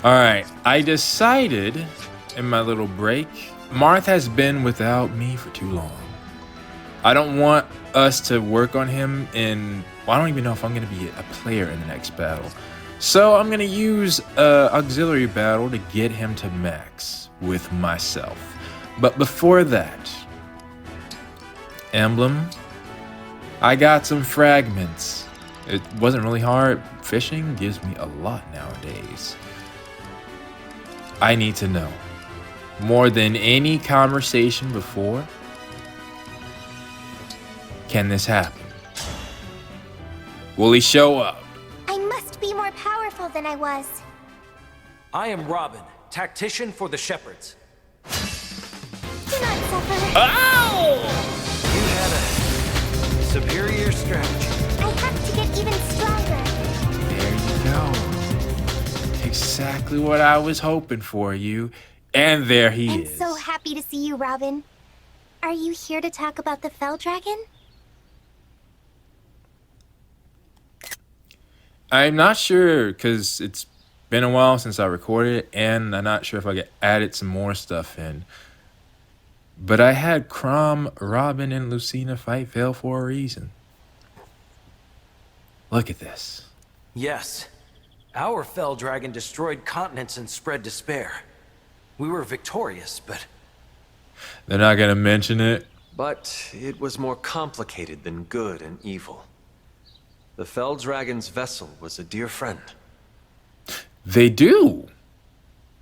Alright, I decided in my little break, Marth has been without me for too long. I don't want us to work on him in... Well, I don't even know if I'm going to be a player in the next battle. So I'm going to use auxiliary battle to get him to max with myself. But before that, Emblem, I got some fragments. It wasn't really hard. Fishing gives me a lot nowadays. I need to know, more than any conversation before, can this happen? Will he show up? I must be more powerful than I was. I am Robin, tactician for the Shepherds. Do not suffer. Ow! You had a superior strategy. I have to get even stronger. There you go. Exactly what I was hoping for you. And there he I'm is. so happy to see you, Robin. Are you here to talk about the Fell Dragon? I'm not sure, because it's been a while since I recorded it, and I'm not sure if I get added some more stuff in. But I had Crom, Robin, and Lucina fight Veyle for a reason. Look at this. Yes. Our Fell Dragon destroyed continents and spread despair. We were victorious, but... They're not going to mention it. But it was more complicated than good and evil. The Fell Dragon's vessel was a dear friend. They do.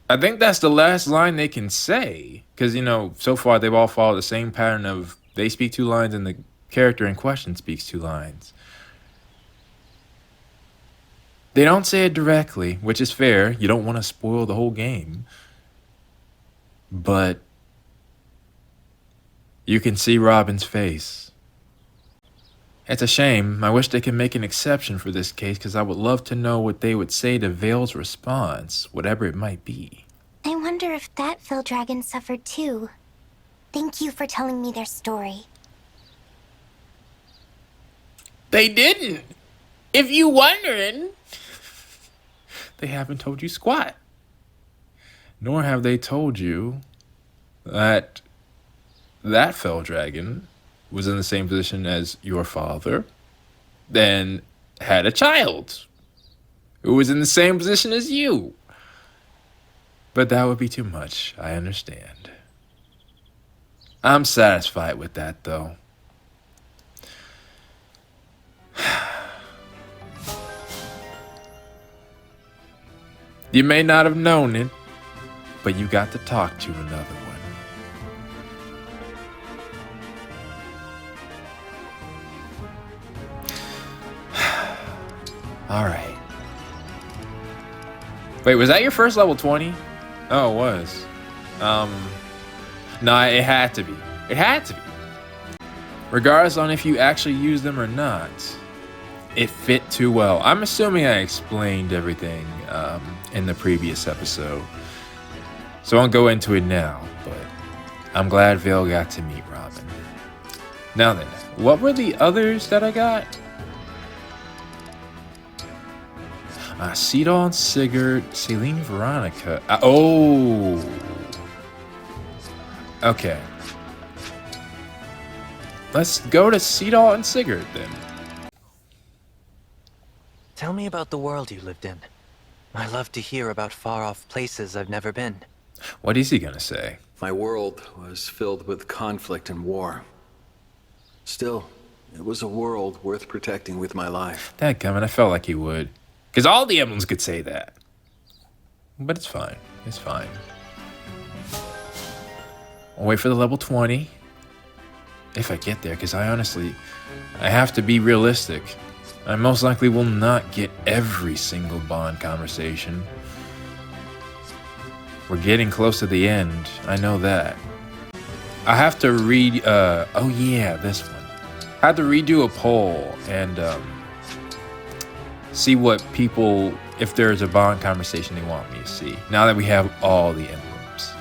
I think that's the last line they can say. Because, you know, so far they've all followed the same pattern of they speak 2 lines and the character in question speaks 2 lines. They don't say it directly, which is fair. You don't want to spoil the whole game. But you can see Robin's face. It's a shame. I wish they could make an exception for this case, because I would love to know what they would say to Veyle's response, whatever it might be. I wonder if that Fell Dragon suffered too. Thank you for telling me their story. They didn't. If you wondering, they haven't told you squat. Nor have they told you that that Fell Dragon was in the same position as your father, then had a child who was in the same position as you. But that would be too much, I understand. I'm satisfied with that, though. You may not have known it, but you got to talk to another one. All right. Wait, was that your first level 20? Oh, it was. No, it had to be. It had to be. Regardless on if you actually use them or not, it fit too well. I'm assuming I explained everything in the previous episode, so I won't go into it now, but I'm glad Veyle got to meet Robin. Now then, what were the others that I got? Cedal and Sigurd, Celine, Veronica. Oh! Okay. Let's go to Cedal and Sigurd then. Tell me about the world you lived in. I love to hear about far-off places I've never been. What is he gonna say? My world was filled with conflict and war. Still, it was a world worth protecting with my life. Dadgummit, I felt like he would. Because all the emblems could say that. But it's fine. It's fine. I'll wait for the level 20. If I get there, because I have to be realistic. I most likely will not get every single bond conversation. We're getting close to the end. I know that. I have to read, oh yeah, this one. I have to redo a poll and, see what people, if there's a bond conversation they want me to see, now that we have all the emblems.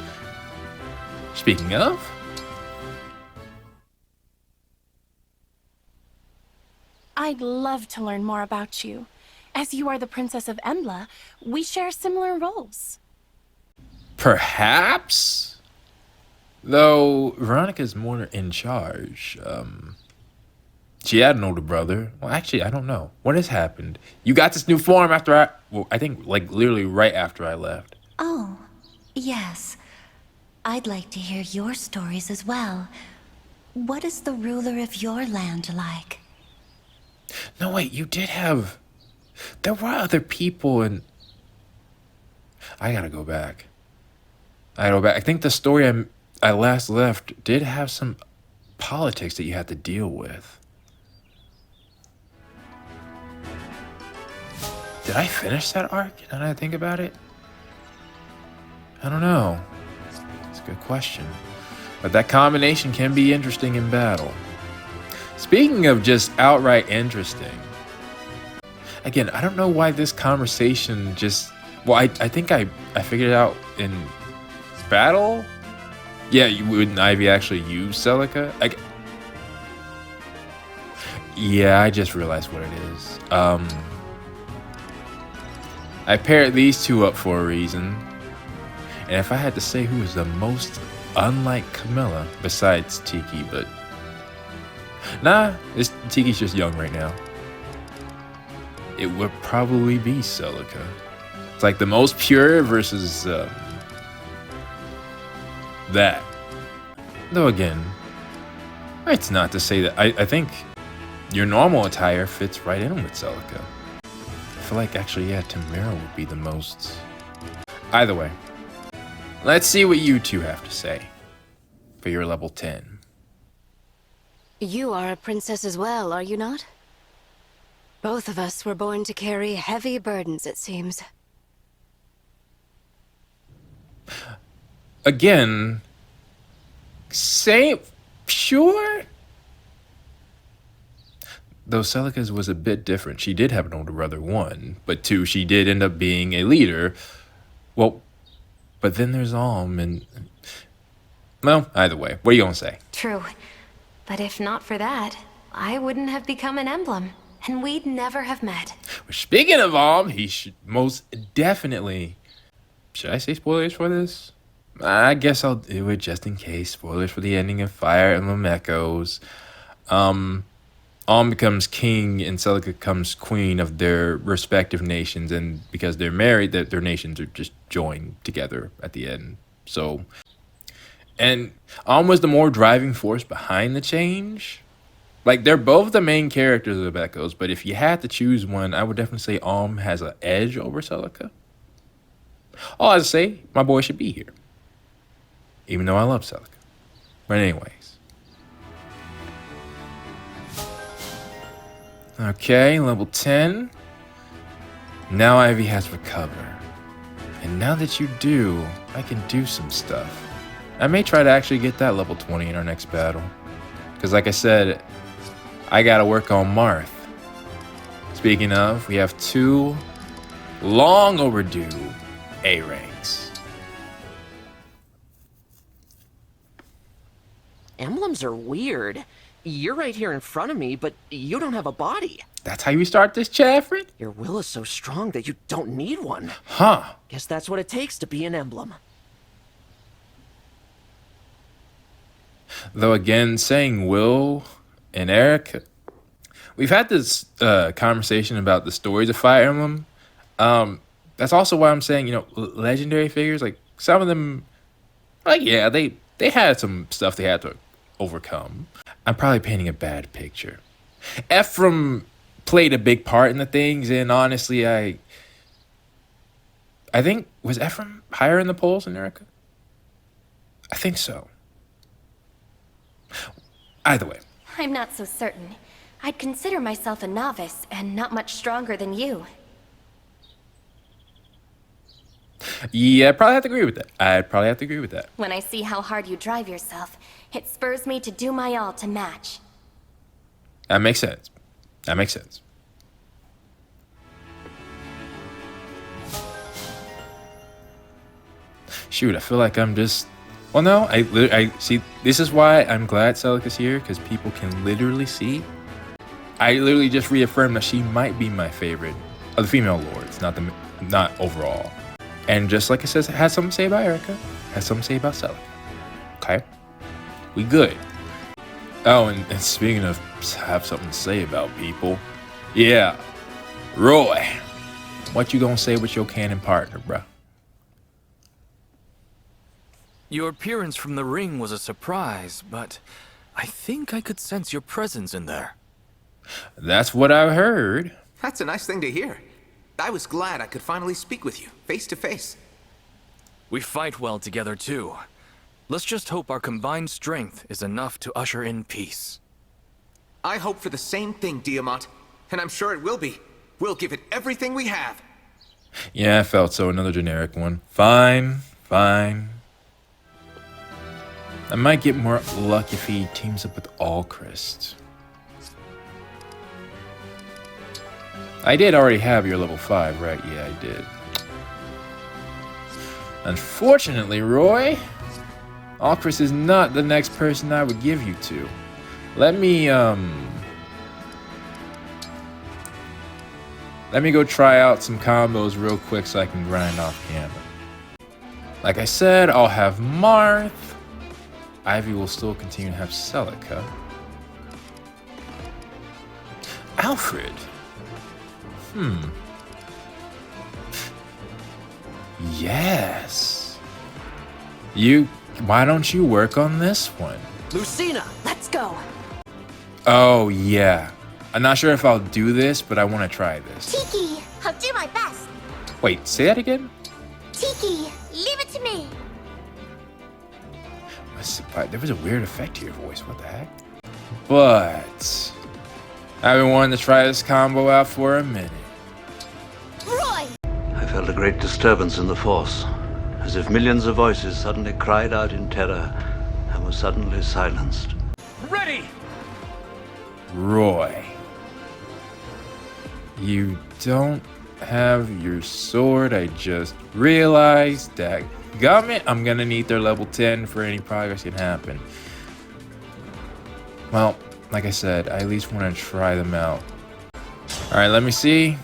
Speaking of, I'd love to learn more about you. As you are the Princess of Emblem, we share similar roles. Perhaps? Though Veronica's more in charge. She had an older brother. Well, actually, I don't know. What has happened? You got this new form after I think, like, literally right after I left. Oh, yes. I'd like to hear your stories as well. What is the ruler of your land like? No, wait, you did have... There were other people and... I gotta go back. I think the story I last left did have some politics that you had to deal with. Did I finish that arc? Now that I think about it? I don't know. It's a good question. But that combination can be interesting in battle. Speaking of just outright interesting, again, I don't know why this conversation just... Well, I think I figured it out in battle? Yeah, wouldn't Ivy actually use Celica? Yeah, I just realized what it is. I paired these two up for a reason. And if I had to say who is the most unlike Camilla, besides Tiki, but... Nah, Tiki's just young right now. It would probably be Celica. It's like the most pure versus that. Though again, it's not to say that I think your normal attire fits right in with Celica. I feel like actually, yeah, Timerra would be the most. Either way, let's see what you two have to say for your level 10. You are a princess as well, are you not? Both of us were born to carry heavy burdens, it seems. Again, sure? Though Celica's was a bit different. She did have an older brother, 1, but 2, she did end up being a leader. Well, but then there's Solm and... Well, either way, what are you gonna say? True. But if not for that, I wouldn't have become an emblem, and we'd never have met. Speaking of Solm, he should most definitely... Should I say spoilers for this? I guess I'll do it just in case. Spoilers for the ending of Fire Emblem Echoes. Solm becomes king and Celica becomes queen of their respective nations, and because they're married, their nations are just joined together at the end. So, and Solm was the more driving force behind the change. Like, they're both the main characters of Echoes, but if you had to choose one, I would definitely say Solm has an edge over Celica. All I say, my boy should be here. Even though I love Celica. But anyways. Okay, level 10. Now Ivy has recover. And now that you do, I can do some stuff. I may try to actually get that level 20 in our next battle. Because like I said, I gotta work on Marth. Speaking of, we have 2 long overdue A ranks. Emblems are weird. You're right here in front of me, but you don't have a body. That's how you start this, Chaffred? Your will is so strong that you don't need one. Huh. Guess that's what it takes to be an emblem. Though again, saying Will and Eric, we've had this conversation about the stories of Fire Emblem. That's also why I'm saying, legendary figures, like some of them, like, yeah, they had some stuff they had to overcome. I'm probably painting a bad picture. Ephraim played a big part in the things, and honestly, I think, was Ephraim higher in the polls than Erica? I think so. Either way. I'm not so certain. I'd consider myself a novice and not much stronger than you. Yeah, I'd probably have to agree with that. When I see how hard you drive yourself, it spurs me to do my all to match. That makes sense. Shoot, I feel like I'm just... Well, no, I see, this is why I'm glad Celica's here, because people can literally see. I literally just reaffirmed that she might be my favorite of the female lords, not overall. And just like it says, it has something to say about Erica, has something to say about Celica. Okay, we good. Oh, and speaking of have something to say about people, yeah, Roy, what you gonna say with your canon partner, bruh? Your appearance from the ring was a surprise, but I think I could sense your presence in there. That's what I heard. That's a nice thing to hear. I was glad I could finally speak with you, face to face. We fight well together, too. Let's just hope our combined strength is enough to usher in peace. I hope for the same thing, Diamant, and I'm sure it will be. We'll give it everything we have. Yeah, I felt so. Another generic one. Fine, fine. I might get more luck if he teams up with Allchrist. I did already have your level 5, right? Yeah, I did. Unfortunately, Roy, Allchrist is not the next person I would give you to. Let me go try out some combos real quick so I can grind off camera. Like I said, I'll have Marth. Ivy will still continue to have Celica. Alfred. Yes. Why don't you work on this one? Lucina, Let's go. Oh, yeah. I'm not sure if I'll do this, but I want to try this. Tiki, I'll do my best. Wait, say that again? Tiki, leave it to me. There was a weird effect to your voice. What the heck? But I've been wanting to try this combo out for a minute. Roy! I felt a great disturbance in the Force, as if millions of voices suddenly cried out in terror and were suddenly silenced. Ready! Roy, you don't have your sword. I just realized that. Gummit, I'm gonna need their level 10 for any progress can happen. Well, like I said, I at least want to try them out. Alright, let me see.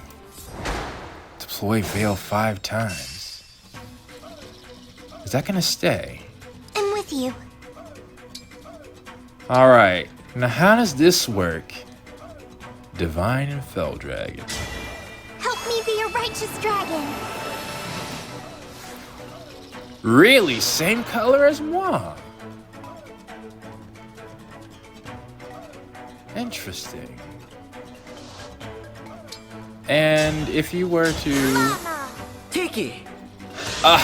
Deploy Veyle 5 times. Is that gonna stay? I'm with you. Alright, now how does this work? Divine and Fell Dragon. Help me be a righteous dragon. Really? Same color as moi? Interesting. And if you were to... Tiki. How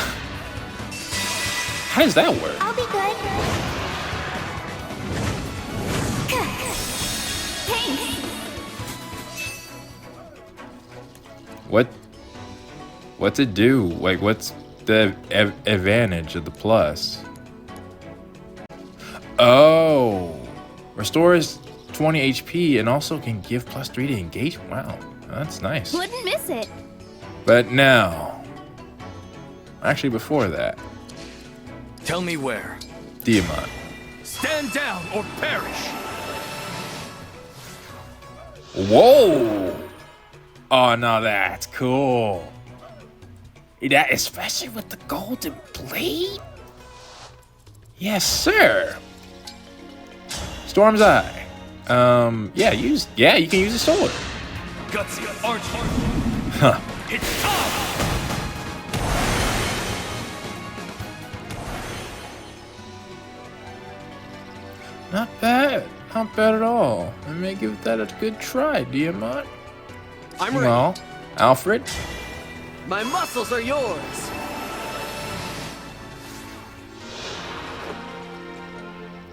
does that work? I'll be good. Thanks. What's it do? Like, what's the advantage of the plus? Oh, restores 20 HP and also can give +3 to engage. Wow, that's nice. Wouldn't miss it. But now, actually before that, Tell me where. Diamant. Stand down or perish! Whoa! Oh no, that's cool. That, especially with the golden blade. Yes, sir. Storm's Eye. Yeah, you can use a sword. Gutsy arch. Huh. It's time! Not bad. Not bad at all. I may give that a good try, Diamant. I'm ready. Well, Alfred. My muscles are yours.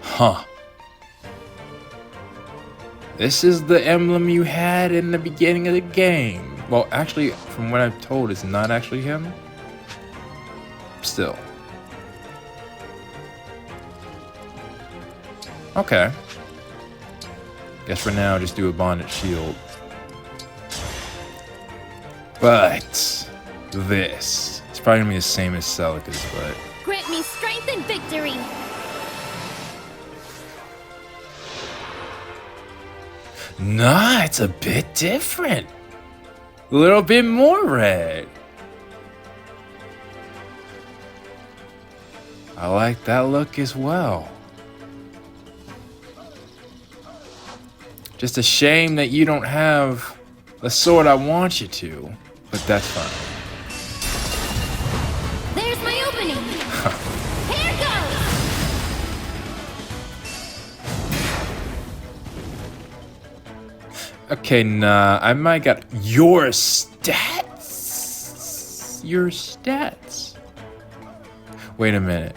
Huh. This is the emblem you had in the beginning of the game. Well, actually, from what I've told, it's not actually him. Still. Okay. Guess for now, just do a bonded shield. But this, it's probably gonna be the same as Celica's, but Grant me strength and victory. Nah, it's a bit different. A little bit more red. I like that look as well. Just a shame that you don't have the sword I want you to, but that's fine. There's my opening. Here goes. Okay, nah, I might got your stats. Your stats. Wait a minute.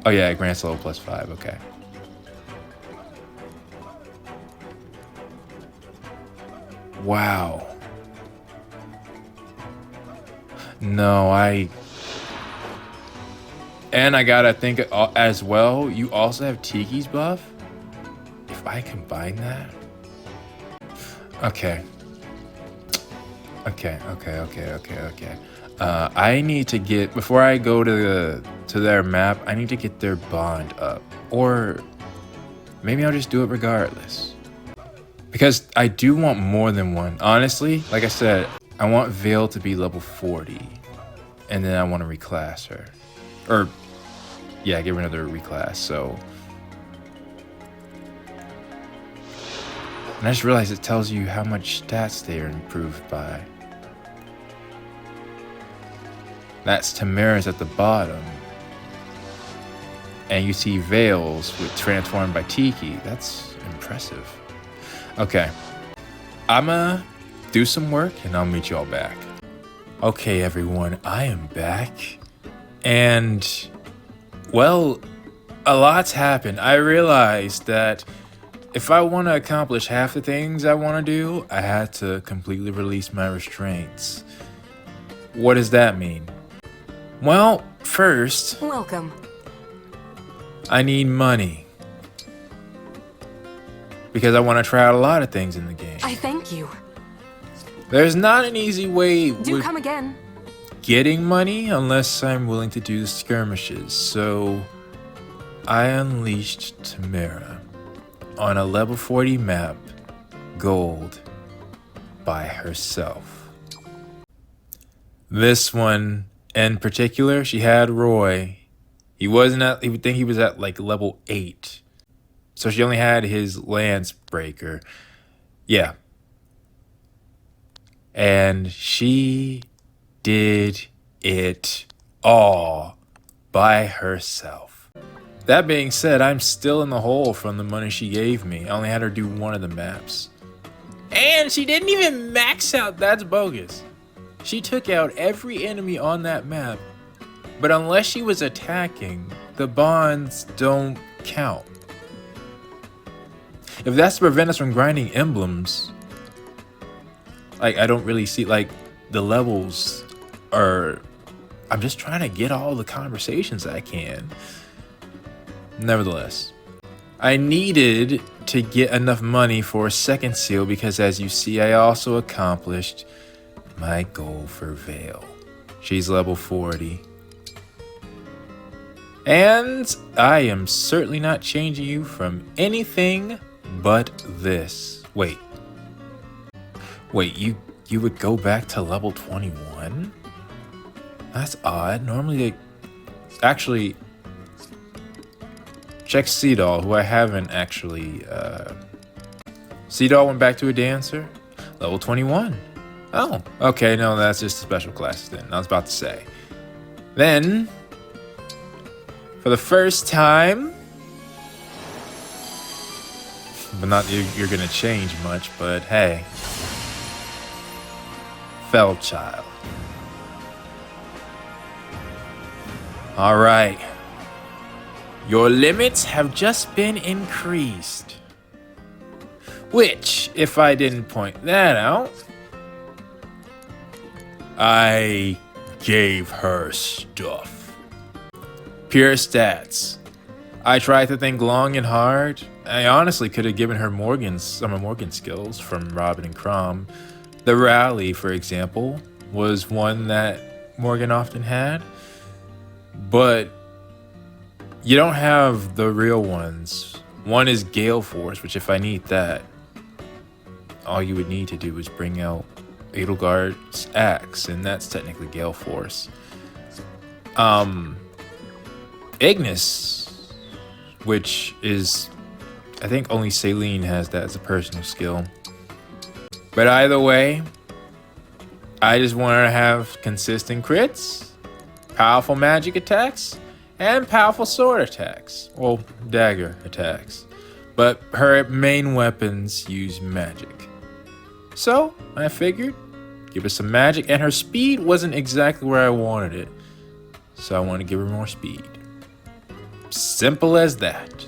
Oh yeah, grants level +5, okay. Wow. No, and I gotta think as well, you also have Tiki's buff? If I combine that? Okay. Okay. I need to get, before I go to their map, I need to get their bond up. Or maybe I'll just do it regardless. Because I do want more than one. Honestly, like I said, I want Veyle to be level 40. And then I want to reclass her. Or, yeah, give her another reclass, so. And I just realized it tells you how much stats they are improved by. That's Timerra's at the bottom. And you see Veyle's with transformed by Tiki. That's impressive. Okay. I'ma do some work and I'll meet y'all back. Okay, everyone, I am back. And, well, a lot's happened. I realized that if I want to accomplish half the things I want to do, I had to completely release my restraints. What does that mean? Well, first, Welcome. I need money. Because I want to try out a lot of things in the game. I thank you. There's not an easy way Do come again. getting money unless I'm willing to do the skirmishes. So I unleashed Timerra on a level 40 map, gold, by herself. This one in particular, she had Roy. He would think he was at like level 8. So she only had his lance breaker. Yeah. And she did it all by herself. That being said, I'm still in the hole from the money she gave me. I only had her do one of the maps. And she didn't even max out. That's bogus. She took out every enemy on that map. But unless she was attacking, the bonds don't count. If that's to prevent us from grinding emblems, like, I don't really see, like, the levels are, I'm just trying to get all the conversations I can. Nevertheless, I needed to get enough money for a second seal because, as you see, I also accomplished my goal for Veyle. She's level 40. And I am certainly not changing you from anything but this. Wait, you would go back to level 21? That's odd. Normally they... Actually, check Seadoll, who I haven't actually... Seadoll went back to a dancer? Level 21. Oh, okay, no, that's just a special class then. I was about to say. Then, for the first time... But not you're gonna change much, but hey. Child. All right. Your limits have just been increased. Which, if I didn't point that out, I gave her stuff. Pure stats. I tried to think long and hard. I honestly could have given her some of Morgan's skills from Robin and Crom. The rally, for example, was one that Morgan often had. But you don't have the real ones. One is Gale Force, which if I need that, all you would need to do is bring out Edelgard's axe, and that's technically Gale Force. Ignis, which is, I think only Celine has that as a personal skill. But either way, I just want her to have consistent crits, powerful magic attacks, and powerful sword attacks. Well, dagger attacks. But her main weapons use magic. So, I figured, give her some magic, and her speed wasn't exactly where I wanted it. So I want to give her more speed. Simple as that.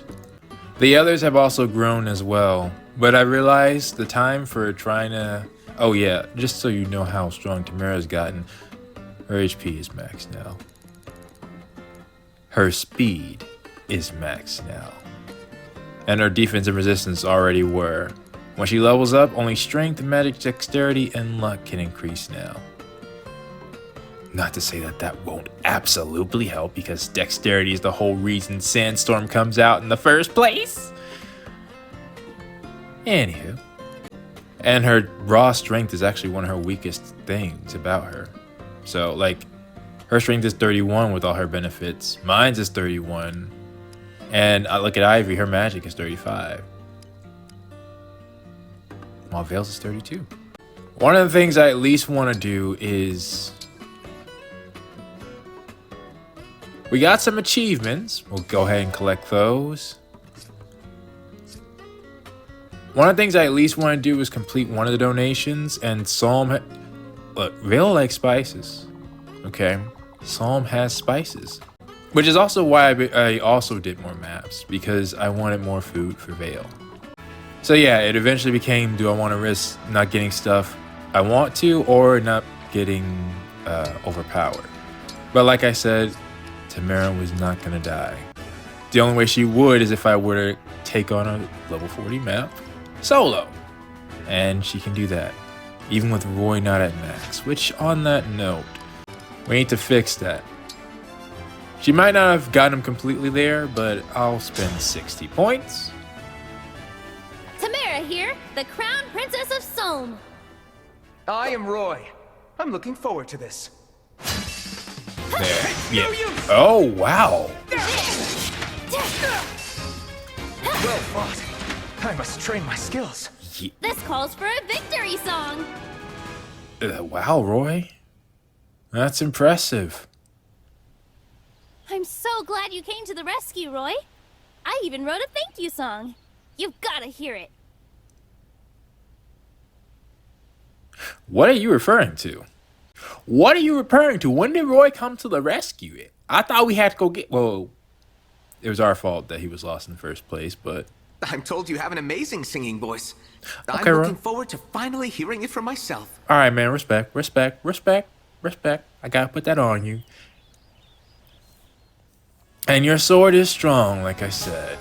The others have also grown as well, but I realized the time for trying to... Oh yeah, just so you know how strong Timerra's gotten, her HP is max now. Her speed is max now. And her defense and resistance already were. When she levels up, only strength, magic, dexterity, and luck can increase now. Not to say that that won't absolutely help, because dexterity is the whole reason Sandstorm comes out in the first place. Anywho. And her raw strength is actually one of her weakest things about her. So, like, her strength is 31 with all her benefits. Mine's is 31. And I look at Ivy, her magic is 35. While Vale's is 32. One of the things I at least want to do is... we got some achievements. We'll go ahead and collect those. One of the things I at least want to do is complete one of the donations. And Solm... look, Veyle likes spices. Okay? Solm has spices. Which is also why I also did more maps. Because I wanted more food for Veyle. So yeah, it eventually became, do I want to risk not getting stuff I want to, or not getting overpowered? But like I said, Timerra was not going to die. The only way she would is if I were to take on a level 40 map solo. And she can do that. Even with Roy not at max. Which, on that note, we need to fix that. She might not have gotten him completely there, but I'll spend 60 points. Timerra here, the Crown Princess of Solm. I am Roy. I'm looking forward to this. There. Yeah. Oh, wow. Well fought. I must train my skills. Yeah. This calls for a victory song. Wow, Roy. That's impressive. I'm so glad you came to the rescue, Roy. I even wrote a thank you song. You've got to hear it. What are you referring to? What are you referring to? When did Roy come to the rescue? I thought we had to go get... well, it was our fault that he was lost in the first place, but... I'm told you have an amazing singing voice. Okay, I'm looking forward to finally hearing it from myself. All right, man. Respect, respect, respect, respect. I gotta put that on you. And your sword is strong, like I said.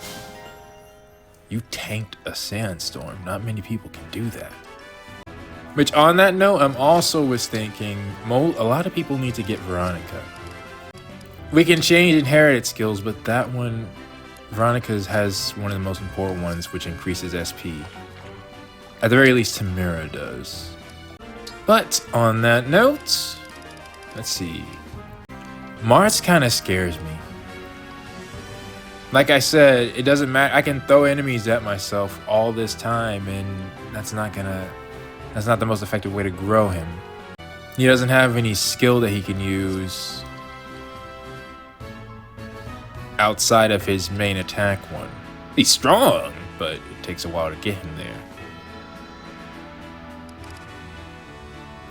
You tanked a sandstorm. Not many people can do that. Which, on that note, I'm also was thinking, a lot of people need to get Veronica. We can change inherited skills, but that one, Veronica's has one of the most important ones, which increases SP. At the very least, Timerra does. But, on that note, let's see. Marth kind of scares me. Like I said, it doesn't matter. I can throw enemies at myself all this time, and that's not the most effective way to grow him. He doesn't have any skill that he can use outside of his main attack one. He's strong, but it takes a while to get him there.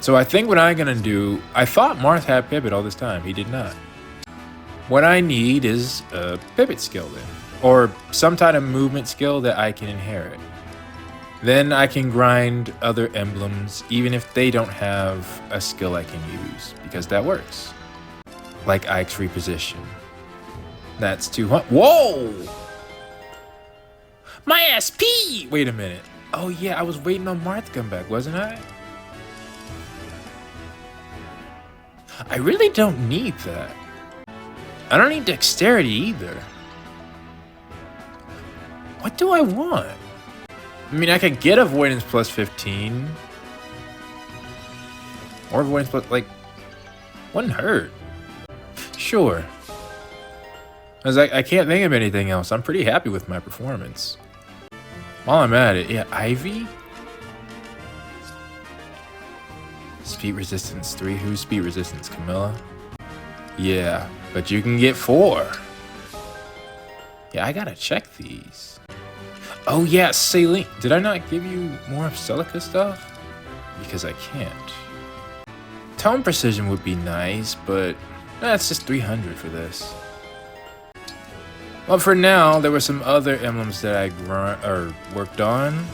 So I think what I'm gonna do, I thought Marth had pivot all this time. He did not. What I need is a pivot skill then, or some type of movement skill that I can inherit. Then I can grind other emblems, even if they don't have a skill I can use, because that works. Like Ike's reposition. That's 200. Whoa! My SP! Wait a minute. Oh yeah, I was waiting on Marth to come back, wasn't I? I really don't need that. I don't need dexterity either. What do I want? I mean, I could get avoidance plus 15. Or avoidance plus, like, wouldn't hurt. Sure. Because I can't think of anything else. I'm pretty happy with my performance. While I'm at it, yeah, Ivy? Speed resistance 3. Who's speed resistance? Camilla? Yeah, but you can get 4. Yeah, I gotta check these. Oh yeah, Celine. Did I not give you more of Celica stuff? Because I can't. Tone precision would be nice, but that's just 300 for this. Well, for now, there were some other emblems that I worked on.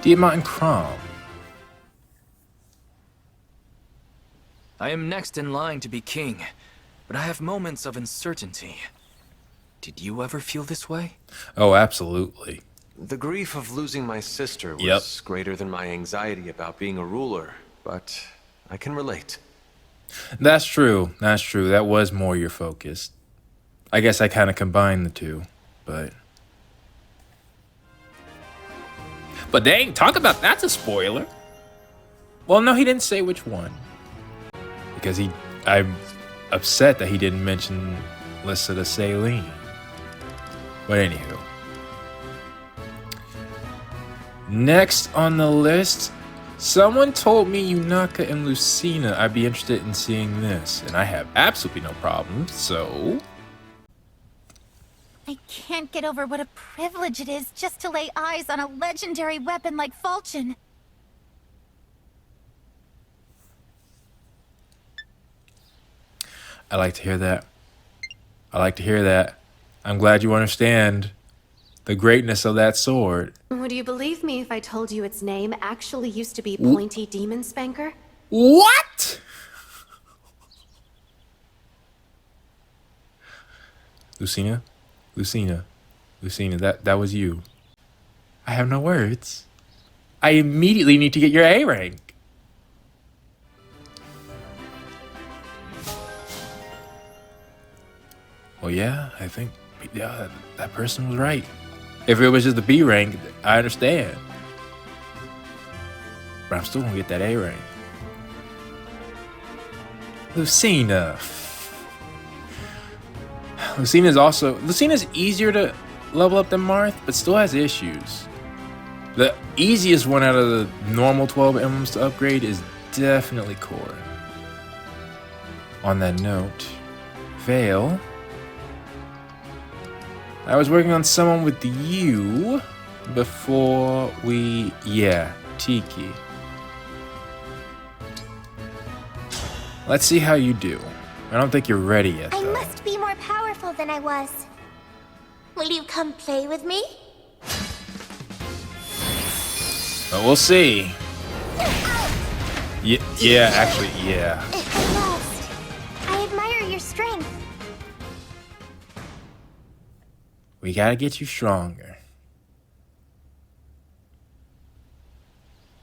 Diamant and Crom. I am next in line to be king, but I have moments of uncertainty. Did you ever feel this way? Oh, absolutely. The grief of losing my sister was greater than my anxiety about being a ruler, but I can relate. That's true. That's true. That was more your focus. I guess I kind of combined the two, but dang, talk about that's a spoiler. Well, no, he didn't say which one. Because I'm upset that he didn't mention Lissa to Celine. But anywho. Next on the list, someone told me Yunaka and Lucina. I'd be interested in seeing this, and I have absolutely no problem, so I can't get over what a privilege it is just to lay eyes on a legendary weapon like Falchion. I like to hear that. I like to hear that. I'm glad you understand the greatness of that sword. Would you believe me if I told you its name actually used to be Pointy Demon Spanker? What? Lucina? Lucina. Lucina, that was you. I have no words. I immediately need to get your A rank. Well, yeah, I think, yeah, that person was right. If it was just the B rank, I understand. But I'm still gonna get that A rank. Lucina. Lucina's easier to level up than Marth, but still has issues. The easiest one out of the normal 12 emblems to upgrade is definitely Core. On that note, Veyle. I was working on someone with you before we... yeah, Tiki. Let's see how you do. I don't think you're ready yet, though. I must be more powerful than I was. Will you come play with me? But we'll see. Yeah, actually, yeah. I'm lost. I admire your strength. We gotta get you stronger.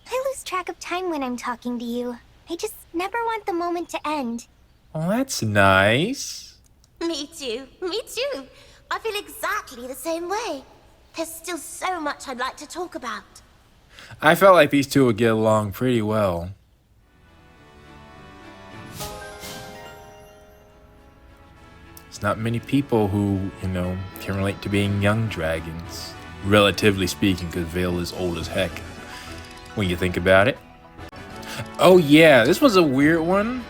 I lose track of time when I'm talking to you. I just never want the moment to end. Well, that's nice. Me too. Me too. I feel exactly the same way. There's still so much I'd like to talk about. I felt like these two would get along pretty well. It's not many people who, can relate to being young dragons. Relatively speaking, because Veyle is old as heck. When you think about it. Oh yeah, this was a weird one.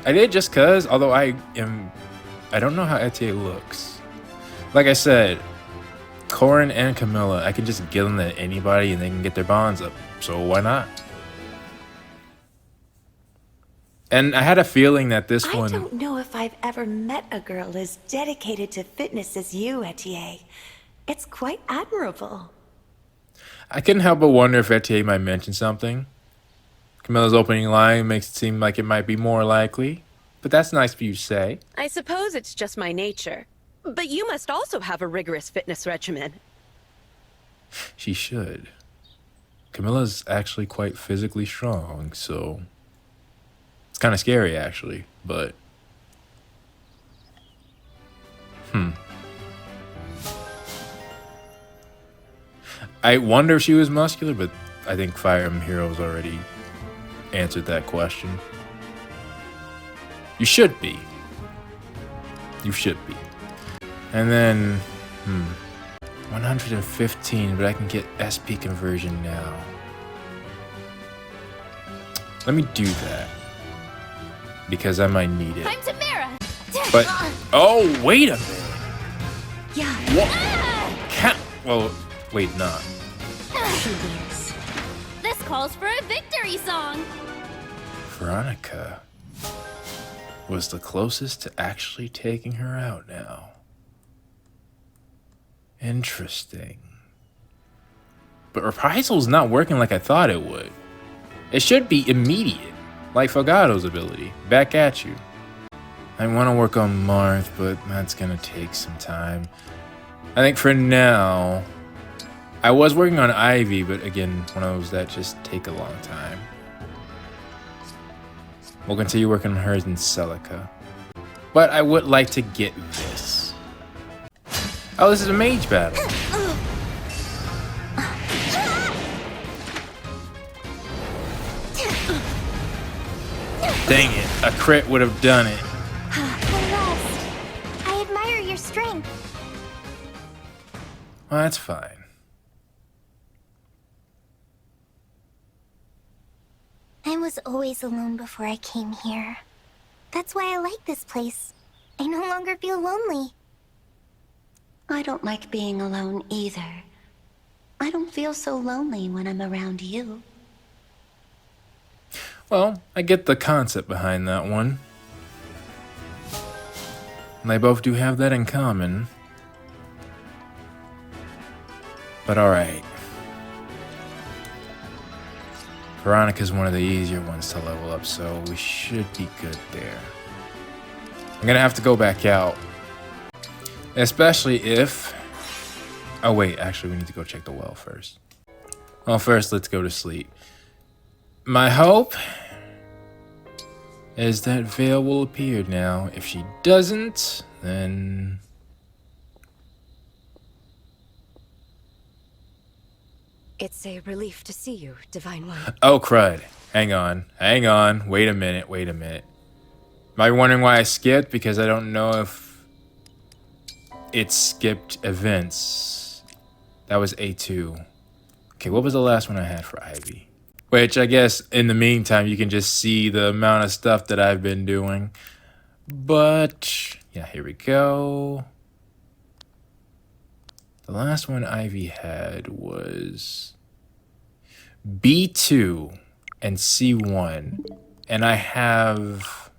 I did just cause, although I don't know how Etienne looks. Like I said, Corin and Camilla, I can just give them to anybody and they can get their bonds up. So why not? And I had a feeling that this one... I don't know if I've ever met a girl as dedicated to fitness as you, Etienne. It's quite admirable. I couldn't help but wonder if Etienne might mention something. Camilla's opening line makes it seem like it might be more likely. But that's nice for you to say. I suppose it's just my nature. But you must also have a rigorous fitness regimen. She should. Camilla's actually quite physically strong, so... It's kind of scary, actually, but... I wonder if she was muscular, but I think Fire Emblem Heroes already answered that question. You should be. You should be. And then, 115, but I can get SP conversion now. Let me do that. Because I might need it. I'm Timerra. But, oh, wait a minute. Yeah. What? Well, wait, not. This calls for a victory song. Veronica was the closest to actually taking her out now. Interesting. But Reprisal's not working like I thought it would. It should be immediate, like Fogato's ability. Back at you. I want to work on Marth, but that's gonna take some time. I think for now, I was working on Ivy, but again, one of those that just take a long time. We'll continue working on hers in Celica. But I would like to get this. Oh, this is a mage battle. Dang it, a crit would have done it. I admire your strength. Well, that's fine. I was always alone before I came here. That's why I like this place. I no longer feel lonely. I don't like being alone either. I don't feel so lonely when I'm around you. Well, I get the concept behind that one. They both do have that in common. But alright. Veronica's one of the easier ones to level up, so we should be good there. I'm gonna have to go back out. Especially if... Oh wait, actually we need to go check the well first. Well, first let's go to sleep. My hope is that Veyle will appear now. If she doesn't, then... It's a relief to see you, Divine One. Oh, crud. Hang on. Hang on. Wait a minute. Wait a minute. Am I wondering why I skipped? Because I don't know if it skipped events. That was A2. Okay, what was the last one I had for Ivy? Which I guess in the meantime, you can just see the amount of stuff that I've been doing. But, yeah, here we go. The last one Ivy had was B2 and C1. And I have...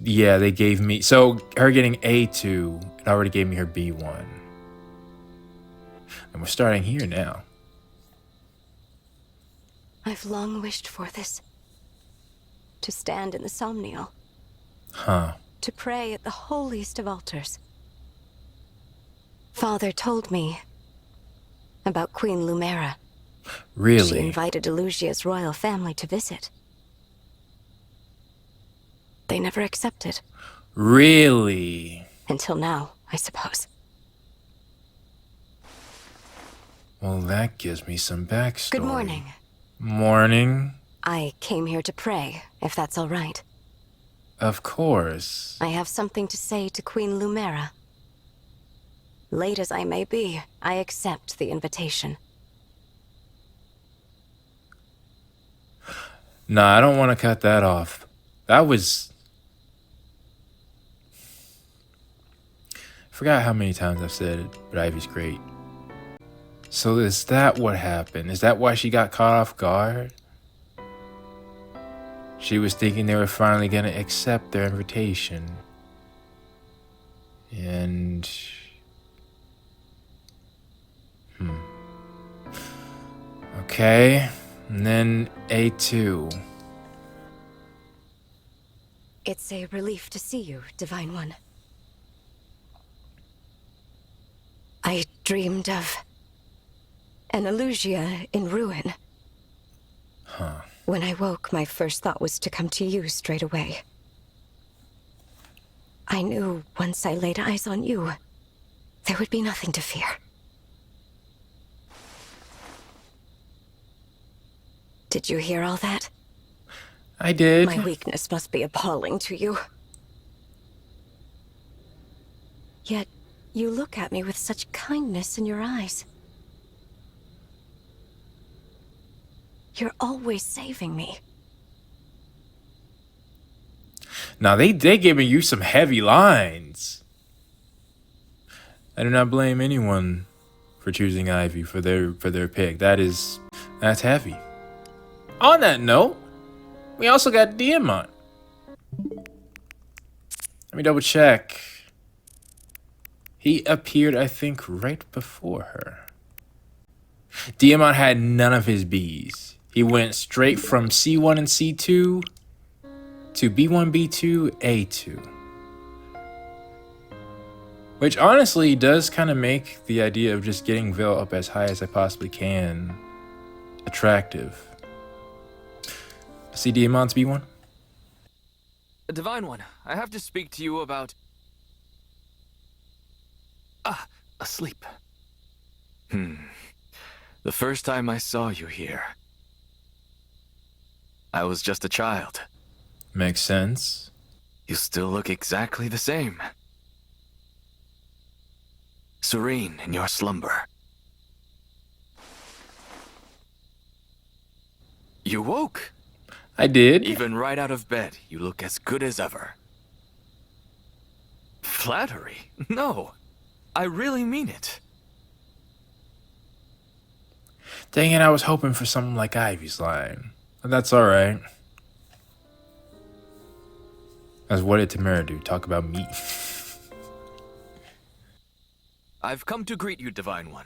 Yeah, they gave me... So, her getting A2, it already gave me her B1. And we're starting here now. I've long wished for this. To stand in the Somnial. Huh. To pray at the holiest of altars. Father told me about Queen Lumera. Really? She invited Elusia's royal family to visit. They never accepted. Really? Until now, I suppose. Well, that gives me some backstory. Good morning. Morning. I came here to pray, if that's all right. Of course. I have something to say to Queen Lumera. Late as I may be, I accept the invitation. Nah, I don't want to cut that off. That was... I forgot how many times I've said it, but Ivy's great. So is that what happened? Is that why she got caught off guard? She was thinking they were finally going to accept their invitation. And... Okay. And then A2. It's a relief to see you, Divine One. I dreamed of an Elusia in ruin. Huh. When I woke, my first thought was to come to you straight away. I knew once I laid eyes on you, there would be nothing to fear. Did you hear all that? I did. My weakness must be appalling to you. Yet, you look at me with such kindness in your eyes. You're always saving me. Now they giving you some heavy lines. I do not blame anyone for choosing Ivy for their pick. That's heavy. On that note, we also got Diamant. Let me double check. He appeared, I think, right before her. Diamant had none of his Bs. He went straight from C1 and C2 to B1, B2, A2. Which honestly does kind of make the idea of just getting Veyle up as high as I possibly can attractive. See Diamant's B1? Divine One, I have to speak to you about... asleep. The first time I saw you here, I was just a child. Makes sense. You still look exactly the same. Serene in your slumber. You woke. I did. Even right out of bed, you look as good as ever. Flattery? No. I really mean it. Dang it, I was hoping for something like Ivy's line. But that's alright. As what did Timerra do? Talk about me. I've come to greet you, Divine One.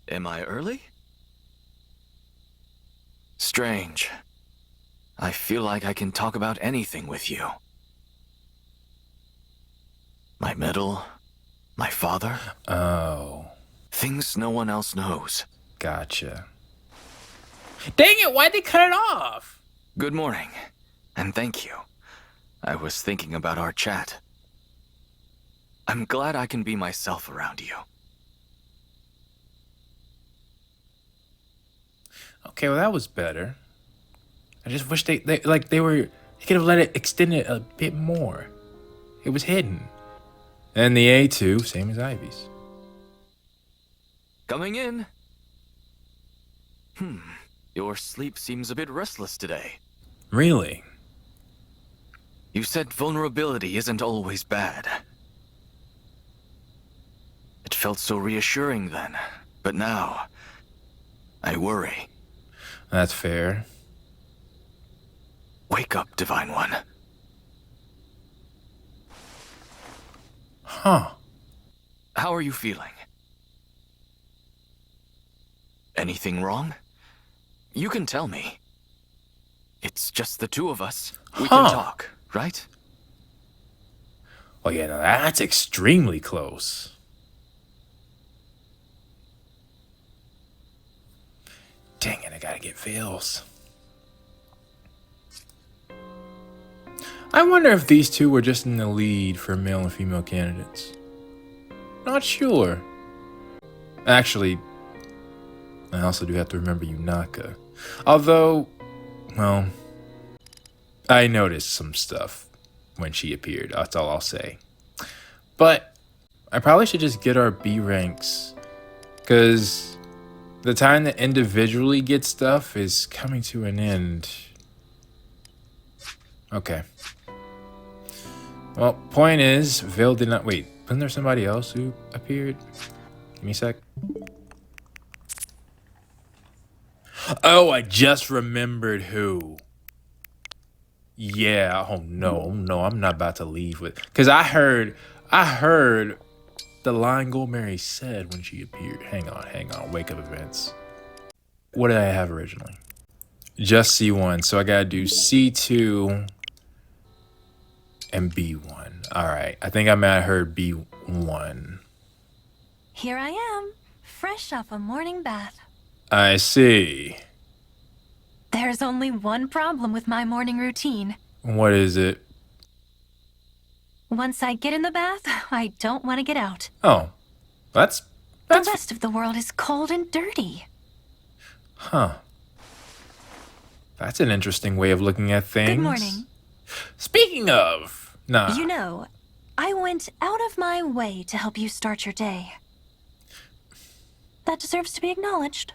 Am I early? Strange. I feel like I can talk about anything with you. My medal, my father. Oh. Things no one else knows. Gotcha. Dang it, why'd they cut it off? Good morning, and thank you. I was thinking about our chat. I'm glad I can be myself around you. Okay, well that was better. I just wish they could have let it extend it a bit more. It was hidden. And the A2, same as Ivy's. Coming in. Your sleep seems a bit restless today. Really? You said vulnerability isn't always bad. It felt so reassuring then, but now, I worry. That's fair. Wake up, Divine One. Huh. How are you feeling? Anything wrong? You can tell me. It's just the two of us. We can talk, right? Well, yeah, no, that's extremely close. Dang it, I gotta get Veyle's. I wonder if these two were just in the lead for male and female candidates. Not sure. Actually, I also do have to remember Yunaka. Although, well, I noticed some stuff when she appeared. That's all I'll say. But I probably should just get our B ranks, because the time to individually get stuff is coming to an end. Okay. Well, point is, Veyle did not... Wait, wasn't there somebody else who appeared? Give me a sec. Oh, I just remembered who. Yeah, oh no, I'm not about to leave with... Because I heard the line Goldmary said when she appeared. Hang on, wake up events. What did I have originally? Just C1, so I gotta do C2... and B1. All right. I think I might have heard B1. Here I am, fresh off a morning bath. I see. There's only one problem with my morning routine. What is it? Once I get in the bath, I don't want to get out. Oh. The rest of the world is cold and dirty. Huh. That's an interesting way of looking at things. Good morning. Speaking of, nah. You know, I went out of my way to help you start your day. That deserves to be acknowledged.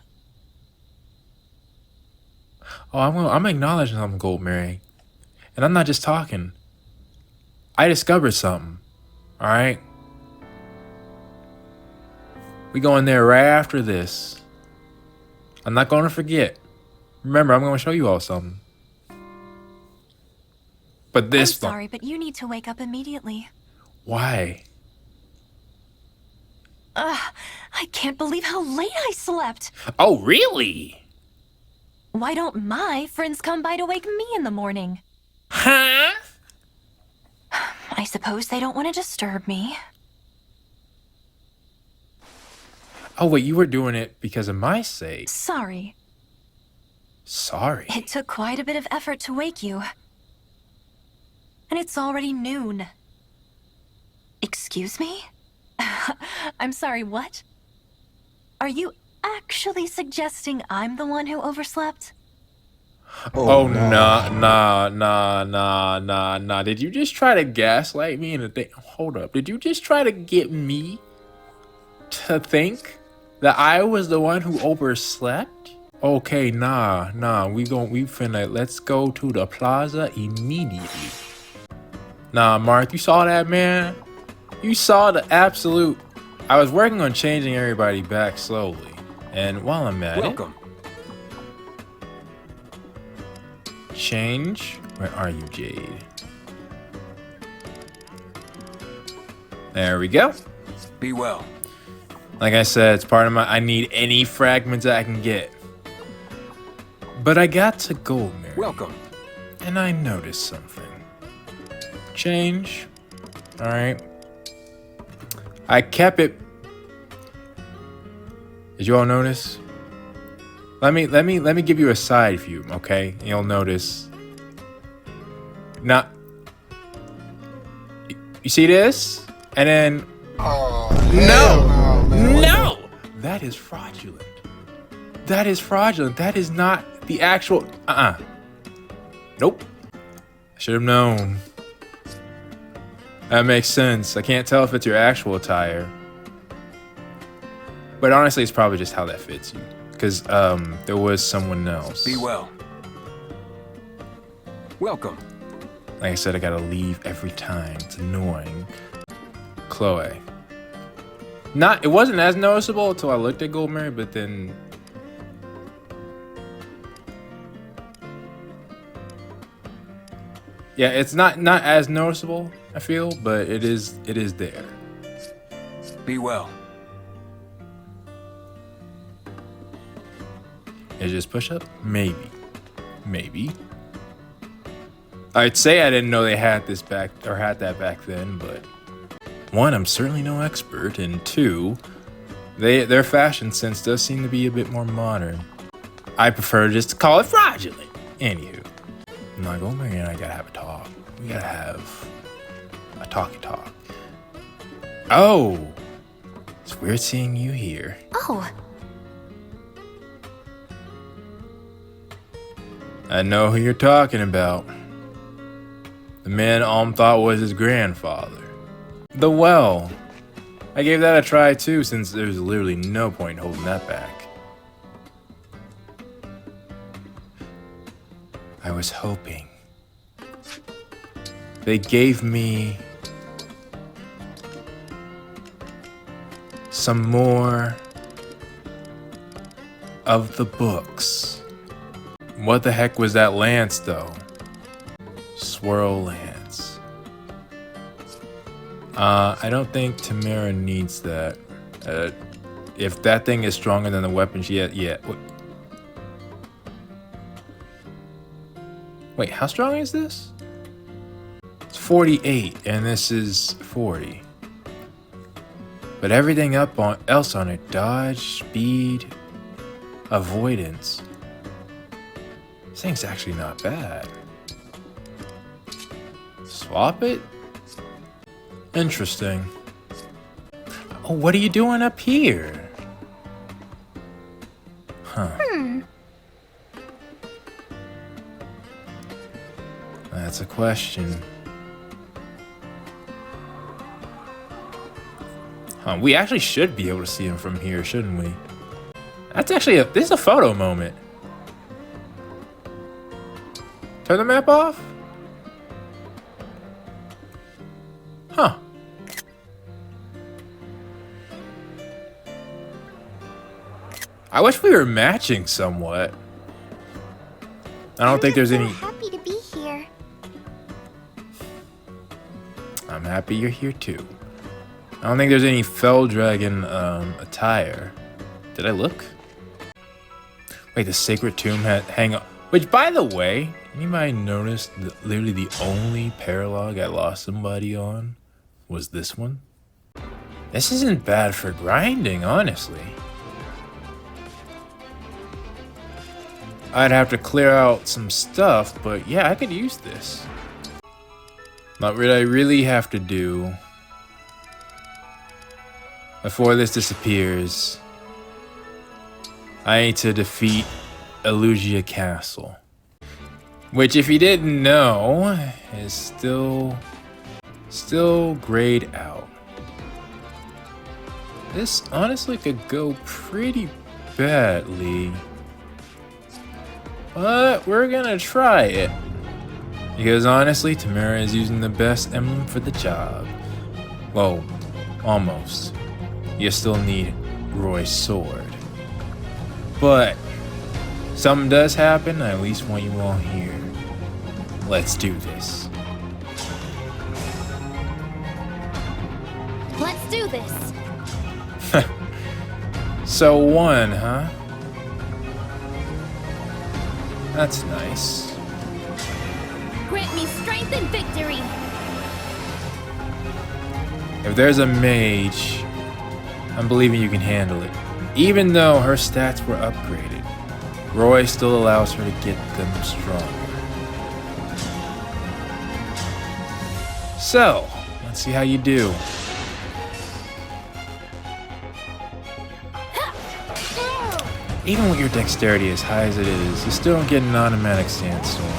Oh, I'm acknowledging something, Goldmary. And I'm not just talking. I discovered something. Alright? We go in there right after this. I'm not going to forget. Remember, I'm going to show you all something. But this... I'm sorry, but you need to wake up immediately. Why? I can't believe how late I slept. Oh, really? Why don't my friends come by to wake me in the morning? Huh? I suppose they don't want to disturb me. Oh, wait, you were doing it because of my sake. Sorry. Sorry? It took quite a bit of effort to wake you. And it's already noon. Excuse me? I'm sorry, what? Are you actually suggesting I'm the one who overslept? Oh, nah. Did you just try to gaslight me into think? Hold up. Did you just try to get me to think that I was the one who overslept? Okay, nah. Let's go to the plaza immediately. Nah, Marth, you saw that, man? You saw the absolute... I was working on changing everybody back slowly. And while I'm at it... Change? Where are you, Jade? There we go. Be well. Like I said, it's part of my... I need any fragments I can get. But I got to Goldmary. Welcome. And I noticed something. Change. Alright. I kept it. Did you all notice? Let me give you a side view, okay? You'll notice. Now, you see this? And then No! That is fraudulent. That is fraudulent. That is not the actual Nope. I should have known. That makes sense. I can't tell if it's your actual attire. But honestly, it's probably just how that fits you. Because there was someone else. Be well. Welcome. Like I said, I gotta leave every time. It's annoying. Chloe. It wasn't as noticeable until I looked at Goldmary, but then... Yeah, it's not as noticeable, I feel, but it is there. Be well. Is this push up? Maybe. I'd say I didn't know they had this back or had that back then, but one, I'm certainly no expert, and two, their fashion sense does seem to be a bit more modern. I prefer just to call it fraudulent. Anywho, now Goldmary and I gotta have a talk. We gotta have a talkie talk. Oh, it's weird seeing you here. Oh. I know who you're talking about. The man Alm thought was his grandfather. The well. I gave that a try too, since there's literally no point in holding that back. I was hoping. They gave me some more of the books. What the heck was that lance, though? Swirl lance. I don't think Timerra needs that. If that thing is stronger than the weapon she had, yeah. Wait, how strong is this? It's 48, and this is 40. But everything else on it, dodge, speed, avoidance. This thing's actually not bad. Swap it? Interesting. Oh, what are you doing up here? Huh. That's a question. Huh, we actually should be able to see him from here, shouldn't we? That's actually this is a photo moment. Turn the map off? Huh. I wish we were matching somewhat. I don't think there's any... Happy to be here. I'm happy you're here too. I don't think there's any Fell Dragon attire. Did I look? Wait, the sacred tomb had hang up. Which, by the way, anybody noticed that literally the only paralog I lost somebody on was this one? This isn't bad for grinding, honestly. I'd have to clear out some stuff, but yeah, I could use this. Not what I really have to do before this disappears. I need to defeat Elugia Castle, which, if you didn't know, is still grayed out. This honestly could go pretty badly, but we're gonna try it. Because honestly, Timerra is using the best emblem for the job. Well, almost. You still need Roy's sword. But something does happen, I at least want you all here. Let's do this. Let's do this. So one, huh? That's nice. Grant me strength and victory. If there's a mage, I'm believing you can handle it. Even though her stats were upgraded, Roy still allows her to get them stronger. So, let's see how you do. Even with your dexterity as high as it is, you still don't get an automatic sandstorm.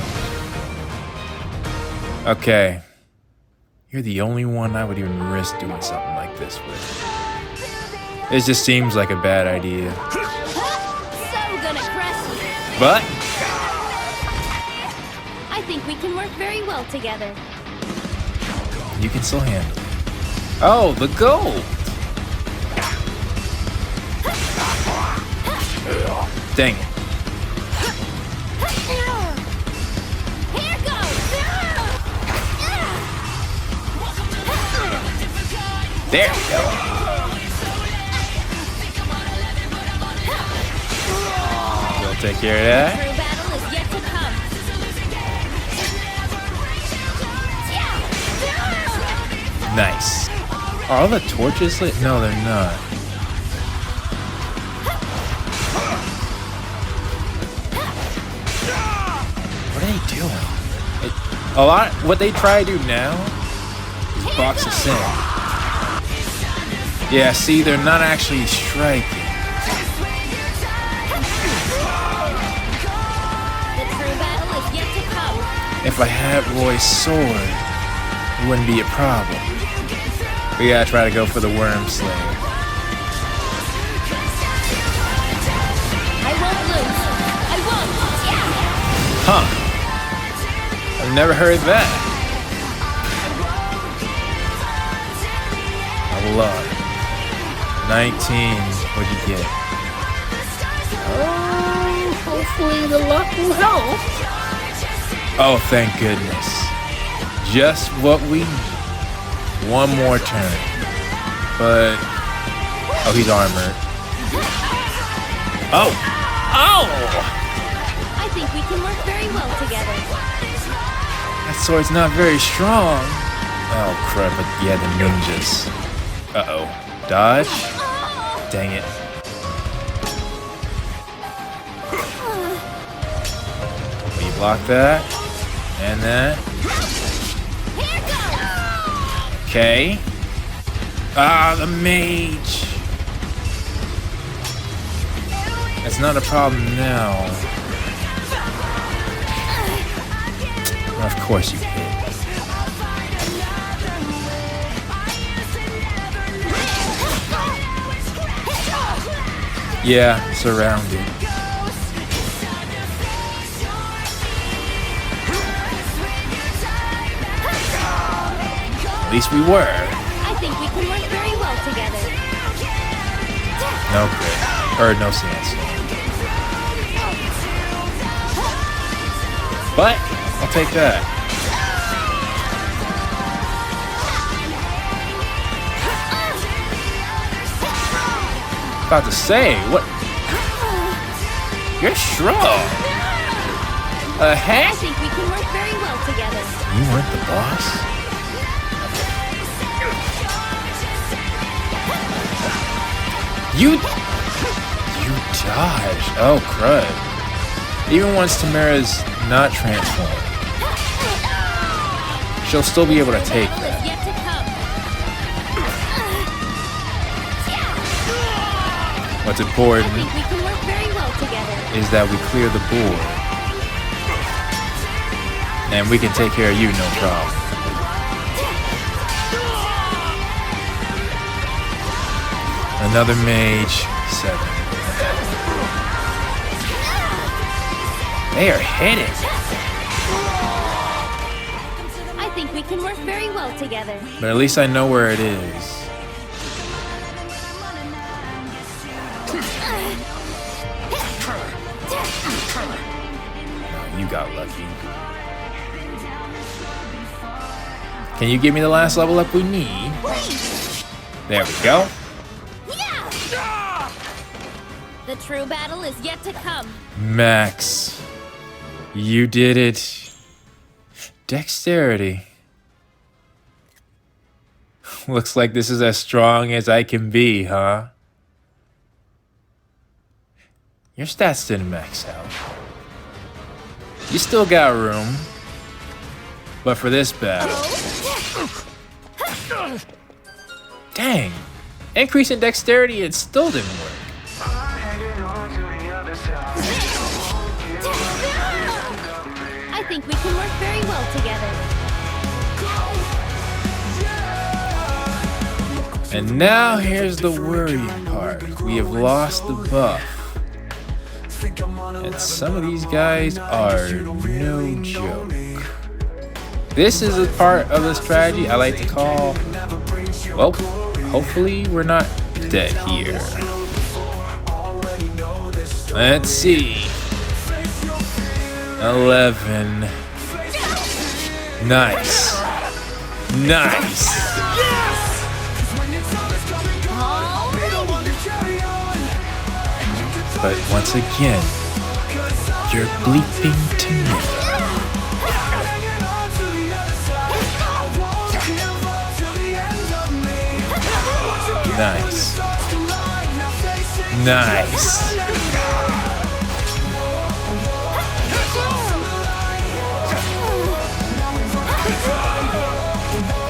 Okay. You're the only one I would even risk doing something like this with. It just seems like a bad idea. So gonna crush you. But I think we can work very well together. you can still handle it. Oh, the gold! Dang it. Here goes. There we go. We'll take care of that. True battle is yet to come. Nice. Are all the torches lit? No, they're not. What are they doing? What they try to do now is box us in. Yeah, see, they're not actually striking. If I had Roy's sword, it wouldn't be a problem. We gotta try to go for the Worm Slayer. I won't lose. I won't. Yeah. Huh. I've never heard that. Level up. 19. What'd you get? Oh, hopefully the luck will help. Oh, thank goodness. Just what we need. One more turn. But... oh, he's armored. Oh! Oh! I think we can work very well together. That sword's not very strong. Oh, crap. But yeah, the ninjas. Uh-oh. Dodge? Dang it. Will you block that? And that. Okay. Ah, the mage. That's not a problem now. Of course you hit. Yeah, surrounded. At least we were. I think we can work very well together. No crit. Or no sense. But I'll take that. About to say, what? You're strong. A heck? I think we can work very well together. You weren't the boss? You dodged. Oh, crud. Even once Timerra's not transformed, she'll still be able to take that. What's important is that we clear the board. And we can take care of you, no problem. Another mage, 7. They are hitting. I think we can work very well together. But at least I know where it is. You got lucky. Can you give me the last level up we need? There we go. The true battle is yet to come. Max, you did it. Dexterity. Looks like this is as strong as I can be, huh? Your stats didn't max out. You still got room. But for this battle... Dang. Increase in dexterity, it still didn't work. I think we can work very well together. And now here's the worrying part. We have lost the buff. And some of these guys are no joke. This is a part of the strategy I like to call, well, hopefully we're not dead here. Let's see. 11. Nice. Nice. But once again, you're bleeping to me. Nice. Nice.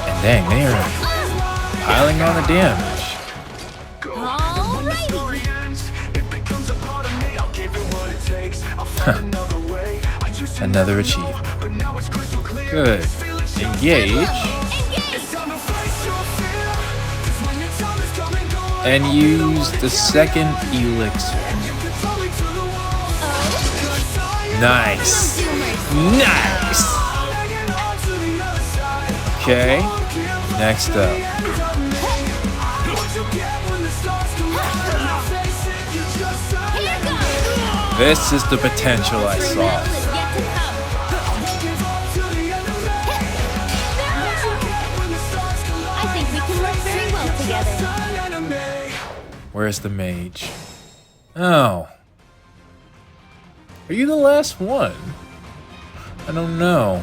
And dang, they are piling on the damage. Another achievement. Good. Engage. And use the second elixir. Nice. Nice. Okay. Next up. This is the potential I saw. I think we can work very well together. Where's the mage? Oh. Are you the last one? I don't know.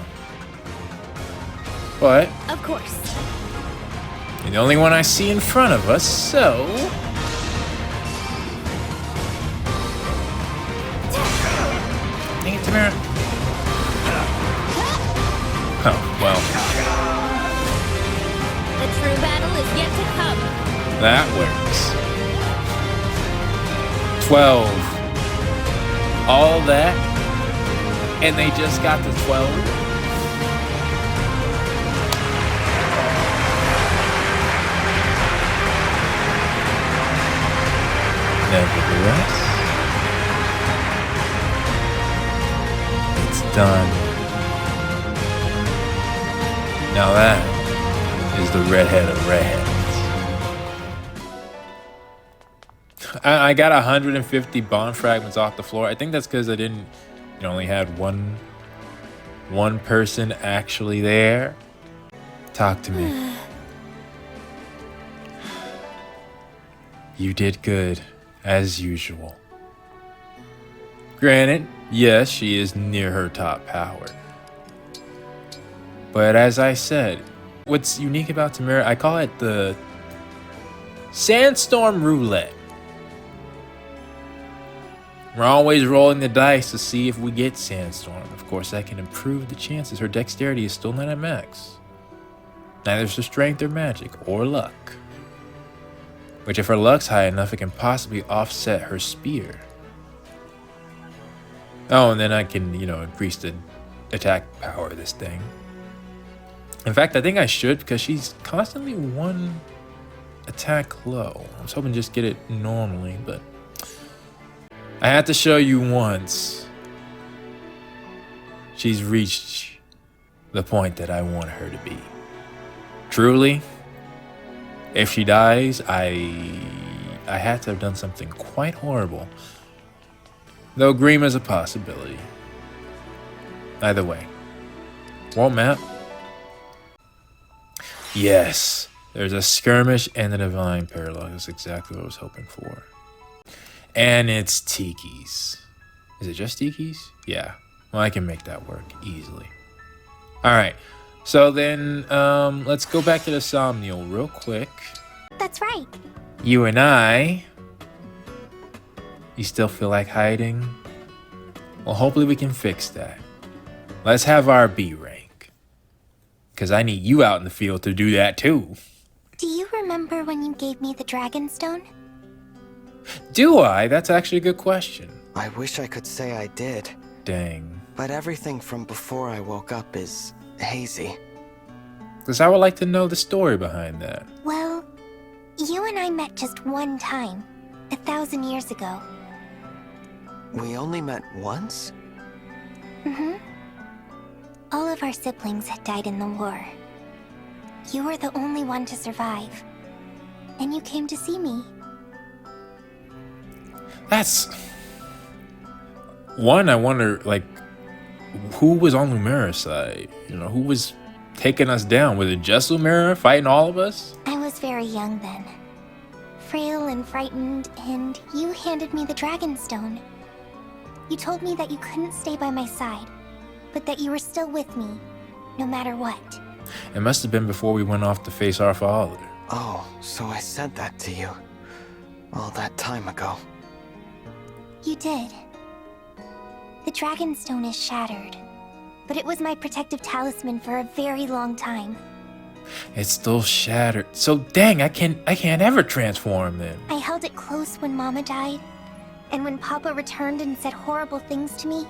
But of course. You're the only one I see in front of us, so dang it, Timerra. Oh, well. The true battle is yet to come. That works. 12. All that, and they just got to 12. Nevertheless, it's done. Now that is the redhead of redheads. I got 150 bond fragments off the floor. I think that's because I didn't, only had one person actually there. Talk to me. You did good, as usual. Granted, yes, she is near her top power. But as I said, what's unique about Timerra, I call it the Sandstorm Roulette. We're always rolling the dice to see if we get Sandstorm. Of course, that can improve the chances. Her dexterity is still not at max. Neither is her strength or magic, or luck. Which if her luck's high enough, it can possibly offset her spear. Oh, and then I can, increase the attack power of this thing. In fact, I think I should, because she's constantly one attack low. I was hoping to just get it normally, but I had to show you once. She's reached the point that I want her to be. Truly, if she dies, I had to have done something quite horrible. Though Grima's a possibility. Either way. World map. Yes. There's a skirmish and a divine parallel. That's exactly what I was hoping for. And it's Tiki's. Is it just Tiki's? Yeah. Well, I can make that work easily. Alright. So then, let's go back to the Somnial real quick. That's right. You and I... You still feel like hiding? Well, hopefully we can fix that. Let's have our B-Rank. Because I need you out in the field to do that too. Do you remember when you gave me the Dragon Stone? Do I? That's actually a good question. I wish I could say I did. Dang. But everything from before I woke up is hazy. Because I would like to know the story behind that. Well, you and I met just one time, 1,000 years ago. We only met once? Mm-hmm. All of our siblings had died in the war. You were the only one to survive. And you came to see me. That's... One, I wonder, like, who was on Lumera's side? Who was taking us down? Was it just Lumera fighting all of us? I was very young then. Frail and frightened, and you handed me the Dragon Stone. You told me that you couldn't stay by my side, but that you were still with me, no matter what. It must have been before we went off to face our father. Oh, so I said that to you all that time ago. You did. The Dragon Stone is shattered, but it was my protective talisman for a very long time. It's still shattered. So dang, I can't ever transform then. I held it close when Mama died, and when Papa returned and said horrible things to me.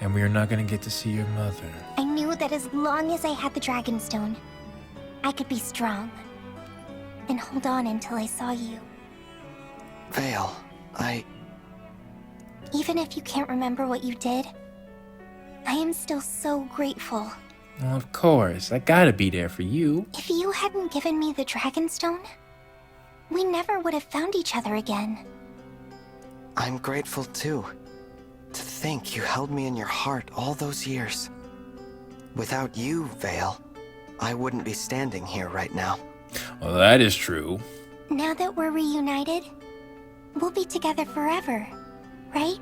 And we are not gonna get to see your mother. I knew that as long as I had the Dragon Stone, I could be strong. And hold on until I saw you. Veyle, Even if you can't remember what you did, I am still so grateful. Well, of course. I gotta be there for you. If you hadn't given me the Dragon Stone, we never would have found each other again. I'm grateful too. To think you held me in your heart all those years. Without you, Veyle, I wouldn't be standing here right now. Well, that is true. Now that we're reunited, we'll be together forever, right?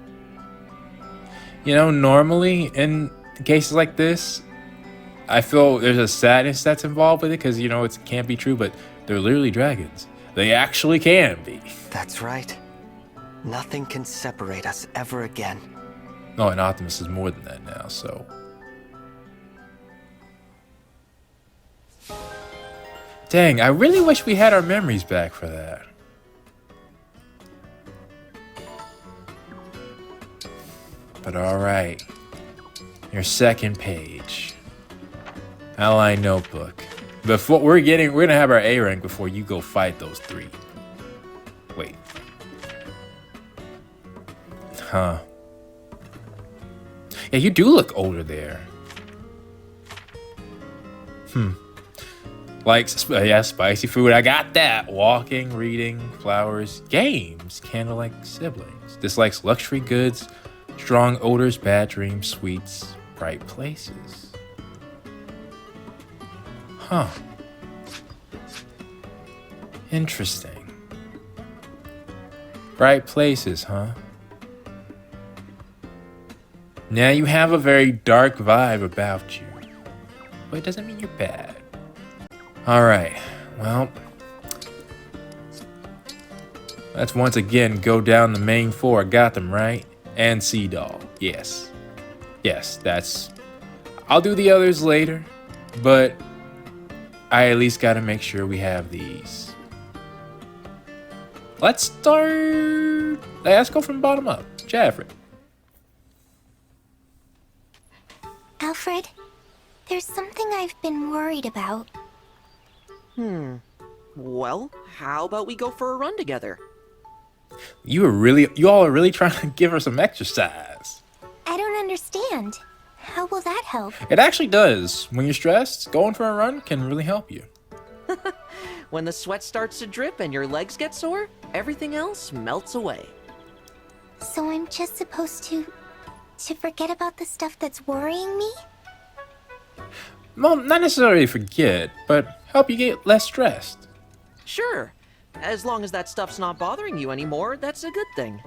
Normally in cases like this, I feel there's a sadness that's involved with it because, it can't be true, but they're literally dragons. They actually can be. That's right. Nothing can separate us ever again. Oh, and Optimus is more than that now, so... Dang, I really wish we had our memories back for that. But alright. Your second page. Ally notebook. Before we're gonna have our A rank before you go fight those 3. Wait. Huh. Yeah, you do look older there. Like, yeah, spicy food, I got that. Walking, reading, flowers, games, candle-like siblings. Dislikes luxury goods, strong odors, bad dreams, sweets, bright places. Huh. Interesting. Bright places, huh? Now you have a very dark vibe about you. But it doesn't mean you're bad. Alright, well. Let's once again go down the main 4. I got them, right? And Sea Doll. Yes. Yes, that's... I'll do the others later. But I at least gotta make sure we have these. Let's start... Let's go from bottom up. Jaffrey. Alfred, there's something I've been worried about. Well, how about we go for a run together? You all are really trying to give her some exercise. I don't understand. How will that help? It actually does. When you're stressed, going for a run can really help you. When the sweat starts to drip and your legs get sore, everything else melts away. So I'm just supposed to forget about the stuff that's worrying me? Well, not necessarily forget, but help you get less stressed. Sure. As long as that stuff's not bothering you anymore, that's a good thing.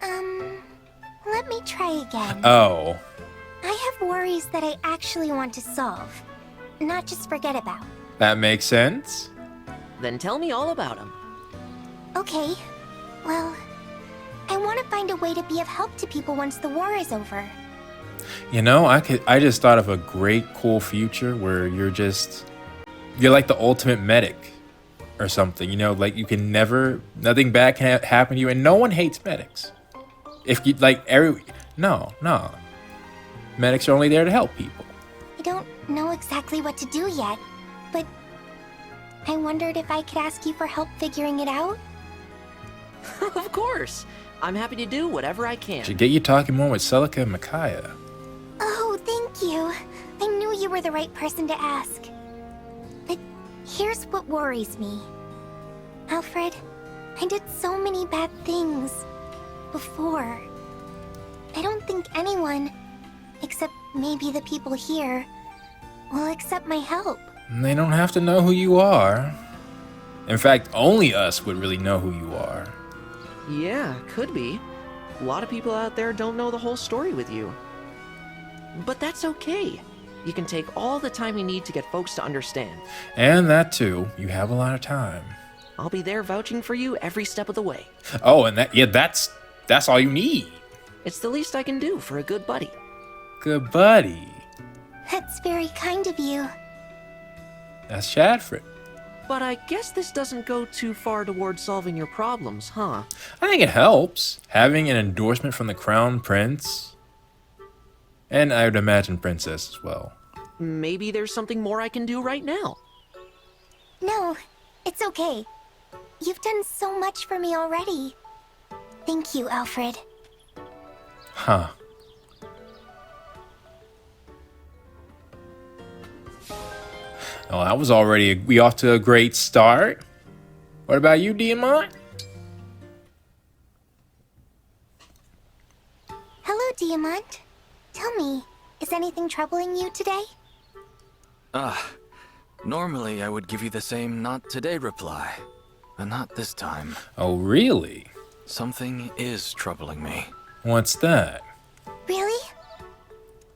Let me try again. Oh. I have worries that I actually want to solve, not just forget about. That makes sense. Then tell me all about them. Okay. Well, I want to find a way to be of help to people once the war is over. You know, I just thought of a great, cool future where you're like the ultimate medic or something. You know, like you can nothing bad can happen to you, and no one hates medics. If you no. Medics are only there to help people. I don't know exactly what to do yet, but I wondered if I could ask you for help figuring it out. Of course. I'm happy to do whatever I can. Should get you talking more with Celica and Micaiah. Oh, thank you. I knew you were the right person to ask. But here's what worries me. Alfred, I did so many bad things before. I don't think anyone, except maybe the people here, will accept my help. They don't have to know who you are. In fact, only us would really know who you are. Yeah, could be. A lot of people out there don't know the whole story with you. But that's okay. You can take all the time you need to get folks to understand. And that too, you have a lot of time. I'll be there vouching for you every step of the way. Oh, and that's all you need. It's the least I can do for a good buddy. Good buddy. That's very kind of you. That's Shadford. But I guess this doesn't go too far towards solving your problems, huh? I think it helps. Having an endorsement from the Crown Prince. And I would imagine Princess as well. Maybe there's something more I can do right now. No, it's okay. You've done so much for me already. Thank you, Alfred. Huh. Oh, that was already we off to a great start. What about you, Diamond? Hello, Diamond. Tell me, is anything troubling you today? Normally I would give you the same not today reply, but not this time. Oh, really? Something is troubling me. What's that? Really?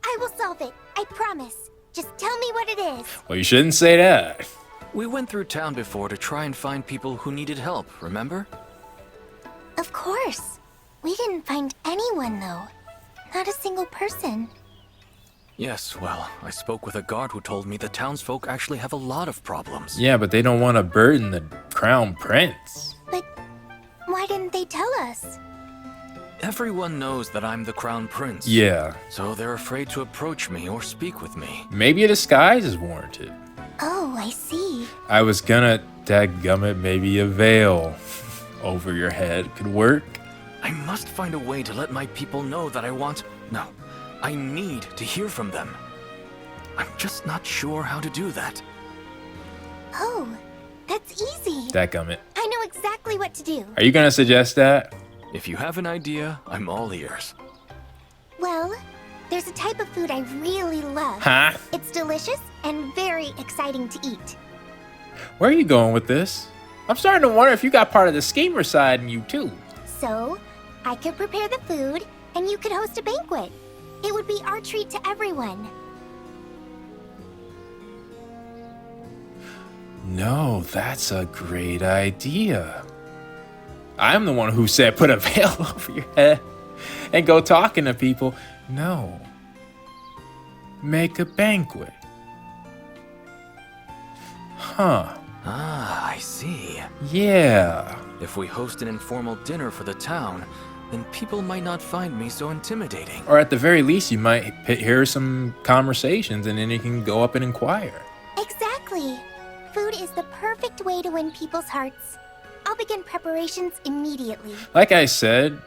I will solve it, I promise. Just tell me what it is. Well, you shouldn't say that. We went through town before to try and find people who needed help, remember? Of course. We didn't find anyone, though. Not a single person. Yes, well, I spoke with a guard who told me the townsfolk actually have a lot of problems. Yeah, but they don't want to burden the crown prince. But why didn't they tell us? Everyone knows that I'm the crown prince. Yeah. So they're afraid to approach me or speak with me. Maybe a disguise is warranted. Oh, I see. I was gonna dadgummit, maybe a veil over your head could work. I must find a way to let my people know that I need to hear from them. I'm just not sure how to do that. Oh, that's easy. Dadgummit. I know exactly what to do. Are you gonna suggest that? If you have an idea, I'm all ears. Well, there's a type of food I really love. Huh? It's delicious and very exciting to eat. Where are you going with this? I'm starting to wonder if you got part of the schemer side in you too. So, I could prepare the food, and you could host a banquet. It would be our treat to everyone. No, that's a great idea. I'm the one who said put a veil over your head and go talking to people. No. Make a banquet. Huh. Ah, I see. Yeah. If we host an informal dinner for the town, then people might not find me so intimidating. Or at the very least, you might hear some conversations and then you can go up and inquire. Exactly. Food is the perfect way to win people's hearts. I'll begin preparations immediately. Like I said,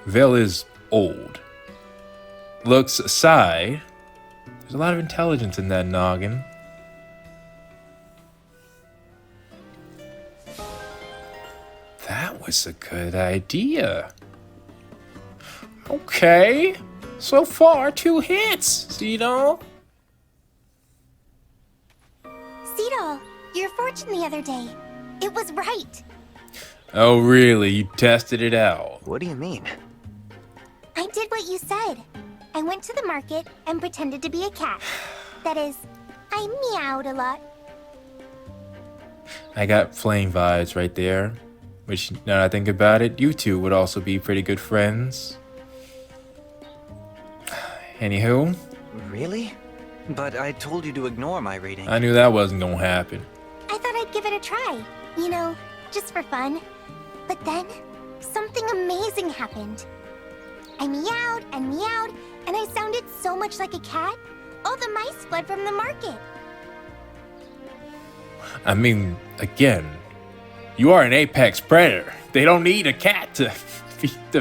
Veyle is old. Looks aside, there's a lot of intelligence in that noggin. That was a good idea. Okay. So far, 2 hits, Cedal. Cedal, your fortune the other day. It was right. Oh, really? You tested it out? What do you mean? I did what you said. I went to the market and pretended to be a cat. That is, I meowed a lot. I got flame vibes right there. Which, now that I think about it, you two would also be pretty good friends. Anywho. Really? But I told you to ignore my reading. I knew that wasn't gonna happen. I thought I'd give it a try. You know, just for fun. But then, something amazing happened. I meowed, and I sounded so much like a cat, all the mice fled from the market. I mean, again, you are an apex predator. They don't need a cat to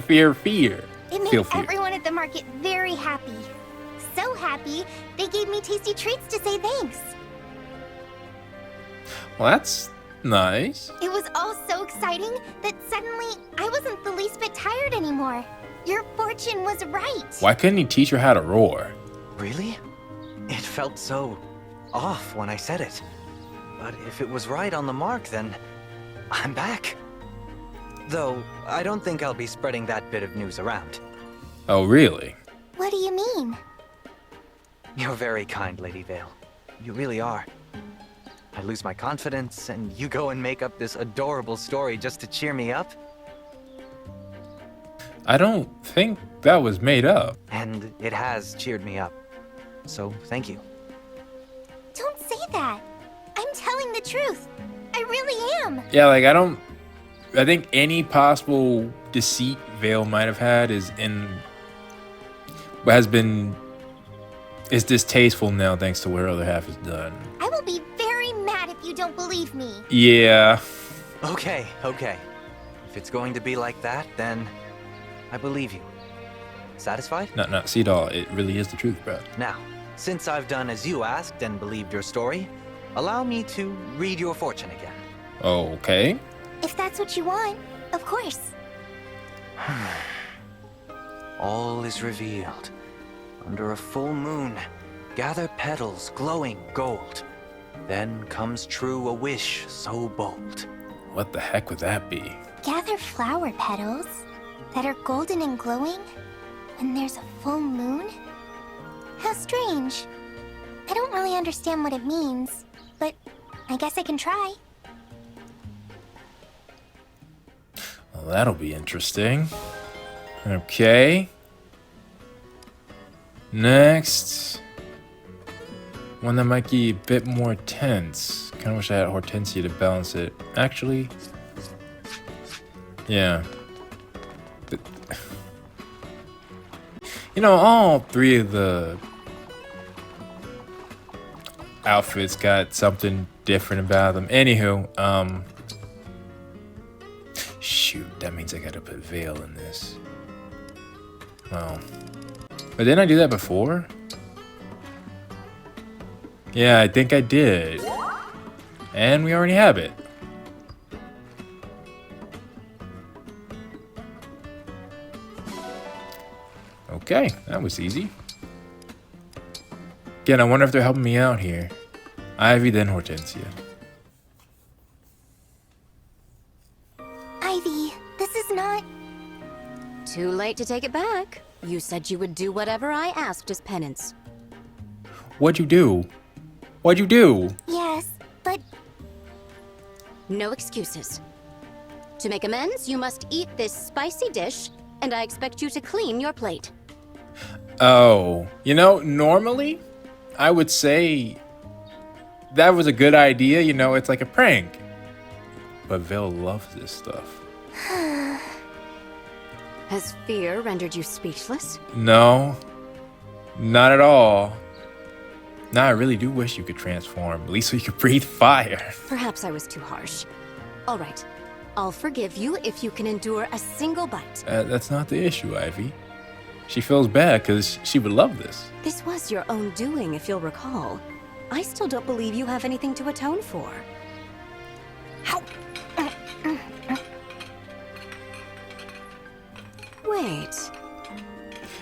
fear fear. It made everyone at the market very happy. So happy, they gave me tasty treats to say thanks. Well, that's nice. It was all so exciting that suddenly I wasn't the least bit tired anymore. Your fortune was right. Why couldn't he teach her how to roar? Really? It felt so off when I said it. But if it was right on the mark, then I'm back. Though, I don't think I'll be spreading that bit of news around. Oh, really? What do you mean? You're very kind, Lady Veyle. You really are. I lose my confidence, and you go and make up this adorable story just to cheer me up? I don't think that was made up. And it has cheered me up. So, thank you. Don't say that. I'm telling the truth. I really am. Yeah, like, I think any possible deceit Veyle might have had is distasteful now thanks to what her other half has done. I will be very mad if you don't believe me. Yeah. Okay. If it's going to be like that, then I believe you. Satisfied? No, Cedal, it really is the truth, bro. Now, since I've done as you asked and believed your story, allow me to read your fortune again. Okay. If that's what you want, of course. All is revealed. Under a full moon, gather petals glowing gold. Then comes true a wish so bold. What the heck would that be? Gather flower petals that are golden and glowing when there's a full moon? How strange. I don't really understand what it means, but I guess I can try. Well, that'll be interesting. Okay. Next. One that might be a bit more tense. Kind of wish I had Hortensia to balance it. Actually, yeah. But, you know, all three of the outfits got something different about them. Anywho, shoot, that means I gotta put Veyle in this. Well, but didn't I do that before? Yeah, I think I did. And we already have it. Okay, that was easy. Again, I wonder if they're helping me out here. Ivy, then Hortensia. Ivy, this is not... Too late to take it back. You said you would do whatever I asked as penance. What'd you do? What'd you do? Yes, but... No excuses. To make amends, you must eat this spicy dish, and I expect you to clean your plate. Oh, you know, normally I would say that was a good idea. You know, it's like a prank. But Veyle loves this stuff. Has fear rendered you speechless? No, not at all. Now I really do wish you could transform, at least so you could breathe fire. Perhaps I was too harsh. All right, I'll forgive you if you can endure a single bite. That's not the issue, Ivy. She feels bad because she would love this. This was your own doing, if you'll recall. I still don't believe you have anything to atone for. Wait.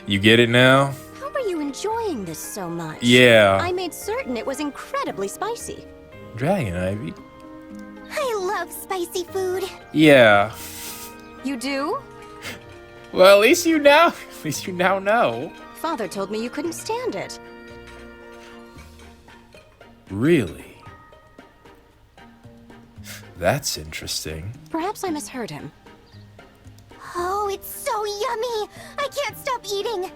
You get it now? How are you enjoying this so much? Yeah. I made certain it was incredibly spicy. Dragon, Ivy. I love spicy food. Yeah. You do? Well, at least you now know. Father told me you couldn't stand it. Really? That's interesting. Perhaps I misheard him. Oh, it's so yummy! I can't stop eating!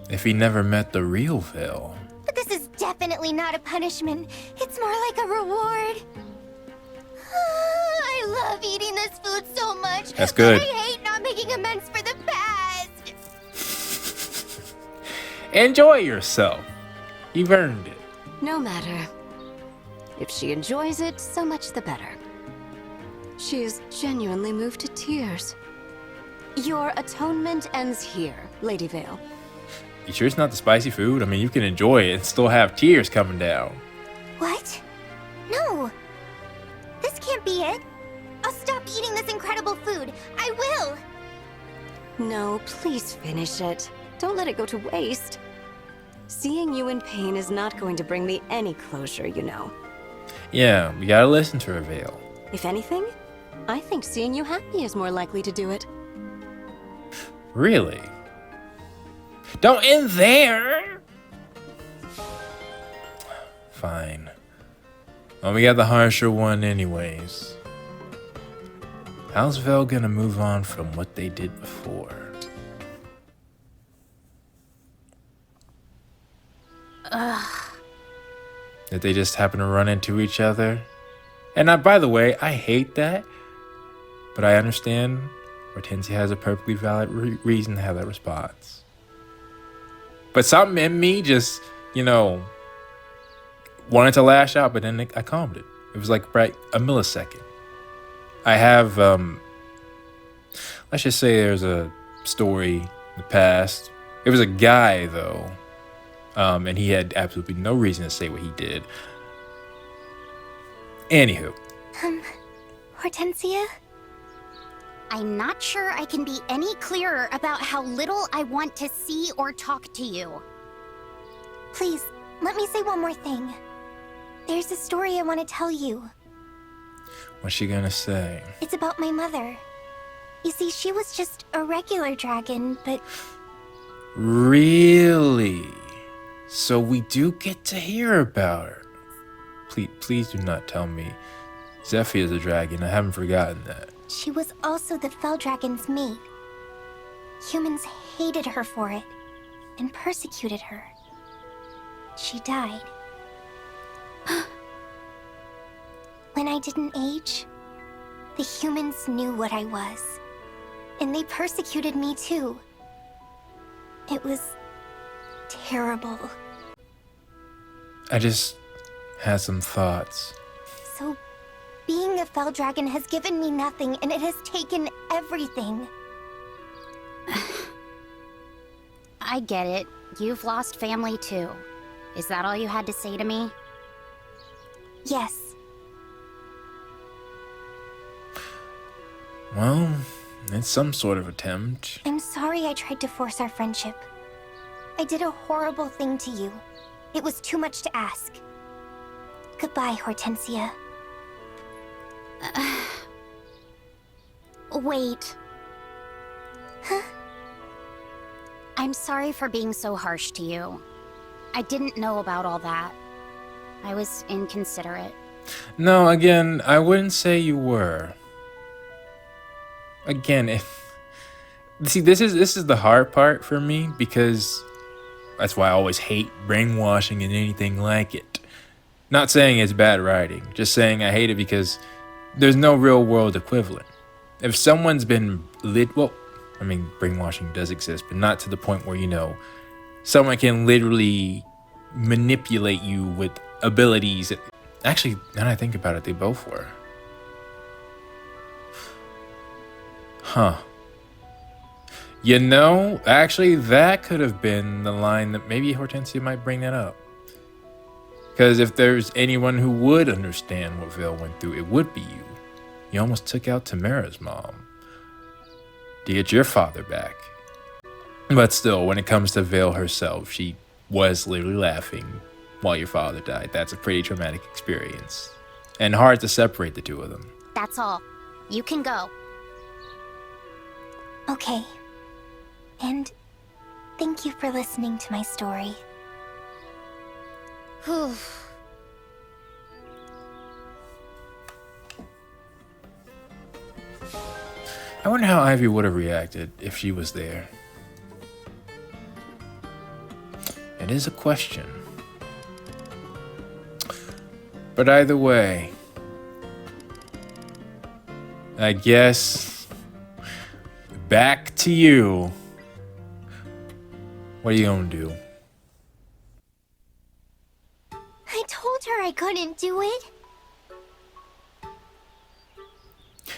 If he never met the real Veyle. But this is definitely not a punishment. It's more like a reward. I love eating this food so much. That's good. But I hate not making amends for the past. Enjoy yourself. You've earned it. No matter. If she enjoys it, so much the better. She is genuinely moved to tears. Your atonement ends here, Lady Veyle. You sure it's not the spicy food? I mean, you can enjoy it and still have tears coming down. What? No. This can't be it. I'll stop eating this incredible food. I will. No, please finish it. Don't let it go to waste. Seeing you in pain is not going to bring me any closure, you know. Yeah, we gotta listen to her, Veyle. If anything, I think seeing you happy is more likely to do it. Really? Don't end there! Fine. Well, we got the harsher one anyways. How's Veyle gonna move on from what they did before? Did they just happen to run into each other? And by the way, I hate that, but I understand Hortensia has a perfectly valid reason to have that response. But something in me just, you know, wanted to lash out, but then I calmed it. It was like right a millisecond. I have, let's just say there's a story in the past. It was a guy, though, and he had absolutely no reason to say what he did. Anywho. Hortensia? I'm not sure I can be any clearer about how little I want to see or talk to you. Please, let me say one more thing. There's a story I want to tell you. What's she gonna say? It's about my mother. You see, she was just a regular dragon, but... Really? So we do get to hear about her. Please do not tell me Zephyr is a dragon. I haven't forgotten that. She was also the Fell Dragon's mate. Humans hated her for it, and persecuted her. she died. When I didn't age, the humans knew what I was. And they persecuted me too. It was terrible. I just had some thoughts. So, being a fell dragon has given me nothing, and it has taken everything. I get it. You've lost family too. Is that all you had to say to me? Yes. Well, it's some sort of attempt. I'm sorry I tried to force our friendship. I did a horrible thing to you. It was too much to ask. Goodbye, Hortensia. Wait. Huh? I'm sorry for being so harsh to you. I didn't know about all that. I was inconsiderate. No, again, I wouldn't say you were. Again, see, this is the hard part for me, because that's why I always hate brainwashing and anything like it. Not saying it's bad writing, just saying I hate it because there's no real world equivalent. If someone's been well, I mean, brainwashing does exist, but not to the point where, you know, someone can literally manipulate you with abilities. Actually, now that I think about it, they both were. Huh. You know, actually, that could have been the line that maybe Hortensia might bring that up. Because if there's anyone who would understand what Veyle went through, it would be you. You almost took out Timerra's mom to get your father back. But still, when it comes to Veyle herself, she was literally laughing while your father died. That's a pretty traumatic experience. And hard to separate the two of them. That's all. You can go. Okay. And thank you for listening to my story. Whew. I wonder how Ivy would have reacted if she was there. It is a question. But either way, I guess back to you. What are you gonna do? I told her I couldn't do it.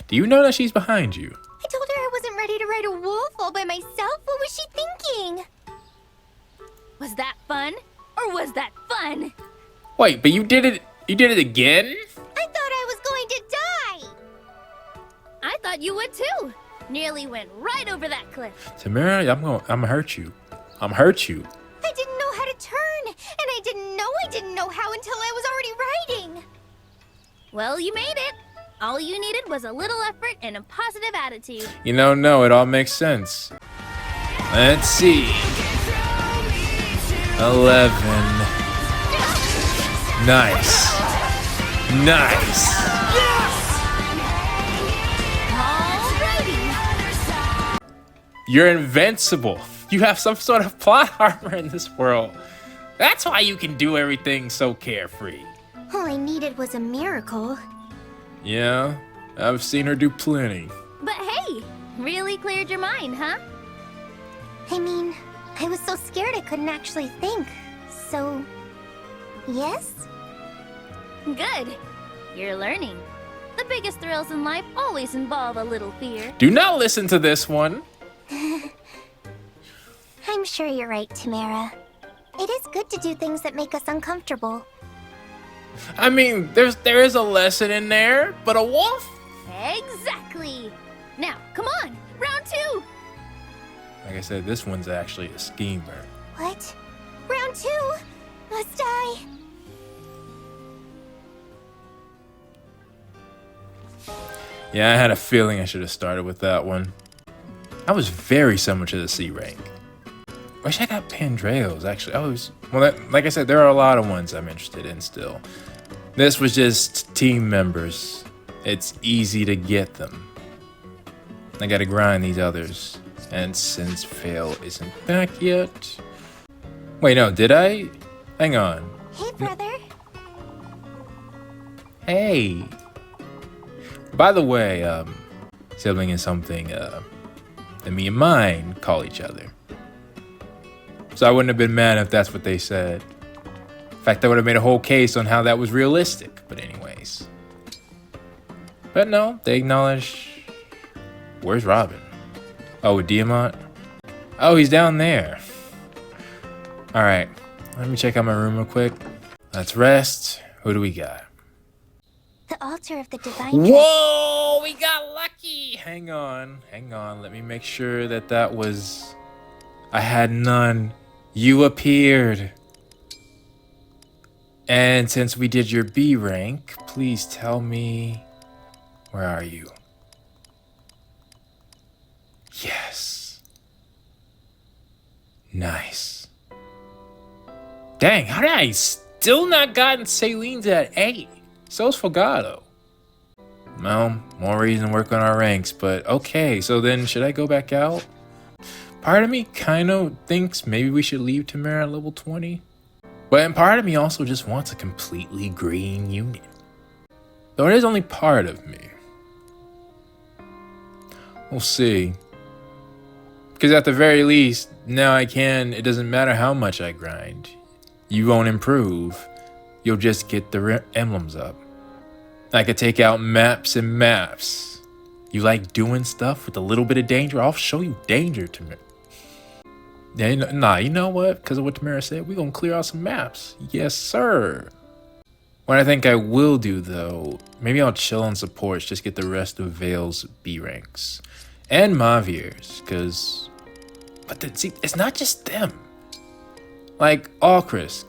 Do you know that she's behind you? I told her I wasn't ready to ride a wolf all by myself. What was she thinking? Was that fun? Or was that fun? Wait, but you did it again? I thought I was going to die. I thought you would too. Nearly went right over that cliff. Timerra, I'm gonna hurt you. I'm hurt you. I didn't know how to turn, and I didn't know how until I was already riding. Well, you made it. All you needed was a little effort and a positive attitude. You know, no, it all makes sense. Let's see. 11. Nice. Nice. Alrighty. You're invincible. You have some sort of plot armor in this world. That's why you can do everything so carefree. All I needed was a miracle. Yeah, I've seen her do plenty. But hey, really cleared your mind, huh? I mean, I was so scared I couldn't actually think. So, yes? Good. You're learning. The biggest thrills in life always involve a little fear. Do not listen to this one. I'm sure you're right, Timerra. It is good to do things that make us uncomfortable. I mean, there is a lesson in there, but a wolf? Exactly. Now, come on, round 2. Like I said, this one's actually a schemer. What? Round 2? Must I? Yeah, I had a feeling I should have started with that one. I was very similar to the C rank. Wish I got Pandreos, actually. Like I said, there are a lot of ones I'm interested in still. This was just team members. It's easy to get them. I gotta grind these others. And since Veyle isn't back yet... Wait, no, did I? Hang on. Hey, brother. Hey. By the way, sibling is something that me and mine call each other. So I wouldn't have been mad if that's what they said. In fact, I would have made a whole case on how that was realistic. But anyways. But no, they acknowledge... Where's Robin? Oh, with Diamant? Oh, he's down there. Alright, let me check out my room real quick. Let's rest. Who do we got? The altar of the divine... Whoa, we got lucky. Hang on. Let me make sure that was... I had none. You appeared. And since we did your B rank, please tell me... Where are you? Yes. Nice. Dang, how did I still not gotten Celine's at 8? So's Fogado. Well, more reason to work on our ranks, but okay, so then should I go back out? Part of me kind of thinks maybe we should leave Timerra at level 20. But part of me also just wants a completely green unit. Though it is only part of me. We'll see. Because at the very least, now it doesn't matter how much I grind. You won't improve. You'll just get the emblems up. I could take out maps and maps. You like doing stuff with a little bit of danger? I'll show you danger, Timerra. Yeah, nah, you know what? Because of what Timerra said, we're going to clear out some maps. Yes, sir. What I think I will do, though, maybe I'll chill on supports, just get the rest of Veyle's B ranks. And Mavier's, because... But see, it's not just them. Like, Alchris,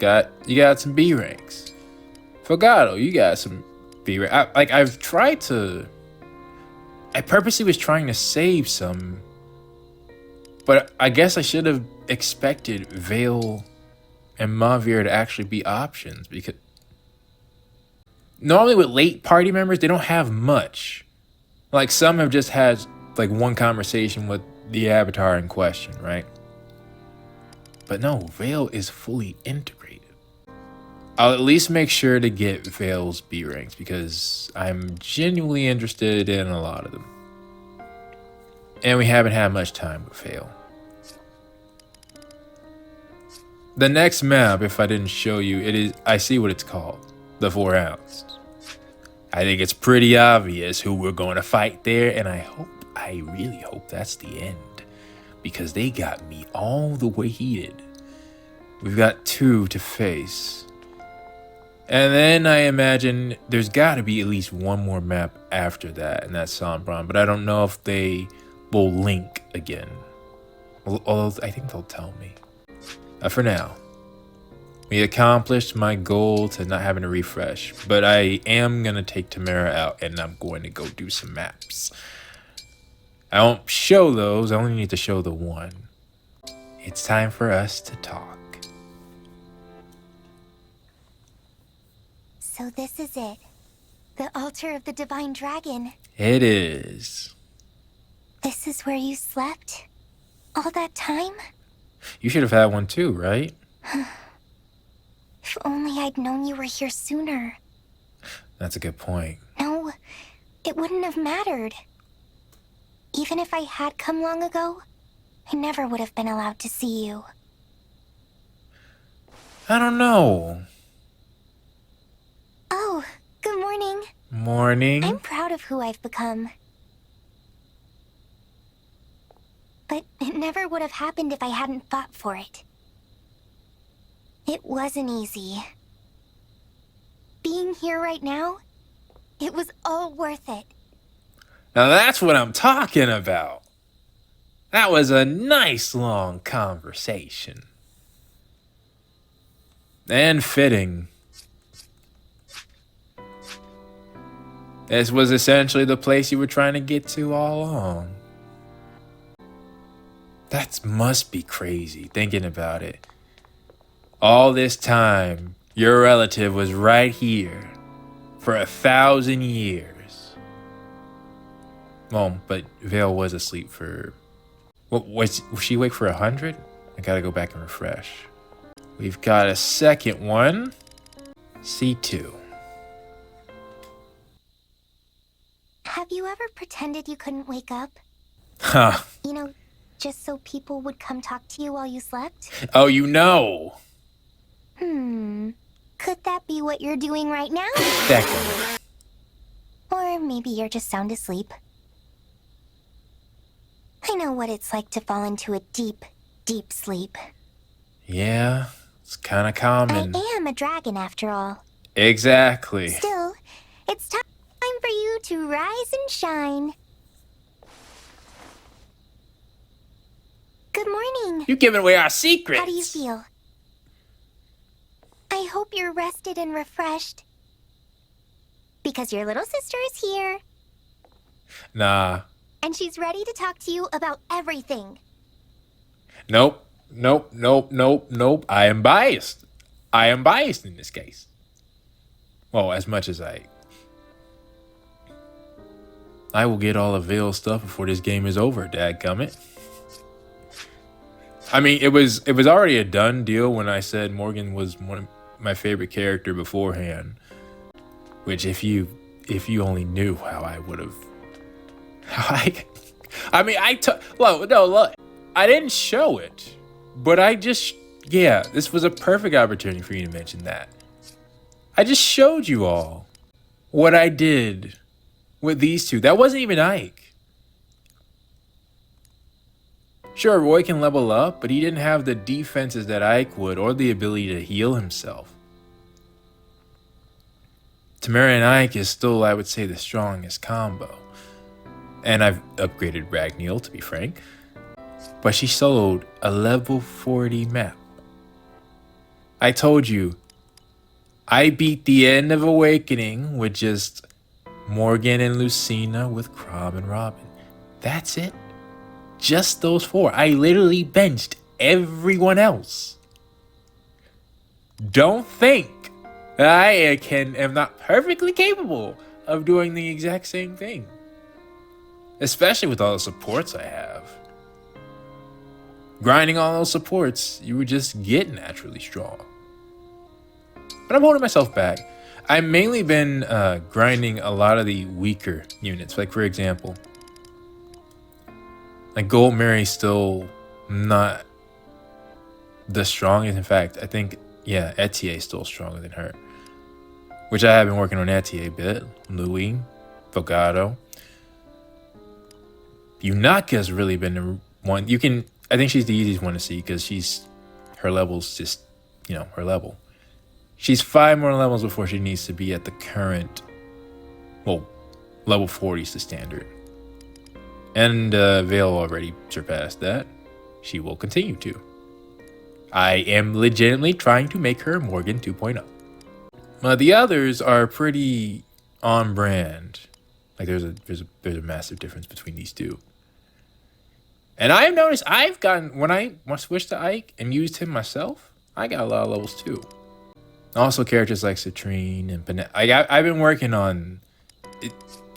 you got some B ranks. Fogado, you got some B ranks. I've tried to... I purposely was trying to save some... But I guess I should have expected Veyle and Mavier to actually be options, because... Normally with late party members, they don't have much. Like, some have just had, like, one conversation with the avatar in question, right? But no, Veyle is fully integrated. I'll at least make sure to get Veyle's B ranks, because I'm genuinely interested in a lot of them. And we haven't had much time with Veyle. The next map, if I didn't show you, I see what it's called. The 4 ounce. I think it's pretty obvious who we're going to fight there, and I really hope that's the end. Because they got me all the way heated. We've got 2 to face. And then I imagine there's got to be at least one more map after that, and that's Sombron. But I don't know if they will link again. Although I think they'll tell me. For now, we accomplished my goal to not having to refresh. But I am going to take Timerra out, and I'm going to go do some maps. I won't show those. I only need to show the one. It's time for us to talk. So this is it. The altar of the divine dragon. It is. This is where you slept? All that time? You should have had one too, right? If only I'd known you were here sooner. That's a good point. No, it wouldn't have mattered. Even if I had come long ago, I never would have been allowed to see you. I don't know. Oh, good morning. Morning. I'm proud of who I've become. But it never would have happened if I hadn't fought for it. It wasn't easy. Being here right now, it was all worth it. Now that's what I'm talking about. That was a nice long conversation. And fitting. This was essentially the place you were trying to get to all along. That must be crazy, thinking about it. All this time, your relative was right here for 1,000 years. Well, but Veyle was asleep for... Was she awake for 100? I gotta go back and refresh. We've got a second one. C2. Have you ever pretended you couldn't wake up? Huh. You know, just so people would come talk to you while you slept? Oh, you know. Could that be what you're doing right now? Second. Or maybe you're just sound asleep. I know what it's like to fall into a deep, deep sleep. Yeah, it's kind of common. I am a dragon after all. Exactly. Still, it's time for you to rise and shine. Good morning. You're giving away our secrets. How do you feel? I hope you're rested and refreshed. Because your little sister is here. Nah. And she's ready to talk to you about everything. Nope. I am biased. I am biased in this case. Well, as much as I will get all of Veil's stuff before this game is over, dadgummit. I mean, it was already a done deal when I said Morgan was one of my favorite character beforehand. Which, if you only knew how I would have, look, I didn't show it, but this was a perfect opportunity for you to mention that. I just showed you all what I did with these two. That wasn't even Ike. Sure, Roy can level up, but he didn't have the defenses that Ike would or the ability to heal himself. Timerra and Ike is still, I would say, the strongest combo. And I've upgraded Ragneil, to be frank. But she soloed a level 40 map. I told you, I beat the end of Awakening with just Morgan and Lucina with Crom and Robin. That's it. Just those four. I literally benched everyone else. Don't think I am not perfectly capable of doing the exact same thing. Especially with all the supports I have. Grinding all those supports, you would just get naturally strong. But I'm holding myself back. I've mainly been grinding a lot of the weaker units. Like, for example, like Goldmary's still not the strongest. In fact, I think, yeah, Etier is still stronger than her. Which I have been working on Etier a bit. Louis, Fogado. Yunaka's really been the one. I think she's the easiest one to see because her level's just, her level. She's 5 more levels before she needs to be at the current, level 40 is the standard. And Veil already surpassed that. She will continue to. I am legitimately trying to make her Morgan 2.0. The others are pretty on brand. Like there's a massive difference between these two. And I have noticed when I switched to Ike and used him myself, I got a lot of levels too. Also characters like Citrine and Panet. I've been working on it.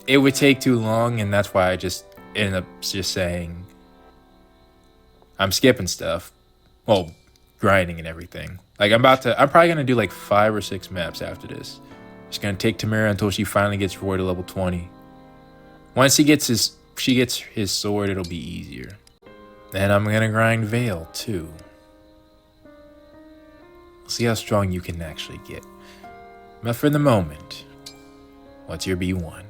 It would take too long, and that's why I just ended up just saying I'm skipping stuff. Well, grinding and everything. Like I'm probably gonna do like 5 or 6 maps after this. Just gonna take Timerra until she finally gets Roy to level 20. Once she gets his sword, it'll be easier. And I'm gonna grind Veil too. See how strong you can actually get. But for the moment, what's your B1?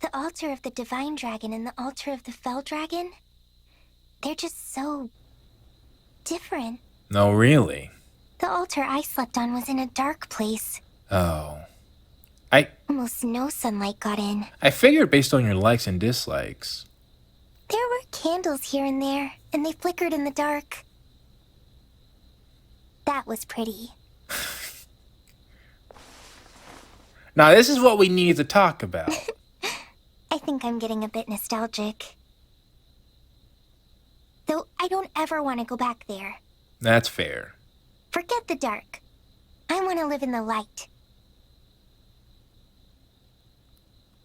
The altar of the Divine Dragon and the altar of the Fell Dragon, they're just so different. No, really? The altar I slept on was in a dark place. Oh. Almost no sunlight got in. I figured based on your likes and dislikes. There were candles here and there, and they flickered in the dark. That was pretty. Now, this is what we need to talk about. I think I'm getting a bit nostalgic. Though I don't ever want to go back there. That's fair. Forget the dark. I want to live in the light.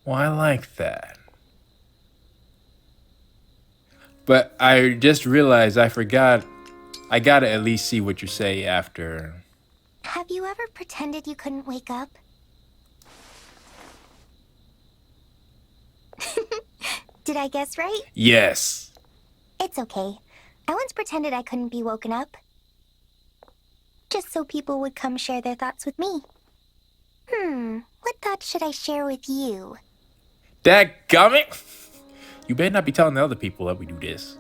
Well, I like that. But I just realized I forgot I gotta at least see what you say after. Have you ever pretended you couldn't wake up? Did I guess right? Yes. It's okay. I once pretended I couldn't be woken up. Just so people would come share their thoughts with me. What thoughts should I share with you? Dadgummit! You better not be telling the other people that we do this.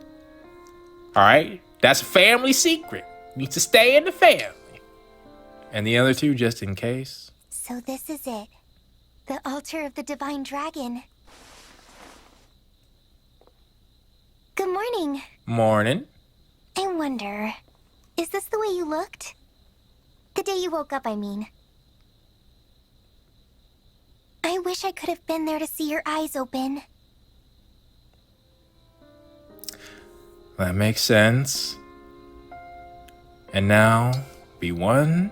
Alright? That's a family secret. Needs to stay in the family. And the other two, just in case. So this is it. The altar of the divine dragon. Good morning. Morning. I wonder, is this the way you looked? The day you woke up, I mean. I wish I could have been there to see your eyes open. That makes sense. And now, B1.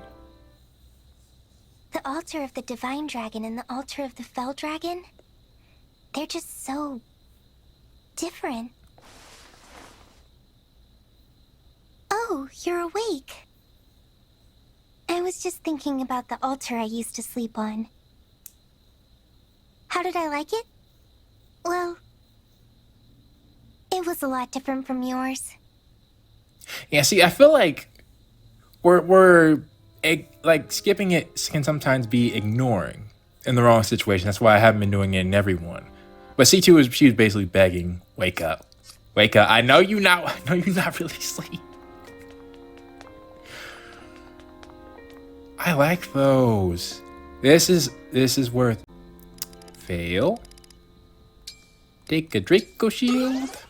The altar of the divine dragon and the altar of the fell dragon, they're just so different. Oh, you're awake. I was just thinking about the altar I used to sleep on. How did I like it? Well, it was a lot different from yours. Yeah, see, I feel like we're like skipping it can sometimes be ignoring in the wrong situation. That's why I haven't been doing it in every one. But C2 she was basically begging, wake up. Wake up. I know you're not really asleep. I like those. This is worth. Fail. Take a Draco shield.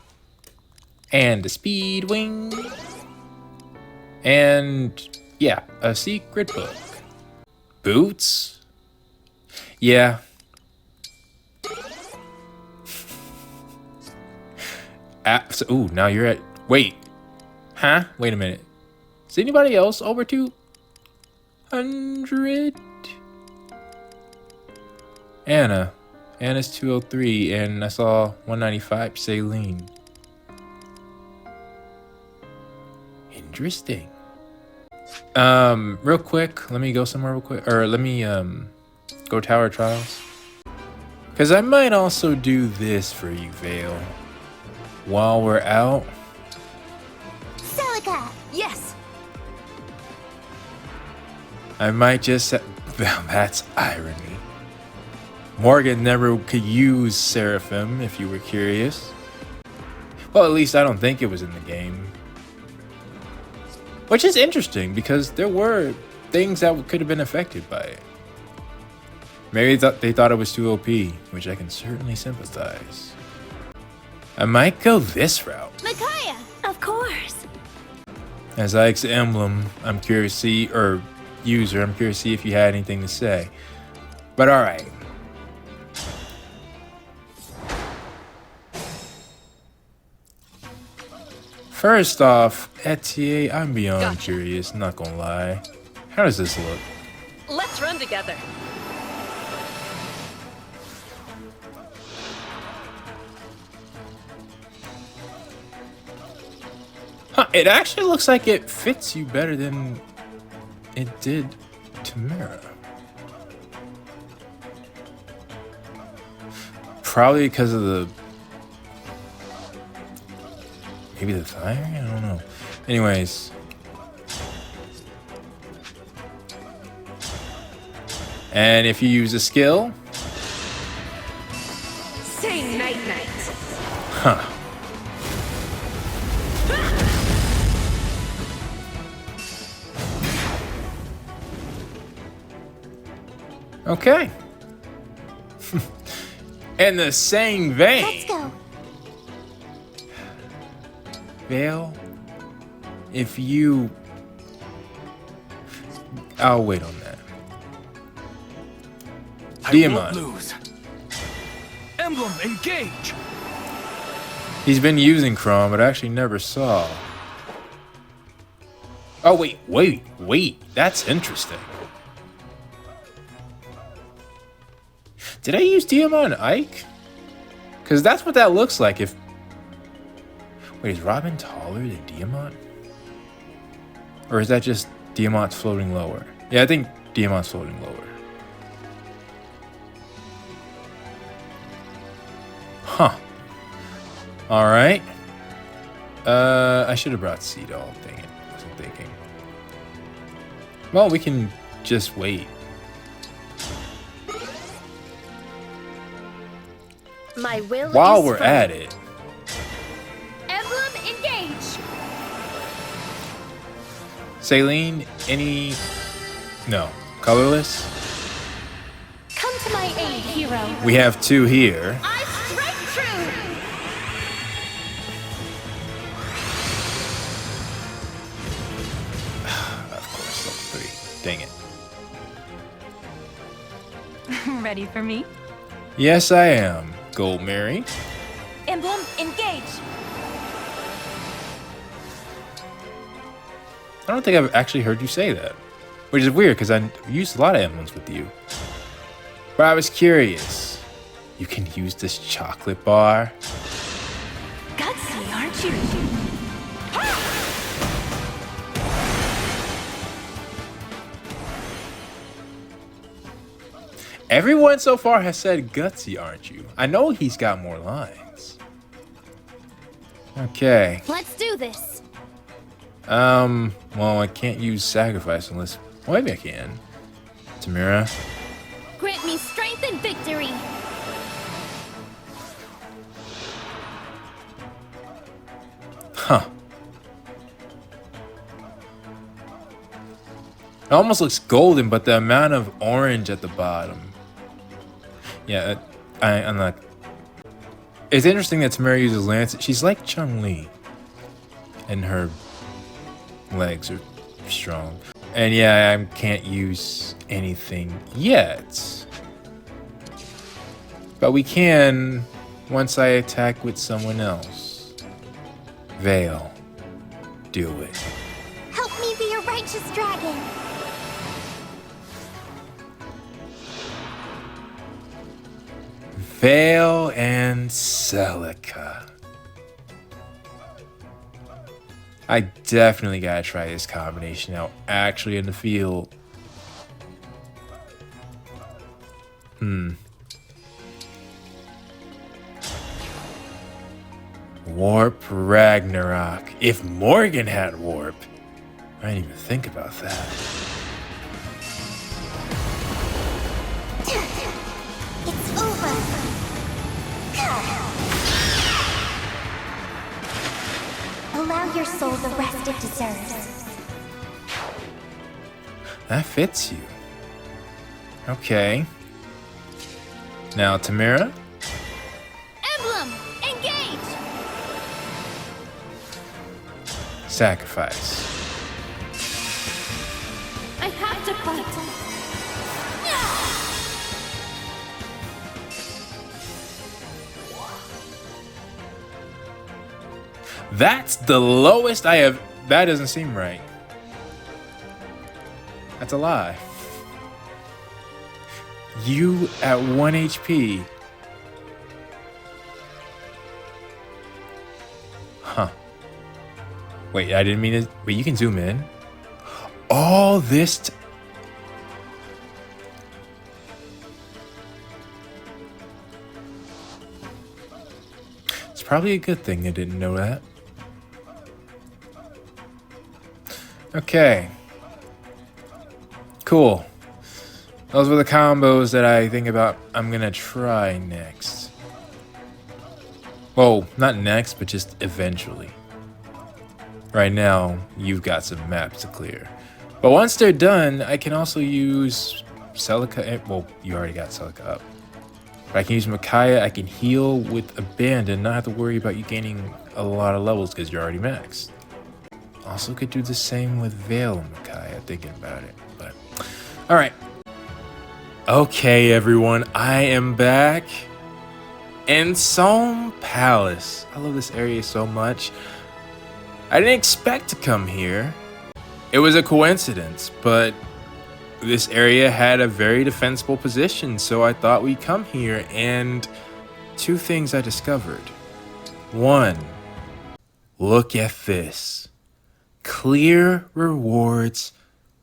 And a speed wing. And yeah, a secret book. Boots. Yeah. Ooh, now you're at. Wait. Huh? Wait a minute. Is anybody else over 200? Anna's 203, and I saw 195 Saline. Interesting. Real quick, let me go somewhere real quick, or let me go Tower Trials, because I might also do this for you, Veyle, while we're out. Celica! Yes! I might just... That's irony. Morgan never could use Seraphim, if you were curious. Well, at least I don't think it was in the game. Which is interesting, because there were things that could have been affected by it. Maybe they thought it was too OP, which I can certainly sympathize. I might go this route. Micaiah! Of course! As Ike's Emblem, I'm curious to see, or user, I'm curious to see if you had anything to say. But alright. First off, Etier, I'm beyond curious, not gonna lie. How does this look? Let's run together. Huh, it actually looks like it fits you better than it did Timerra. Probably because of the... Maybe the fire? I don't know. Anyways. And if you use a skill... Say night-night. Huh. Okay. In the same vein. Let's go. Veyle, if you... I'll wait on that. I won't lose. Emblem, engage! He's been using Chrome, but I actually never saw. Oh, wait. That's interesting. Did I use Diamond and Ike? Because that's what that looks like if... Wait, is Robin taller than Diamond? Or is that just Diamant's floating lower? Yeah, I think Diamant's floating lower. Huh. Alright. I should have brought Seedall. Dang it. Wasn't thinking. Well, we can just wait. My will While is we're strong. at it. Emblem, engage! Celine, any... No. Colorless? Come to my aid, hero. We have two here. I strike true! Of course, level 3. Dang it. Ready for me? Yes, I am. Goldmary. Emblem, engage! I don't think I've actually heard you say that. Which is weird, because I used a lot of emblems with you. But I was curious. You can use this chocolate bar? Gutsy, aren't you? Everyone so far has said gutsy, aren't you? I know he's got more lines. Okay. Let's do this. Well, I can't use sacrifice unless... Well, maybe I can. Timerra. Grant me strength and victory. Huh. It almost looks golden, but the amount of orange at the bottom. Yeah, I'm not... It's interesting that Timerra uses lance. She's like Chun-Li. And her legs are strong. And yeah, I can't use anything yet. But we can once I attack with someone else. Veyle, do it. Help me be a righteous dragon. Veyle and Celica. I definitely gotta try this combination out actually in the field. Warp Ragnarok. If Morgan had warp. I didn't even think about that. It's over. Allow your soul the rest it deserves. That fits you. Okay. Now, Timerra? Emblem, engage! Sacrifice. I have to fight. That's the lowest I have... That doesn't seem right. That's a lie. You at 1 HP. Huh. Wait, I didn't mean to... Wait, you can zoom in. All this... It's probably a good thing I didn't know that. Okay. Cool. Those were the combos that I think about I'm gonna try next. Well, not next, but just eventually. Right now, you've got some maps to clear. But once they're done, I can also use Celica. Well, you already got Celica up. But I can use Micaiah. I can heal with Abandon, not have to worry about you gaining a lot of levels because you're already maxed. Also could do the same with Veyle and Micaiah, thinking about it. But, alright. Okay, everyone, I am back in Solm Palace. I love this area so much. I didn't expect to come here. It was a coincidence, but this area had a very defensible position, so I thought we'd come here, and two things I discovered. One, look at this. Clear rewards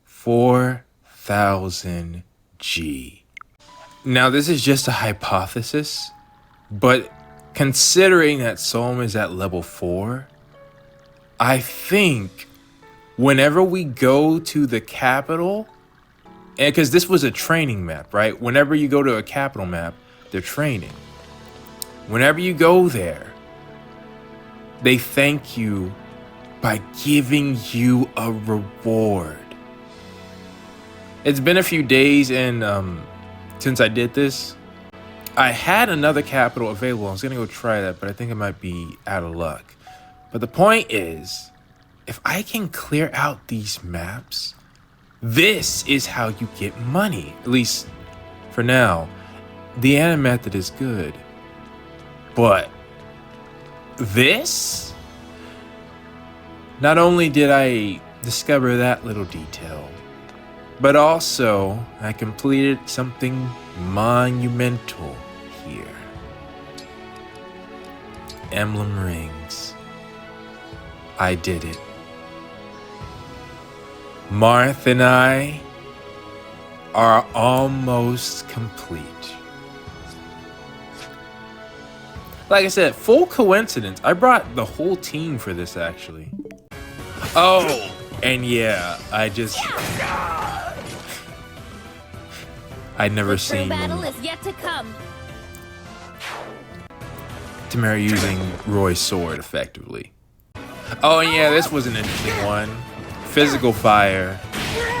4,000 G. Now, this is just a hypothesis, but considering that Solm is at level 4, I think whenever we go to the capital, and because this was a training map, right? Whenever you go to a capital map, they're training. Whenever you go there, they thank you by giving you a reward. It's been a few days and since I did this, I had another capital available. I was gonna go try that, but I think I might be out of luck. But the point is, if I can clear out these maps, this is how you get money. At least for now. The Anna method is good. But this? Not only did I discover that little detail, but also I completed something monumental here. Emblem rings. I did it. Marth and I are almost complete. Like I said, full coincidence. I brought the whole team for this actually. Oh, and yeah, I'd never seen battle is yet to come. Timerra using Roy's sword effectively. Oh yeah, this was an interesting one. Physical fire,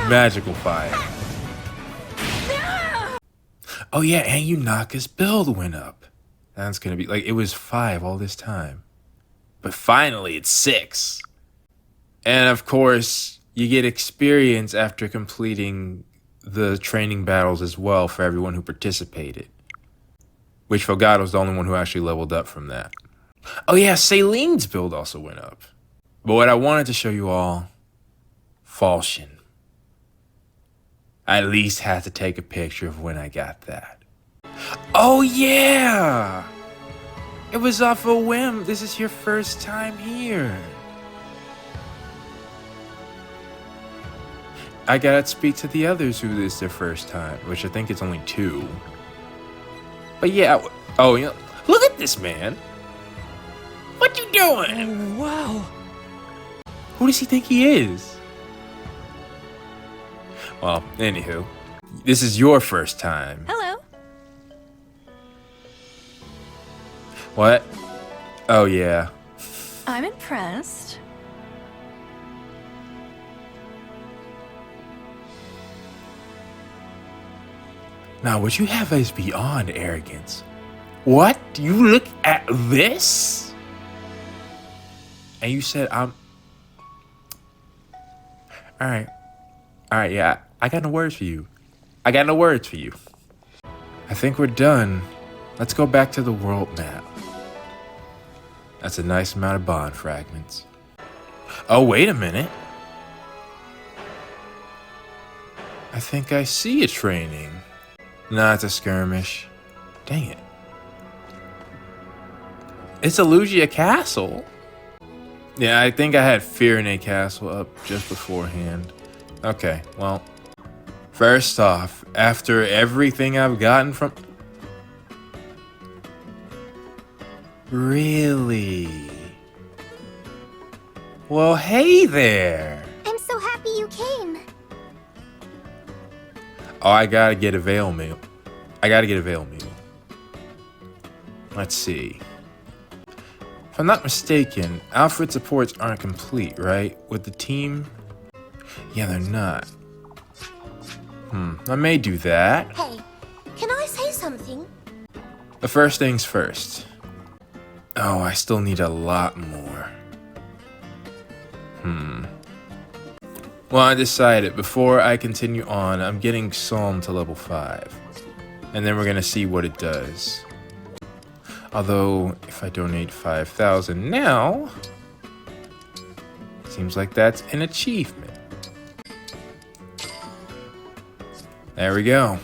magical fire. Oh yeah, and Yunaka's build went up. That's gonna be like, it was 5 all this time, but finally it's 6. And of course, you get experience after completing the training battles as well for everyone who participated. Which Fogato's was the only one who actually leveled up from that. Oh yeah, Celine's build also went up. But what I wanted to show you all, Falchion. I at least had to take a picture of when I got that. Oh yeah! It was off a whim. This is your first time here. I gotta speak to the others who this is their first time, which I think it's only 2. But yeah, oh, you know, look at this man. What you doing? Oh, wow. Who does he think he is? Well, anywho, this is your first time. Hello. What? Oh yeah. I'm impressed. Now, what you have is beyond arrogance. What? You look at this? And you said, I'm... Alright, yeah. I got no words for you. I think we're done. Let's go back to the world map. That's a nice amount of bond fragments. Oh, wait a minute. I think I see a training. Nah, it's a skirmish. Dang it. It's a Lugia Castle. Yeah, I think I had Firene Castle up just beforehand. Okay, well. First off, after everything I've gotten from... Really? Well, hey there. I'm so happy you came. Oh, I gotta get a Veil meal. Let's see. If I'm not mistaken, Alfred's supports aren't complete, right? With the team? Yeah, they're not. I may do that. Hey, can I say something? The first things first. Oh, I still need a lot more. Well, I decided before I continue on, I'm getting Solm to level 5. And then we're gonna see what it does. Although, if I donate 5,000 now, seems like that's an achievement. There we go.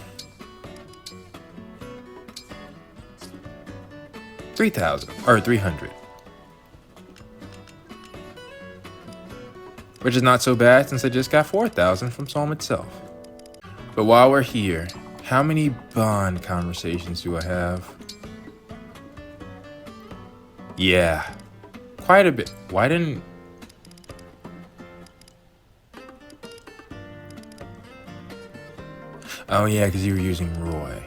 3,000, or 300. which is not so bad since I just got 4,000 from Solm itself. But while we're here, how many bond conversations do I have? Yeah, quite a bit. Why didn't... Oh yeah, because you were using Roy.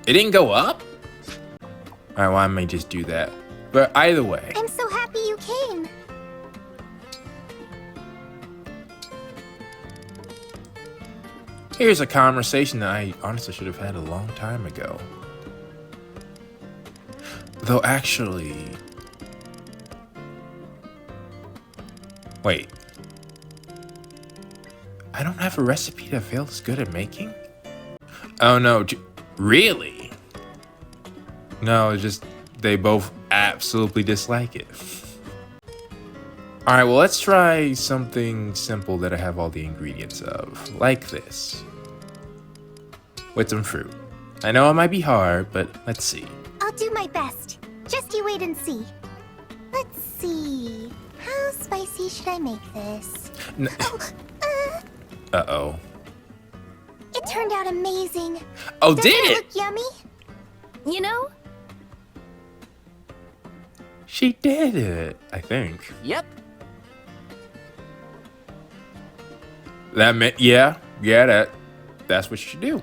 It didn't go up? Alright, well I may just do that. But either way. I'm so happy you came. Here's a conversation that I honestly should have had a long time ago. Though actually... Wait. I don't have a recipe that Veyle is good at making? Oh no, really? No, it's just they both absolutely dislike it. Alright, well let's try something simple that I have all the ingredients of. Like this. With some fruit. I know it might be hard, but let's see. I'll do my best. Just you wait and see. Let's see. How spicy should I make this? Uh-oh. It turned out amazing. Oh, Doesn't did it? Look yummy? You know? She did it, I think. Yep. That meant, that's what you should do.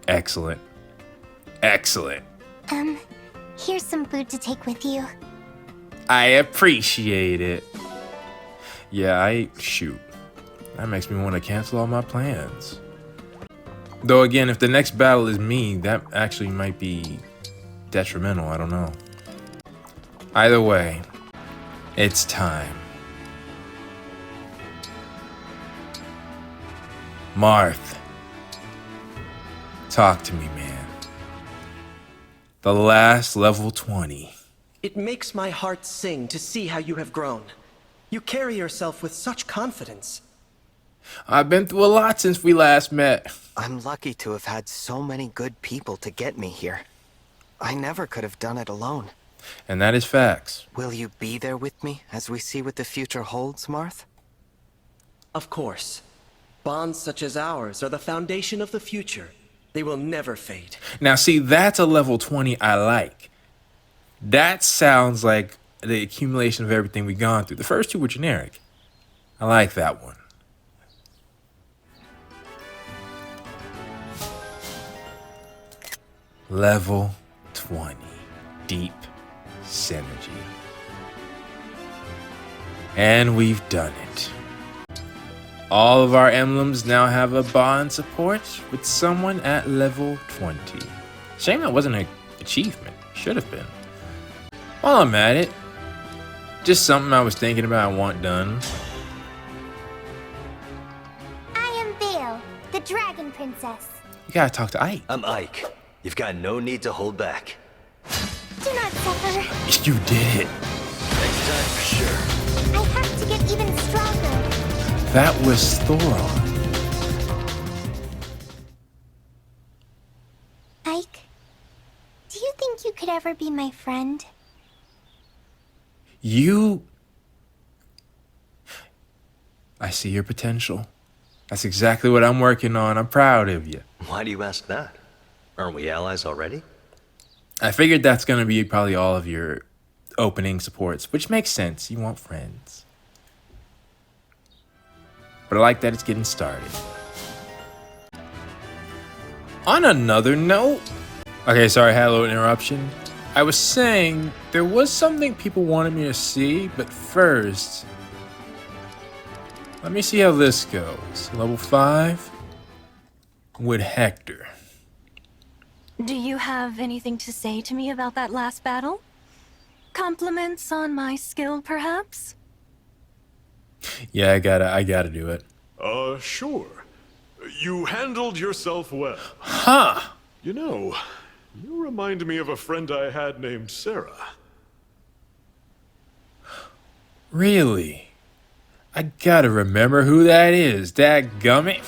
Excellent. Excellent. Here's some food to take with you. I appreciate it. Yeah, shoot. That makes me want to cancel all my plans. Though again, if the next battle is me, that actually might be detrimental, I don't know. Either way, it's time. Marth. Talk to me, man. The last level 20. It makes my heart sing to see how you have grown. You carry yourself with such confidence. I've been through a lot since we last met. I'm lucky to have had so many good people to get me here. I never could have done it alone. And that is facts. Will you be there with me as we see what the future holds, Marth? Of course. Bonds such as ours are the foundation of the future. They will never fade. Now see, that's a level 20 I like. That sounds like the accumulation of everything we've gone through. The first two were generic. I like that one. Level 20. Deep synergy. And we've done it. All of our emblems now have a bond support with someone at level 20. Shame that wasn't an achievement. Should have been. While I'm at it, just something I was thinking about I want done. I am Veyle, the Dragon Princess. You gotta talk to Ike. I'm Ike. You've got no need to hold back. Do not suffer. You did it. Next time, for sure. I have to get even stronger. That was Thoron. Ike, do you think you could ever be my friend? I see your potential. That's exactly what I'm working on. I'm proud of you. Why do you ask that? Aren't we allies already? I figured that's gonna be probably all of your opening supports, which makes sense. You want friends. But I like that it's getting started. On another note, okay, sorry, I had a little interruption. I was saying there was something people wanted me to see, but first, let me see how this goes. Level 5 with Hector. Do you have anything to say to me about that last battle? Compliments on my skill, perhaps? Yeah, I gotta do it. Sure. You handled yourself well. Huh. You know, you remind me of a friend I had named Sarah. Really? I gotta remember who that is. Dadgummit.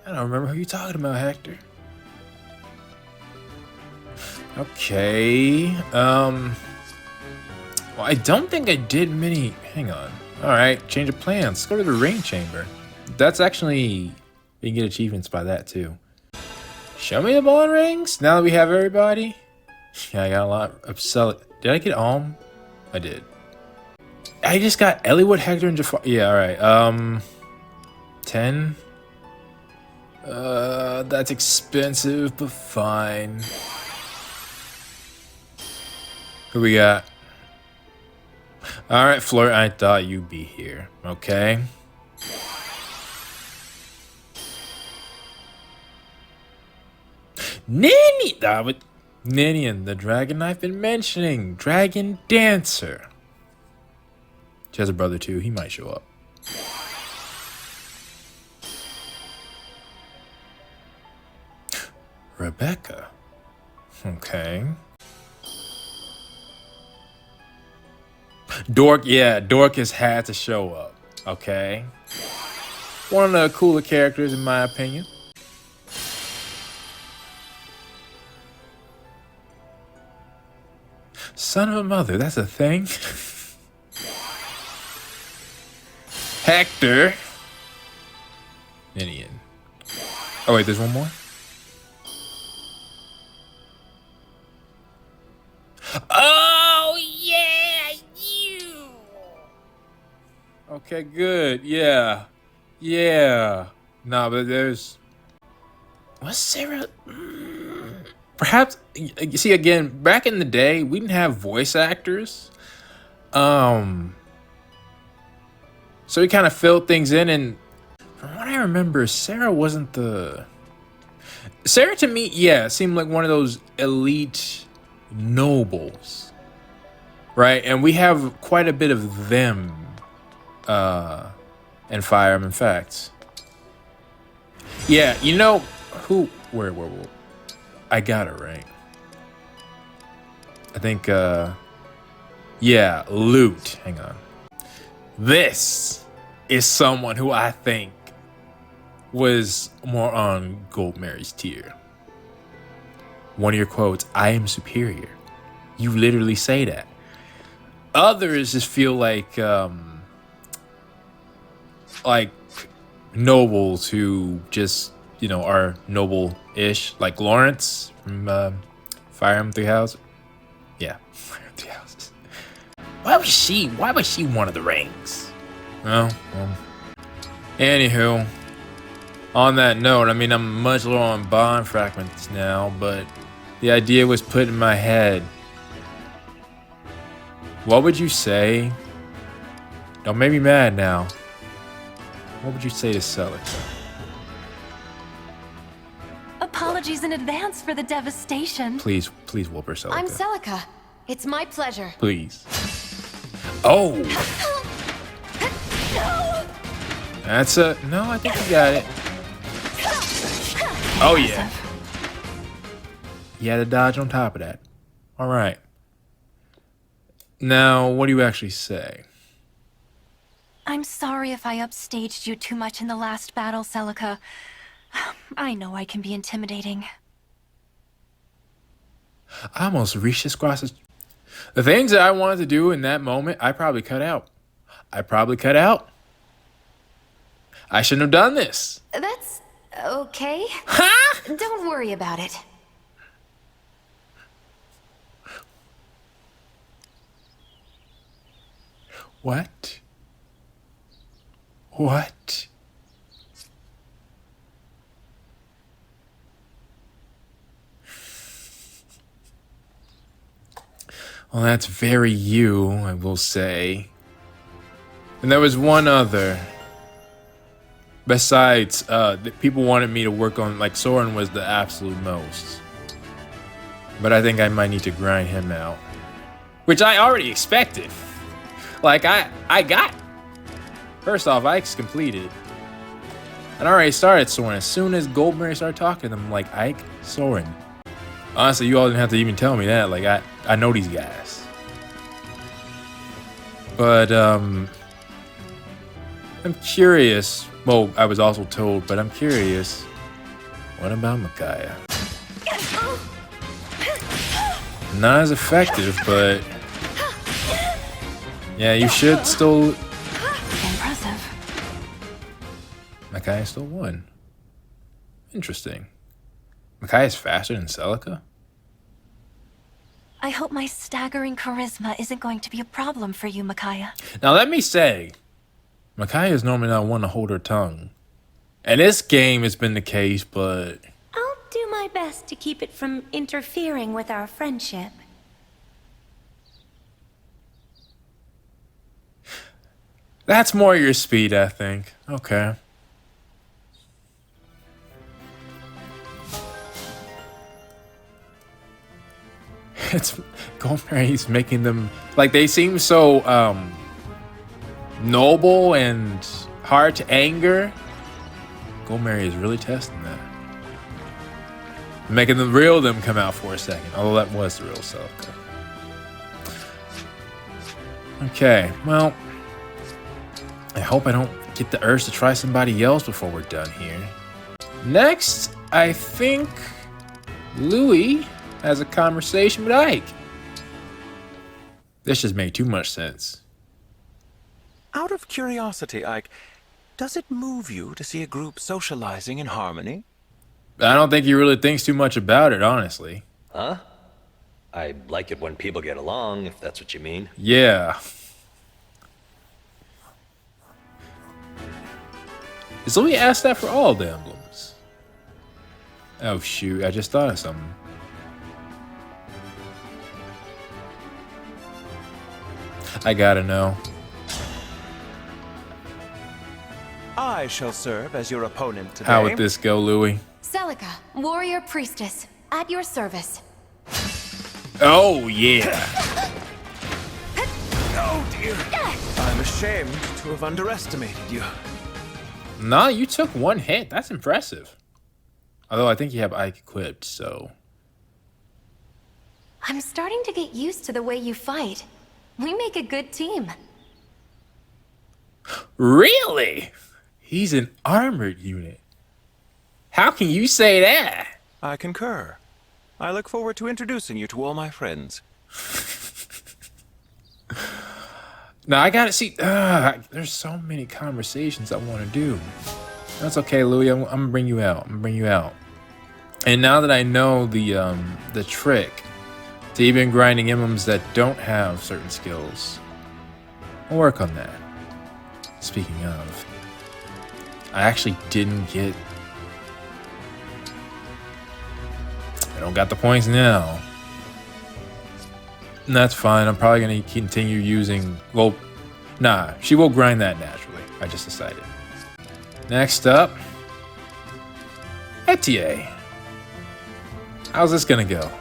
I don't remember who you're talking about, Hector. Okay. Well, I don't think I did many. Hang on. All right, change of plans. Let's go to the ring chamber. That's actually, you can get achievements by that too. Show me the ball and rings. Now that we have everybody. Yeah, I got a lot of Did I get Alm? I did. I just got Eliwood, Hector, and Jafar. Yeah, all right. 10. That's expensive, but fine. Who we got? All right, Fleur, I thought you'd be here. Okay. Ninian, the dragon I've been mentioning. Dragon Dancer. She has a brother too. He might show up. Rebecca. Okay. Dorcas had to show up. Okay. One of the cooler characters in my opinion. Son of a mother, that's a thing. Hector. Ninian. Oh wait, there's one more? Oh yeah, you. Okay, good. Yeah. Nah, but there's. What's Sarah? Perhaps. You see, again, back in the day, we didn't have voice actors. So we kind of filled things in, and from what I remember, Sarah wasn't the. Sarah to me, yeah, seemed like one of those elite nobles, right? And we have quite a bit of them in Fire Emblem. In fact, yeah, you know who? Where? I got it right. I think, yeah, Loot. Hang on. This is someone who I think was more on Goldmary's tier. One of your quotes, I am superior. You literally say that. Others just feel like nobles who just, you know, are noble-ish. Like Lawrence from Fire Emblem Three Houses. Yeah, Fire Emblem Three Houses. Why was she one of the rings? Well, anywho. On that note, I mean, I'm much lower on bond fragments now, but the idea was put in my head. What would you say? Don't make me mad now. What would you say to Celica? Apologies in advance for the devastation. Please whoop her, Celica. I'm Celica. It's my pleasure. Please. Oh! That's a... No, I think you got it. Oh, yeah. You had a dodge on top of that. All right. Now, what do you actually say? I'm sorry if I upstaged you too much in the last battle, Celica. I know I can be intimidating. I almost reached this cross. The things that I wanted to do in that moment, I probably cut out. I shouldn't have done this. That's okay. Huh? Don't worry about it. What? Well, that's very you, I will say. And there was one other. Besides, people wanted me to work on, like, Soren was the absolute most. But I think I might need to grind him out. Which I already expected. Like, I got... First off, Ike's completed. And I already started Soren. As soon as Goldmary started talking to them, I'm like, Ike, Soren. Honestly, you all didn't have to even tell me that. Like, I know these guys. But, I'm curious. Well, I was also told, but I'm curious. What about Micaiah? Not as effective, but yeah, you should still. Impressive. Makai still won. Interesting. Makai is faster than Celica? I hope my staggering charisma isn't going to be a problem for you, Micaiah. Now let me say, Makai is normally not one to hold her tongue. And this game has been the case, but I'll do my best to keep it from interfering with our friendship. that's more your speed, I think. Okay. It's Goldmary's making them like they seem so noble and hard to anger. Goldmary is really testing that. Making the real them come out for a second. Although that was the real Celica. Okay, well, I hope I don't get the urge to try somebody else before we're done here. Next, I think Louis has a conversation with Ike. This just made too much sense. Out of curiosity, Ike, does it move you to see a group socializing in harmony? I don't think he really thinks too much about it, honestly. Huh? I like it when people get along, if that's what you mean. Yeah. Is Louis asked that for all the emblems? Oh shoot, I just thought of something. I gotta know. I shall serve as your opponent today. How would this go, Louis? Celica, warrior priestess, at your service. Oh, yeah. Oh, dear. I'm ashamed to have underestimated you. Nah, you took one hit. That's impressive. Although I think you have Ike equipped, so. I'm starting to get used to the way you fight. We make a good team. Really? He's an armored unit. How can you say that? I concur. I look forward to introducing you to all my friends. Now I gotta see. There's so many conversations I want to do. That's okay, Louis. I'm gonna bring you out. And now that I know the trick to even grinding emblems that don't have certain skills, I'll work on that. Speaking of, I actually didn't get. I don't got the points now. And that's fine. I'm probably going to continue using... Well, nah. She will grind that naturally. I just decided. Next up. Etier. How's this going to go?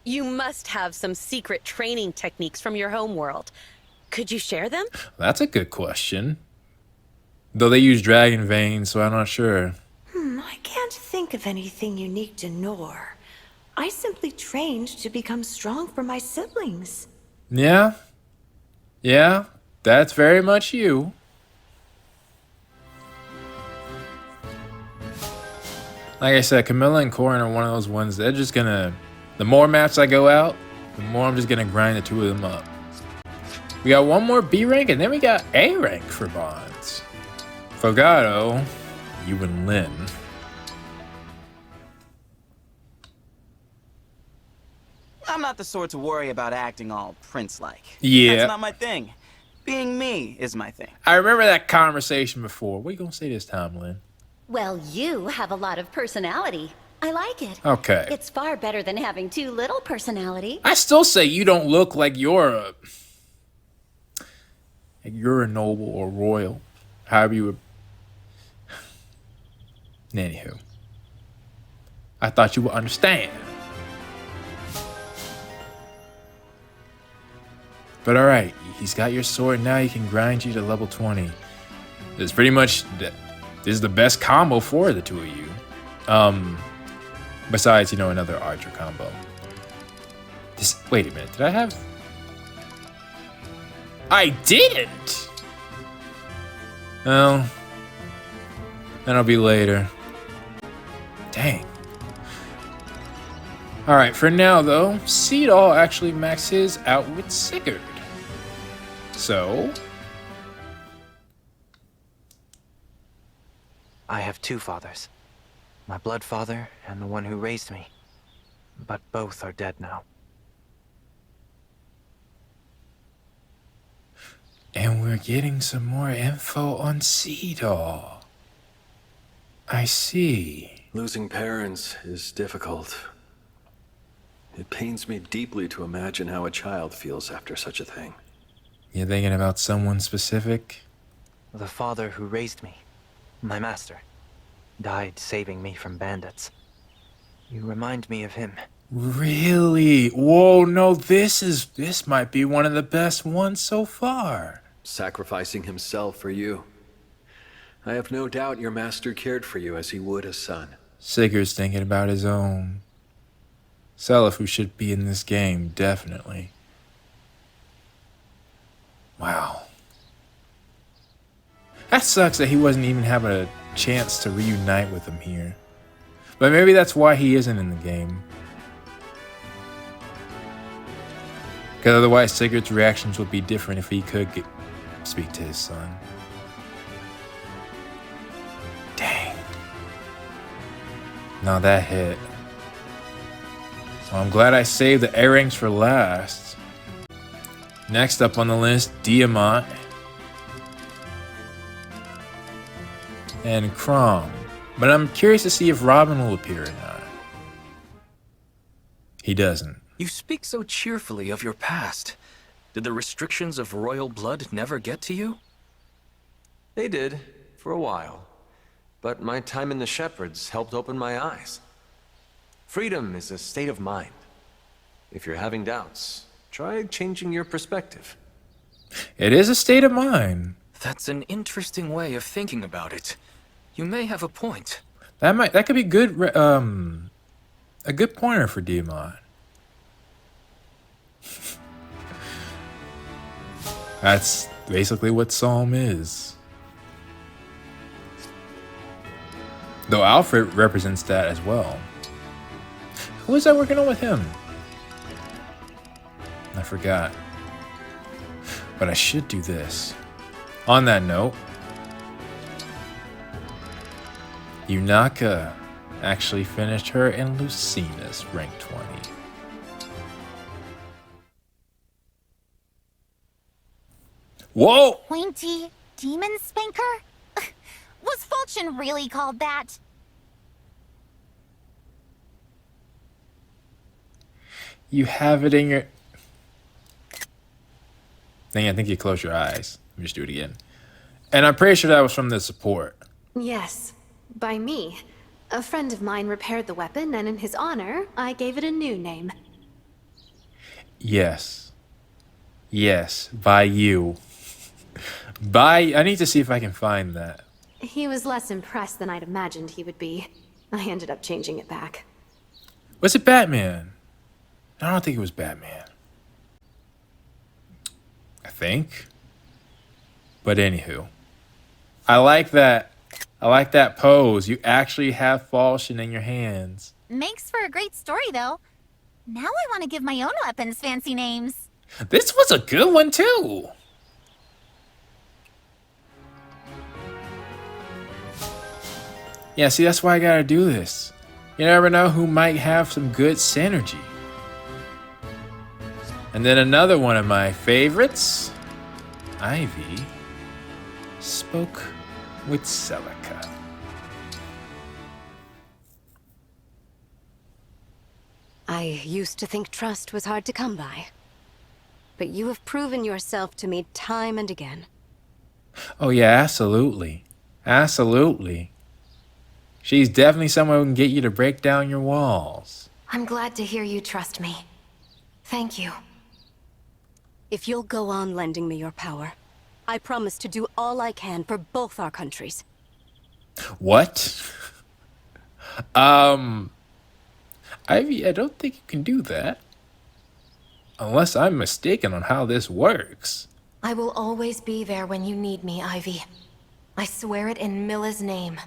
You must have some secret training techniques from your homeworld. Could you share them? That's a good question. Though they use dragon veins, so I'm not sure. I can't think of anything unique to Nor. I simply trained to become strong for my siblings. Yeah. Yeah, that's very much you. Like I said, Camilla and Corin are one of those ones they're just gonna... The more maps I go out, the more I'm just gonna grind the two of them up. We got one more B rank, and then we got A rank for bonds. Fogado, you and Lynn. I'm not the sort to worry about acting all prince-like. Yeah. That's not my thing. Being me is my thing. I remember that conversation before. What are you gonna say this time, Lynn? Well, you have a lot of personality. I like it. Okay. It's far better than having too little personality. I still say you don't look like you're a noble or royal. However you would. Anywho. I thought you would understand. But alright, he's got your sword, now he can grind you to level 20. It's pretty much, this is the best combo for the two of you. Besides, you know, another archer combo. Wait a minute, did I have... I didn't! Well, that'll be later. Dang. Alright, for now though, Cedal actually maxed his out with Sigurd. So... I have two fathers. My blood father and the one who raised me. But both are dead now. And we're getting some more info on Cedal. I see. Losing parents is difficult. It pains me deeply to imagine how a child feels after such a thing. You thinking about someone specific? The father who raised me, my master, died saving me from bandits. You remind me of him. Really? Whoa, no, this might be one of the best ones so far. Sacrificing himself for you. I have no doubt your master cared for you as he would a son. Sigurd's thinking about his own. Seliph, who should be in this game, definitely. Wow. That sucks that he wasn't even having a chance to reunite with him here. But maybe that's why he isn't in the game. Because otherwise Sigurd's reactions would be different if he could speak to his son. Dang. No, that hit. So I'm glad I saved the A-ranks for last. Next up on the list, Diamant. And Crom. But I'm curious to see if Robin will appear or not. He doesn't. You speak so cheerfully of your past. Did the restrictions of royal blood never get to you? They did, for a while. But my time in the Shepherds helped open my eyes. Freedom is a state of mind. If you're having doubts, try changing your perspective. It is a state of mind. That's an interesting way of thinking about it. You may have a point. That could be good. A good pointer for Diamant. That's basically what Solm is. Though Alfred represents that as well. Who was I working on with him? I forgot. But I should do this. On that note, Yunaka actually finished her and Lucina's rank 20. Whoa! Pointy demon spanker? Was Fulchen really called that? You have it in your... Dang, I think you close your eyes. Let me just do it again. And I'm pretty sure that was from the support. Yes, by me. A friend of mine repaired the weapon, and in his honor, I gave it a new name. Yes. Yes, by you. I need to see if I can find that. He was less impressed than I'd imagined he would be. I ended up changing it back. Was it Batman? I don't think it was Batman. I think. But anywho. I like that. I like that pose. You actually have Falchion in your hands. Makes for a great story, though. Now I want to give my own weapons fancy names. This was a good one, too. Yeah, see, that's why I gotta do this. You never know who might have some good synergy. And then another one of my favorites, Ivy, spoke with Celica. I used to think trust was hard to come by. But you have proven yourself to me time and again. Oh yeah, absolutely. Absolutely. She's definitely someone who can get you to break down your walls. I'm glad to hear you trust me. Thank you. If you'll go on lending me your power, I promise to do all I can for both our countries. What? Ivy, I don't think you can do that. Unless I'm mistaken on how this works. I will always be there when you need me, Ivy. I swear it in Milla's name.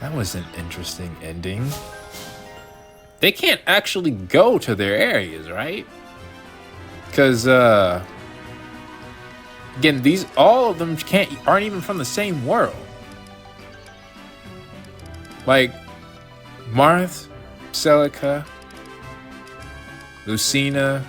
That was an interesting ending. They can't actually go to their areas, right? Because, again, all of them aren't even from the same world. Like, Marth, Celica, Lucina.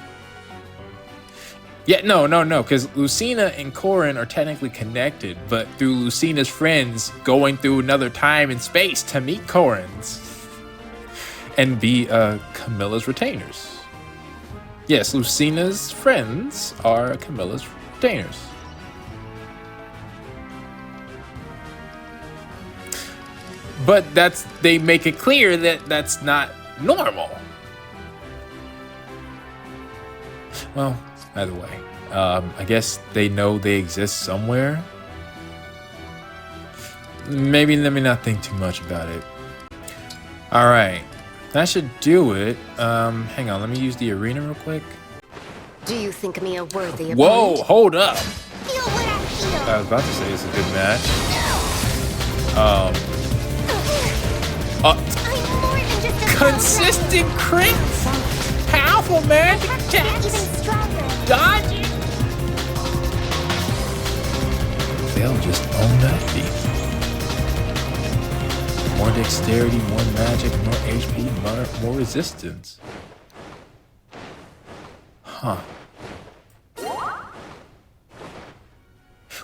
Yeah, no, because Lucina and Corin are technically connected, but through Lucina's friends going through another time and space to meet Corin's and be Camilla's retainers. Yes, Lucina's friends are Camilla's retainers. But they make it clear that that's not normal. Well, either way, I guess they know they exist somewhere. Maybe let me not think too much about it. All right, that should do it. Hang on, let me use the arena real quick. Do you think me a worthy opponent? Whoa, hold up. I was about to say it's a good match. Consistent crits, powerful magic attacks, dodging. They'll just own that feat. More dexterity, more magic, more HP, more resistance. Huh.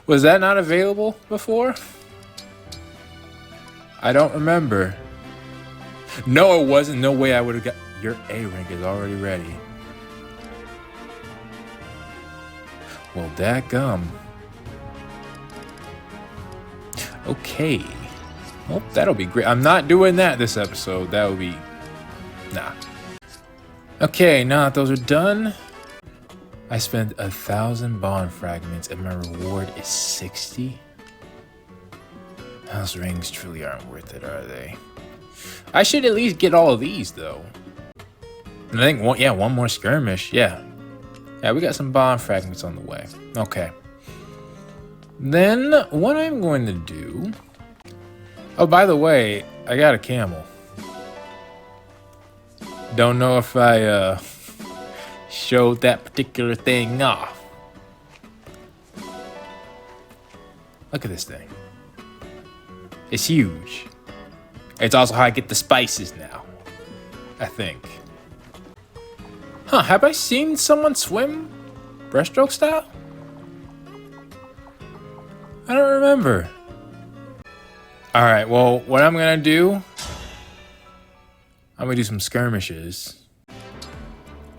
Was that not available before? I don't remember. No, it wasn't. No way I would have got... Your A rank is already ready. Well, dadgum. Okay. Well, that'll be great. I'm not doing that this episode. That would be... Nah. Okay, now that those are done, I spent 1,000 bond fragments and my reward is 60. Those rings truly aren't worth it, are they? I should at least get all of these, though. And I think, one more skirmish. Yeah, we got some bond fragments on the way. Okay. Then, what I'm going to do... Oh, by the way, I got a camel. Don't know if I showed that particular thing off. Look at this thing. It's huge. It's also how I get the spices now, I think. Huh, have I seen someone swim breaststroke style? I don't remember. All right, well, what I'm gonna do, I'm gonna do some skirmishes.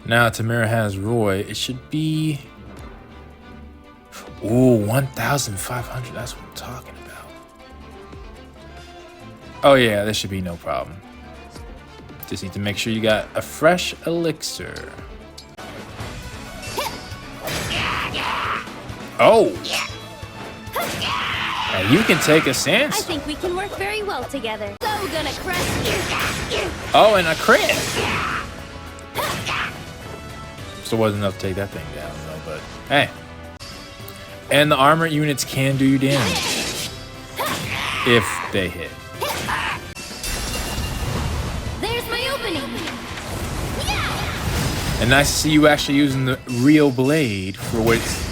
Now Timerra has Roy. It should be, ooh, 1,500, that's what I'm talking about. Oh yeah, this should be no problem. Just need to make sure you got a fresh elixir. Oh! Now you can take a sense. I think we can work very well together. So gonna crush you. Oh, and a crit! Still wasn't enough to take that thing down though, but hey. And the armor units can do you damage. If they hit. There's my opening. Yeah! And nice to see you actually using the real blade for what it's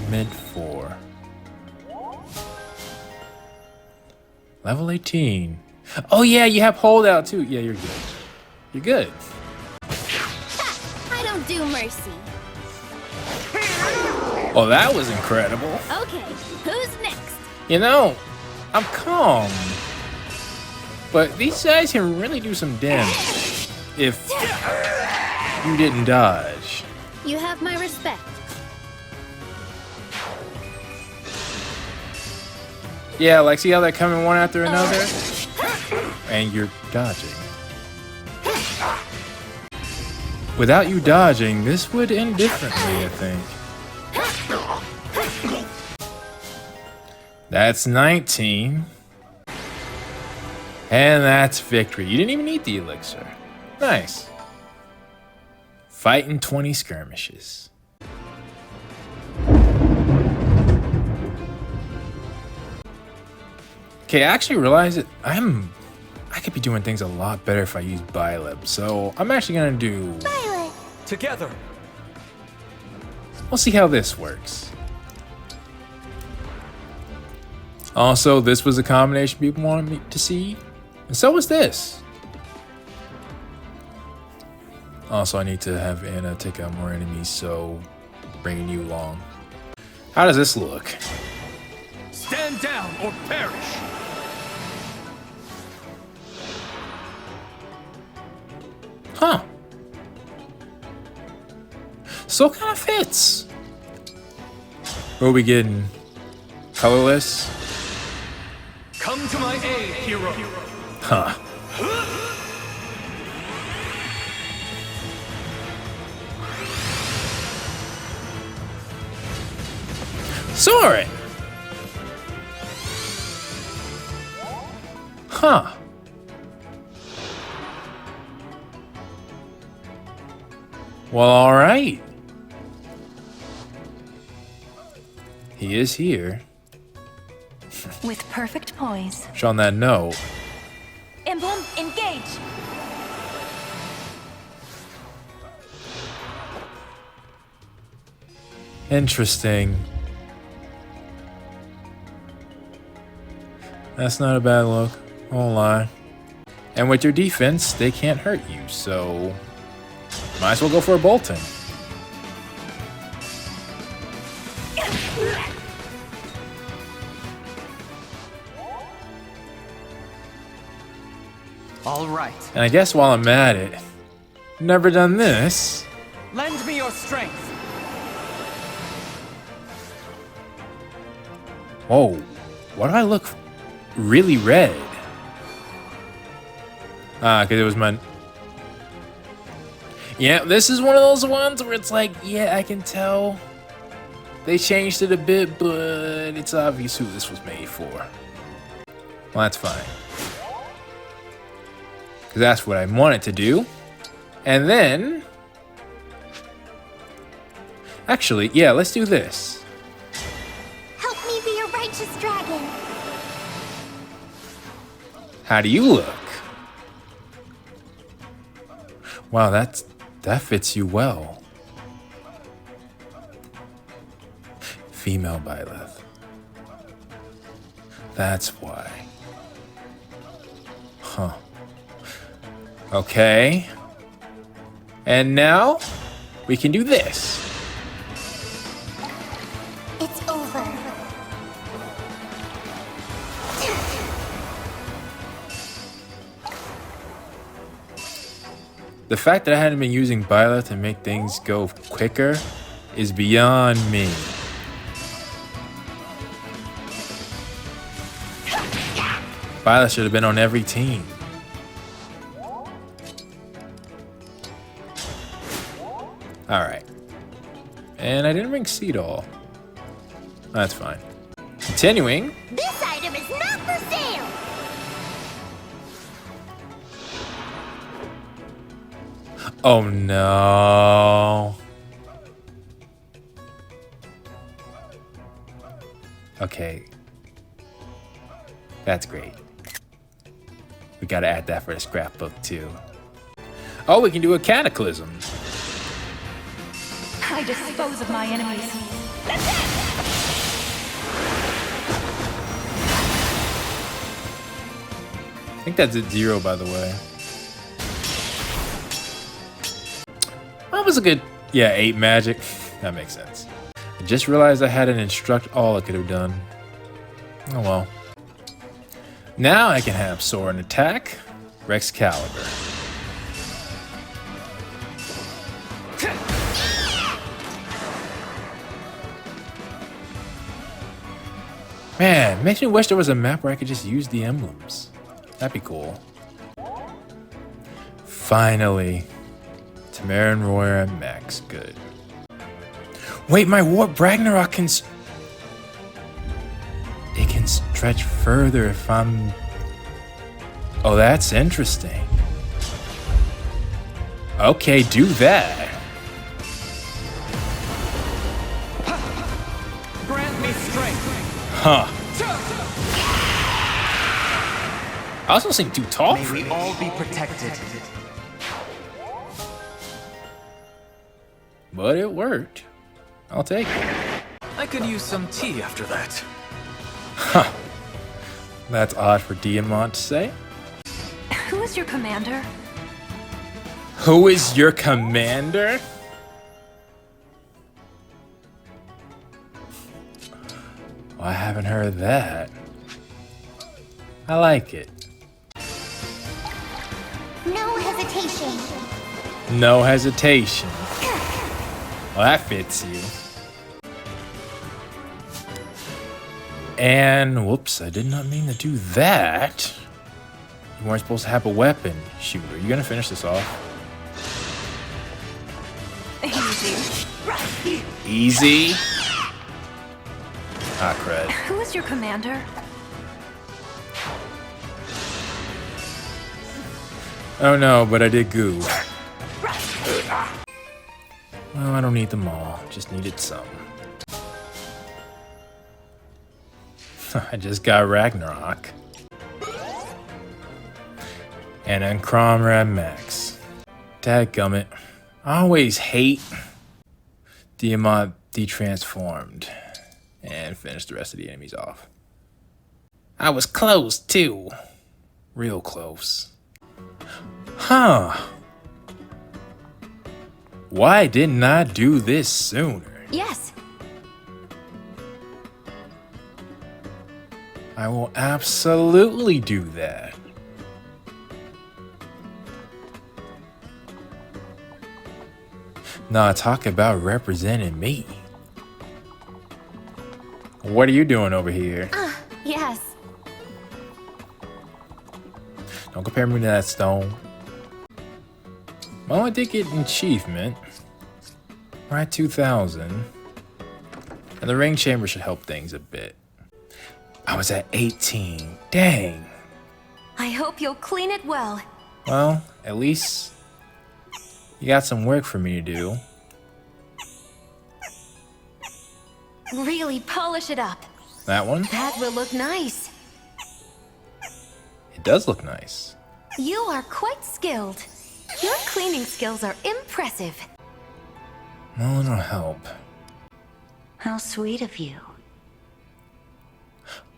meant for. Level 18. Oh yeah, you have holdout too. Yeah, you're good. You're good. I don't do mercy. Oh, that was incredible. Okay, who's next? You know, I'm calm. But these guys can really do some damage if you didn't dodge. You have my respect. Yeah, like see how they're coming one after another? And you're dodging. Without you dodging, this would end differently, I think. That's 19. And that's victory. You didn't even need the elixir. Nice. Fighting 20 skirmishes. Okay, I actually realized that I could be doing things a lot better if I use Byleb. So I'm actually gonna do together. We'll see how this works. Also, this was a combination people wanted me to see, and so was this. Also, I need to have Anna take out more enemies, so bringing you along. How does this look? Stand down or perish. Huh. So kind of fits. What are we getting? Colorless? Come to my aid, hero. Huh. Soaring. Huh. Well, all right. He is here. With perfect poise. On that note. Emblem, engage! Interesting. That's not a bad look. I won't lie. And with your defense, they can't hurt you, so might as well go for a bolting. All right. And I guess while I'm at it, never done this. Lend me your strength. Whoa, why do I look really red? Because it was my... Yeah, this is one of those ones where it's like, yeah, I can tell they changed it a bit, but it's obvious who this was made for. Well, that's fine. Because that's what I wanted to do. And then... Actually, yeah, let's do this. Help me be a righteous dragon. How do you look? Wow, that fits you well. Female Byleth. That's why. Huh. Okay. And now we can do this. It's over. The fact that I hadn't been using Byleth to make things go quicker is beyond me. Byleth should have been on every team. Alright. And I didn't bring Seed All. That's fine. Continuing. This item is not for sale. Oh no. Okay. That's great. We gotta add that for the scrapbook too. Oh, we can do a cataclysm. I dispose of my enemies. I think that's at 0, by the way. That was a good, yeah, 8 magic. That makes sense. I just realized I had an instruct all I could have done. Oh well. Now I can have Soar and Attack, Rex Caliber. Man, makes me wish there was a map where I could just use the emblems. That'd be cool. Finally. Timerra and Royer at max. Good. Wait, my Warp Ragnarok can... It can stretch further if I'm... Oh, that's interesting. Okay, do that. Grant me strength. Huh. I also seem too tall May for we me. all be protected. But it worked. I'll take it. I could use some tea after that. Huh. That's odd for Diamond to say. Who is your commander? Who is your commander? Well, I haven't heard that. I like it. No hesitation. No hesitation. Well, that fits you. And whoops, I did not mean to do that. You weren't supposed to have a weapon. Shoot, are you gonna finish this off? Easy. Easy. Ah, crud. Who is your commander? Oh no, but I did goo. Well, I don't need them all. Just needed some. I just got Ragnarok. And then Cromrad Max. Dadgummit. I always hate Diamond detransformed. And finish the rest of the enemies off. I was close too. Real close. Huh. Why didn't I do this sooner? Yes. I will absolutely do that. Nah, talk about representing me. What are you doing over here? Yes. Don't compare me to that stone. Well, I did get an achievement. We're at 2,000. And the ring chamber should help things a bit. I was at 18. Dang. I hope you'll clean it well. Well, at least you got some work for me to do. Really polish it up. That one? That will look nice. It does look nice. You are quite skilled. Your cleaning skills are impressive. Well, it'll help. How sweet of you.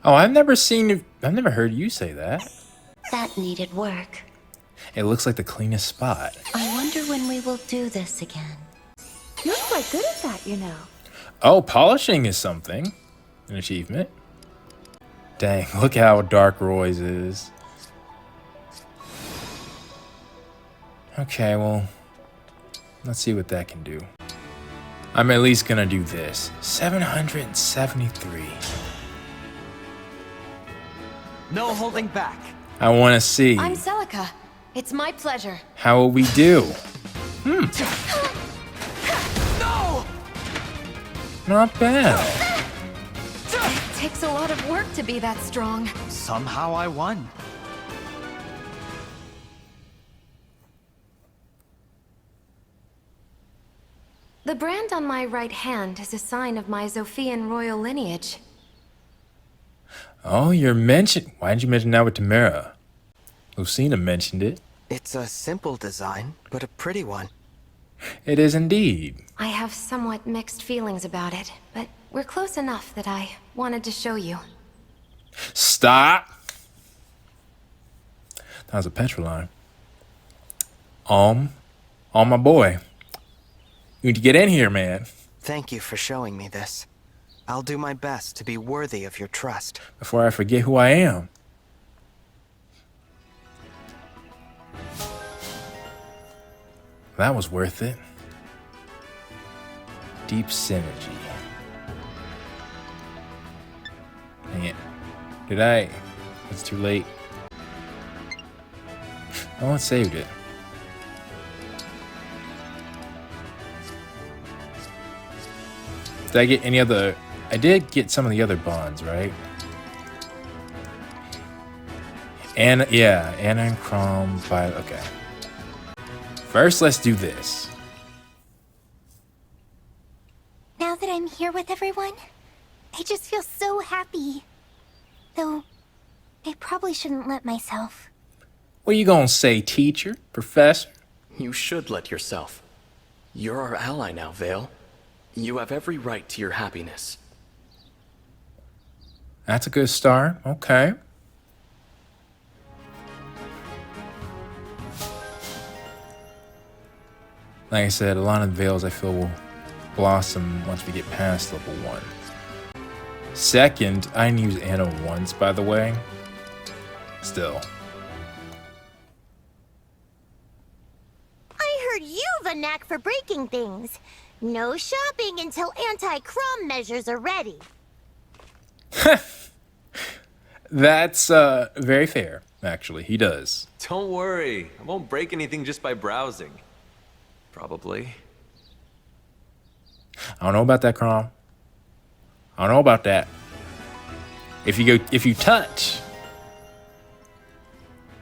Oh, I've never heard you say that. That needed work. It looks like the cleanest spot. I wonder when we will do this again. You're quite good at that, you know. Oh, polishing is something. An achievement. Dang, look how dark Roy's is. Okay, well, let's see what that can do. I'm at least gonna do this. 773. No holding back. I wanna see. I'm Celica. It's my pleasure. How will we do? No! Not bad. It takes a lot of work to be that strong. Somehow I won. The brand on my right hand is a sign of my Zophian royal lineage. Oh, you're mentioned. Why didn't you mention that with Timerra? Lucina mentioned it. It's a simple design, but a pretty one. It is indeed. I have somewhat mixed feelings about it, but we're close enough that I wanted to show you. Stop. That was a Petroline. My boy. You need to get in here, man. Thank you for showing me this. I'll do my best to be worthy of your trust. Before I forget who I am. That was worth it. Deep synergy. Dang it. Did I? It's too late. No one saved it. Did I get any other? I did get some of the other bonds, right? And yeah, Anna and Crom by okay. First, let's do this. Now that I'm here with everyone, I just feel so happy. Though, I probably probably shouldn't let myself. What you gonna say, teacher? Professor? You should let yourself. You're our ally now, Veyle. You have every right to your happiness. That's a good start. Okay. Like I said, a lot of Veyles I feel will blossom once we get past level 1. Second, I didn't use Anna once, by the way. Still. I heard you've a knack for breaking things. No shopping until anti-crumb measures are ready. That's very fair, actually. He does. Don't worry. I won't break anything just by browsing. Probably. I don't know about that, Crom. I don't know about that. If you touch,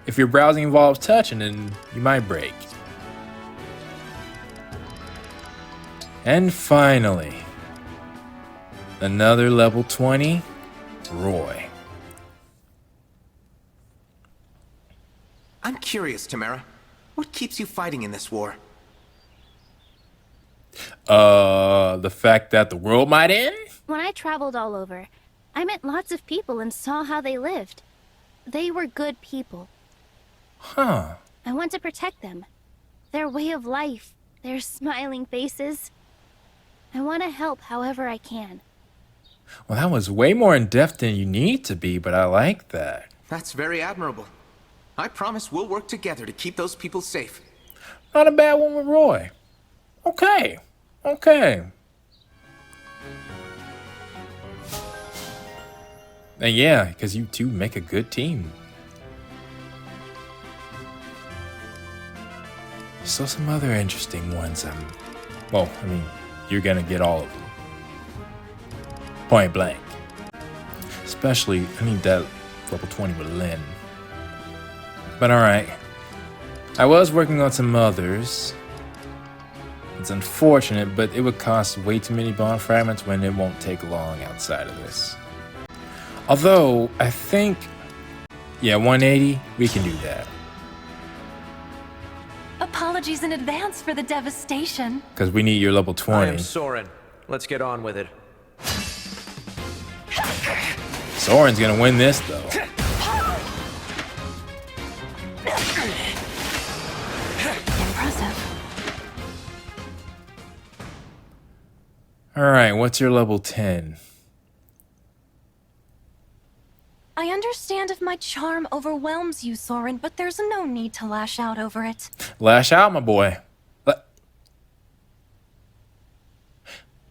if your browsing involves touching, then you might break. And finally, another level 20, Roy. I'm curious, Timerra. What keeps you fighting in this war? The fact that the world might end? When I traveled all over, I met lots of people and saw how they lived. They were good people. Huh. I want to protect them. Their way of life, their smiling faces. I want to help however I can. Well, that was way more in-depth than you need to be, but I like that. That's very admirable. I promise we'll work together to keep those people safe. Not a bad one with Roy. Okay. Okay. And yeah, because you two make a good team. So some other interesting ones. Well, I mean, you're gonna get all of them. Point blank. Especially, I need that level 20 with Lynn. But alright. I was working on some others. It's unfortunate, but it would cost way too many bond fragments when it won't take long outside of this. Although, I think... Yeah, 180, we can do that. Apologies in advance for the devastation. Because we need your level 20. I am Soren. Let's get on with it. Soren's gonna win this, though. Impressive. Alright, what's your level 10? I understand if my charm overwhelms you, Soren, but there's no need to lash out over it. Lash out, my boy.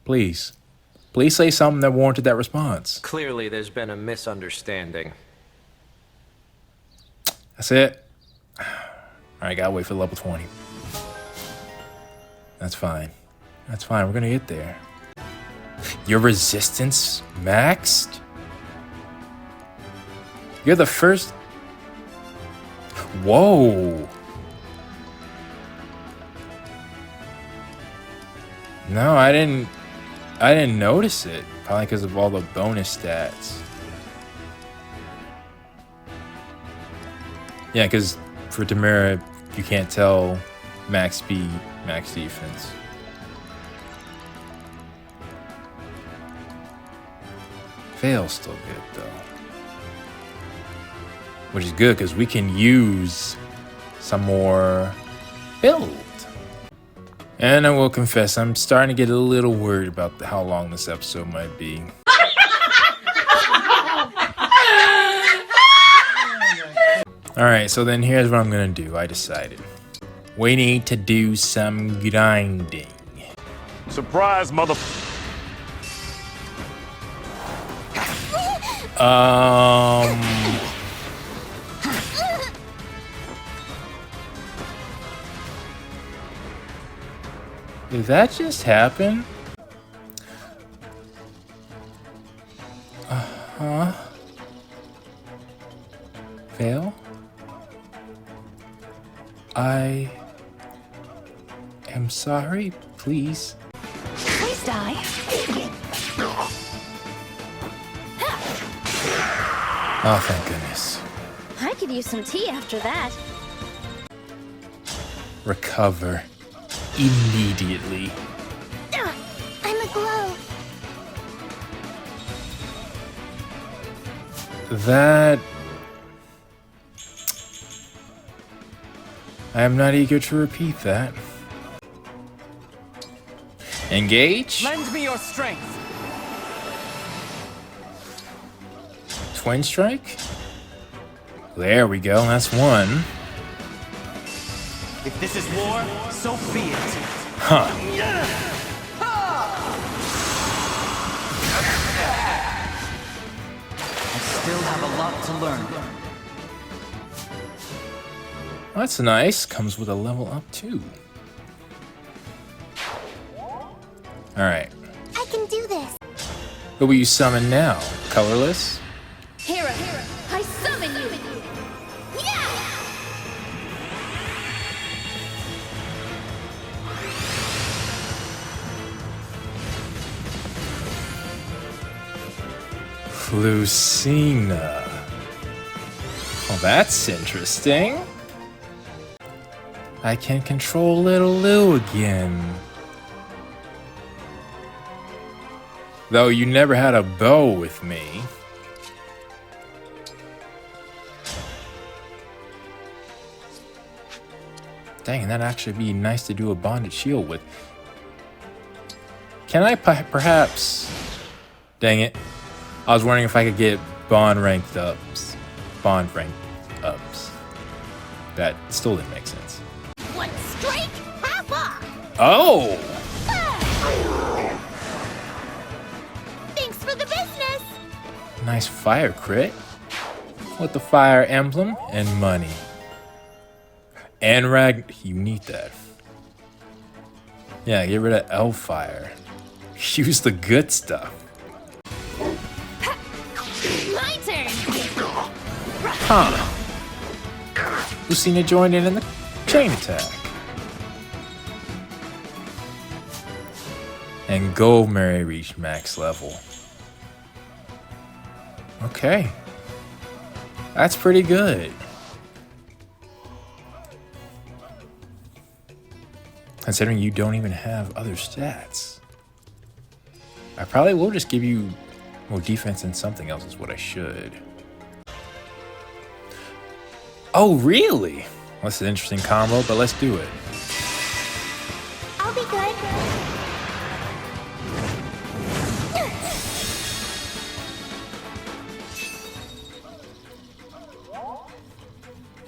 Please. Please say something that warranted that response. Clearly, there's been a misunderstanding. That's it. Alright, gotta wait for level 20. That's fine. That's fine, we're gonna get there. Your resistance maxed? You're the first... Whoa! No, I didn't notice it. Probably because of all the bonus stats. Yeah, because for Timerra, you can't tell max speed, max defense. Veyle's still good, though. Which is good, because we can use some more build. And I will confess, I'm starting to get a little worried about how long this episode might be. Alright, so then here's what I'm gonna do. I decided. We need to do some grinding. Surprise, mother... Did that just happen? Uh-huh. Veyle? I am sorry, please. Please die. Oh, thank goodness. I could use some tea after that. Recover. Immediately. I'm aglow. That... I am not eager to repeat that. Engage. Lend me your strength. Twin strike. There we go. That's one. If this is war, so be it. Huh. I still have a lot to learn. That's nice. Comes with a level up too. Alright. I can do this. Who will you summon now? Colorless? Hera, I summon you! Yeah! Lucina. Well, that's interesting. I can control little Lou again. Though you never had a bow with me. Dang, that'd actually be nice to do a bonded shield with. Can I perhaps... Dang it. I was wondering if I could get bond ranked ups. Bond ranked ups. That still didn't make sense. One strike, half off. Oh! Thanks for the business. Nice fire crit. With the fire emblem and money. And Rag, you need that. Yeah, get rid of elf fire. Use the good stuff. My turn! Huh. Lucina joined in the chain attack. And Goldmary reached max level. Okay. That's pretty good. Considering you don't even have other stats. I probably will just give you more defense and something else is what I should. Oh, really? Well, that's an interesting combo, but let's do it. I'll be good.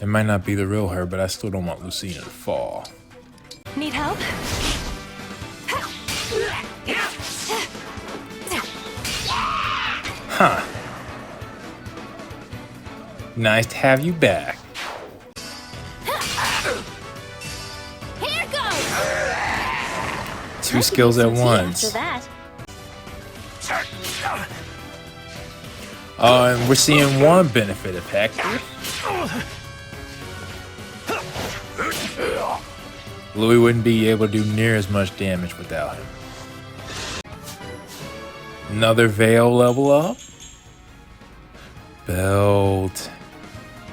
It might not be the real her, but I still don't want Lucina to fall. Need help? Huh. Nice to have you back. Here goes! Two skills at once. After that. And we're seeing one benefit of Hector. Louis wouldn't be able to do near as much damage without him. Another Veil level up. Belt.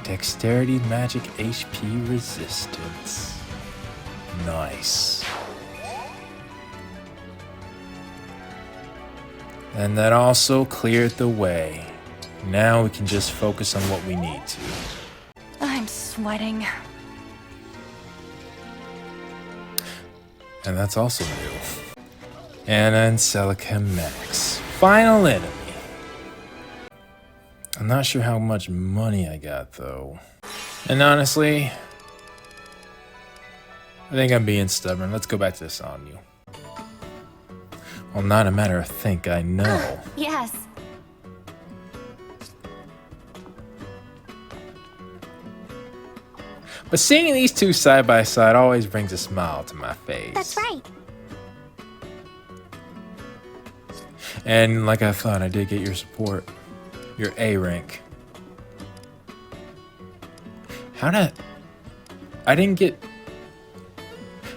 Dexterity, magic, HP resistance. Nice. And that also cleared the way. Now we can just focus on what we need to. I'm sweating. And that's also new. Anna and Celica Max. Final enemy. I'm not sure how much money I got though. And honestly, I think I'm being stubborn. Let's go back to this on you. Well, not a matter of think, I know. Yes. But seeing these two side by side always brings a smile to my face. That's right. And like I thought, I did get your support. Your A rank. I didn't get...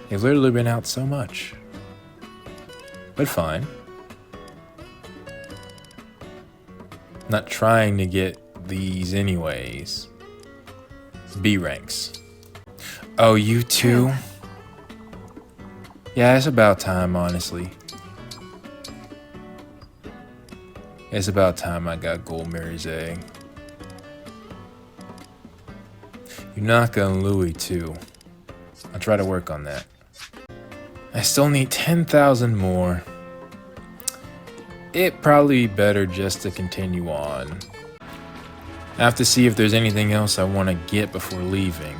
They've literally been out so much. But fine. Not trying to get these anyways. B-Ranks. Oh, you too? Yeah, it's about time, honestly. It's about time I got Goldmary's egg. Yunaka and Louis too. I'll try to work on that. I still need 10,000 more. It'd probably be better just to continue on. I have to see if there's anything else I want to get before leaving.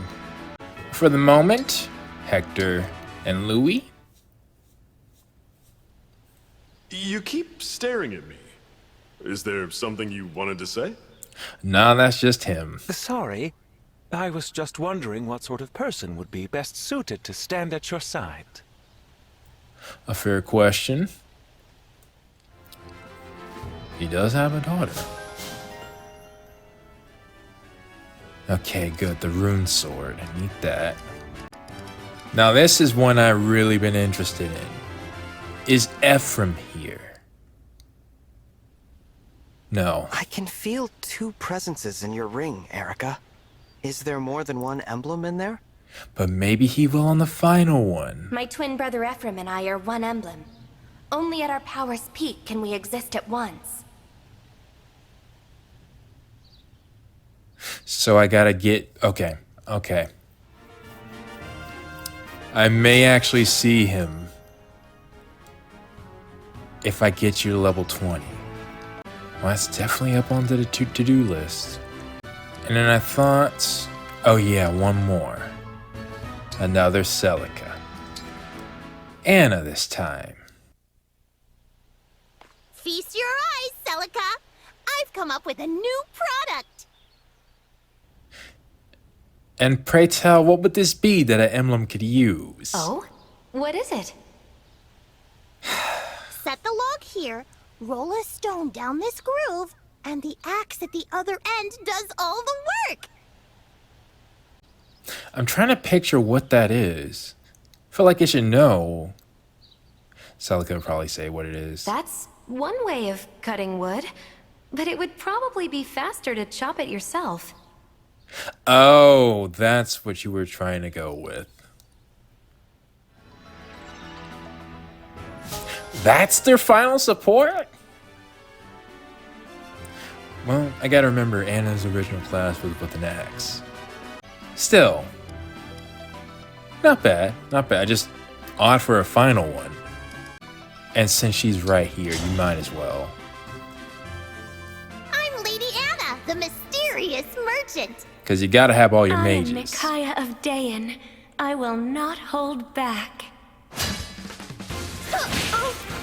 For the moment, Hector and Louis. You keep staring at me. Is there something you wanted to say? Nah, that's just him. Sorry. I was just wondering what sort of person would be best suited to stand at your side. A fair question. He does have a daughter. Okay, good. The rune sword. I need that. Now this is one I've really been interested in. Is Ephraim here? No. I can feel two presences in your ring, Erica. Is there more than one emblem in there? But maybe he will on the final one. My twin brother Ephraim and I are one emblem. Only at our power's peak can we exist at once. So I gotta get... Okay. I may actually see him if I get you to level 20. Well, that's definitely up onto the to-do list. And then I thought... Oh yeah, one more. Another Celica. Anna this time. Feast your eyes, Celica. I've come up with a new product. And pray tell, what would this be that an emblem could use? Oh? What is it? Set the log here, roll a stone down this groove, and the axe at the other end does all the work. I'm trying to picture what that is. I feel like I should know. Celica would probably say what it is. That's one way of cutting wood, but it would probably be faster to chop it yourself. Oh, that's what you were trying to go with. That's their final support? Well, I gotta remember Anna's original class was with an axe. Still, not bad, not bad. Just odd for a final one. And since she's right here, you might as well. I'm Lady Anna, the mysterious merchant. Because you gotta have all your I am mages. Micaiah of Dayan. I will not hold back.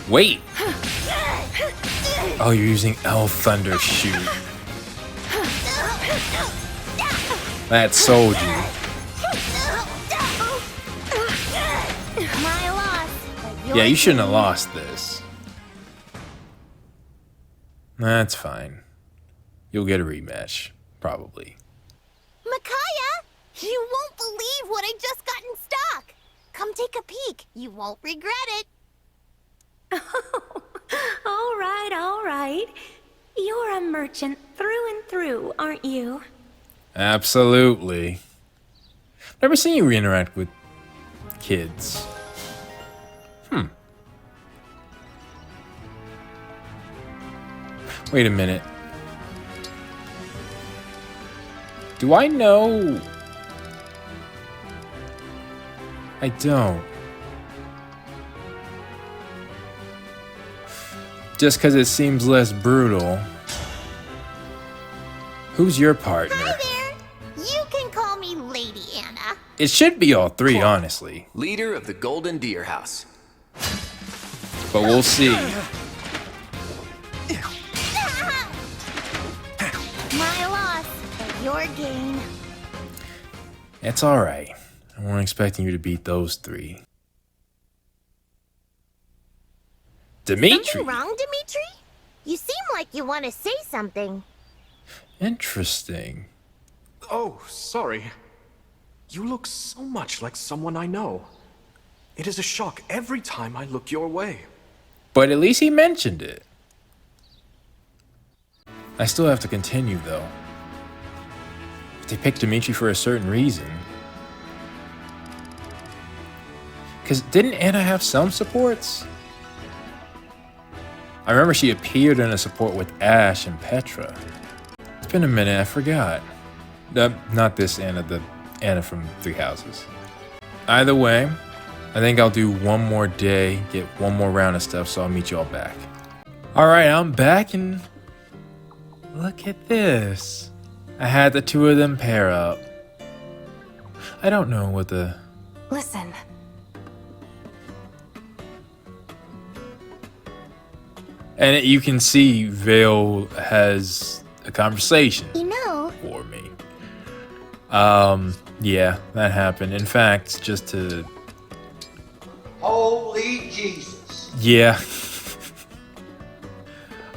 Wait! Oh, you're using Elf Thunder Shoot. That sold you. My loss. Yeah, you shouldn't have lost this. That's fine. You'll get a rematch, probably. Micaiah, you won't believe what I just got in stock. Come take a peek. You won't regret it. All right. You're a merchant through and through, aren't you? Absolutely. Never seen you interact with kids. Wait a minute. Do I know? I don't. Just because it seems less brutal. Who's your partner? Hi there. You can call me Lady Anna. It should be all three, honestly. Leader of the Golden Deer House. But we'll see. My loss, but your gain. It's alright. I wasn't expecting you to beat those three. Dimitri! Something wrong, Dimitri? You seem like you want to say something. Interesting. Oh, sorry. You look so much like someone I know. It is a shock every time I look your way. But at least he mentioned it. I still have to continue, though. They picked Dimitri for a certain reason. Because didn't Anna have some supports? I remember she appeared in a support with Ash and Petra. It's been a minute, I forgot. Not this Anna, the Anna from Three Houses. Either way, I think I'll do one more day, get one more round of stuff, so I'll meet y'all back. Alright, I'm back and look at this. I had the two of them pair up. I don't know what the... Listen. And you can see Veyle has a conversation for me. Yeah, that happened. In fact, just to... Holy Jesus. Yeah.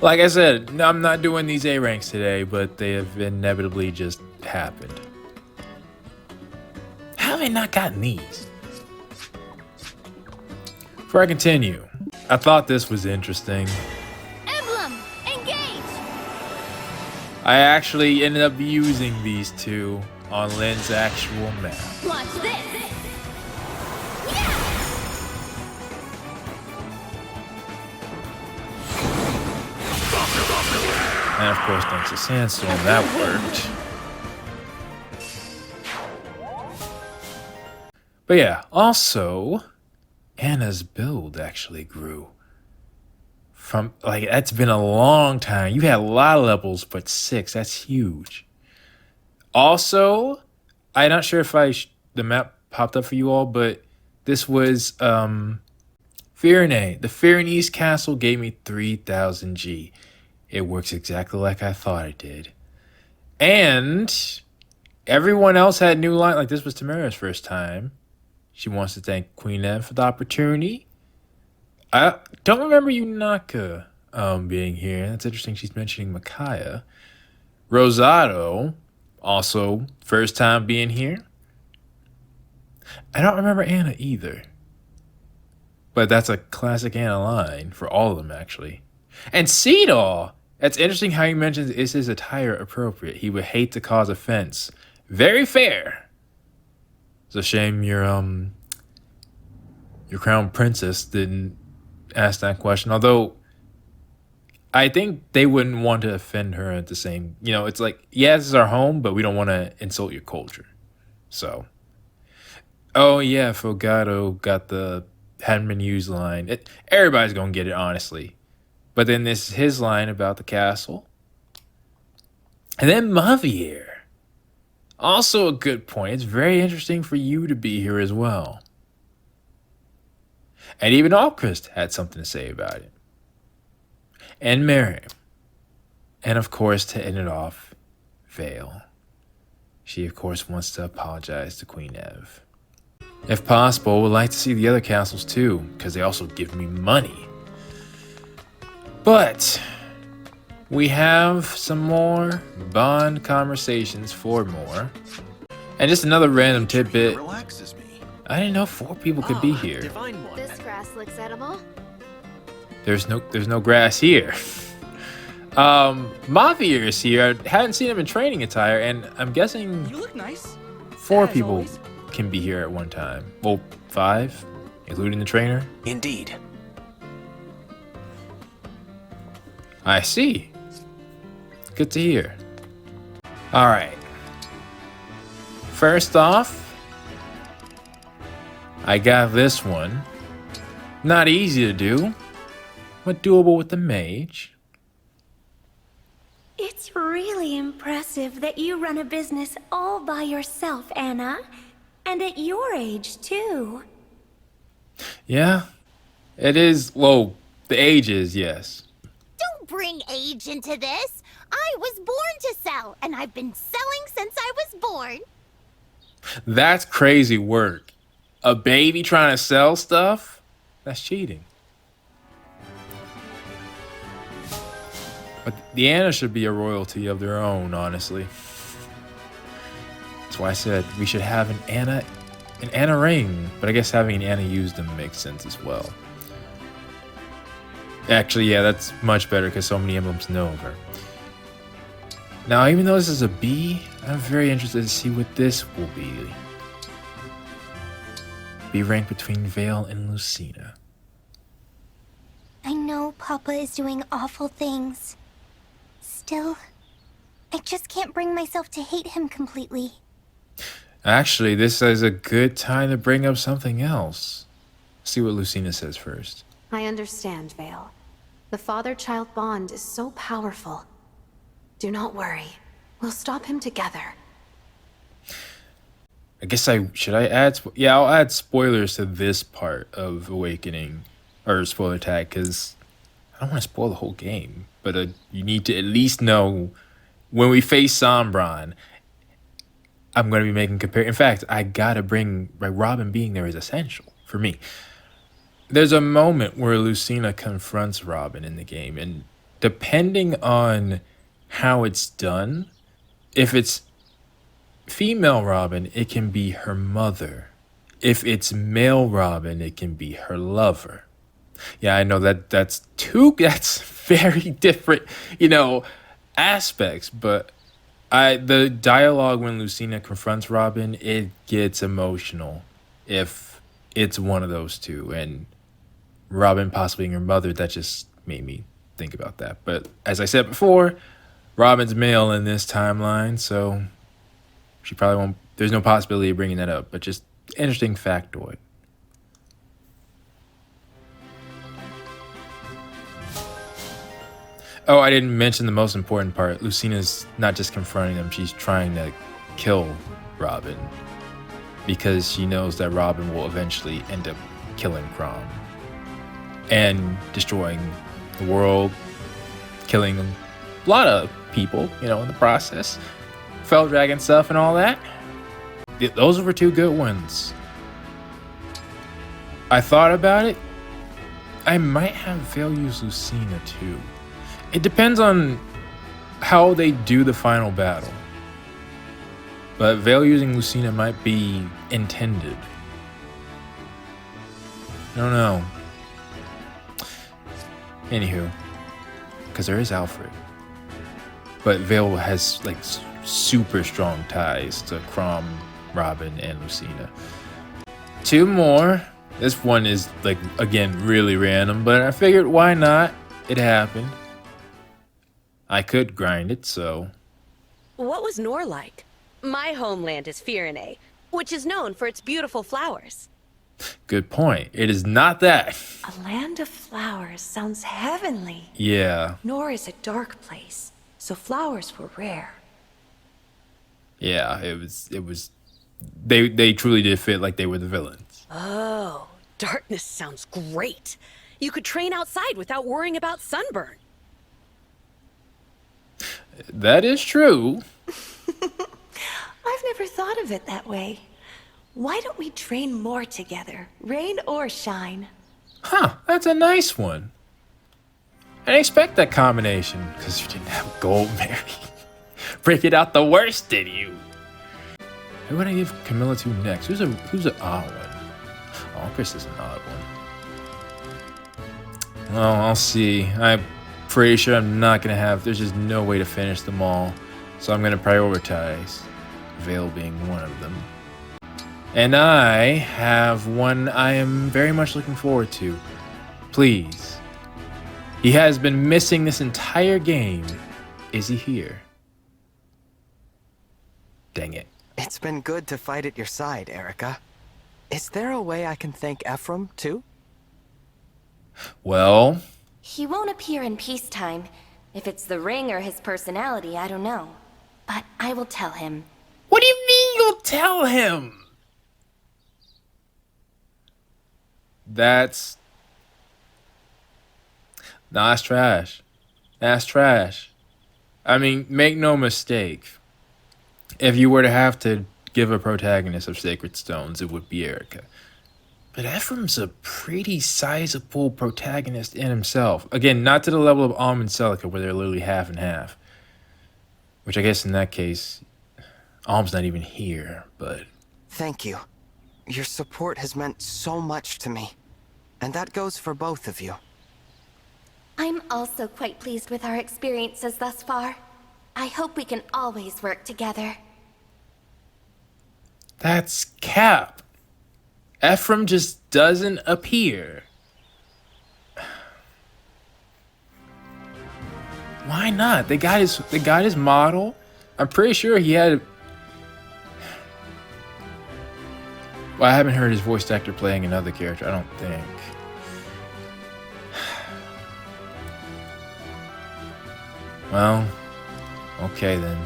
Like I said, I'm not doing these A ranks today, but they have inevitably just happened. How have I not gotten these? Before I continue, I thought this was interesting. Emblem, engage! I actually ended up using these two on Lynn's actual map. Watch this! And of course, thanks to Sandstorm, that worked. But yeah, also, Anna's build actually grew. From, like, that's been a long time. You had a lot of levels, but 6, that's huge. Also, I'm not sure if the map popped up for you all, but this was, Firene. The Firenese castle gave me 3,000 G. It works exactly like I thought it did. And everyone else had new line. Like, this was Timerra's first time. She wants to thank Queen Ev for the opportunity. I don't remember Yunaka being here. That's interesting. She's mentioning Micaiah. Rosado, also first time being here. I don't remember Anna either. But that's a classic Anna line for all of them, actually. And Seedall! That's interesting how he mentions, is his attire appropriate? He would hate to cause offense. Very fair. It's a shame your crown princess didn't ask that question. Although, I think they wouldn't want to offend her at the same... You know, it's like, yeah, this is our home, but we don't want to insult your culture. So. Oh, yeah, Fogado got the hadn't been used line. Everybody's going to get it, honestly. But then this is his line about the castle. And then Mavier. Also a good point. It's very interesting for you to be here as well. And even Alchrist had something to say about it. And Mary. And of course, to end it off, Veyle. She, of course, wants to apologize to Queen Ev. If possible, would like to see the other castles too, because they also give me money. But we have some more bond conversations, 4 more. And just another random tidbit. I didn't know 4 people could be here. This grass looks edible. There's no grass here. Mavier is here. I hadn't seen him in training attire, and I'm guessing You look nice. 4 people can be here at one time. Well, 5, including the trainer. Indeed. I see. Good to hear. Alright. First off, I got this one. Not easy to do, but doable with the mage. It's really impressive that you run a business all by yourself, Anna. And at your age, too. Yeah, it is. Well, the age is, yes. Don't bring age into this. I was born to sell, and I've been selling since I was born. That's crazy work. A baby trying to sell stuff? That's cheating. But the Anna should be a royalty of their own, honestly. That's why I said we should have an Anna ring. But I guess having an Anna use them makes sense as well. Actually, yeah, that's much better because so many emblems know of her. Now, even though this is a B, I'm very interested to see what this will be. B-Rank between Veyle and Lucina. I know Papa is doing awful things. Still, I just can't bring myself to hate him completely. Actually, this is a good time to bring up something else. See what Lucina says first. I understand, Veyle. The father-child bond is so powerful. Do not worry. We'll stop him together. I guess should I add? Yeah, I'll add spoilers to this part of Awakening, or spoiler tag, because I don't want to spoil the whole game. But you need to at least know when we face Sombron. I'm going to be making In fact, I gotta bring Robin being there is essential for me. There's a moment where Lucina confronts Robin in the game, and depending on how it's done, if it's female Robin, it can be her mother. If it's male Robin, it can be her lover. Yeah, I know that's very different, aspects, but the dialogue when Lucina confronts Robin, it gets emotional if it's one of those two, and Robin possibly being her mother, that just made me think about that. But as I said before, Robin's male in this timeline, so she probably won't. There's no possibility of bringing that up, but just interesting factoid. Oh, I didn't mention the most important part. Lucina's not just confronting him, she's trying to kill Robin because she knows that Robin will eventually end up killing Chrom and destroying the world, killing a lot of people, in the process. Fell Dragon stuff and all that. Those were two good ones. I thought about it. I might have Veyle use Lucina too. It depends on how they do the final battle. But Veyle using Lucina might be intended. I don't know. Anywho, because there is Alfred. But Veyle has super strong ties to Chrom, Robin, and Lucina. Two more. This one is again really random, but I figured why not? It happened. I could grind it, so. What was Nor like? My homeland is Firene, which is known for its beautiful flowers. Good point. It is not that. A land of flowers sounds heavenly. Yeah. Nor is a dark place, so flowers were rare. Yeah, it was. They truly did fit like they were the villains. Oh, darkness sounds great. You could train outside without worrying about sunburn. That is true. I've never thought of it that way. Why don't we train more together, rain or shine? Huh, that's a nice one. I didn't expect that combination, because you didn't have Goldmary. Breaking out the worst in you. Who would I give Camilla to next? Who's an odd one? Oh, Chris is an odd one. Well, I'll see. I'm pretty sure I'm not going to have... There's just no way to finish them all. So I'm going to prioritize Veyle being one of them. And I have one I am very much looking forward to. Please. He has been missing this entire game. Is he here? Dang it. It's been good to fight at your side, Erica. Is there a way I can thank Ephraim, too? Well... He won't appear in peacetime. If it's the ring or his personality, I don't know. But I will tell him. What do you mean you'll tell him? That's... Nah, that's trash. That's trash. I mean, make no mistake. If you were to have to give a protagonist of Sacred Stones, it would be Erica. But Ephraim's a pretty sizable protagonist in himself. Again, not to the level of Alm and Celica, where they're literally half and half. Which I guess in that case, Alm's not even here, but... Thank you. Your support has meant so much to me. And that goes for both of you. I'm also quite pleased with our experiences thus far. I hope we can always work together. That's cap. Ephraim just doesn't appear. Why not? They got his model. I'm pretty sure he had. Well, I haven't heard his voice actor playing another character, I don't think. Well, okay then.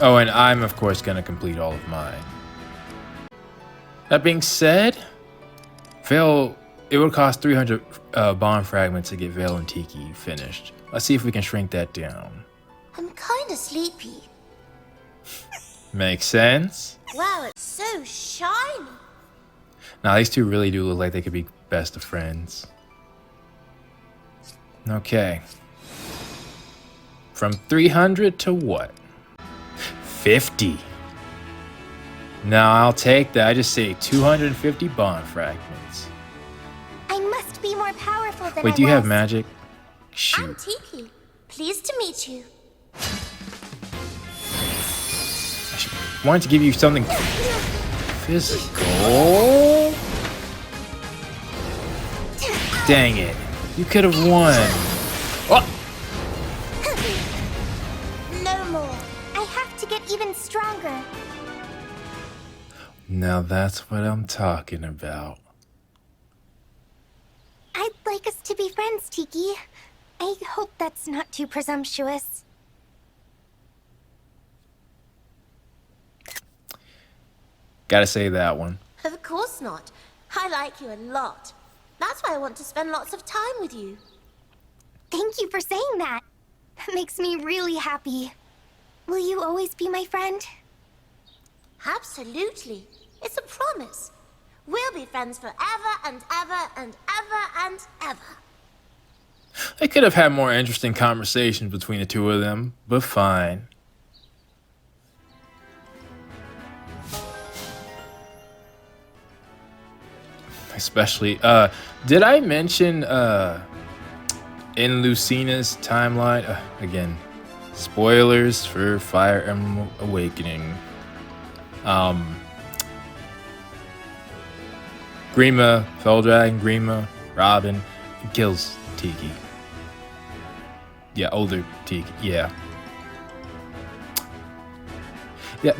Oh, and I'm of course gonna complete all of mine. That being said, Veyle, it would cost 300 bond fragments to get Veyle and Tiki finished. Let's see if we can shrink that down. I'm kinda sleepy. Makes sense. Wow, it's so shiny. Now these two really do look like they could be best of friends. Okay. From 300 to what? 50. Now I'll take that. I just say 250 bond fragments. I must be more powerful than Wait, I do you have was. magic? I'm Shoot. Tiki. Pleased to meet you. I wanted to give you something physical. Dang it. You could have won. Oh! No more. I have to get even stronger. Now that's what I'm talking about. I'd like us to be friends, Tiki. I hope that's not too presumptuous. Gotta say that one. Of course not. I like you a lot. That's why I want to spend lots of time with you. Thank you for saying that. That makes me really happy. Will you always be my friend? Absolutely. It's a promise. We'll be friends forever and ever and ever and ever. They could have had more interesting conversations between the two of them, but fine. Especially, did I mention, in Lucina's timeline, again, spoilers for Fire Emblem Awakening, Grima, Feldragon, Grima, Robin, kills Tiki. Yeah, older Tiki, yeah. Yeah,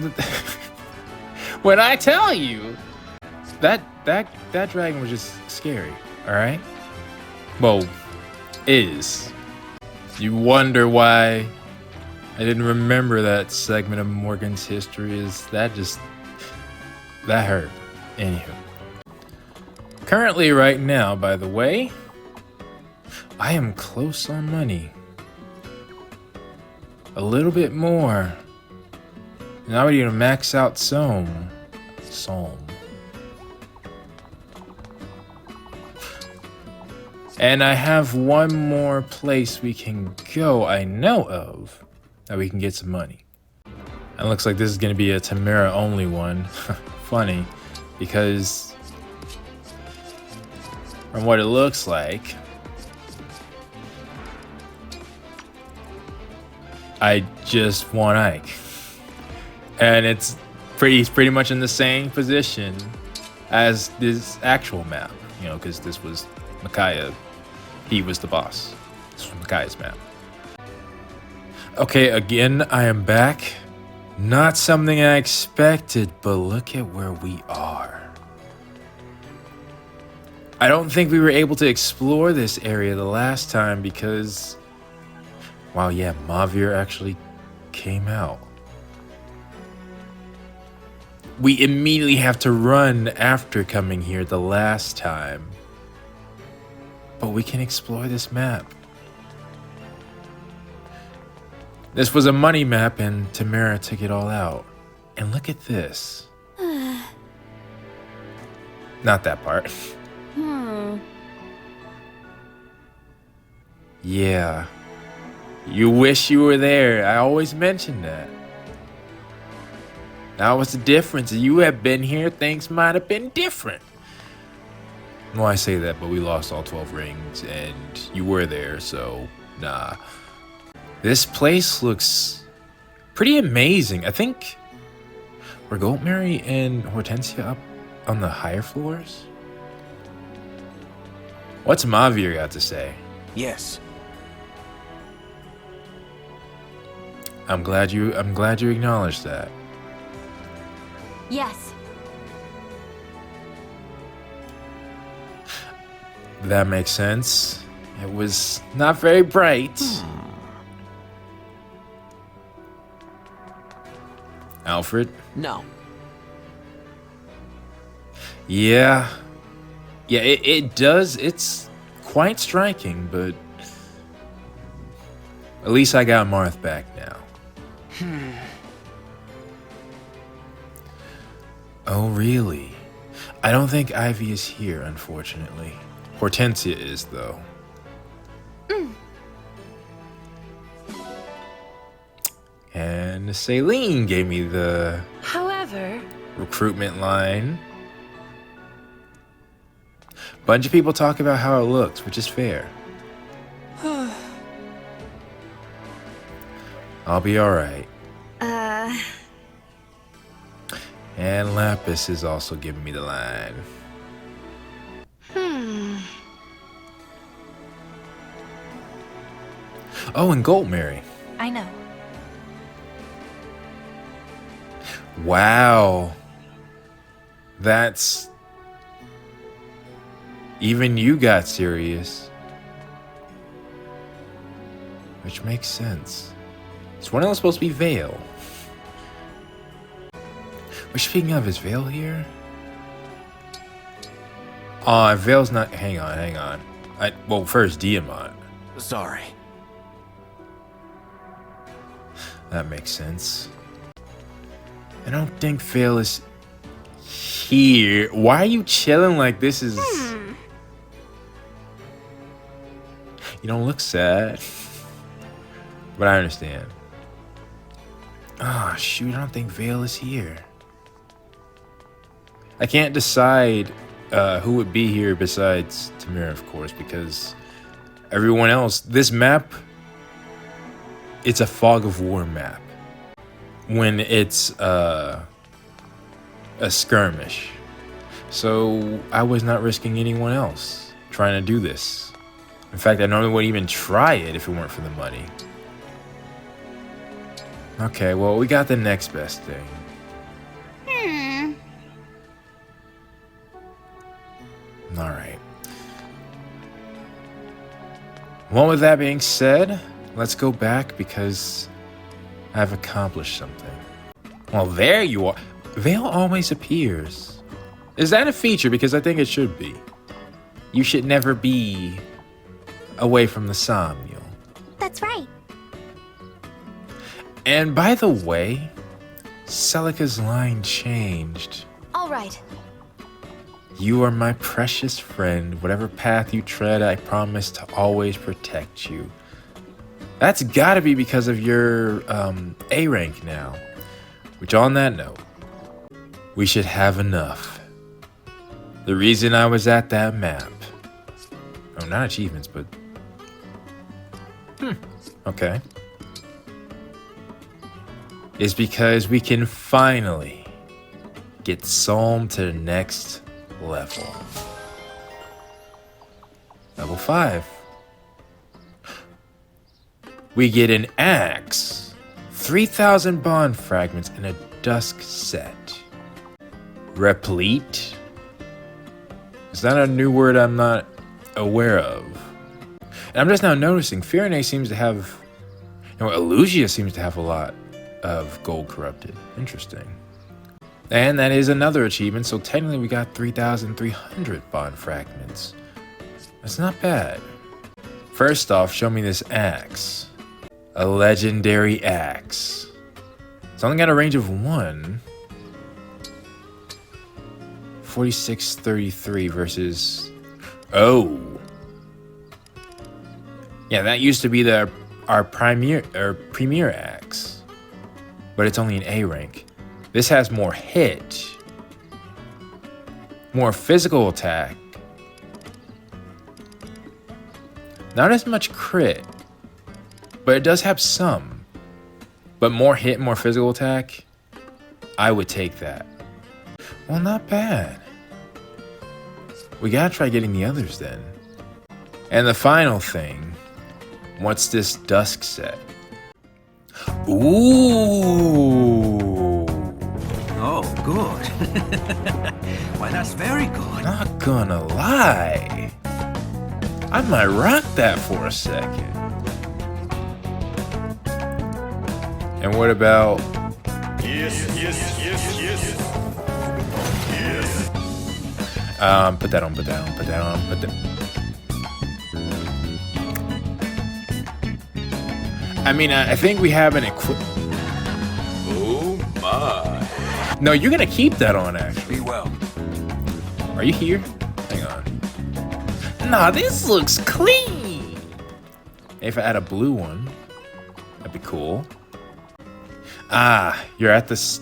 when I tell you, that dragon was just scary, alright? Well, is. You wonder why I didn't remember that segment of Morgan's history. That hurt. Anywho. Currently, right now, by the way, I am close on money. A little bit more. Now we're gonna max out Solm. And I have one more place we can go, I know of, that we can get some money. And it looks like this is going to be a Timerra only one. Funny, because from what it looks like, I just want Ike. And it's pretty much in the same position as this actual map, you know, because this was Micaiah. He was the boss. This was Micaiah's map. Okay, again, I am back. Not something I expected, but look at where we are. I don't think we were able to explore this area the last time because, wow, yeah, Mavir actually came out. We immediately have to run after coming here the last time. But we can explore this map. This was a money map and Timerra took it all out. And look at this. Not that part. Yeah. You wish you were there. I always mention that. That was the difference. If you had been here, things might have been different. Well, I say that, but we lost all 12 rings, and you were there, so nah. This place looks pretty amazing. I think Were Goldmary and Hortensia up on the higher floors? What's Mavir got to say? Yes. I'm glad you acknowledged that. Yes. That makes sense. It was not very bright. Alfred? No. Yeah. Yeah, it does. It's quite striking, but at least I got Marth back now. Oh, really? I don't think Ivy is here, unfortunately. Hortensia is, though. And Celine gave me the However, recruitment line. Bunch of people talk about how it looks, which is fair. I'll be alright. And Lapis is also giving me the line. Oh, and Goldmary. I know. Wow. That's... Even you got serious. Which makes sense. Is one of them supposed to be Veyle? But speaking of, is Veyle here? Oh, Veyle's not... Hang on. Well, first, Diamant. Sorry. That makes sense. I don't think Veyle is here. Why are you chilling like this is... You don't look sad. But I understand. Ah, shoot, I don't think Veyle is here. I can't decide who would be here besides Timerra, of course, because everyone else... This map... It's a fog of war map. When it's a skirmish. So I was not risking anyone else trying to do this. In fact, I normally wouldn't even try it if it weren't for the money. Okay, well, we got the next best thing. Alright. Well, with that being said, let's go back because I've accomplished something. Well, there you are. Veyle always appears. Is that a feature? Because I think it should be. You should never be away from the Samuel. That's right. And by the way, Celica's line changed. All right. You are my precious friend. Whatever path you tread, I promise to always protect you. That's gotta be because of your A rank now. Which on that note, we should have enough. The reason I was at that map. Oh, not achievements, but... Okay. Is because we can finally get Solm to the next level. Level 5. We get an axe, 3,000 bond fragments, and a dusk set. Replete? Is that a new word I'm not aware of? And I'm just now noticing Firenze seems to have... Elusia seems to have a lot of gold corrupted. Interesting. And that is another achievement, so technically we got 3,300 bond fragments. That's not bad. First off, show me this axe. A legendary axe. It's only got a range of 1. 4633 versus... Oh. Yeah, that used to be our premier axe. But it's only an A rank. This has more hit. More physical attack. Not as much crit. But it does have some. But more hit, more physical attack. I would take that. Well, not bad. We gotta try getting the others then. And the final thing, what's this dusk set? Ooh. Oh, good. Why, that's very good. Not gonna lie. I might rock that for a second. And what about... Yes. Put that on. I mean, I think we have an Oh my. No, you're gonna keep that on, actually. Be well. Are you here? Hang on. Nah, this looks clean. If I add a blue one, that'd be cool. Ah, you're at this.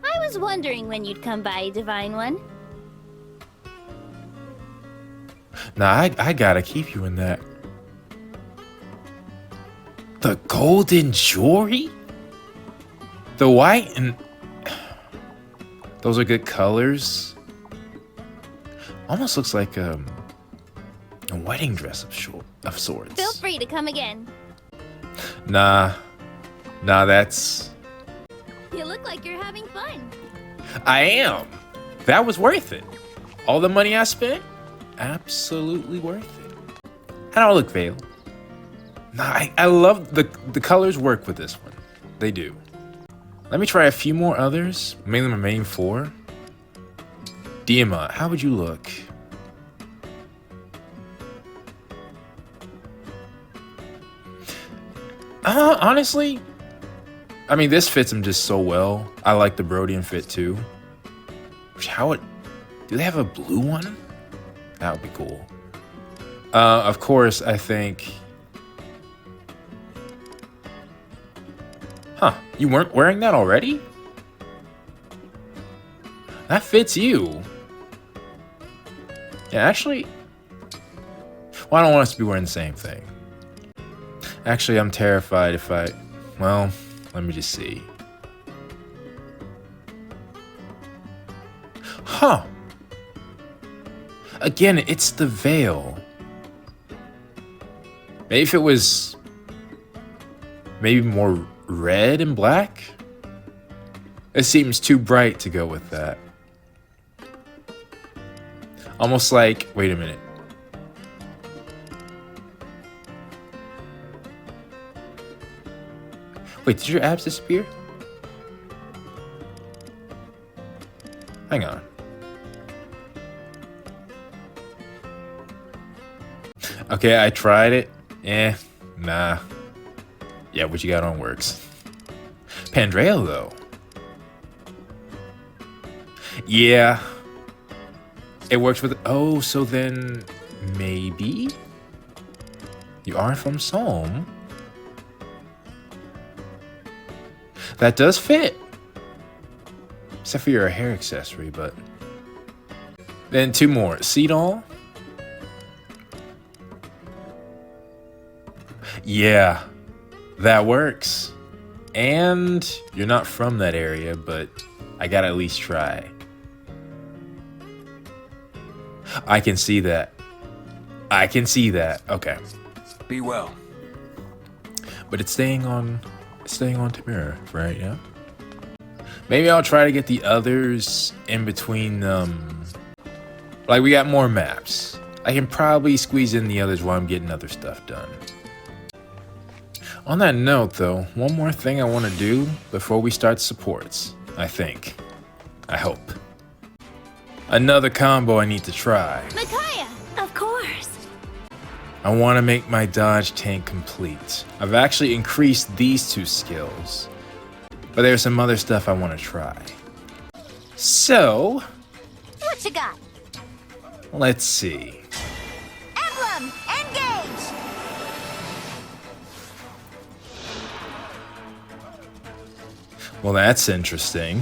I was wondering when you'd come by, Divine One. Nah, I gotta keep you in that. The golden jewelry? The white and... Those are good colors. Almost looks like a wedding dress of sorts. Feel free to come again. Nah, that's... You look like you're having fun. I am. That was worth it. All the money I spent, absolutely worth it. How do I look, Veyle? Nah, I love the colors work with this one. They do. Let me try a few more others, mainly my main four. Dima, how would you look? Honestly, I mean, this fits him just so well. I like the Brodian fit too. Do they have a blue one? That would be cool. Of course, I think... Huh, you weren't wearing that already? That fits you. Yeah, actually... Well, I don't want us to be wearing the same thing. Actually, I'm terrified if I... Well, let me just see. Huh. Again, it's the veil. Maybe if it was... Maybe more red and black? It seems too bright to go with that. Almost like... Wait a minute. Wait, did your abs disappear? Hang on. Okay, I tried it. Nah. Yeah, what you got on works. Pandreo, though. Yeah. It works with... Oh, so then... Maybe? You are from Solm. That does fit. Except for your hair accessory, but... Then two more. Seedall. Yeah. That works. And you're not from that area, but I gotta at least try. I can see that. I can see that. Okay. Be well. But it's staying on Timerra, right? Yeah. Maybe I'll try to get the others in between them. Like, we got more maps. I can probably squeeze in the others while I'm getting other stuff done. On that note, though, one more thing I want to do before we start supports, I think. I hope. Another combo I need to try. Micaiah! Of course! I want to make my dodge tank complete. I've actually increased these two skills, but there's some other stuff I want to try. So... What you got? Let's see. Emblem, engage! Well, that's interesting.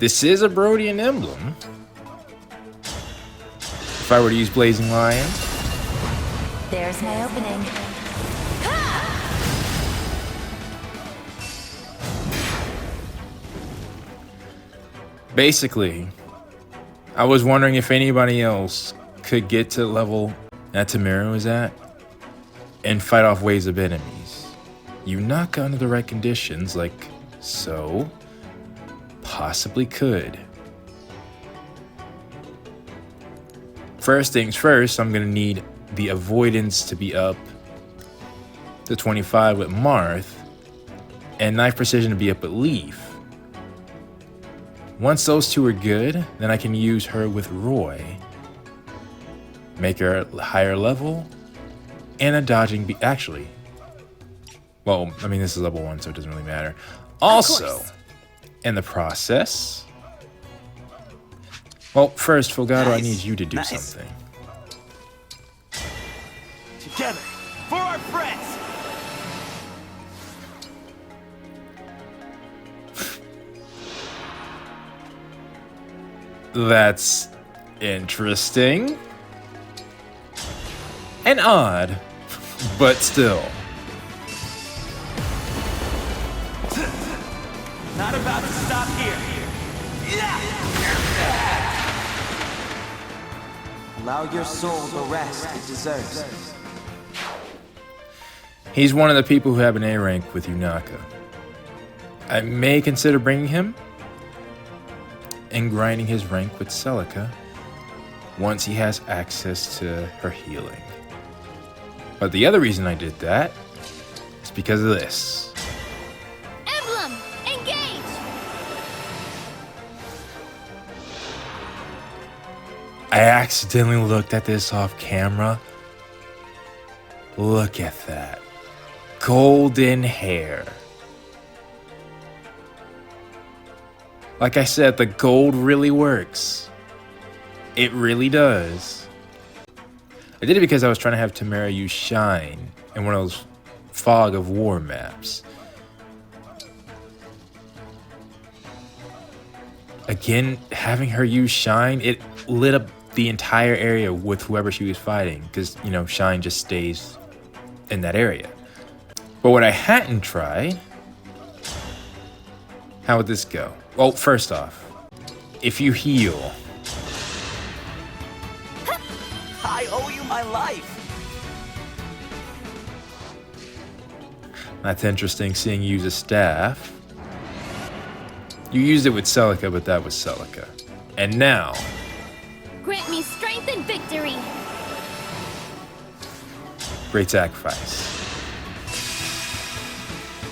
This is a Brodian emblem. If I were to use Blazing Lion. There's my opening. Basically, I was wondering if anybody else could get to the level that Timerra was at and fight off waves of enemies. Yunaka under the right conditions, like so, possibly could. First things first, I'm gonna need the avoidance to be up to 25 with Marth, and knife precision to be up at Leaf. Once those two are good, then I can use her with Roy, make her a higher level, and a dodging be actually. Well, I mean, this is level 1, so it doesn't really matter. Also, in the process, well, first, Fogado, I need you to do something. Together, for our friends! That's interesting. And odd, but still. Not about to stop here. Allow your soul the rest it deserves. He's one of the people who have an A rank with Yunaka. I may consider bringing him and grinding his rank with Celica once he has access to her healing. But the other reason I did that is because of this. Emblem, engage! I accidentally looked at this off camera. Look at that. Golden hair. Like I said, the gold really works. It really does. I did it because I was trying to have Timerra use Shine in one of those Fog of War maps. Again, having her use Shine, it lit up the entire area with whoever she was fighting, because, you know, Shine just stays in that area. But what I hadn't tried, how would this go? Well, first off, if you heal, I owe you my life. that's interesting seeing you use a staff. You used it with Celica, but that was Celica. And now, Grant me strength and victory. great sacrifice.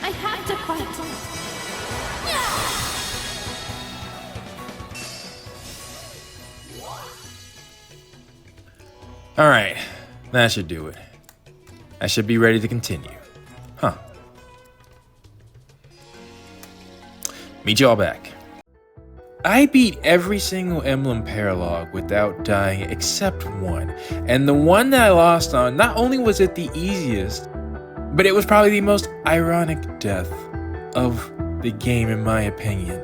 I have to fight. Alright, that should do it. I should be ready to continue. Huh. Meet y'all back. I beat every single Emblem paralog without dying except one. And the one that I lost on, not only was it the easiest, but it was probably the most ironic death of the game in my opinion.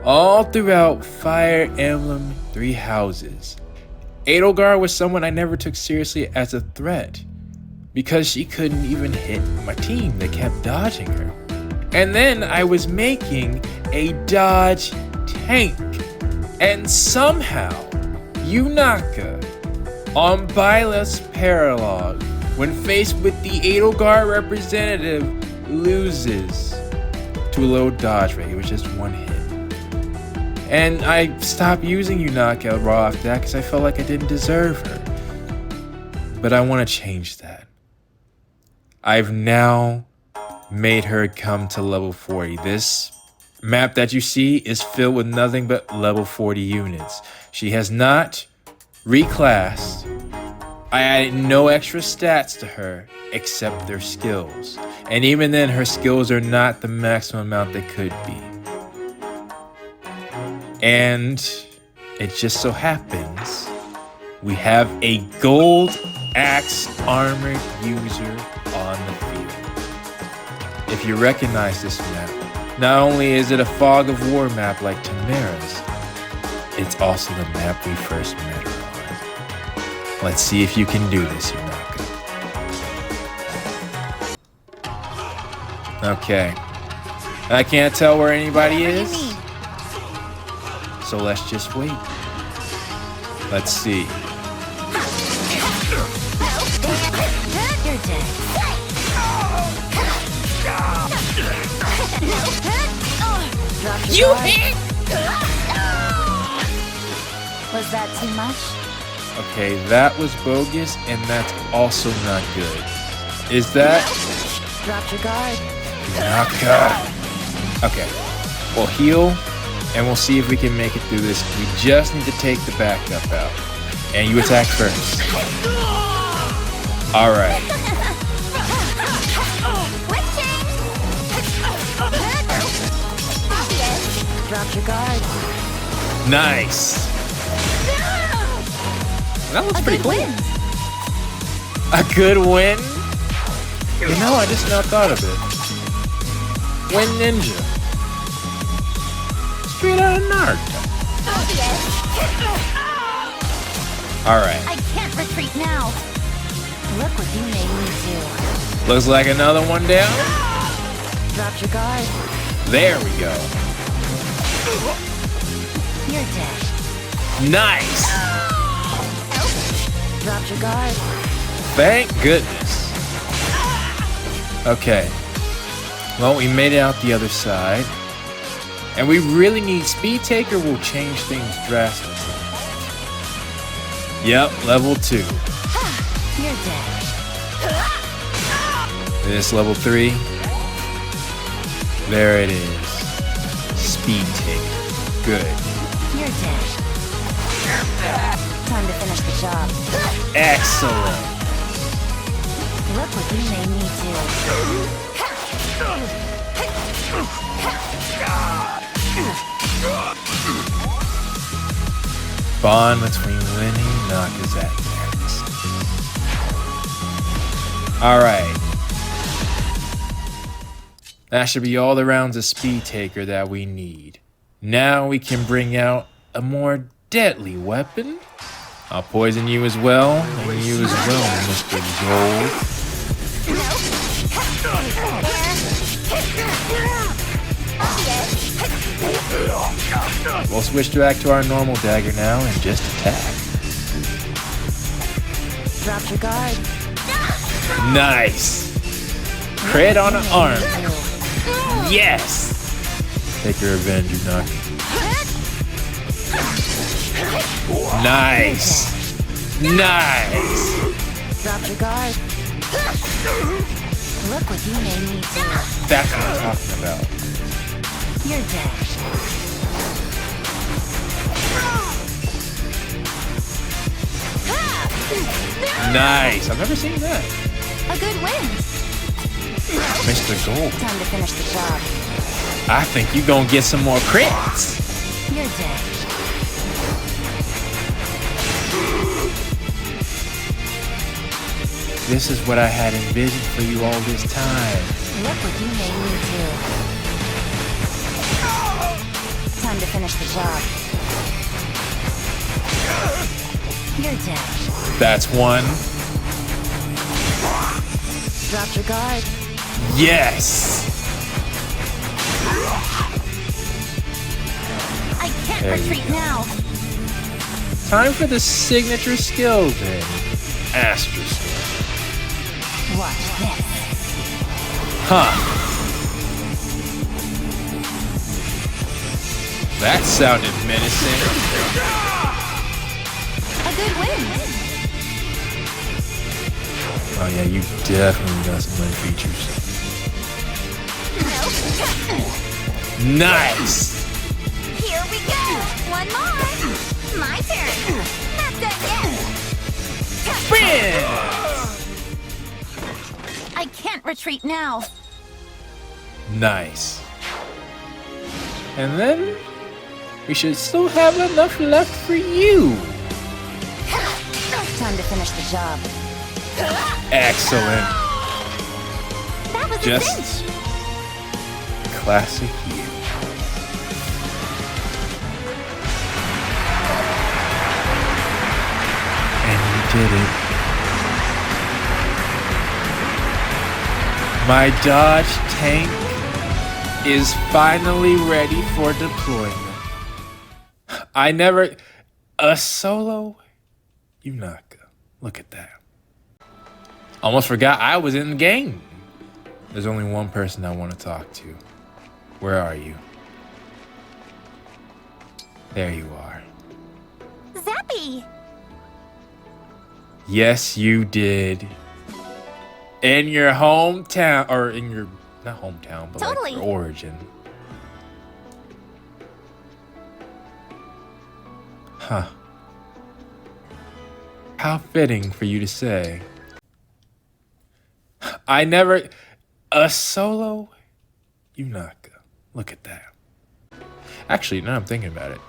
All throughout Fire Emblem Three Houses, Edelgard was someone I never took seriously as a threat because she couldn't even hit my team. They kept dodging her. And then I was making a dodge tank. And somehow, Yunaka on Byla's paralog, when faced with the Edelgard representative, loses to a low dodge rate. It was just one hit. And I stopped using Yunaka raw off that because I felt like I didn't deserve her. But I want to change that. I've now made her come to level 40. This map that you see is filled with nothing but level 40 units. She has not reclassed. I added no extra stats to her except their skills. And even then, her skills are not the maximum amount they could be. And it just so happens we have a gold axe armored user on the field. If you recognize this map, not only is it a Fog of War map like Timerra's, it's also the map we first met her on. Let's see if you can do this, Yunaka. Okay. I can't tell where anybody is. So let's just wait. Let's see. You're dead. You hit! Was that too much? Okay, that was bogus, and that's also not good. Is that... Drop your guard. Yunaka. Okay, we'll heal, and we'll see if we can make it through this. We just need to take the backup out. And you attack first. Alright. Drop your guard. Nice. That looks pretty cool. A good win? You know, I just now thought of it. Win Ninja. Straight out of Naruto. Alright. I can't retreat now. Look what you made me do. Looks like another one down. Drop your guard. There we go. You're dead. Nice. Drop your guard. Thank goodness. Okay. Well, we made it out the other side. And we really need Speed Taker will change things drastically. Yep, level 2. You're dead. This level 3. There it is. Speed Taker. Good. You're dead. Time to finish the job. Excellent. Look what you made me do. Bond between winning and Naka's adversaries. Alright. That should be all the rounds of Speed Taker that we need. Now we can bring out a more deadly weapon. I'll poison you as well, and you as well, Mr. Gold. We'll switch back to our normal dagger now and just attack. Drop your guard. Nice! Crit on an arm. Yes! Take your revenge, Yunaka. Nice! Nice! Drop your guard. Look what you made me do. That's what I'm talking about. You're dead. Nice! I've never seen that. A good win. Mr. Gold. Time to finish the job. I think you're gonna get some more crits. You're dead. This is what I had envisioned for you all this time. Look what you made me do. Time to finish the job. You're dead. That's one. Drop your guard. Yes! I can't There you retreat go. now. Time for the signature skill then. Astra Sword. Watch this. Huh. That sounded menacing. A good win. Oh yeah, you definitely got some good features. Nice! Here we go! One more! My turn! Not done yet! Bam! I can't retreat now. Nice. And then we should still have enough left for you. Time to finish the job. Excellent. That was Just classic you. And you did it. My Dodge tank is finally ready for deployment. I never... A solo Yunaka. Look at that. Almost forgot I was in the game. There's only one person I want to talk to. Where are you? There you are. Zappy! Yes, you did. In your hometown, or in your, not hometown, but Totally. like your origin. Huh. How fitting for you to say. I never... A solo Yunaka. Look at that. Actually, now I'm thinking about it.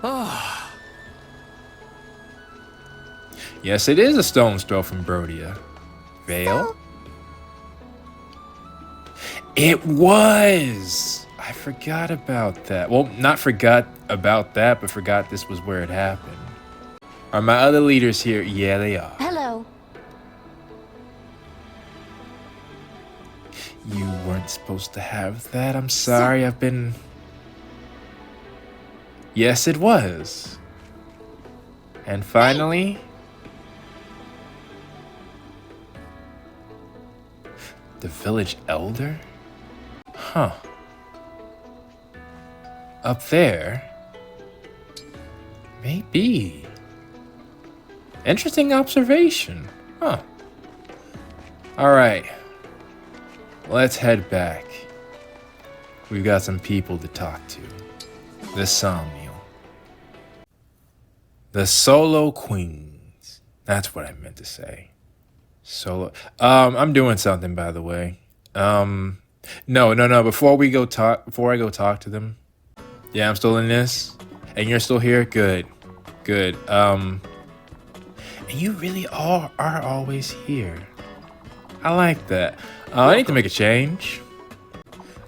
Oh. Yes, it is a stone's throw from Brodia. Veyle? It was! I forgot about that. Well, not forgot about that, but forgot this was where it happened. Are my other leaders here? Yeah, they are. Hello. You weren't supposed to have that. I'm sorry, I've been... Yes, it was. And finally... The village elder? Huh. Up there? Maybe. Interesting observation. Huh. Alright. Let's head back. We've got some people to talk to. The Somnial. The Solo Queens. That's what I meant to say. Solo. I'm doing something, by the way. No. Before I go talk to them. Yeah, I'm still in this. And you're still here? Good. And you really are always here. I like that. I need to make a change.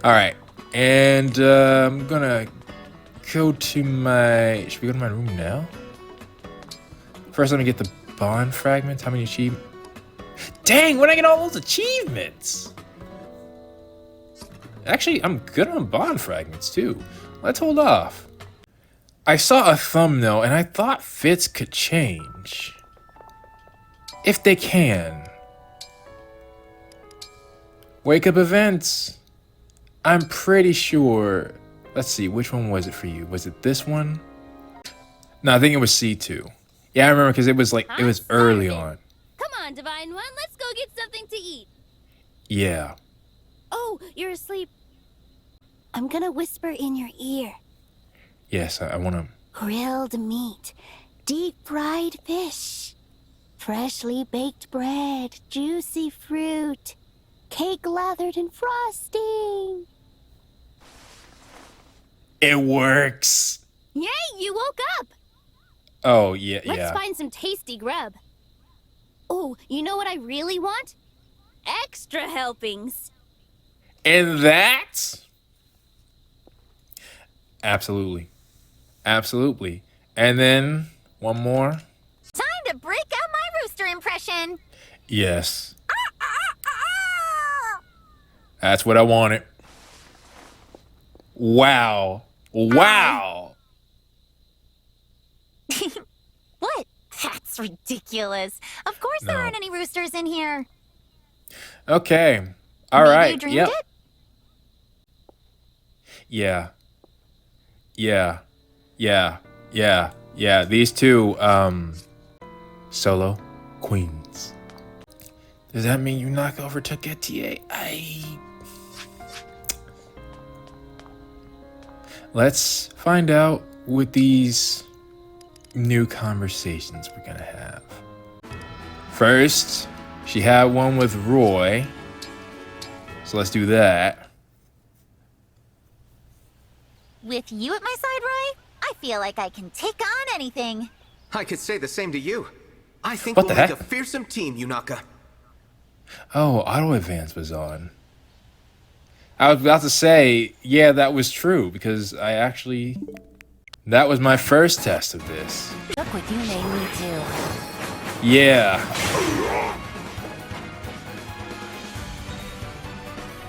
Alright. And I'm gonna go to my... Should we go to my room now? First, let me get the bond fragments. How many achievements? Dang, when I get all those achievements? Actually, I'm good on bond fragments too. Let's hold off. I saw a thumbnail and I thought fits could change. If they can. Wake up events. I'm pretty sure. Let's see, which one was it for you? Was it this one? No, I think it was C2. Yeah, I remember because it was like, it was early on. Come on, Divine One, let's go get something to eat. Yeah. Oh, you're asleep. I'm gonna whisper in your ear. Yes, I want to. Grilled meat, deep-fried fish, freshly baked bread, juicy fruit, cake lathered in frosting. It works. Yay, you woke up. Oh, yeah, Let's find some tasty grub. Oh, you know what I really want? Extra helpings. And that? Absolutely. And then, one more. Time to break out my rooster impression. Yes. That's what I wanted. Wow. What? That's ridiculous. Of course there aren't any roosters in here. Okay. All Maybe right. you dreamed Yep. it? Yeah. These two, Solo Queens. Does that mean Yunaka overtook ETA? Let's find out with these new conversations we're gonna have. First, she had one with Roy. So let's do that. With you at my side, Roy, I feel like I can take on anything. I could say the same to you. I think What we'll the make heck? a fearsome team, Yunaka. Oh, auto advance was on. I was about to say, yeah, that was true because that was my first test of this. Look what you made me do. Yeah.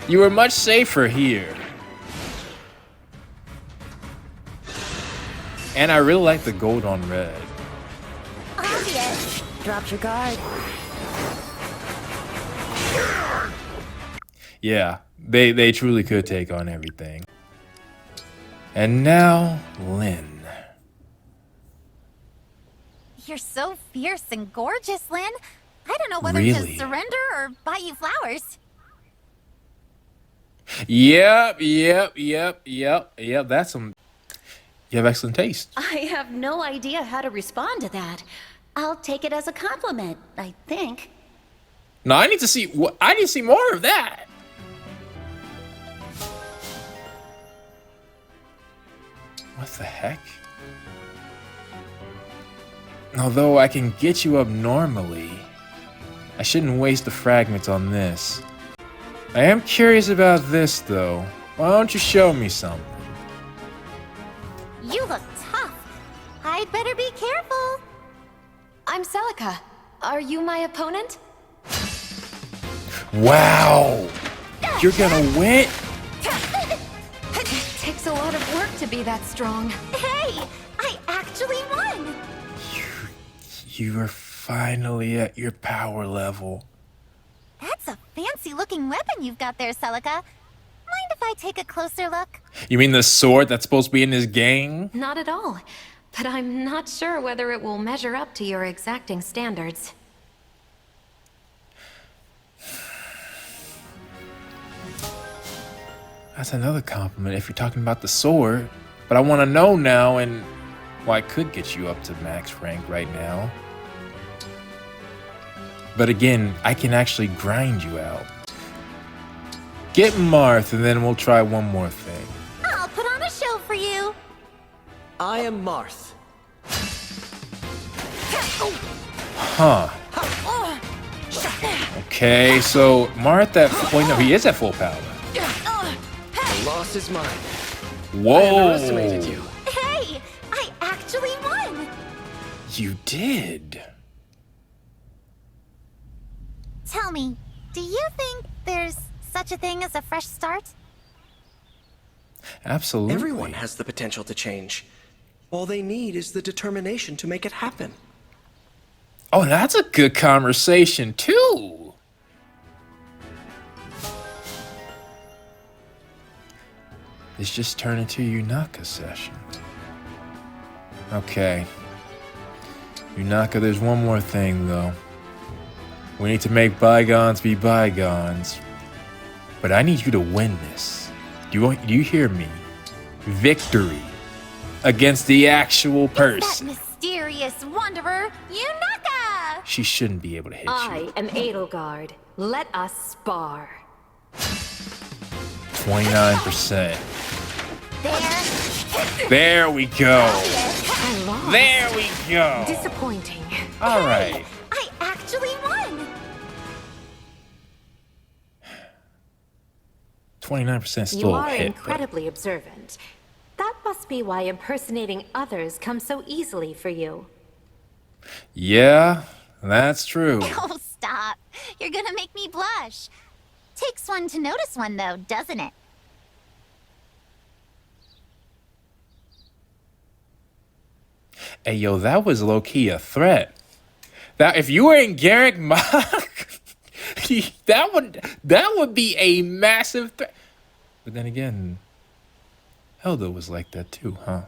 You were much safer here. And I really like the gold on red. Obvious. Dropped your guard. Yeah, they truly could take on everything. And now, Lynn. You're so fierce and gorgeous, Lynn. I don't know whether Really? to surrender or buy you flowers. Yep. That's some. You have excellent taste. I have no idea how to respond to that. I'll take it as a compliment, I think. No, I need to see. I need to see more of that. What the heck? Although I can get you up normally, I shouldn't waste the fragments on this. I am curious about this, though. Why don't you show me something? You look tough. I'd better be careful. I'm Celica. Are you my opponent? Wow! You're gonna win? It takes a lot of work to be that strong. Hey, I actually won. You are finally at your power level. That's a fancy-looking weapon you've got there, Celica. Mind if I take a closer look? You mean the sword that's supposed to be in this game? Not at all. But I'm not sure whether it will measure up to your exacting standards. That's another compliment if you're talking about the sword. But I want to know now, and well, I could get you up to max rank right now. But again, I can actually grind you out. Get Marth, and then we'll try one more thing. I'll put on a show for you. I am Marth. Huh. Okay, so Marth at... Wait, no, he is at full power. The loss is mine. Whoa! I underestimated you. Hey, I actually won. You did. Tell me, do you think there's such a thing as a fresh start? Absolutely. Everyone has the potential to change. All they need is the determination to make it happen. Oh, that's a good conversation, too. It's just turned into a Yunaka session. Okay. Yunaka, there's one more thing, though. We need to make bygones be bygones. But I need you to win this. Do you hear me? Victory against the actual person. That mysterious wanderer, Yunaka! She shouldn't be able to hit you. I am Edelgard. Let us spar. 29%. There we go. I lost. There we go. Disappointing. All right. I actually won. 29% still You are hit. incredibly observant. That must be why impersonating others comes so easily for you. Yeah, that's true. Oh, stop. You're gonna make me blush. Takes one to notice one, though, doesn't it? Hey, yo, that was low-key a threat. That if you were in Garrick Mach, that would be a massive threat. But then again, Helda was like that too, huh?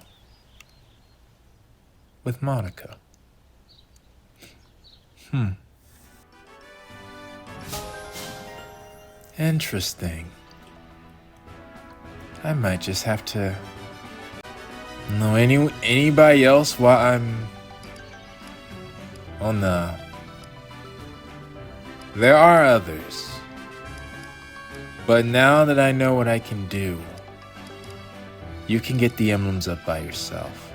With Monica. Interesting. I might just have to know anybody else while I'm on the... There are others. But now that I know what I can do, you can get the emblems up by yourself.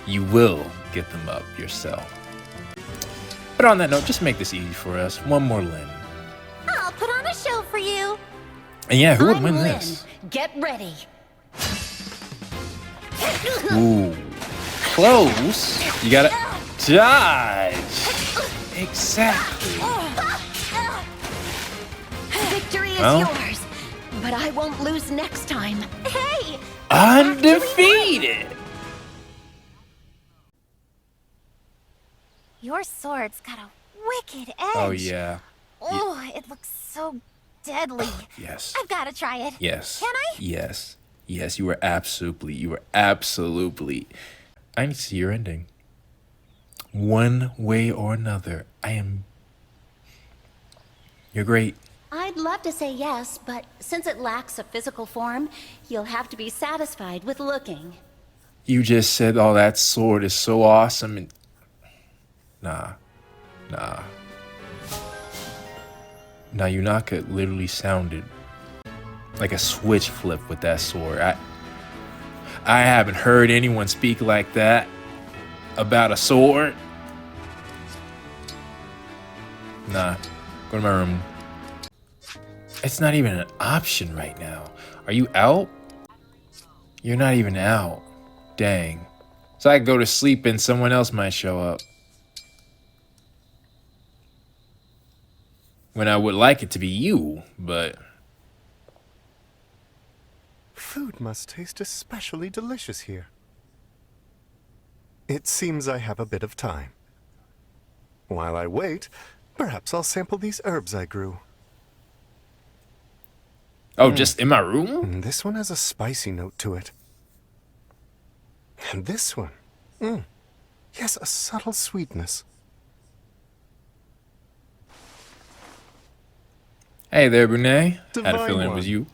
You will get them up yourself. But on that note, just make this easy for us. One more Lynn. I'll put on a show for you. And yeah, who would win Lynn. this? Get ready. Ooh. Close. You gotta dodge. Exactly. Victory is Well. yours, but I won't lose next time. Hey! Undefeated. Your sword's got a wicked edge. Oh, yeah. Oh, it looks so deadly. Yes. I've got to try it. Yes. Can I? Yes. Yes, you were absolutely. I need to see your ending. One way or another. You're great. I'd love to say yes, but since it lacks a physical form, you'll have to be satisfied with looking. You just said, oh, that sword is so awesome. And Nah, Yunaka literally sounded like a switch flip with that sword. I haven't heard anyone speak like that about a sword. Nah, go to my room. It's not even an option right now. Are you out? You're not even out. Dang. So I could go to sleep and someone else might show up. When I would like it to be you, but... Food must taste especially delicious here. It seems I have a bit of time. While I wait, perhaps I'll sample these herbs I grew. Oh, just in my room? This one has a spicy note to it. And this one, yes, a subtle sweetness. Hey there, Brunei. Had a Divine feeling it one. was you.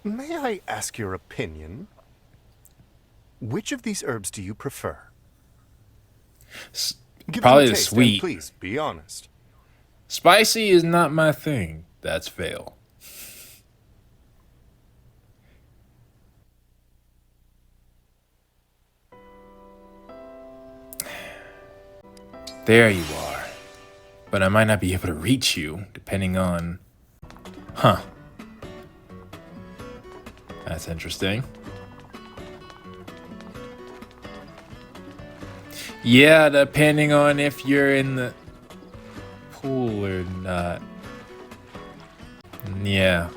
May I ask your opinion? Which of these herbs do you prefer? Give Probably them a the taste, and sweet. please, be honest. Spicy is not my thing. That's fail. There you are. But I might not be able to reach you, depending on... Huh. That's interesting. Yeah, depending on if you're in the pool or not. Yeah.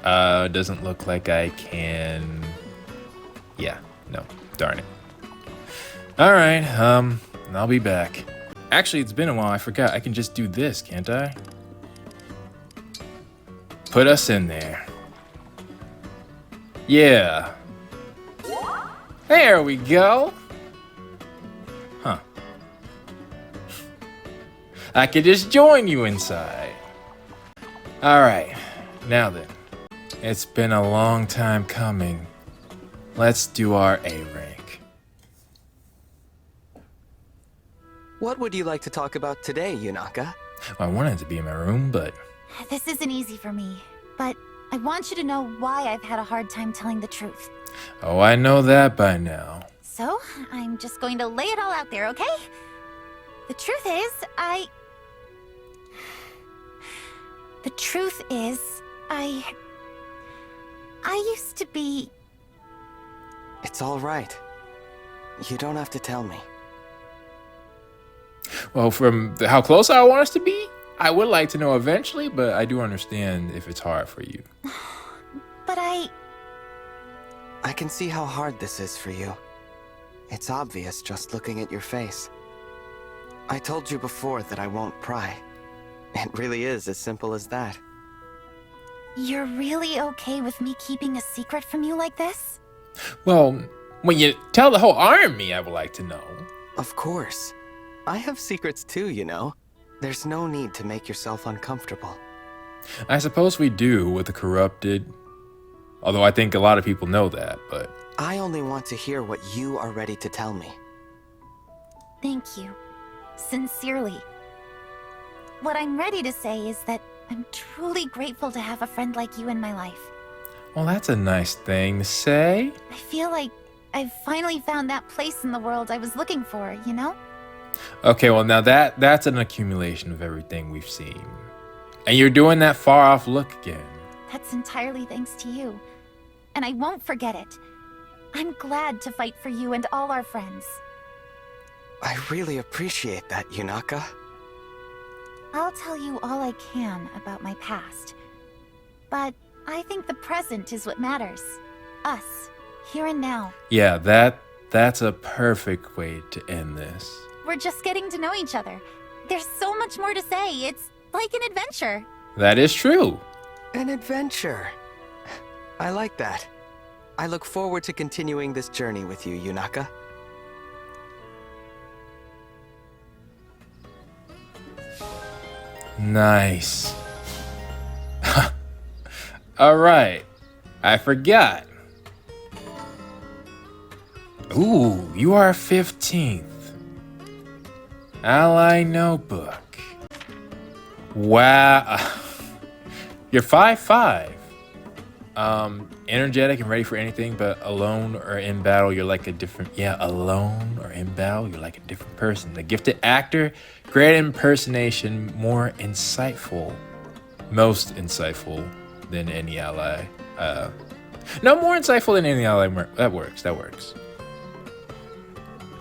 It doesn't look like I can... Yeah, no. Darn it. Alright, I'll be back. Actually, it's been a while. I forgot. I can just do this, can't I? Put us in there. Yeah. There we go. Huh. I could just join you inside. Alright. Now then. It's been a long time coming. Let's do our A-rank. What would you like to talk about today, Yunaka? I wanted to be in my room, but... This isn't easy for me, but I want you to know why I've had a hard time telling the truth. Oh, I know that by now. So, I'm just going to lay it all out there, okay? The truth is, I used to be... It's all right. You don't have to tell me. Well, from how close I want us to be, I would like to know eventually, but I do understand if it's hard for you. But I can see how hard this is for you. It's obvious just looking at your face. I told you before that I won't pry. It really is as simple as that. You're really okay with me keeping a secret from you like this? Well, when you tell the whole army, I would like to know. Of course. I have secrets too, you know. There's no need to make yourself uncomfortable. I suppose we do with the corrupted. Although I think a lot of people know that, but... I only want to hear what you are ready to tell me. Thank you. Sincerely. What I'm ready to say is that I'm truly grateful to have a friend like you in my life. Well, that's a nice thing to say. I feel like I've finally found that place in the world I was looking for, you know? Okay, well now that's an accumulation of everything we've seen. And you're doing that far off look again. That's entirely thanks to you. And I won't forget it. I'm glad to fight for you and all our friends. I really appreciate that, Yunaka. I'll tell you all I can about my past. But I think the present is what matters. Us, here and now. Yeah, that's a perfect way to end this. We're just getting to know each other. There's so much more to say. It's like an adventure. That is true. An adventure. I like that. I look forward to continuing this journey with you, Yunaka. Nice. Alright. I forgot. Ooh, you are 15th. Ally Notebook. Wow. You're 5'5". Energetic and ready for anything, but alone or in battle, you're like a different... Yeah, alone or in battle, you're like a different person. The gifted actor, great impersonation, more insightful. Most insightful than any ally. No, more insightful than any ally. That works, that works.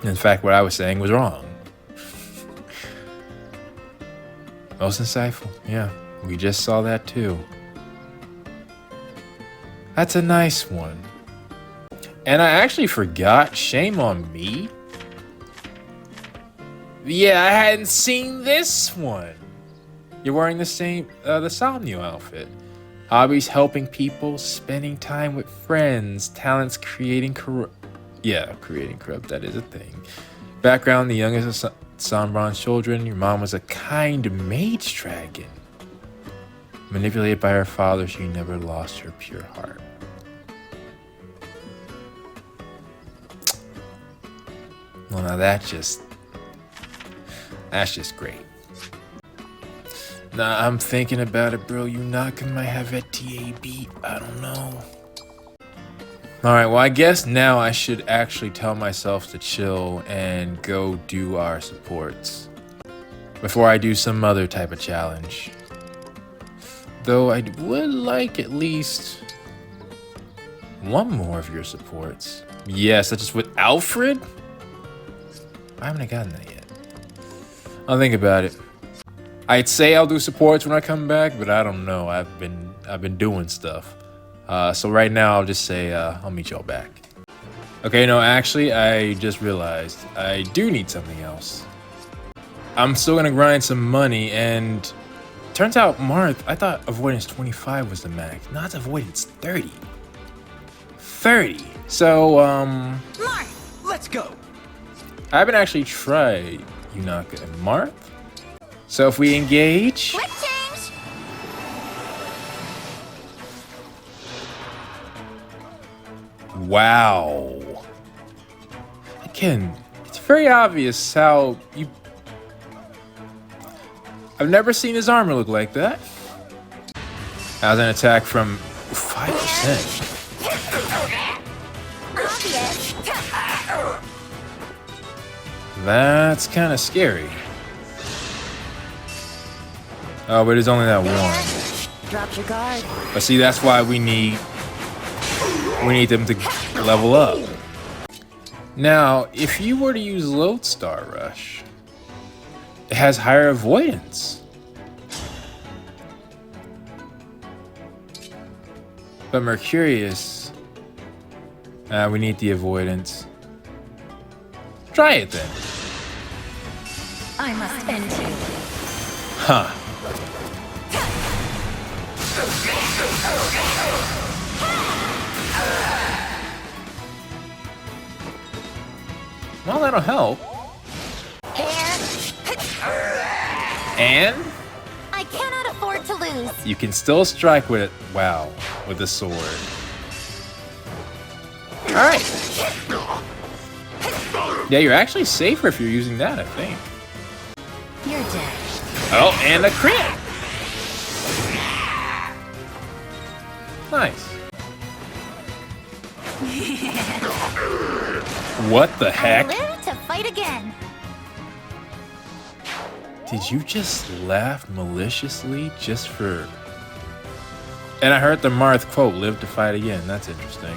In fact, what I was saying was wrong. Most insightful, yeah. We just saw that too. That's a nice one. And I actually forgot, shame on me. Yeah, I hadn't seen this one. You're wearing the same, the Somnio outfit. Hobbies, helping people, spending time with friends, talents, creating corrupt, that is a thing. Background, the youngest of Sombron's children. Your mom was a kind mage dragon. Manipulated by her father, she never lost her pure heart. Well, now that's just great. Nah, I'm thinking about it, bro. Yunaka might have a TAB. I don't know. Alright, well, I guess now I should actually tell myself to chill and go do our supports before I do some other type of challenge. Though I would like at least one more of your supports. Yes, such as with Alfred? I haven't gotten that yet. I'll think about it. I'd say I'll do supports when I come back, but I don't know. I've been doing stuff. So right now I'll just say I'll meet y'all back. Okay, no, actually I just realized I do need something else. I'm still gonna grind some money, and turns out Marth, I thought avoidance 25 was the max. No, it's avoidance 30. 30. So Marth, let's go. I haven't actually tried Yunaka and Marth. So if we engage... Quick change! Wow. Again, it's very obvious how you... I've never seen his armor look like that. How's an attack from 5%? That's kind of scary. Oh, but it's only that one. Drop your guard. But see, that's why we need them to level up. Now, if you were to use Lodestar Rush, it has higher avoidance. But Mercurius, we need the avoidance. Try it then. I must end you. Huh. Well, that'll help. And? I cannot afford to lose. You can still strike with it. Wow. With the sword. Alright. Yeah, you're actually safer if you're using that, I think. You're dead. Oh, and a crit! Nice. What the heck? I live to fight again. Did you just laugh maliciously just for... And I heard the Marth quote, live to fight again. That's interesting.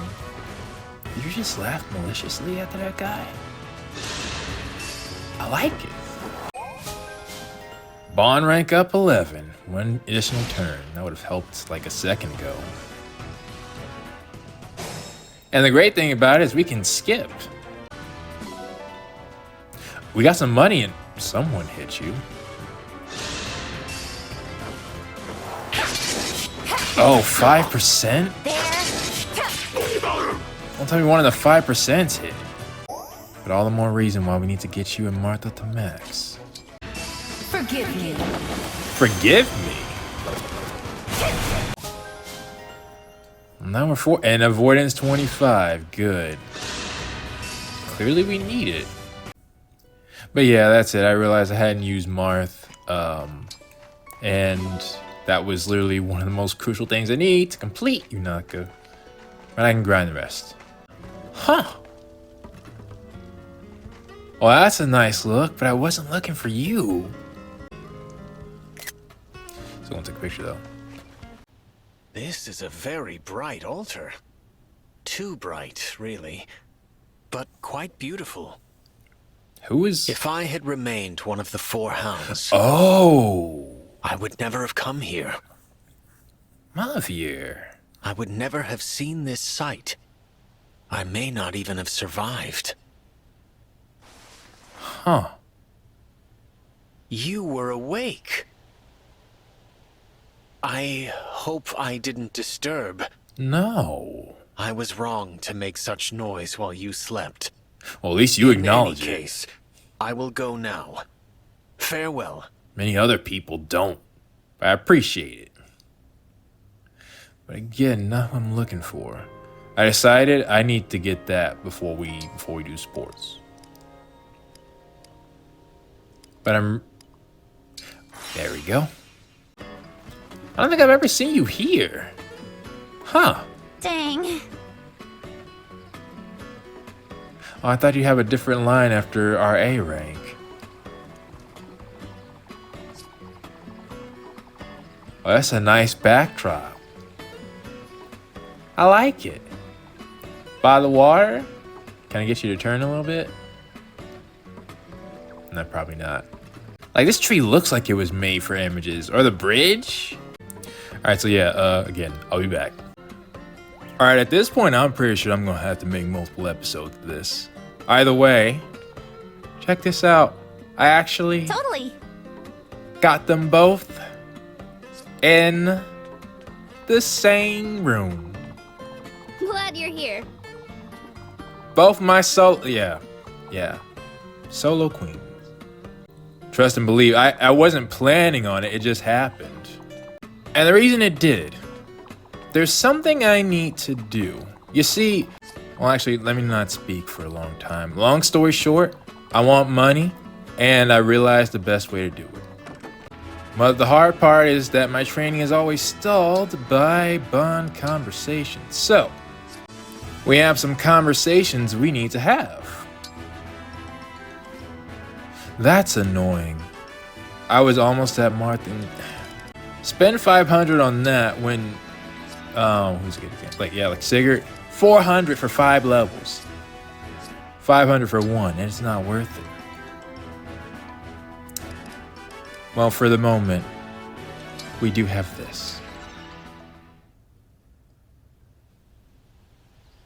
Did you just laugh maliciously after that guy? I like it. Bond rank up 11. One additional turn. That would have helped like a second ago. And the great thing about it is we can skip. We got some money and someone hit you. Oh, 5%? Don't tell me one of the 5%'s hit. But all the more reason why we need to get you and Martha to max. Forgive me. Forgive me? Now we're 4 and avoidance 25. Good. Clearly we need it. But yeah, that's it. I realized I hadn't used Marth. And that was literally one of the most crucial things I need to complete Yunaka. But I can grind the rest. Huh. Well, that's a nice look, but I wasn't looking for you. So I'll take a picture though. This is a very bright altar. Too bright, really. But quite beautiful. Who is... If I had remained one of the 4 hounds... Oh! I would never have come here. Javier. I would never have seen this sight. I may not even have survived. Huh. You were awake. I hope I didn't disturb. No. I was wrong to make such noise while you slept. Well, at least you acknowledge it. In any it. case, I will go now. Farewell. Many other people don't. But I appreciate it. But again, not what I'm looking for. I decided I need to get that before we do sports. But there we go. I don't think I've ever seen you here. Huh. Dang. Oh, I thought you'd have a different line after our A rank. Oh, that's a nice backdrop. I like it. By the water? Can I get you to turn a little bit? No, probably not. Like, this tree looks like it was made for images. Or the bridge? Alright, so yeah, again, I'll be back. Alright, at this point, I'm pretty sure I'm gonna have to make multiple episodes of this. Either way, check this out. I actually Totally. got them both in the same room. Glad you're here. Both my yeah, solo queens. Trust and believe, I wasn't planning on it, it just happened. And the reason it did, there's something I need to do. You see, well actually, let me not speak for a long time. Long story short, I want money, and I realized the best way to do it. But the hard part is that my training is always stalled by bond conversations. So, we have some conversations we need to have. That's annoying. I was almost at Marth and... Spend 500 on that when... who's good again? Like Sigurd. 400 for 5 levels. 500 for 1, and it's not worth it. Well, for the moment, we do have this.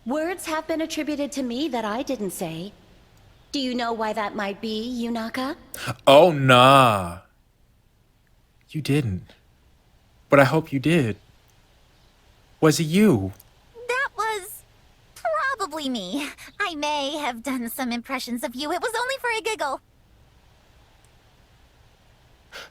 Words have been attributed to me that I didn't say. Do you know why that might be, Yunaka? Oh, nah. You didn't. But I hope you did. Was it you? That was probably me. I may have done some impressions of you. It was only for a giggle.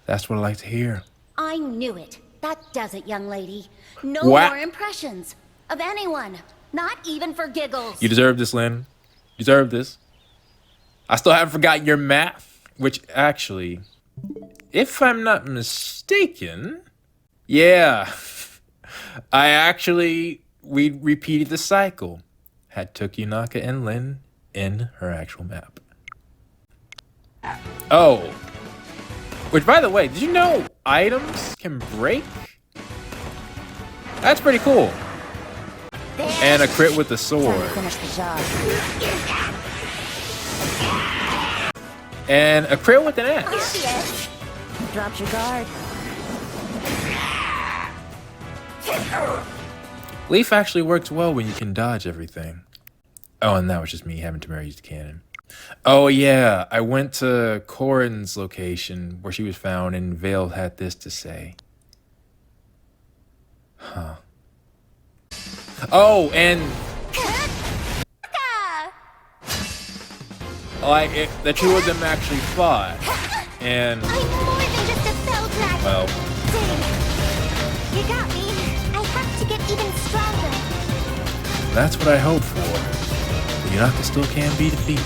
That's what I like to hear. I knew it. That does it, young lady. No What? more impressions of anyone. Not even for giggles. You deserve this, Lynn. You deserve this. I still haven't forgotten your math, which actually, if I'm not mistaken, yeah, we repeated the cycle. Took Yunaka and Lynn in her actual map. Oh, which by the way, did you know items can break? That's pretty cool. And a crit with the sword. Finish the job. And a crit with an axe. Obvious. Dropped your guard. Leaf actually works well when you can dodge everything. Oh, and that was just me having Timerra use the cannon. Oh yeah, I went to Corin's location where she was found, and Veyle had this to say. Huh. Oh, and like the two of them actually fought, and well, You got me. I have to get even stronger. that's what I hope for. The Yunaka still can be defeated.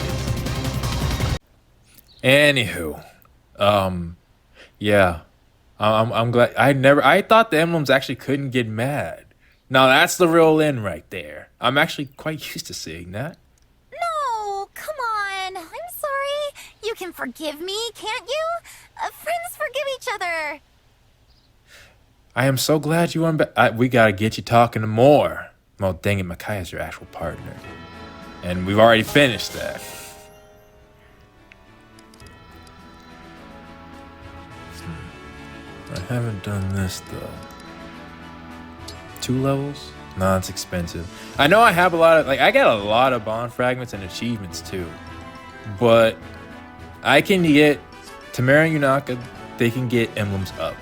Anywho, yeah, I'm glad. I thought the emblems actually couldn't get mad. Now that's the real end right there. I'm actually quite used to seeing that. No, come on. I'm sorry. You can forgive me, can't you? Friends forgive each other. I am so glad you we gotta get you talking to more. Well, dang it, Micaiah's your actual partner. And we've already finished that. I haven't done this, though. 2 levels? Nah, it's expensive. I know I have a lot of, I got a lot of bond fragments and achievements, too. But I can get Timerra and Yunaka, they can get emblems up.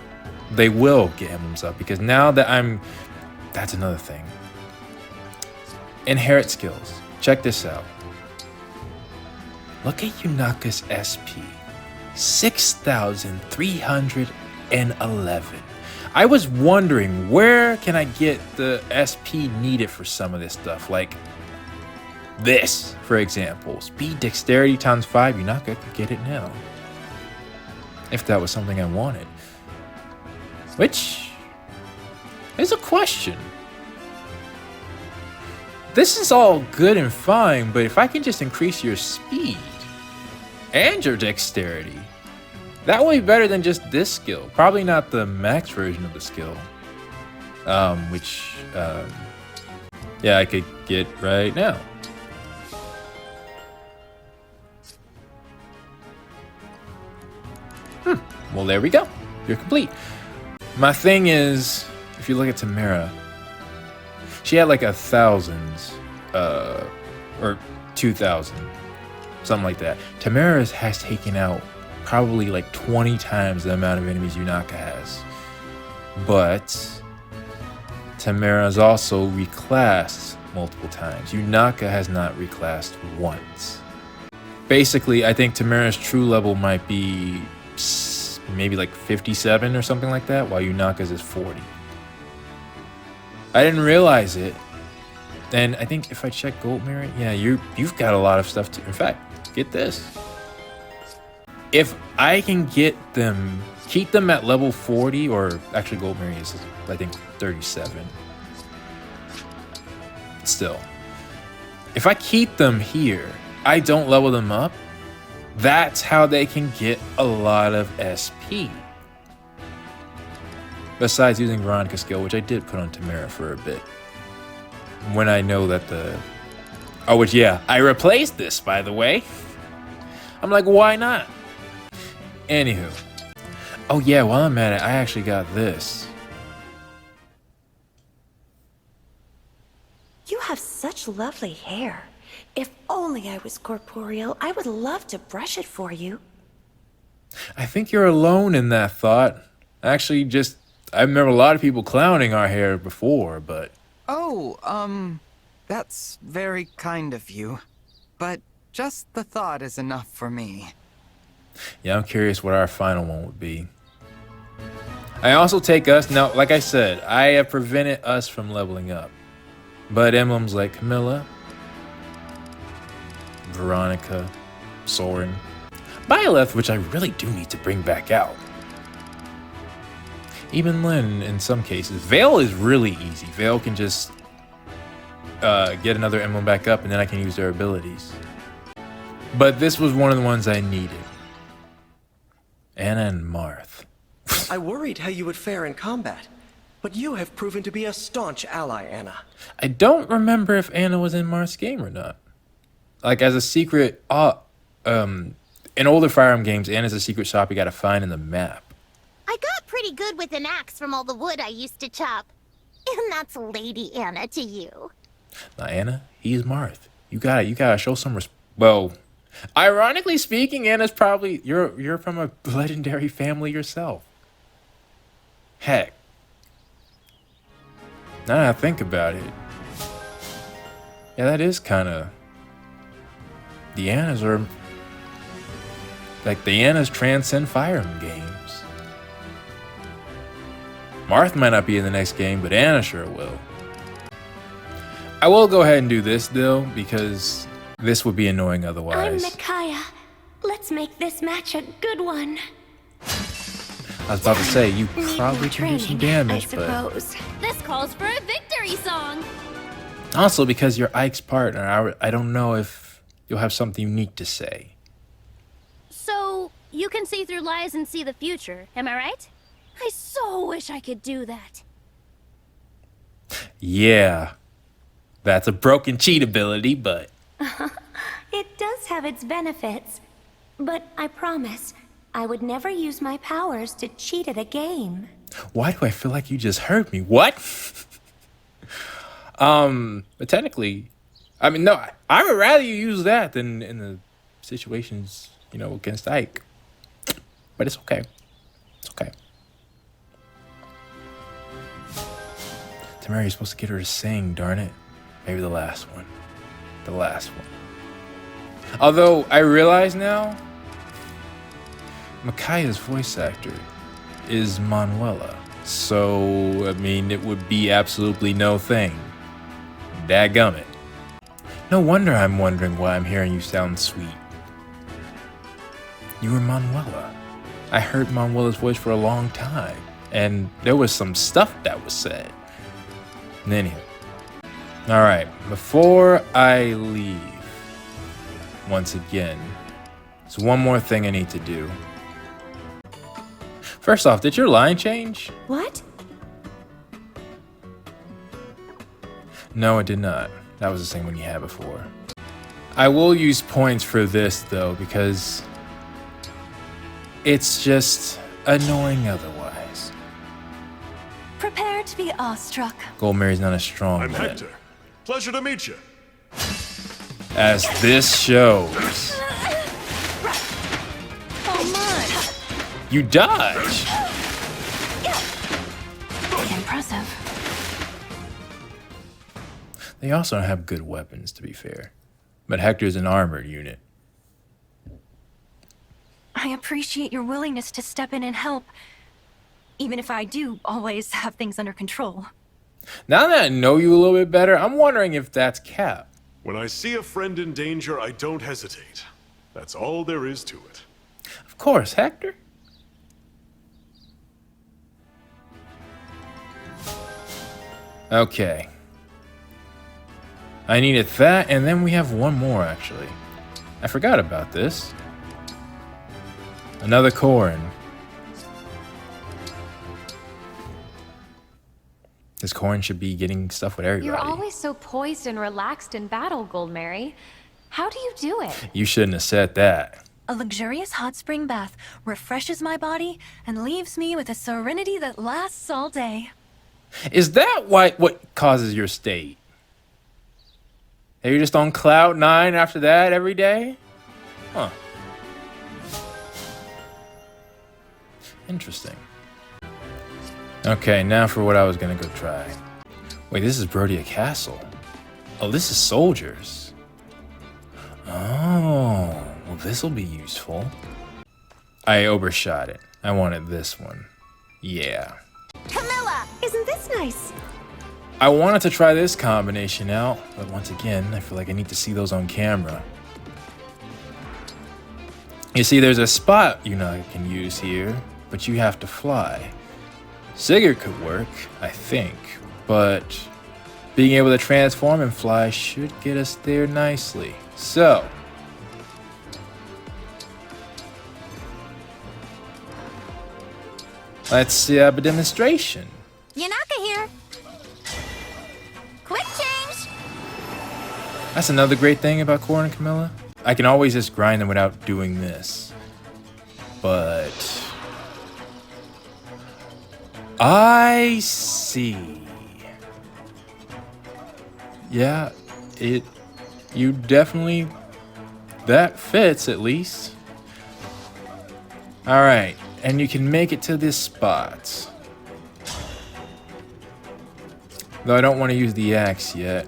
They will get emblems up, because now that that's another thing. Inherit skills. Check this out. Look at Yunaka's SP. 6,311. I was wondering, where can I get the SP needed for some of this stuff? Like this, for example. Speed dexterity times 5, Yunaka could get it now. If that was something I wanted. Which is a question. This is all good and fine, but if I can just increase your speed and your dexterity, that would be better than just this skill. Probably not the max version of the skill. Yeah, I could get right now. Well, there we go. You're complete. My thing is, if you look at Timerra, she had like 1,000, or 2,000, something like that. Timerra has taken out probably like 20 times the amount of enemies Yunaka has. But Timerra's also reclassed multiple times. Yunaka has not reclassed once. Basically, I think Timerra's true level might be maybe like 57 or something like that, while Yunaka's is 40. I didn't realize it. And I think if I check Goldmary, yeah, you've got a lot of stuff to. In fact, get this. If I can get them, keep them at level 40, or actually Goldmary is, I think, 37. Still, if I keep them here, I don't level them up. That's how they can get a lot of SP. Besides using Veronica's skill, which I did put on Timerra for a bit. When I know that which, yeah, I replaced this, by the way. I'm like, why not? Anywho. Oh yeah, while I'm at it, I actually got this. You have such lovely hair. If only I was corporeal, I would love to brush it for you. I think you're alone in that thought. Actually, I remember a lot of people clowning our hair before, but... Oh, that's very kind of you. But just the thought is enough for me. Yeah, I'm curious what our final one would be. I also take us... Now, like I said, I have prevented us from leveling up. But emblems like Camilla, Veronica, Soren, Byleth, which I really do need to bring back out. Even Lynn in some cases. Veyle is really easy. Veyle can just get another emblem back up and then I can use their abilities. But this was one of the ones I needed. Anna and Marth. I worried how you would fare in combat, but you have proven to be a staunch ally, Anna. I don't remember if Anna was in Marth's game or not. Like, as a secret, in older Fire Emblem games, Anna's a secret shop you gotta find in the map. I got pretty good with an axe from all the wood I used to chop. And that's Lady Anna to you. Now, Anna, he's Marth. You gotta show some well, ironically speaking, Anna's probably, you're from a legendary family yourself. Heck. Now that I think about it. Yeah, that is kind of... The Annas are... Like, the Annas transcend Fire Emblem games. Marth might not be in the next game, but Anna sure will. I will go ahead and do this, though, because this would be annoying I'm otherwise. Micaiah. Let's make this match a good one. I was about to say, you Need probably more can do some training, damage, I but... suppose. This calls for a victory song. Also, because you're Ike's partner, I don't know if you'll have something unique to say. So, you can see through lies and see the future, am I right? I so wish I could do that. Yeah. That's a broken cheat ability, but... It does have its benefits. But I promise, I would never use my powers to cheat at a game. Why do I feel like you just heard me? What? But technically, I mean, no, I would rather you use that than in the situations, you know, against Ike. But it's okay. It's okay. Timerra, you're supposed to get her to sing, darn it. Maybe the last one. The last one. Although, I realize now, Micaiah's voice actor is Manuela. So, I mean, it would be absolutely no thing. Dadgummit. No wonder I'm wondering why I'm hearing you sound sweet. You were Manuela. I heard Manuela's voice for a long time, and there was some stuff that was said. Anyhow. Alright, before I leave, once again, there's one more thing I need to do. First off, did your line change? What? No, it did not. That was the same one you had before. I will use points for this, though, because it's just annoying otherwise. Prepare to be awestruck. Goldmary's not as strong I'm yet, Hector. Pleasure to meet you. as this shows. Oh my! You dodge! Impressive. They also don't have good weapons, to be fair. But Hector's an armored unit. I appreciate your willingness to step in and help, even if I do always have things under control. Now that I know you a little bit better, I'm wondering if that's Cap. When I see a friend in danger, I don't hesitate. That's all there is to it. Of course, Hector. Okay. I needed that, and then we have one more, actually. I forgot about this. Another Corrin. This Corrin should be getting stuff with everybody. You're always so poised and relaxed in battle, Goldmary. How do you do it? You shouldn't have said that. A luxurious hot spring bath refreshes my body and leaves me with a serenity that lasts all day. Is that what causes your state? Are you just on cloud 9 after that every day? Huh. Interesting. Okay, now for what I was gonna go try. Wait, this is Brodia Castle. Oh, this is soldiers. Oh, well, this'll be useful. I overshot it. I wanted this one. Yeah. Camilla! Isn't this nice? I wanted to try this combination out, but once again, I feel like I need to see those on camera. You see, there's a spot Yunaka can use here, but you have to fly. Sigurd could work, I think, but being able to transform and fly should get us there nicely. So, let's see a demonstration. Yunaka here. Quick change. That's another great thing about Corrin and Camilla. I can always just grind them without doing this. But I see. Yeah, you definitely, that fits at least. All right, and you can make it to this spot. Though I don't want to use the axe yet.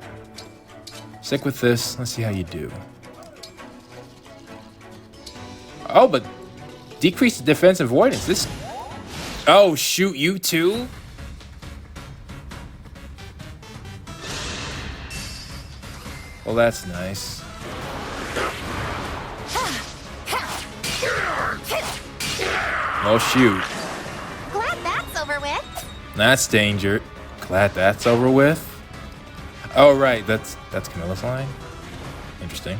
Stick with this. Let's see how you do. Oh, but decrease the defense avoidance. This. Oh, shoot, you too? Well, that's nice. Oh, shoot. Glad that's over with. That's danger. Glad that's over with. Oh, right. That's Camilla's line. Interesting.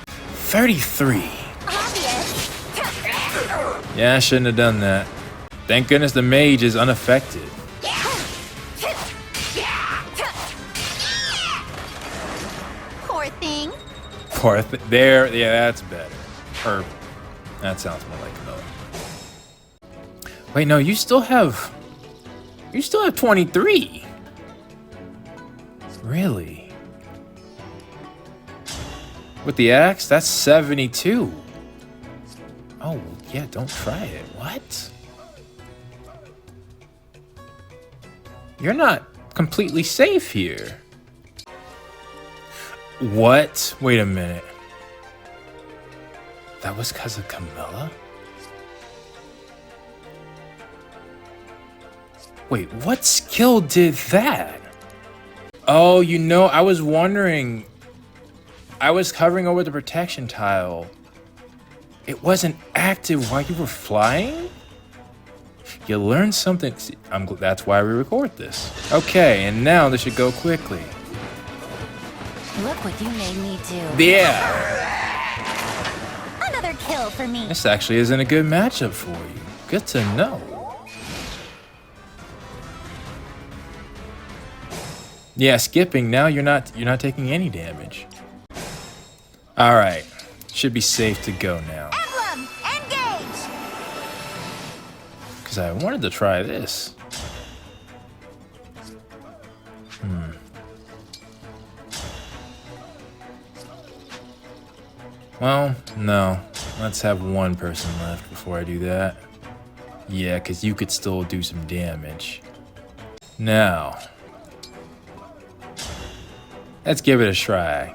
33. Obvious. Yeah, I shouldn't have done that. Thank goodness the mage is unaffected. Poor thing. There, yeah, that's better. Or, that sounds more like Camilla. Wait, no, you still have 23. Really? With the axe, that's 72. Oh, yeah, don't try it. What? You're not completely safe here. What? Wait a minute. That was because of Camilla? Wait, what skill did that? Oh, you know, I was wondering. I was hovering over the protection tile. It wasn't active while you were flying? You learned something. See, that's why we record this. Okay, and now this should go quickly. Look what you made me do. Yeah. Another kill for me. This actually isn't a good matchup for you. Good to know. Yeah, skipping. Now you're not taking any damage. All right, should be safe to go now. Emblem, engage. Because I wanted to try this. Well, no. Let's have one person left before I do that. Yeah, because you could still do some damage. Now, let's give it a try.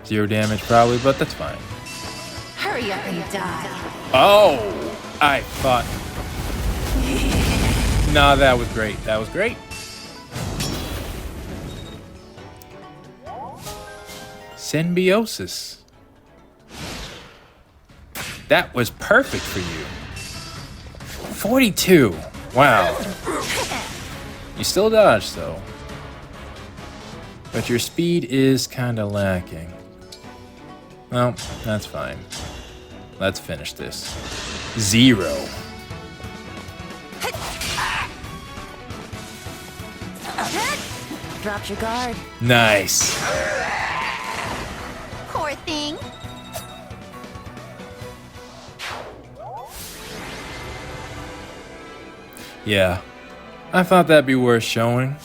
0 damage probably, but that's fine. Hurry up and die. Oh, I thought. Nah, that was great. That was great. Symbiosis. That was perfect for you. 42. Wow. You still dodge though. But your speed is kind of lacking. Well, that's fine. Let's finish this. 0. Dropped your guard. Nice. Poor thing. Yeah. I thought that'd be worth showing.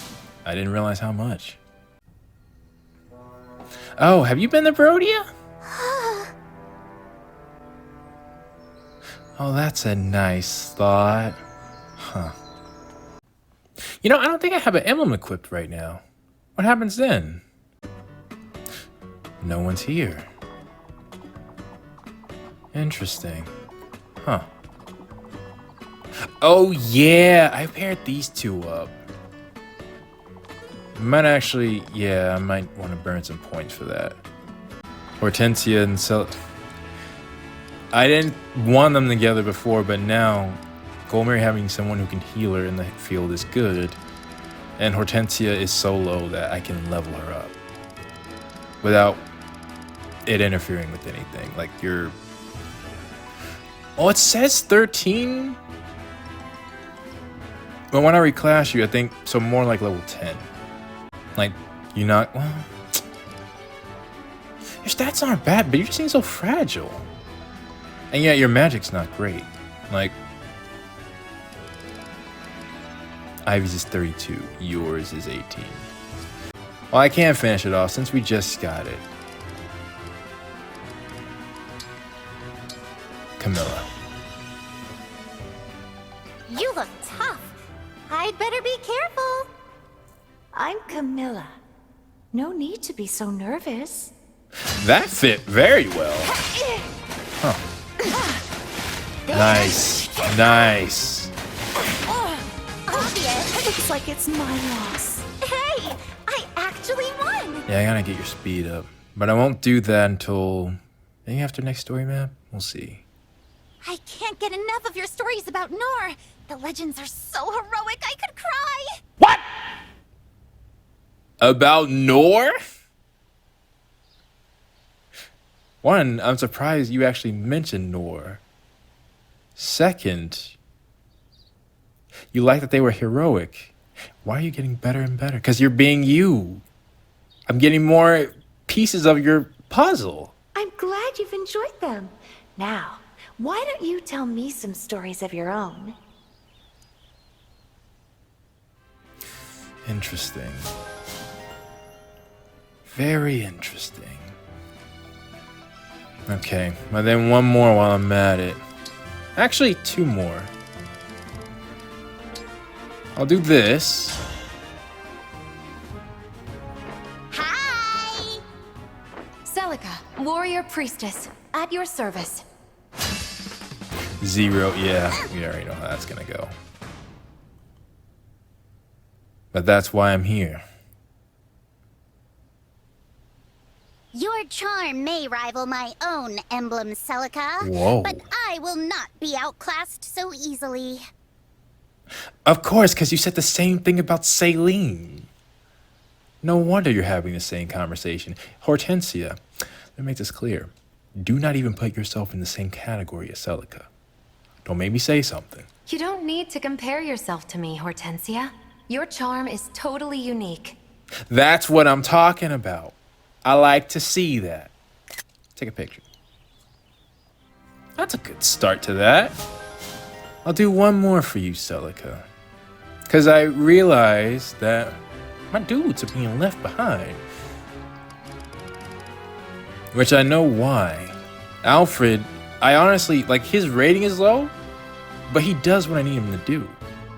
I didn't realize how much. Oh, have you been to Brodia? Oh, that's a nice thought. Huh. You know, I don't think I have an emblem equipped right now. What happens then? No one's here. Interesting. Huh. Oh, yeah. I paired these two up. Might actually, yeah, I might want to burn some points for that. Hortensia and Celica. I didn't want them together before, but now Goldmary having someone who can heal her in the field is good. And Hortensia is so low that I can level her up without it interfering with anything. Like you're... Oh, it says 13? But when I reclass you, I think, so more like level 10. Like, you're not... Well, your stats aren't bad, but you just seem so fragile. And yet your magic's not great. Like, Ivy's is 32, yours is 18. Well, I can't finish it off since we just got it. Camilla. You look tough. I'd better be careful. be so nervous. That fit very well. Huh. Nice. Nice. Looks like it's my loss. Hey, I actually won! Yeah, I gotta get your speed up. But I won't do that until maybe after next story map. We'll see. I can't get enough of your stories about Nor. The legends are so heroic, I could cry. What? About Nor? One, I'm surprised you actually mentioned Nor. Second, you like that they were heroic. Why are you getting better and better? Because you're being you. I'm getting more pieces of your puzzle. I'm glad you've enjoyed them. Now, why don't you tell me some stories of your own? Interesting. Very interesting. Okay, but then one more while I'm at it. Actually, two more. I'll do this. Hi! Celica, warrior priestess, at your service. 0, yeah, we already know how that's gonna go. But that's why I'm here. Your charm may rival my own emblem, Celica. Whoa. But I will not be outclassed so easily. Of course, because you said the same thing about Celine. No wonder you're having the same conversation. Hortensia, let me make this clear. Do not even put yourself in the same category as Celica. Don't make me say something. You don't need to compare yourself to me, Hortensia. Your charm is totally unique. That's what I'm talking about. I like to see that. Take a picture. That's a good start to that. I'll do one more for you, Celica. Because I realized that my dudes are being left behind. Which I know why. Alfred, I honestly, like, his rating is low, but he does what I need him to do.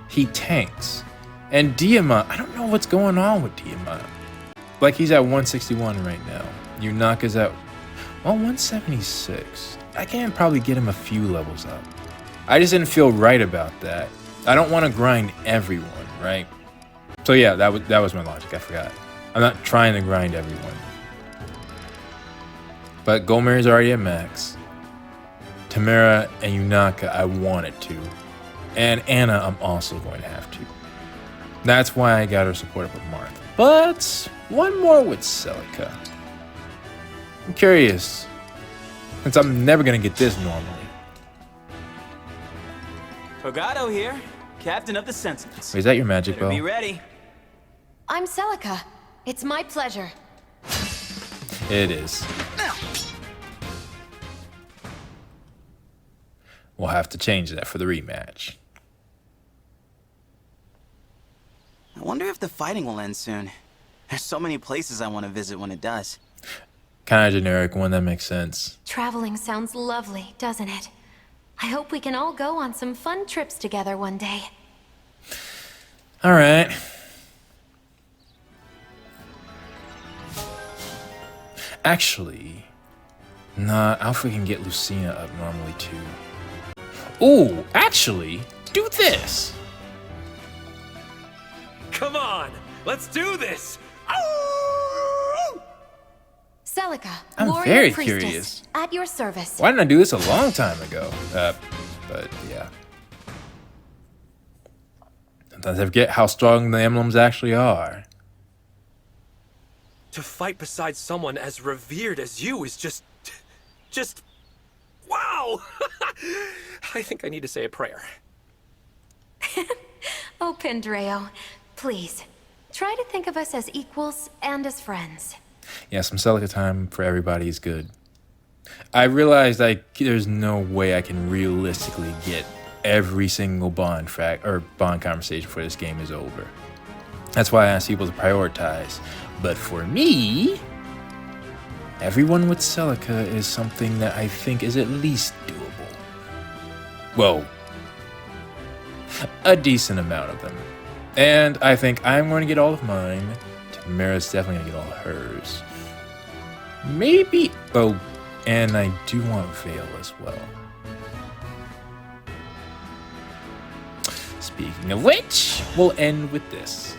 He tanks. And Diamant, I don't know what's going on with Diamant. Like, he's at 161 right now. Yunaka's at, well, 176. I can probably get him a few levels up. I just didn't feel right about that. I don't want to grind everyone, right? So yeah, that was my logic. I forgot. I'm not trying to grind everyone. But Goldmary's already at max. Timerra and Yunaka, I wanted to. And Anna, I'm also going to have to. That's why I got her supported with Marth. But one more with Celica. I'm curious, since I'm never going to get this normally. Fogado here, captain of the Sentinels. Wait, is that your magic Better bow? be ready. I'm Celica. It's my pleasure. It is. We'll have to change that for the rematch. I wonder if the fighting will end soon. There's so many places I want to visit when it does. Kind of generic one, that makes sense. Traveling sounds lovely, doesn't it? I hope we can all go on some fun trips together one day. All right. Actually, nah, Alfred can get Lucina up normally too. Ooh, actually, do this. Come on, let's do this! Celica, I'm warrior very priestess, curious. at your service. Why didn't I do this a long time ago? But yeah. Sometimes I forget how strong the emblems actually are. To fight beside someone as revered as you is just... wow! I think I need to say a prayer. Oh, Pendreo, please, try to think of us as equals and as friends. Yeah, some Celica time for everybody is good. I realized there's no way I can realistically get every single bond conversation before this game is over. That's why I ask people to prioritize. But for me, everyone with Celica is something that I think is at least doable. Well, a decent amount of them. And I think I'm going to get all of mine. Timerra's definitely going to get all of hers. Maybe. Oh, and I do want Veyle as well. Speaking of which, we'll end with this.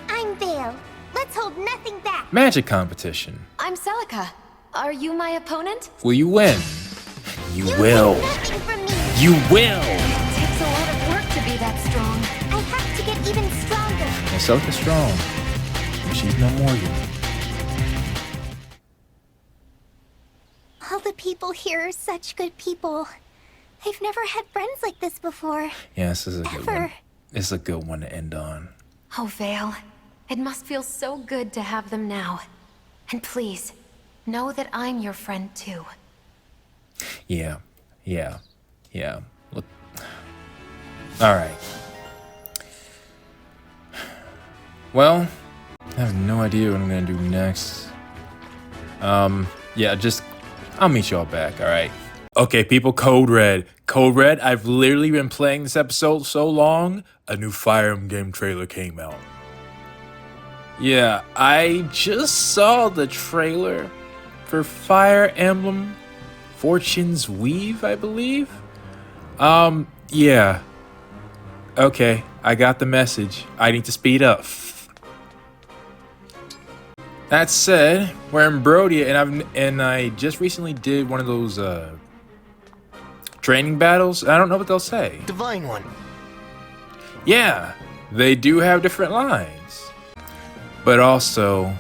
I'm Veyle. Let's hold nothing back. Magic competition. I'm Celica. Are you my opponent? Will you win? You will. You will. It takes a lot of work to be that strong. I have to get even stronger. And Celica's strong. But she's no Morgan. All the people here are such good people. I've never had friends like this before. Yeah, this is a good Ever. one. This is a good one to end on. Oh, Veyle. It must feel so good to have them now. And please, know that I'm your friend too. Yeah. Look. All right. Well, I have no idea what I'm gonna do next. Yeah, I'll meet y'all back. All right. Okay, people. Code Red. Code Red. I've literally been playing this episode so long. A new Fire Emblem trailer came out. Yeah, I just saw the trailer for Fire Emblem Fortune's Weave, I believe. Yeah. Okay, I got the message. I need to speed up. That said, we're in Brodia, and I just recently did one of those training battles. I don't know what they'll say. Divine One. Yeah, they do have different lines. But also,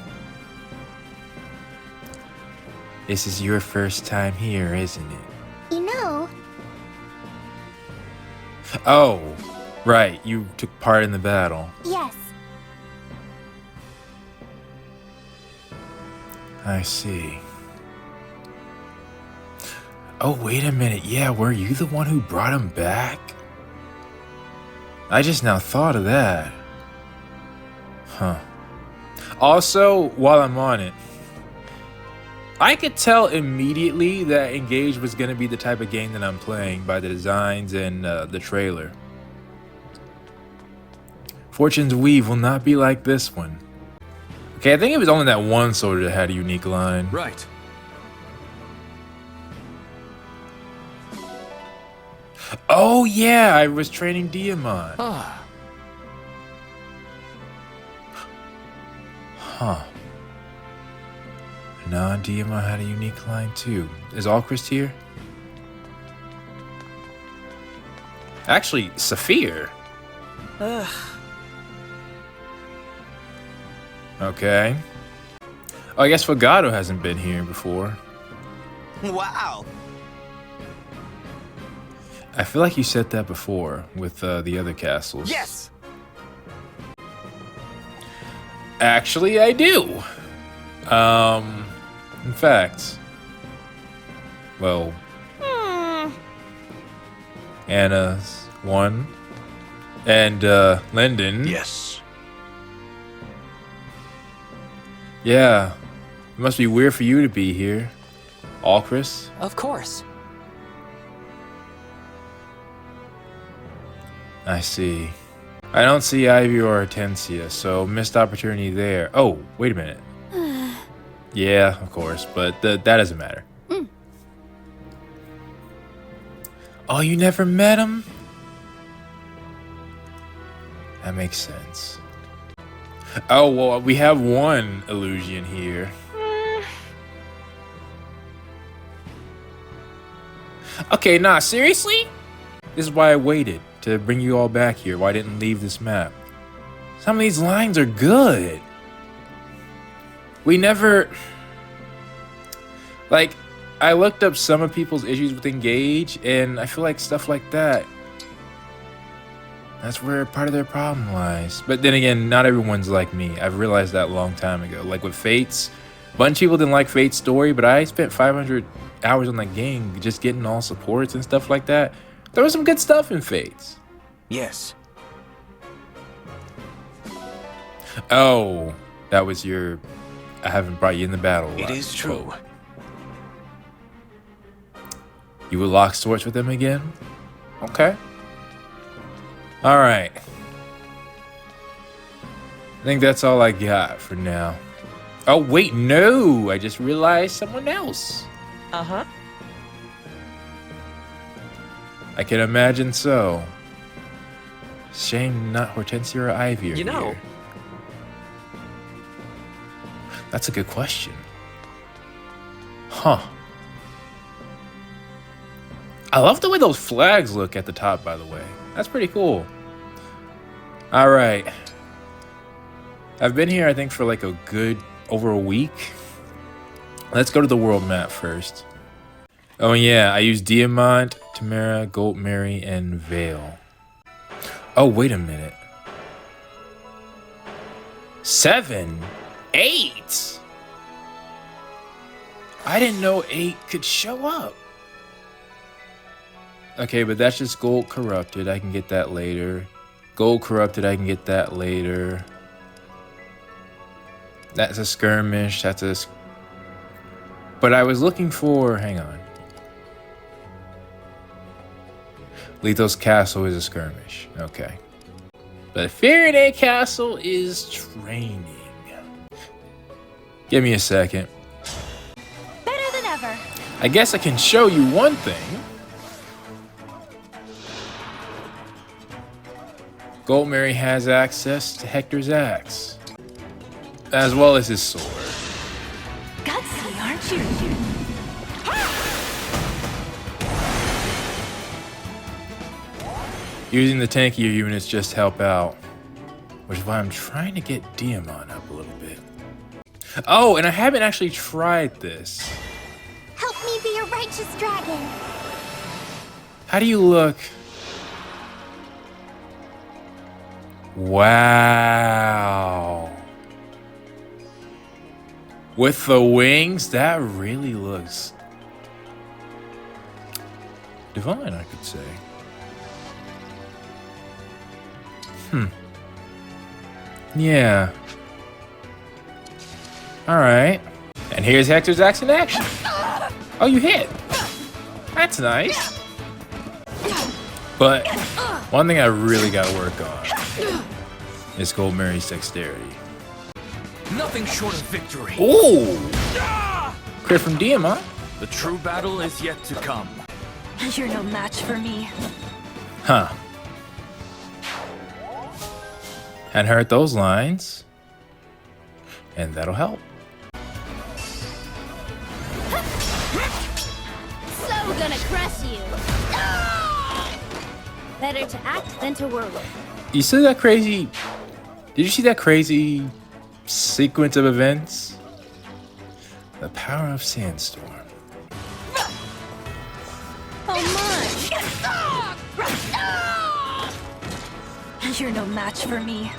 this is your first time here, isn't it? You know, Oh, right. You took part in the battle. yes. I see. Oh, wait a minute. Yeah, were you the one who brought him back? I just now thought of that. Huh. Also, while I'm on it, I could tell immediately that Engage was going to be the type of game that I'm playing by the designs and the trailer. Fortune's Weave will not be like this one. Okay, I think it was only that one soldier that had a unique line. Right. Oh yeah, I was training Diamond. Ah. Huh. Nah, Diamond had a unique line too. Is Alchrist here? Actually, Saphir. Ugh. Okay. Oh, I guess Fogado hasn't been here before. Wow. I feel like you said that before with the other castles. Yes. Actually, I do. In fact, well, Anna's one, and Lyndon. Yes. Yeah, it must be weird for you to be here, Alchrist. Of course. I see. I don't see Ivy or Hortensia, so missed opportunity there. Oh, wait a minute. Yeah, of course, but that doesn't matter. Oh, you never met him? That makes sense. Oh, well, we have one illusion here. Okay, nah, seriously? This is why I waited to bring you all back here, why I didn't leave this map. Some of these lines are good. We never... Like, I looked up some of people's issues with Engage, and I feel like stuff like that, that's where part of their problem lies. But then again, not everyone's like me. I've realized that a long time ago. Like with Fates, a bunch of people didn't like Fate's story, but I spent 500 hours on that game just getting all supports and stuff like that. There was some good stuff in Fates. Yes. Oh, that was your... I haven't brought you in the battle. It is true. You would lock swords with them again? Okay. Alright. I think that's all I got for now. Oh, wait, no. I just realized someone else. Uh-huh. I can imagine so. Shame not Hortensia or Ivy are You know. here. That's a good question. Huh. I love the way those flags look at the top, by the way. That's pretty cool. All right. I've been here, I think, for like a good over a week. Let's go to the world map first. Oh yeah, I used Diamant, Timerra, Goldmary, and Veyle. Oh, wait a minute. 7? 8? I didn't know 8 could show up. Okay, but that's just gold corrupted. I can get that later. Gold corrupted, I can get that later. That's a skirmish. That's a... But I was looking for... Hang on. Lethos Castle is a skirmish. Okay. But Faraday Castle is training. Give me a second. Better than ever. I guess I can show you one thing. Goldmary has access to Hector's axe, as well as his sword. Gutsy, aren't you? Using the tankier units just help out, which is why I'm trying to get Diamond up a little bit. Oh, and I haven't actually tried this. Help me be a righteous dragon. How do you look? Wow. With the wings, that really looks divine, I could say. Yeah. Alright. And here's Hector's axe in action. Oh, you hit. That's nice. But one thing I really gotta work on is Goldmary's dexterity. Nothing short of victory. Ooh! Crit from Diamond. The true battle is yet to come. You're no match for me. Huh. Hadn't heard those lines. And that'll help. So gonna crush you. Better to act than to worry. You see that crazy... Did you see that crazy sequence of events? The power of Sandstorm. Oh my! You're no match for me.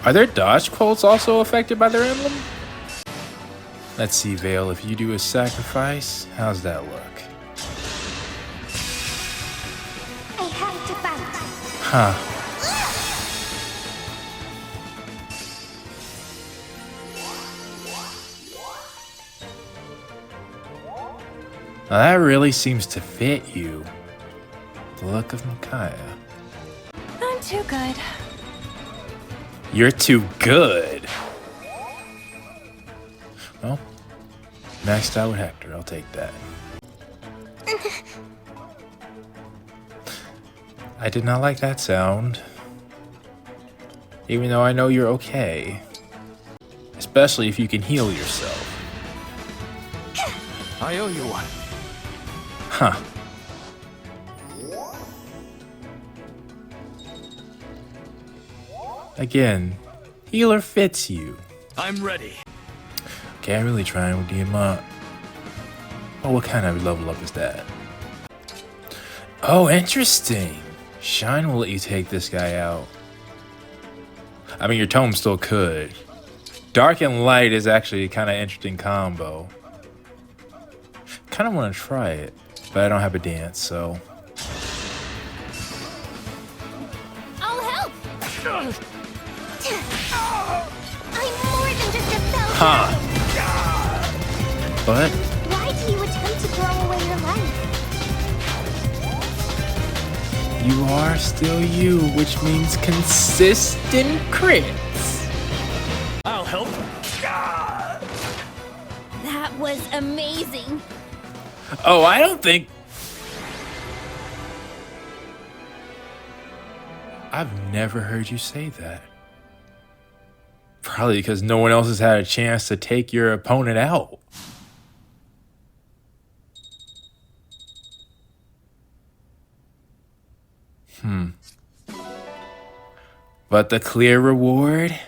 Are their dodge quotes also affected by their emblem? Let's see, Veyle, if you do a sacrifice, how's that look? I have to fight. Huh. Now that really seems to fit you. The look of Micaiah. I'm too good. You're too good. Well, maxed out with Hector. I'll take that. I did not like that sound. Even though I know you're okay. Especially if you can heal yourself. I owe you one. Huh. Again, healer fits you. I'm ready. Okay, I'm really trying with Diamant. Oh, what kind of level up is that? Oh, interesting. Shine will let you take this guy out. I mean, your tome still could. Dark and light is actually a kind of interesting combo. Kind of want to try it, but I don't have a dance, so. I'll help. I'm more than just a spell. Huh. But Why do you attempt to throw away your life? you are still you, which means consistent crits. I'll help. That was amazing. Oh, I don't think... I've never heard you say that. Probably because no one else has had a chance to take your opponent out. But the clear reward?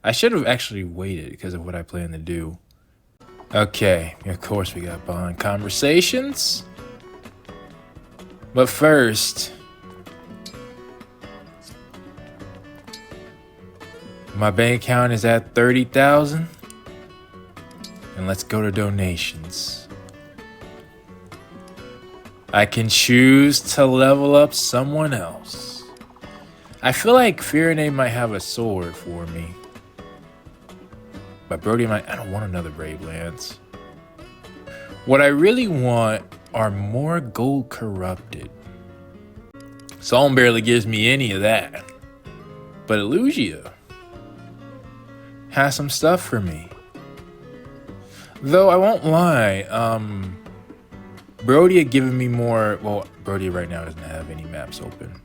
I should have actually waited because of what I plan to do. Okay, of course we got bond conversations. But first, my bank account is at 30,000. And let's go to donations. I can choose to level up someone else. I feel like Firene might have a sword for me. But Brody might... I don't want another Brave Lance. What I really want are more gold corrupted. Solm barely gives me any of that. But Illusia has some stuff for me. Though I won't lie, Brody had given me more... Well, Brody right now doesn't have any maps open.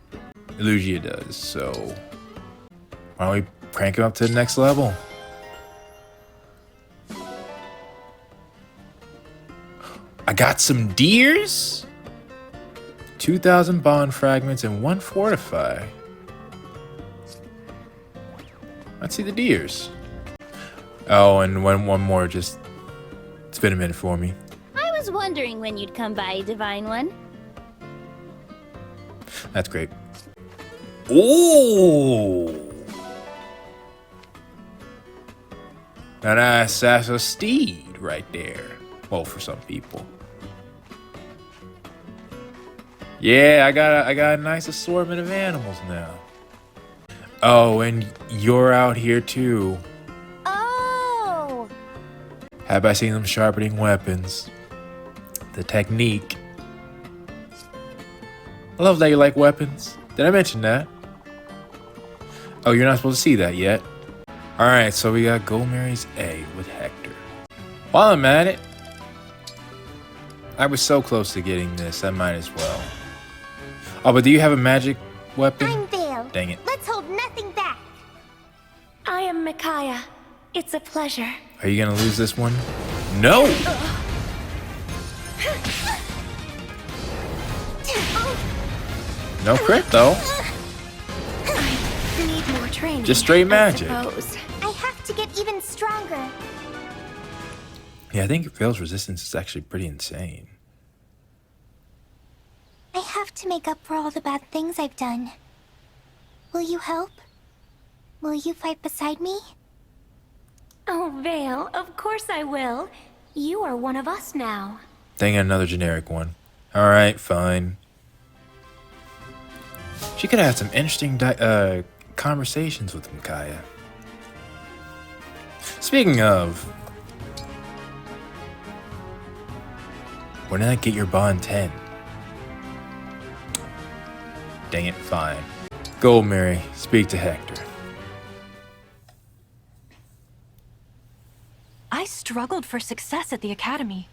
Illusia does, so... Why don't we crank him up to the next level? I got some deers? 2,000 bond fragments and 1 fortify. Let's see the deers. Oh, and one more, just... It's been a minute for me. I was wondering when you'd come by, Divine One. That's great. Ooh! Now that's a steed right there. Well, for some people. Yeah, I got a nice assortment of animals now. Oh, and you're out here too. Oh! Have I seen them sharpening weapons? The technique. I love that you like weapons. Did I mention that? Oh, you're not supposed to see that yet. Alright, so we got Goldmary's A with Hector. While I'm at it, I was so close to getting this, I might as well. Oh, but do you have a magic weapon? I'm Veyle. Dang it. Let's hold nothing back. I am Micaiah. It's a pleasure. Are you gonna lose this one? No! No crit, though. I need more training. Just straight magic. I suppose. I have to get even stronger. Yeah, I think Veyle's resistance is actually pretty insane. I have to make up for all the bad things I've done. Will you help? Will you fight beside me? Oh, Veyle, of course I will. You are one of us now. Dang it, another generic one. Alright, fine. She could have had some interesting conversations with Micaiah. Speaking of, when did I get your bond 10? Dang it, fine. Goldmary, speak to Hector. I struggled for success at the academy.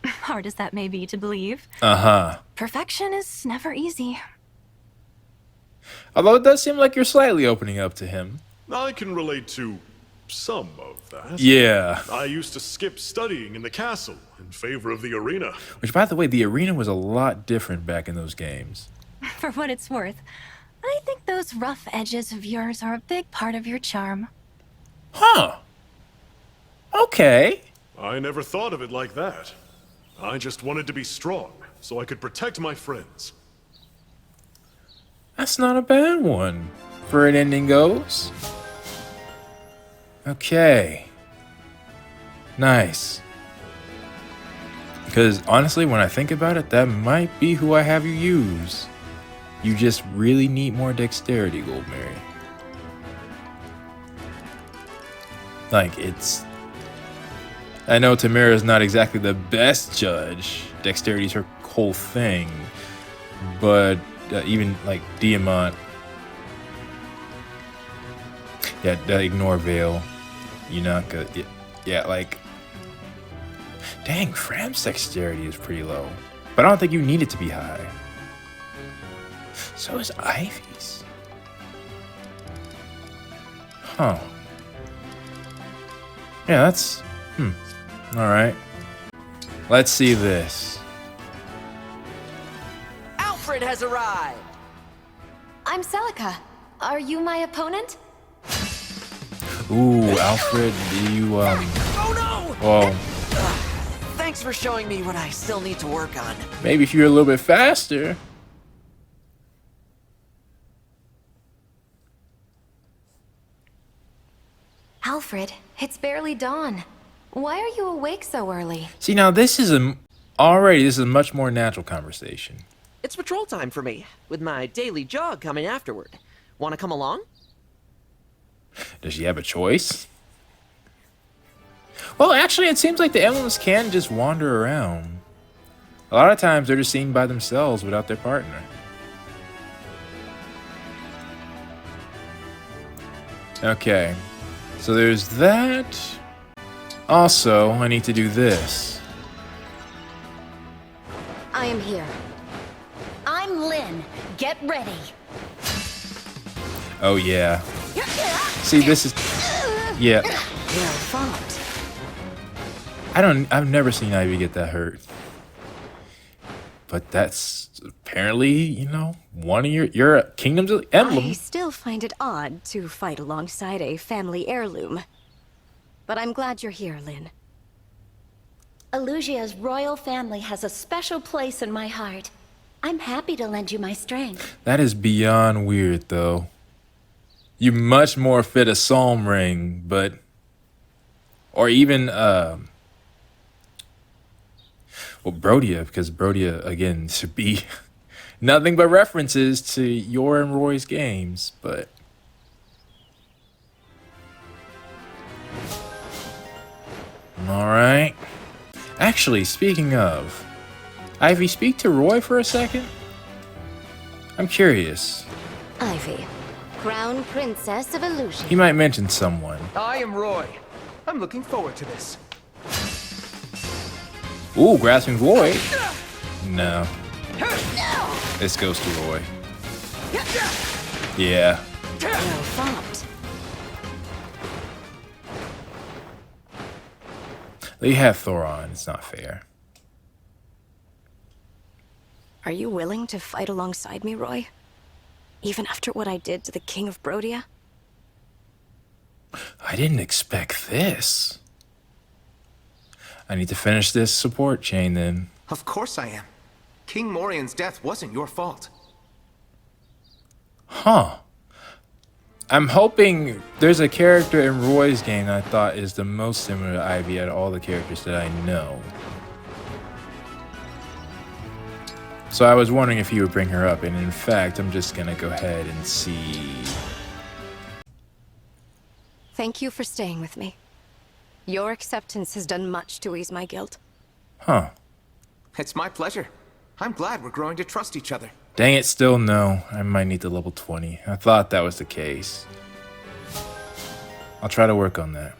Hard as that may be to believe. Uh-huh. Perfection is never easy. Although it does seem like you're slightly opening up to him. I can relate to some of that. Yeah. I used to skip studying in the castle in favor of the arena. Which, by the way, the arena was a lot different back in those games. For what it's worth, I think those rough edges of yours are a big part of your charm. Huh. Okay. I never thought of it like that. I just wanted to be strong, so I could protect my friends. That's not a bad one, for an ending goes. Okay. Nice. Because honestly, when I think about it, that might be who I have you use. You just really need more dexterity, Goldmary. Like, it's... I know Timerra is not exactly the best judge. Dexterity's her whole thing. But even, like, Diamant... Yeah, ignore Veyle. Yunaka. Yeah, like... Dang, Fram's dexterity is pretty low. But I don't think you need it to be high. So is Ivy's. Huh. Yeah, that's... Alright. Let's see this. Alfred has arrived! I'm Celica. Are you my opponent? Ooh, Alfred, do you, Oh no! Well... Thanks for showing me what I still need to work on. Maybe if you're a little bit faster. Alfred, it's barely dawn. Why are you awake so early? See, now this is a much more natural conversation. It's patrol time for me, with my daily jog coming afterward. Want to come along? Does she have a choice? Well, actually, it seems like the emblems can just wander around. A lot of times, they're just seen by themselves without their partner. Okay, so there's that. Also, I need to do this. I am here. I'm Lynn. Get ready. Oh, yeah. See, this is... Yeah. Well fought. I've never seen Ivy get that hurt. But that's apparently, you know, one of your Kingdom's emblem. I still find it odd to fight alongside a family heirloom. But I'm glad you're here, Lynn. Elusia's royal family has a special place in my heart. I'm happy to lend you my strength. That is beyond weird, though. You much more fit a Solm ring, but... Or even, well, Brodia, because Brodia, again, should be nothing but references to your and Roy's games, but... Alright. Actually, speaking of, Ivy, speak to Roy for a second? I'm curious. Ivy, Crown Princess of Illusion. He might mention someone. I am Roy. I'm looking forward to this. Ooh, grasping Roy. No. This goes to Roy. Yeah. Well fought. They have Thoron. It's not fair. Are you willing to fight alongside me, Roy? Even after what I did to the King of Brodia? I didn't expect this. I need to finish this support chain then. Of course I am. King Morian's death wasn't your fault. Huh. I'm hoping there's a character in Roy's game that I thought is the most similar to Ivy out of all the characters that I know. So I was wondering if he would bring her up, and in fact, I'm just gonna go ahead and see. Thank you for staying with me. Your acceptance has done much to ease my guilt. Huh. It's my pleasure. I'm glad we're growing to trust each other. Dang it, still no. I might need the level 20. I thought that was the case. I'll try to work on that.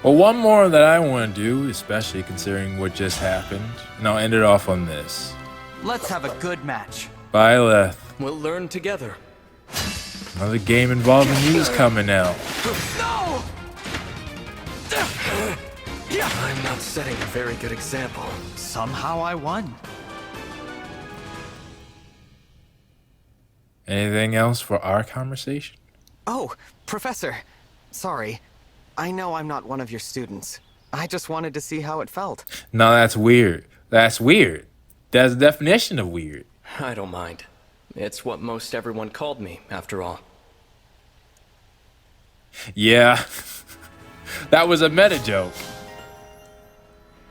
Well, one more that I want to do, especially considering what just happened, and I'll end it off on this. Let's have a good match. Bye, Leth. We'll learn together. Another game involving you's coming out. No! I'm not setting a very good example. Somehow I won. Anything else for our conversation? Oh, Professor. Sorry. I know I'm not one of your students. I just wanted to see how it felt. No, that's weird. That's weird. That's the definition of weird. I don't mind. It's what most everyone called me, after all. Yeah. That was a meta joke.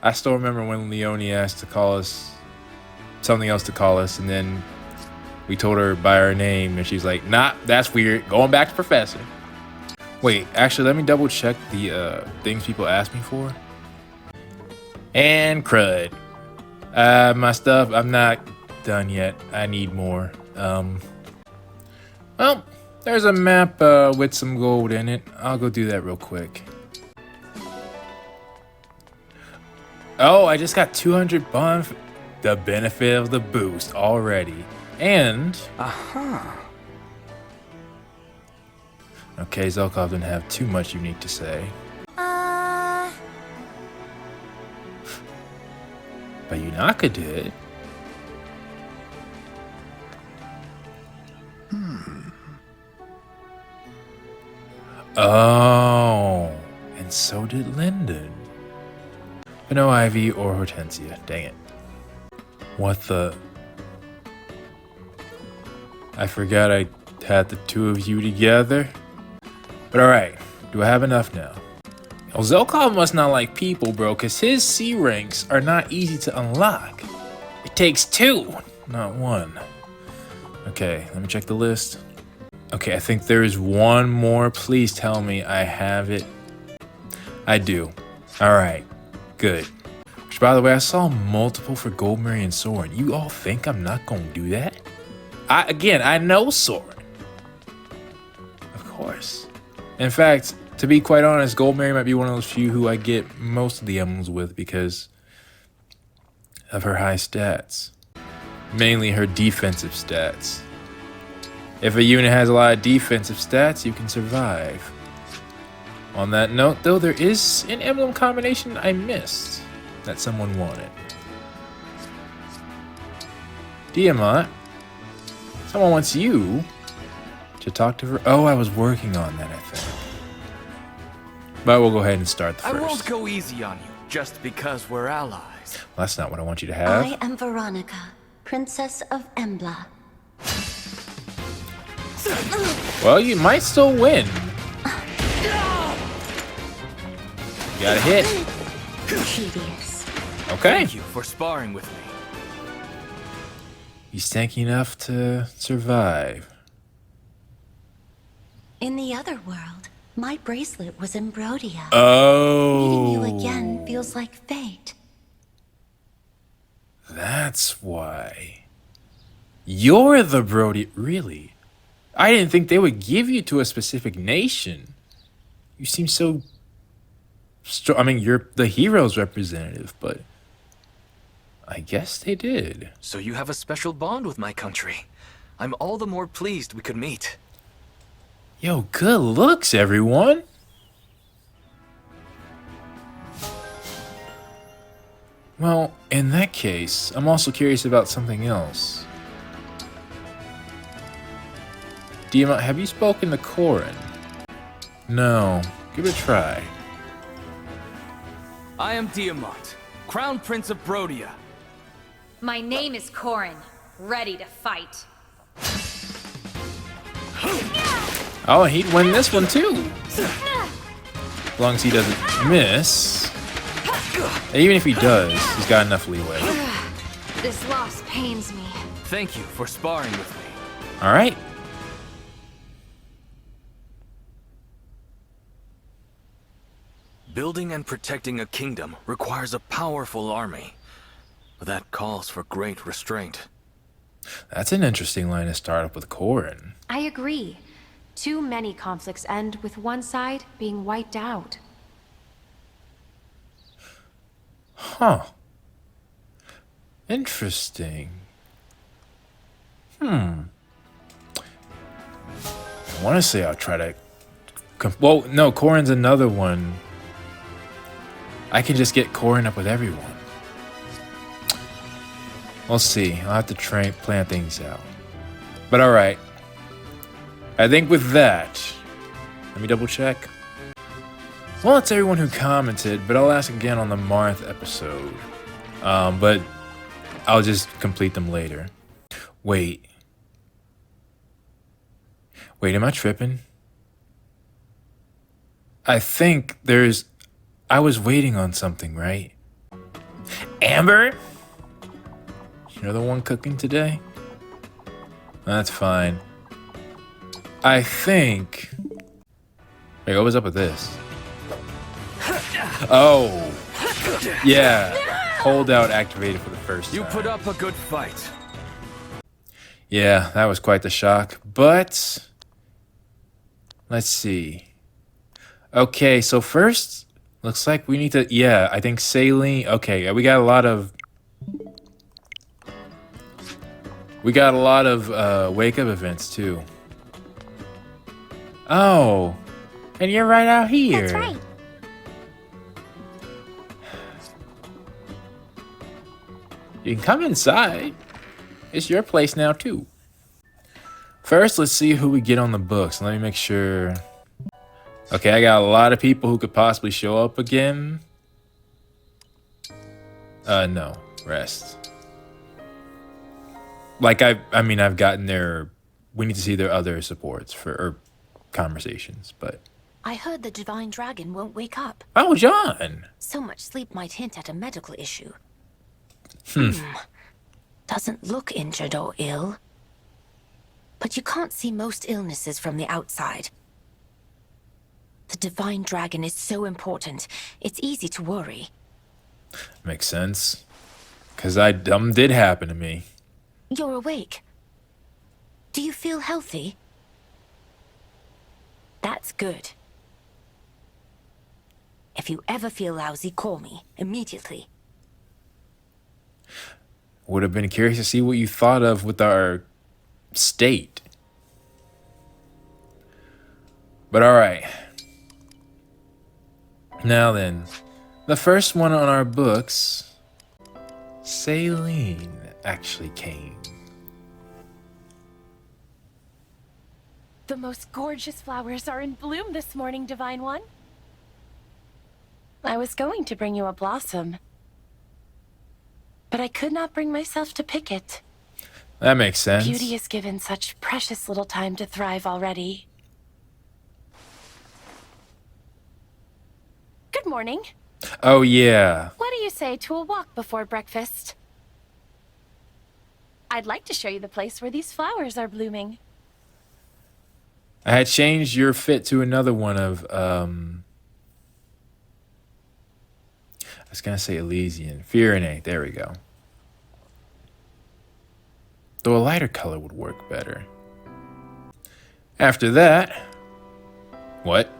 I still remember when Leone asked to call us something else to call us, and then we told her by our name, and she's like, nah, that's weird. Going back to Professor. Wait, actually, let me double check the things people asked me for. And crud. My stuff, I'm not done yet. I need more. Well, there's a map with some gold in it. I'll go do that real quick. Oh, I just got 200 bond. The benefit of the boost already. And... Okay, Zelkov didn't have too much unique to say. But Yunaka did. Oh, and so did Linden. But no Ivy or Hortensia, dang it. What the... I forgot I had the two of you together. But alright, do I have enough now? Well, Zelkov must not like people, bro, because his C ranks are not easy to unlock. It takes 2, not 1. Okay, let me check the list. Okay, I think there is one more. Please tell me I have it. I do. Alright, good. Which, by the way, I saw multiple for Goldmary and Soren. You all think I'm not going to do that? Again, I know Soren. Of course. In fact, to be quite honest, Goldmary might be one of those few who I get most of the emblems with because of her high stats. Mainly her defensive stats. If a unit has a lot of defensive stats, you can survive. On that note, though, there is an emblem combination I missed that someone wanted. Diamant, someone wants you to talk to her. Oh, I was working on that, I think. But we'll go ahead and start the first. I won't go easy on you just because we're allies. Well, that's not what I want you to have. I am Veronica, Princess of Emblem. Well, you might still win. You got a hit. Tedious. Okay. Thank you for sparring with me. He's tanky enough to survive. In the other world, my bracelet was in Brodia. Oh. Meeting you again feels like fate. That's why. You're the Brody. Really? I didn't think they would give you to a specific nation. You seem so strong. I mean, you're the hero's representative, but I guess they did. So you have a special bond with my country. I'm all the more pleased we could meet. Yo, good looks, everyone. Well, in that case, I'm also curious about something else. Diamant, have you spoken to Corin? No. Give it a try. I am Diamant, Crown Prince of Brodia. My name is Corin, ready to fight. Oh, he'd win this one too. As long as he doesn't miss. And even if he does, he's got enough leeway. This loss pains me. Thank you for sparring with me. Alright. Building and protecting a kingdom requires a powerful army. That calls for great restraint. That's an interesting line to start up with Corin. I agree. Too many conflicts end with one side being wiped out. Huh. Interesting. I want to say I'll try to... Well, no, Corin's another one. I can just get Corin up with everyone. We'll see. I'll have to plan things out. But alright. I think with that... Let me double check. Well, it's everyone who commented, but I'll ask again on the Marth episode. But I'll just complete them later. Wait, am I tripping? I think there's... I was waiting on something, right? Amber? You're the one cooking today? That's fine. I think... Wait, what was up with this? Oh. Yeah. Holdout activated for the first time. You put up a good fight. Yeah, that was quite the shock. But... let's see. Okay, so first, Looks like we need to, yeah, I think saline. Okay, we got a lot of wake up events too. Oh, and you're right out here. That's right. You can come inside. It's your place now too. First, let's see who we get on the books. Let me make sure. Okay, I got a lot of people who could possibly show up again. No, rest. Like I've gotten their. We need to see their other supports or conversations, but. I heard the divine dragon won't wake up. Oh, John. So much sleep might hint at a medical issue. Hmm. Doesn't look injured or ill. But you can't see most illnesses from the outside. The divine dragon is so important. It's easy to worry. Makes sense. Cause did happen to me. You're awake. Do you feel healthy? That's good. If you ever feel lousy, call me immediately. Would have been curious to see what you thought of with our state. But all right. Now then, the first one on our books, Saline, actually came. The most gorgeous flowers are in bloom this morning, Divine One. I was going to bring you a blossom, but I could not bring myself to pick it. That makes sense. Beauty is given such precious little time to thrive already. Good morning. Oh, yeah. What do you say to a walk before breakfast? I'd like to show you the place where these flowers are blooming. I had changed your fit to another one of, I was going to say Elysian. Firene, there we go. Though a lighter color would work better. After that... What?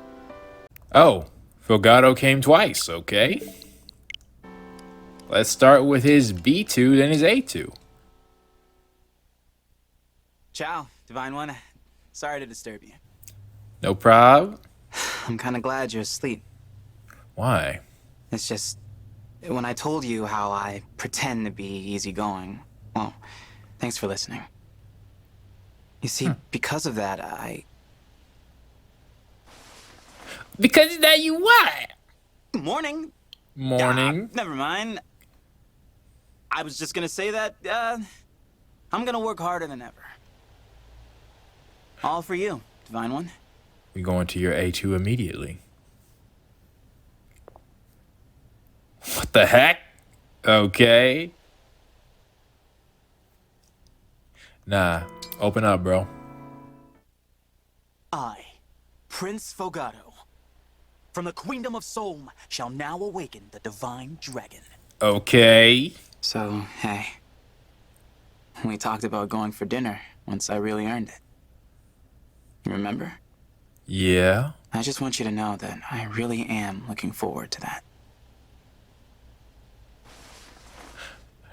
Oh, Fogado came twice, okay. Let's start with his B2, then his A2. Ciao, Divine One. Sorry to disturb you. No prob. I'm kind of glad you're asleep. Why? It's just... When I told you how I pretend to be easygoing, well, thanks for listening. You see, because of that, Because of that, you what? Morning. Morning. Never mind. I was just gonna say that, I'm gonna work harder than ever. All for you, Divine One. We go into your A2 immediately. What the heck? Okay. Nah, open up, bro. I, Prince Fogado, from the Queendom of Solm, shall now awaken the Divine Dragon. Okay. So, hey. We talked about going for dinner once I really earned it. You remember? Yeah. I just want you to know that I really am looking forward to that.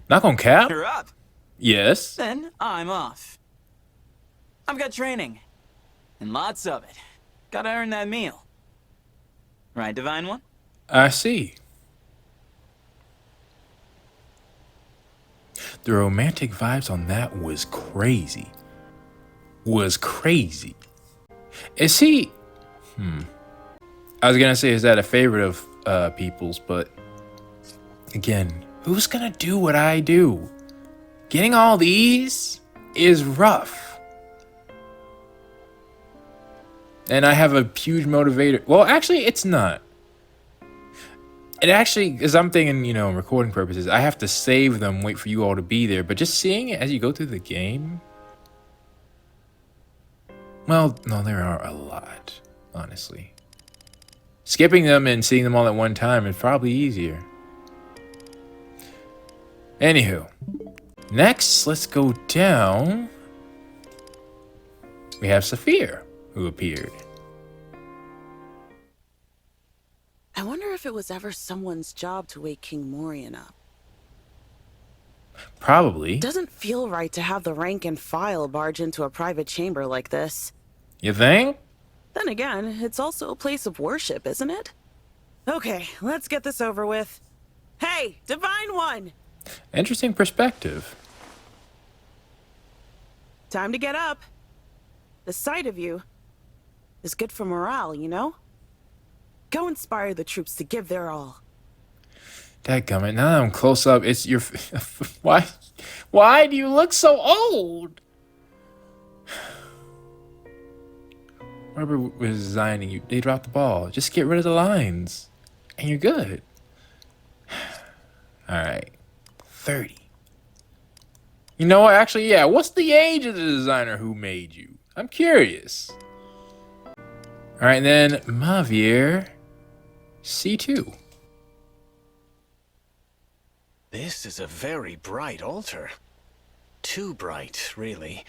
Not gonna cap? You're up. Yes. Then I'm off. I've got training. And lots of it. Gotta earn that meal. Right, Divine One? I see. The romantic vibes on that was crazy. Was crazy. Is he... I was gonna say, is that a favorite of people's, but... Again, who's gonna do what I do? Getting all these is rough. And I have a huge motivator. Well, actually, it's not. It actually, because I'm thinking, you know, recording purposes, I have to save them, wait for you all to be there. But just seeing it as you go through the game... Well, no, there are a lot, honestly. Skipping them and seeing them all at one time is probably easier. Anywho. Next, let's go down. We have Saphir, who appeared. I wonder if if it was ever someone's job to wake King Morian up. Probably. Doesn't feel right to have the rank and file barge into a private chamber like this. You think? Then again, it's also a place of worship, isn't it? Okay, let's get this over with. Hey, Divine One! Interesting perspective. Time to get up. The sight of you is good for morale, you know? Go inspire the troops to give their all. Dadgummit, now that I'm close up, it's your... Why do you look so old? Whoever was designing you, they dropped the ball. Just get rid of the lines. And you're good. Alright. 30. You know what? Actually, yeah. What's the age of the designer who made you? I'm curious. Alright, then Mavier C2. This is a very bright altar. Too bright, really.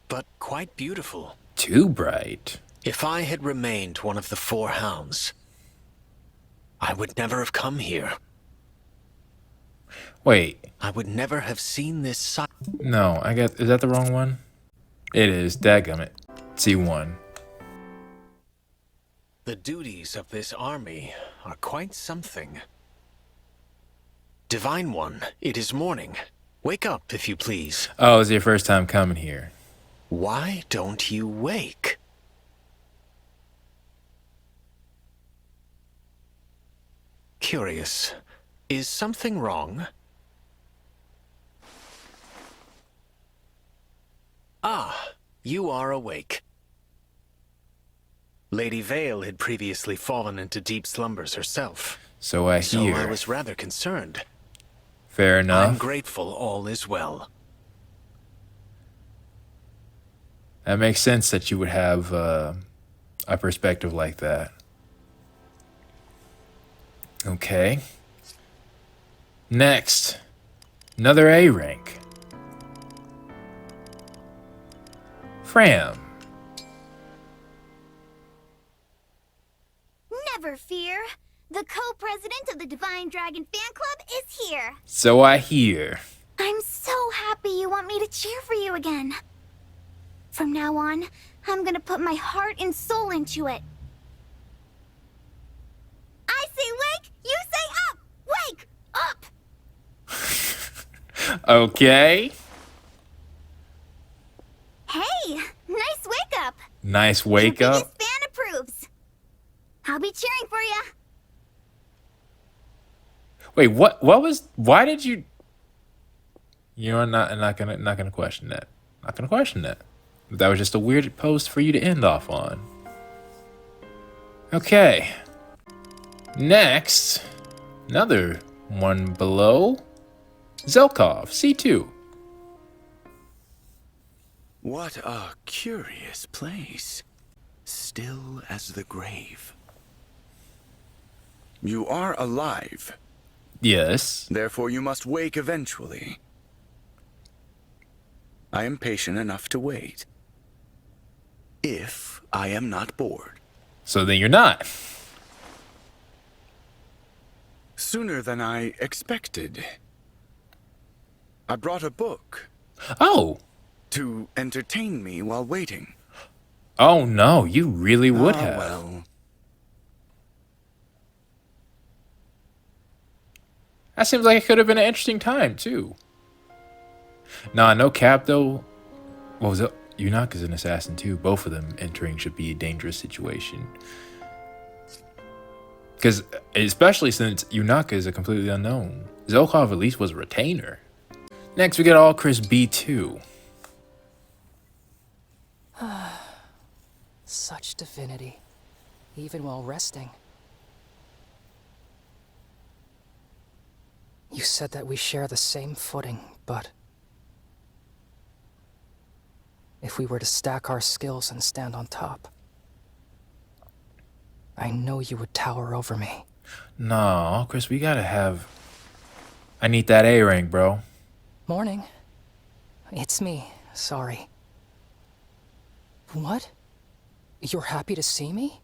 But quite beautiful. Too bright? If I had remained one of the 4 hounds, I would never have come here. Wait. I would never have seen this sight. No, I got... Is that the wrong one? It is. Dadgummit. C1. The duties of this army are quite something. Divine One, it is morning. Wake up, if you please. Oh, it's your first time coming here. Why don't you wake? Curious. Is something wrong? Ah, you are awake. Lady Veyle had previously fallen into deep slumbers herself. So I hear. So I was rather concerned. Fair enough. I'm grateful all is well. That makes sense that you would have a perspective like that. Okay. Next. Another A rank. Fram. Never fear. The co-president of the Divine Dragon Fan Club is here. So I hear. I'm so happy you want me to cheer for you again. From now on, I'm gonna put my heart and soul into it. I say wake, you say up! Wake up! Okay. Hey, nice wake up. Nice wake up. Your biggest fan approves. I'll be cheering for you. Wait, what was... Why did you... You're not gonna question that. Not gonna question that. That was just a weird post for you to end off on. Okay. Next, another one below. Zelkov, C2. What a curious place. Still as the grave. You are alive. Yes. Therefore you must wake eventually. I am patient enough to wait. If I am not bored. So then you're not. Sooner than I expected. I brought a book. Oh. To entertain me while waiting. Oh no, you really would have. Well. That seems like it could have been an interesting time too. Nah, no cap though. What was it? Yunaka's an assassin too. Both of them entering should be a dangerous situation. Because, especially since Yunaka is a completely unknown. Zelkov at least was a retainer. Next we got all Chris B2. Such divinity, even while resting. You said that we share the same footing, but if we were to stack our skills and stand on top, I know you would tower over me. No, Chris, we gotta have... I need that A rank, bro. Morning. It's me. Sorry. What? You're happy to see me?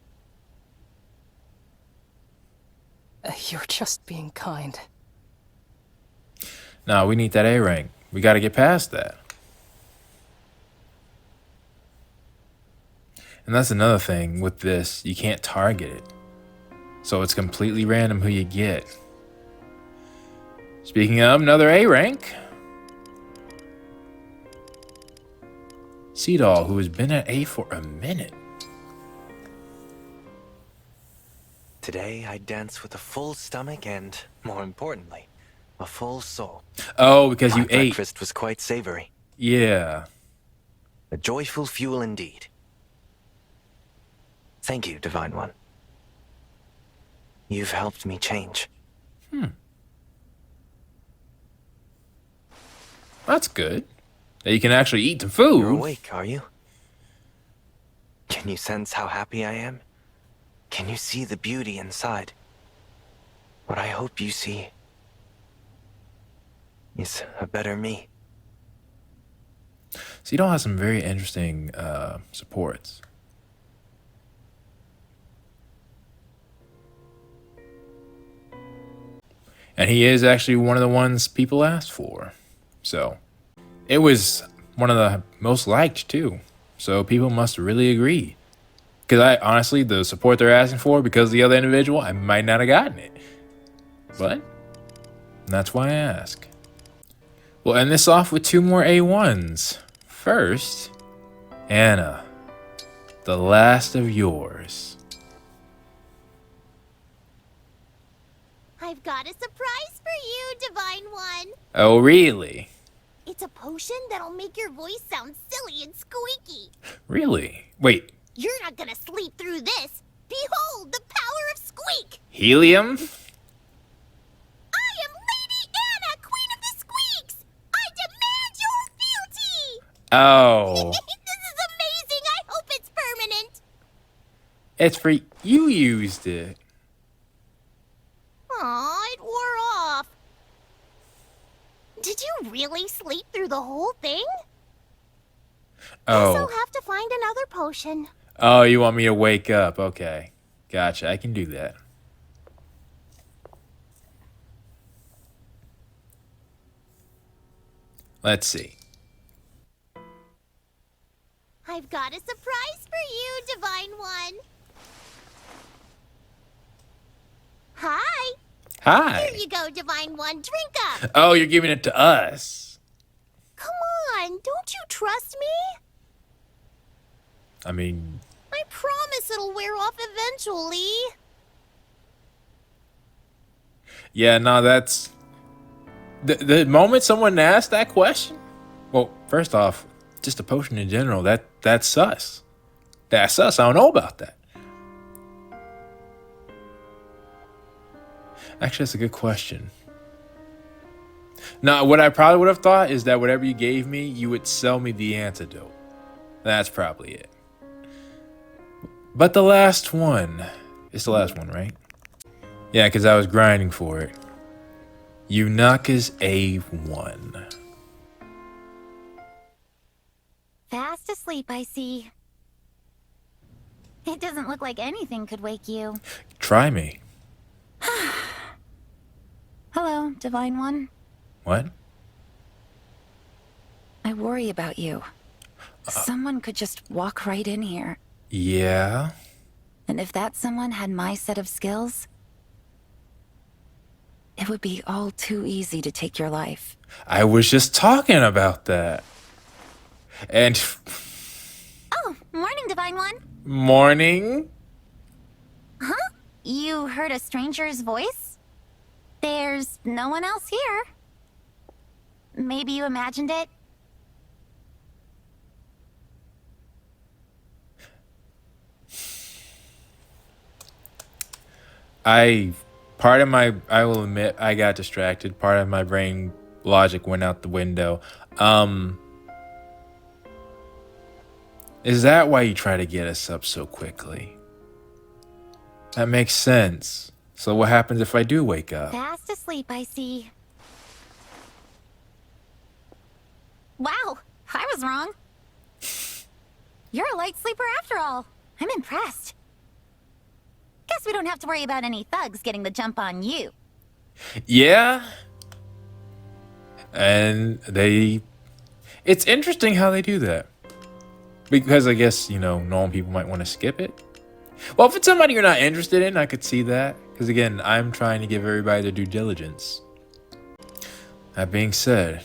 You're just being kind. No, we need that A rank. We got to get past that. And that's another thing with this. You can't target it. So it's completely random who you get. Speaking of, another A rank. Seadoll, who has been at A for a minute. Today, I dance with a full stomach and, more importantly, a full soul. Oh, because you My ate. breakfast was quite savory. Yeah. A joyful fuel indeed. Thank you, Divine One. You've helped me change. That's good. That you can actually eat the food. You're awake, are you? Can you sense how happy I am? Can you see the beauty inside? What I hope you see is a better me. Seadoll has some very interesting supports. And he is actually one of the ones people asked for. So it was one of the most liked too. So people must really agree. Because I honestly, the support they're asking for, because of the other individual, I might not have gotten it. But that's why I ask. We'll end this off with 2 more A1s. First, Anna, the last of yours. I've got a surprise for you, Divine One. Oh, really? It's a potion that'll make your voice sound silly and squeaky. Really? Wait, You're not gonna sleep through this. Behold the power of squeak. helium? I am Lady Anna, Queen of the Squeaks. I demand your fealty. Oh, This is amazing. I hope it's permanent. it's for you used it. Aw, it wore off. Did you really sleep through the whole thing? Guess I'll Oh. have to find another potion. Oh, you want me to wake up? Okay. Gotcha, I can do that. Let's see. I've got a surprise for you, Divine One. Hi. Hi. Here you go, Divine One. Drink up. Oh, you're giving it to us. Come on, don't you trust me? I mean, I promise it'll wear off eventually. yeah, no, that's... The moment someone asked that question... Well, first off, just a potion in general, that's sus. That's sus, I don't know about that. Actually, that's a good question. Now, what I probably would have thought is that whatever you gave me, you would sell me the antidote. That's probably it. But the last one. It's the last one, right? Yeah, because I was grinding for it. Yunaka's A1. Fast asleep, I see. It doesn't look like anything could wake you. Try me. Hello, Divine One. What? I worry about you. Someone could just walk right in here. Yeah? And if that someone had my set of skills, it would be all too easy to take your life. I was just talking about that. And... Oh, morning, Divine One. Morning? Huh? You heard a stranger's voice? There's no one else here. Maybe you imagined it? I will admit, I got distracted. Part of my brain logic went out the window. Is that why you try to get us up so quickly? That makes sense. So what happens if I do wake up? Fast asleep, I see. Wow, I was wrong. You're a light sleeper after all. I'm impressed. Guess we don't have to worry about any thugs getting the jump on you. Yeah. And it's interesting how they do that. Because I guess, you know, normal people might want to skip it. Well, if it's somebody you're not interested in, I could see that. Because again, I'm trying to give everybody their due diligence. That being said,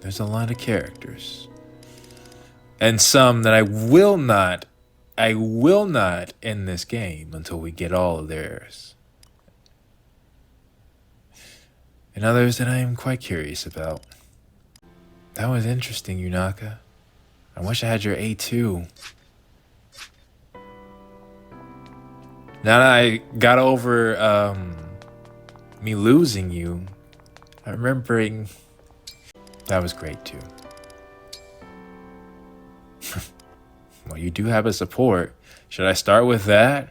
there's a lot of characters. And some that I will not end this game until we get all of theirs. And others that I am quite curious about. That was interesting, Yunaka. I wish I had your A2. Now that I got over me losing you, I'm remembering that was great too. Well, you do have a support. Should I start with that?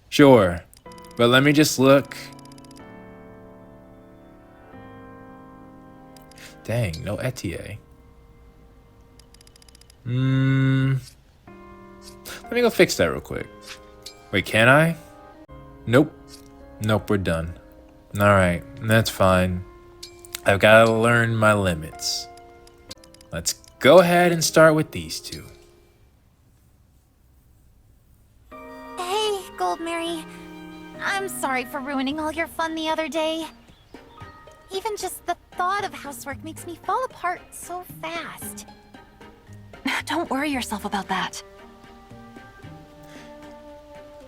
Sure. But let me just look. Dang, no Etier. Let me go fix that real quick. Wait, can I? Nope. Nope, we're done. Alright, that's fine. I've got to learn my limits. Let's go ahead and start with these two. Hey, Goldmary. I'm sorry for ruining all your fun the other day. Even just the thought of housework makes me fall apart so fast. Don't worry yourself about that.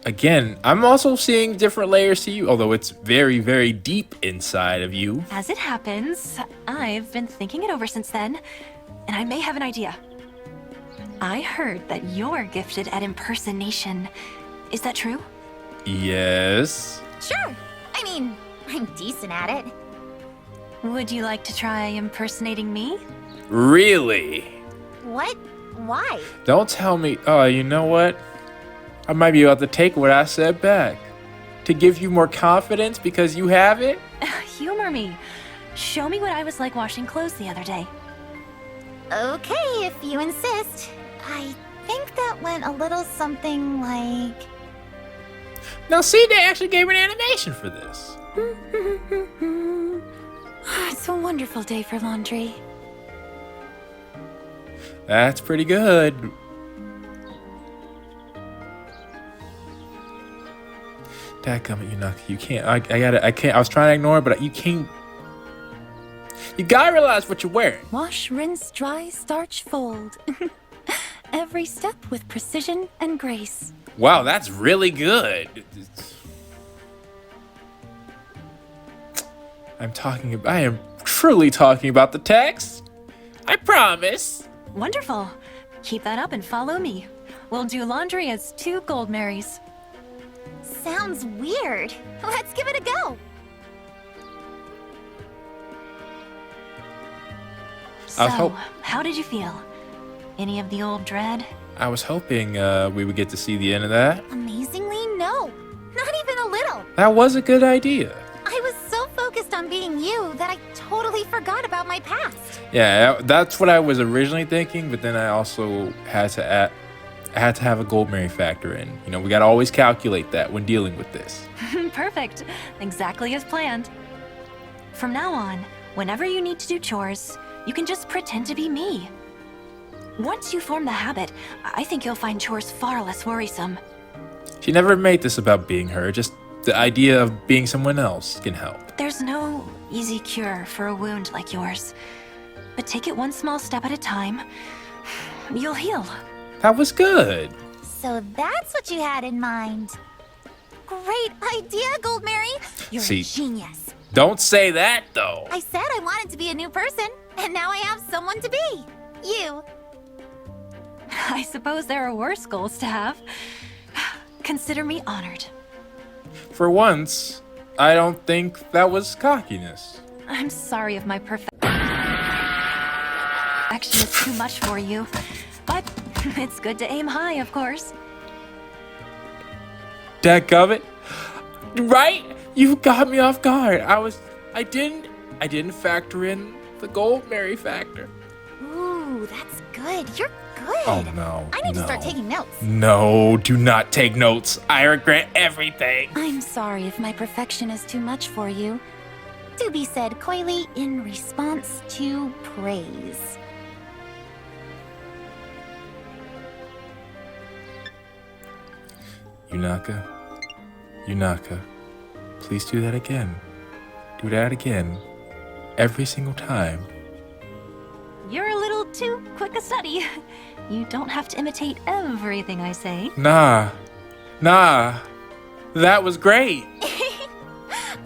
Again, I'm also seeing different layers to you, although it's very, very deep inside of you. As it happens, I've been thinking it over since then, and I may have an idea. I heard that you're gifted at impersonation. Is that true? Yes. Sure. I mean, I'm decent at it. Would you like to try impersonating me? Really? What? Why? Don't tell me. Oh, you know what? I might be about to take what I said back. To give you more confidence because you have it? Humor me. Show me what I was like washing clothes the other day. Okay, if you insist. I think that went a little something like... Now see, they actually gave an animation for this. It's a wonderful day for laundry. That's pretty good. Dadgummit, Yunaka, you can't. I can't. I was trying to ignore it, but you can't. You gotta realize what you're wearing. Wash, rinse, dry, starch, fold. Every step with precision and grace. Wow, that's really good. I am truly talking about the text. I promise. Wonderful. Keep that up and follow me. We'll do laundry as two Goldmarys. Sounds weird. Let's give it a go. So, how did you feel? Any of the old dread? I was hoping we would get to see the end of that. Amazingly, no. Not even a little. That was a good idea. I was so focused on being you that I totally forgot about my past. Yeah, that's what I was originally thinking, but then I also had to have a Goldmary factor in. You know, we gotta always calculate that when dealing with this. Perfect. Exactly as planned. From now on, whenever you need to do chores, you can just pretend to be me. Once you form the habit, I think you'll find chores far less worrisome. She never made this about being her, just the idea of being someone else can help. There's no easy cure for a wound like yours. But take it one small step at a time. You'll heal. That was good. So that's what you had in mind. Great idea, Goldmary. You're a genius. Don't say that, though. I said I wanted to be a new person, and now I have someone to be. You. I suppose there are worse goals to have. Consider me honored. For once, I don't think that was cockiness. I'm sorry if my perfection is too much for you, but it's good to aim high, of course. Dadgummit. Right? You got me off guard. I didn't factor in the Goldmary factor. Ooh, that's good. You're Oh no. I need to no. start taking notes. No, do not take notes. I regret everything. I'm sorry if my perfection is too much for you. To be said coyly in response to praise. Yunaka. Yunaka. Please do that again. Do that again. Every single time. You're a little too quick a study. You don't have to imitate everything I say. Nah. Nah. That was great.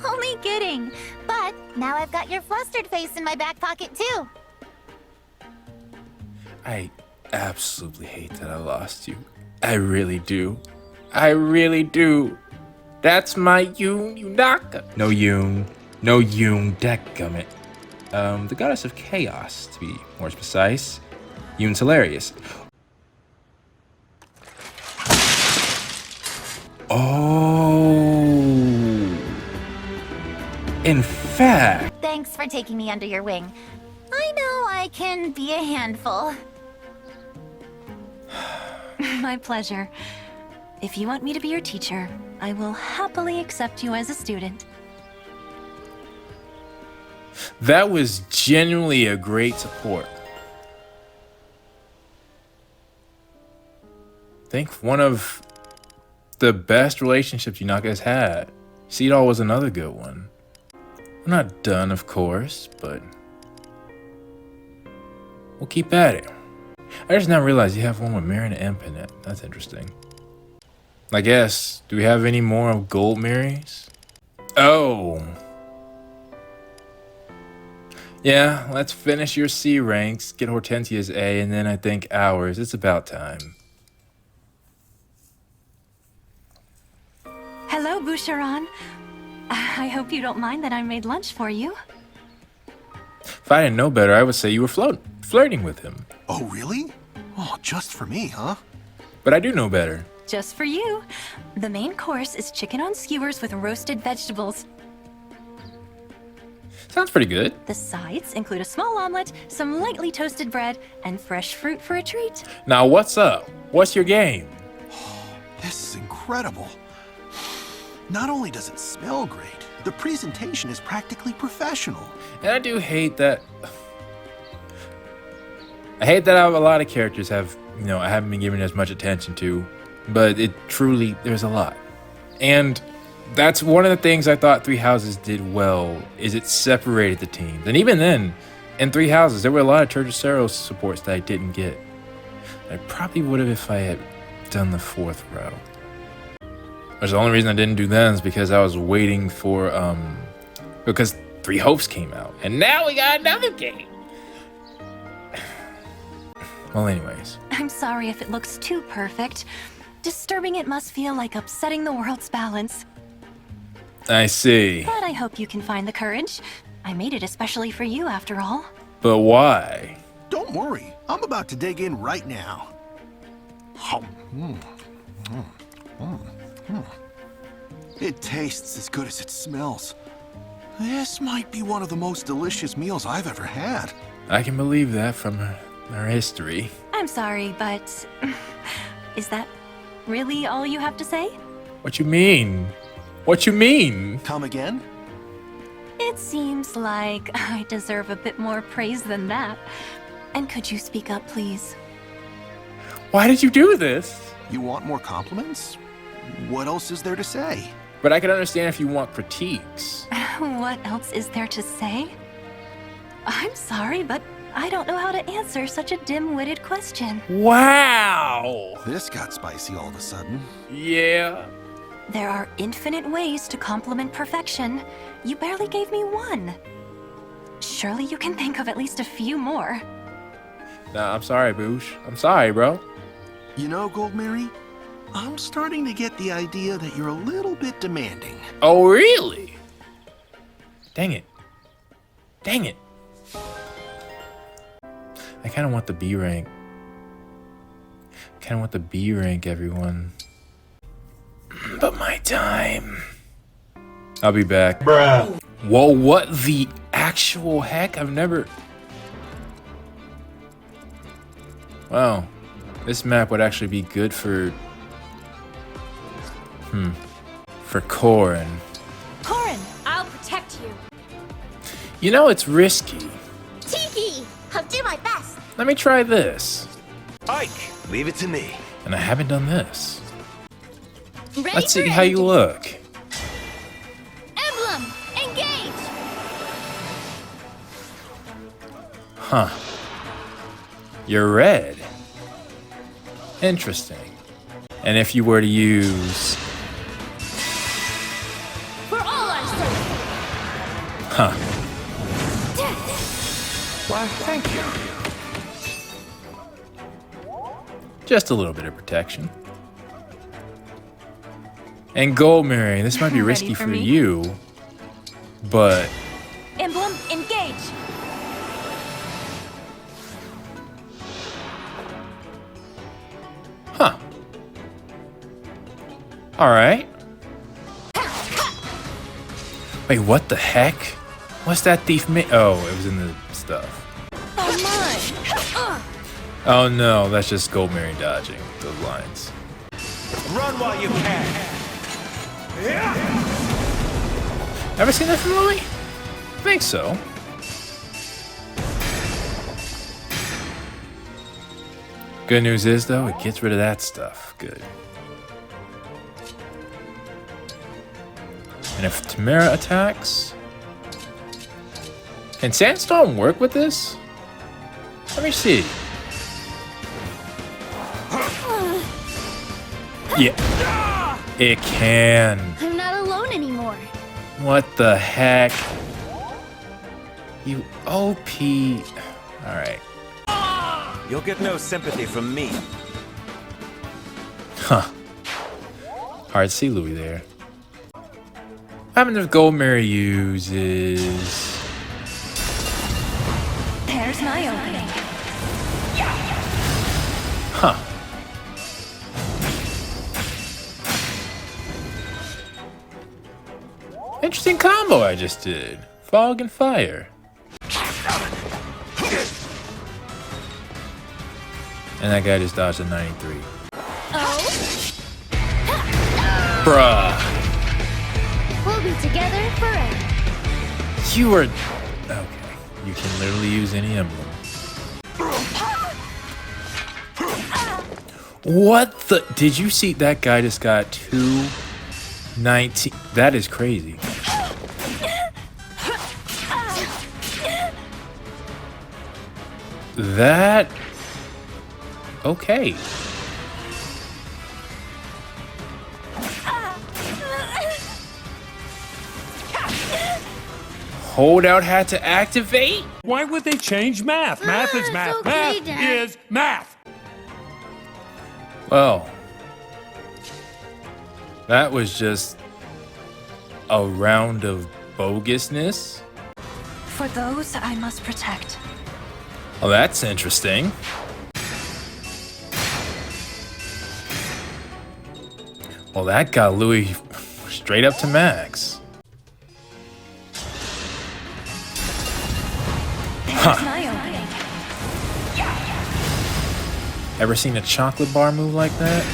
Only kidding. But now I've got your flustered face in my back pocket too. I absolutely hate that I lost you. I really do. I really do. That's my Yunaka. No Yun. No Yun, dadgummit. The goddess of chaos, to be more precise. Yun's hilarious. Oh. In fact. Thanks for taking me under your wing. I know I can be a handful. My pleasure. If you want me to be your teacher, I will happily accept you as a student. That was genuinely a great support. I think one of the best relationships Yunaka has had. Seedall was another good one. I'm not done, of course, but we'll keep at it. I just now realized you have one with Mary and Infinite. That's interesting. I guess, do we have any more of Goldmary's? Oh. Yeah, let's finish your C ranks, get Hortensia's A, and then I think ours. It's about time. Hello, Boucheron. I hope you don't mind that I made lunch for you. If I didn't know better, I would say you were flirting with him. Oh, really? Oh, just for me, huh? But I do know better. Just for you. The main course is chicken on skewers with roasted vegetables. Sounds pretty good. The sides include a small omelet, some lightly toasted bread, and fresh fruit for a treat. Now, what's up? What's your game? This is incredible. Not only does it smell great, the presentation is practically professional. And I do hate that. I hate that a lot of characters have, I haven't been given as much attention to, but it truly, there's a lot. And that's one of the things I thought Three Houses did well, is it separated the teams. And even then, in Three Houses, there were a lot of Tercero supports that I didn't get. I probably would have if I had done the fourth row. Which the only reason I didn't do that is because I was waiting for, because Three Hopes came out. And now we got another game. Well, anyways. I'm sorry if it looks too perfect. Disturbing it must feel like upsetting the world's balance. I see. But I hope you can find the courage. I made it especially for you, after all. But why? Don't worry, I'm about to dig in right now. It tastes as good as it smells. This might be one of the most delicious meals I've ever had. I can believe that from her history. I'm sorry, but is that really all you have to say? What you mean? What you mean? Come again? It seems like I deserve a bit more praise than that. And could you speak up, please? Why did you do this? You want more compliments? What else is there to say? But I can understand if you want critiques. What else is there to say? I'm sorry, but I don't know how to answer such a dim-witted question. Wow! This got spicy all of a sudden. Yeah. There are infinite ways to compliment perfection. You barely gave me one. Surely you can think of at least a few more. Nah, I'm sorry, Boosh. I'm sorry, bro. You know, Goldmary, I'm starting to get the idea that you're a little bit demanding. Oh, really? Dang it. Dang it. I kind of want the B rank. Kind of want the B rank, everyone. But my time. I'll be back. Bruh. Whoa, what the actual heck? I've never... Wow. This map would actually be good for Corin. Corin, I'll protect you. You know, it's risky. Tiki! I'll do my best. Let me try this. Ike, leave it to me. And I haven't done this. Ready Let's see for how you look. Emblem, engage! Huh. You're red. Interesting. And if you were to use... For all our sake! Huh. Why, thank you. Just a little bit of protection. And Goldmary, this might be risky for you, but... Emblem, engage! Huh. Alright. Wait, what the heck? What's that thief Oh, it was in the stuff. Oh my! Oh no, that's just Goldmary dodging those lines. Run while you can. Ever seen that from Louis? I think so. Good news is, though, it gets rid of that stuff. Good. And if Timerra attacks... Can Sandstorm work with this? Let me see. Yeah. It can. I'm not alone anymore. What the heck? You OP. Alright. You'll get no sympathy from me. Huh. Hard to see Louis there. What happens if Goldmary uses... There's my opening. Huh. Interesting combo I just did. Fog and fire. And that guy just dodged a 93. Bruh. We'll be together forever. You are... Okay. You can literally use any emblem. What the... Did you see that guy just got 219? That is crazy. That... Okay. Holdout had to activate? Why would they change math? Math is math. okay, Math Dad. is math. Well, that was just a round of bogusness. For those I must protect. Well, that's interesting. Well, that got Louis straight up to max. There's my opening. Ever seen a chocolate bar move like that?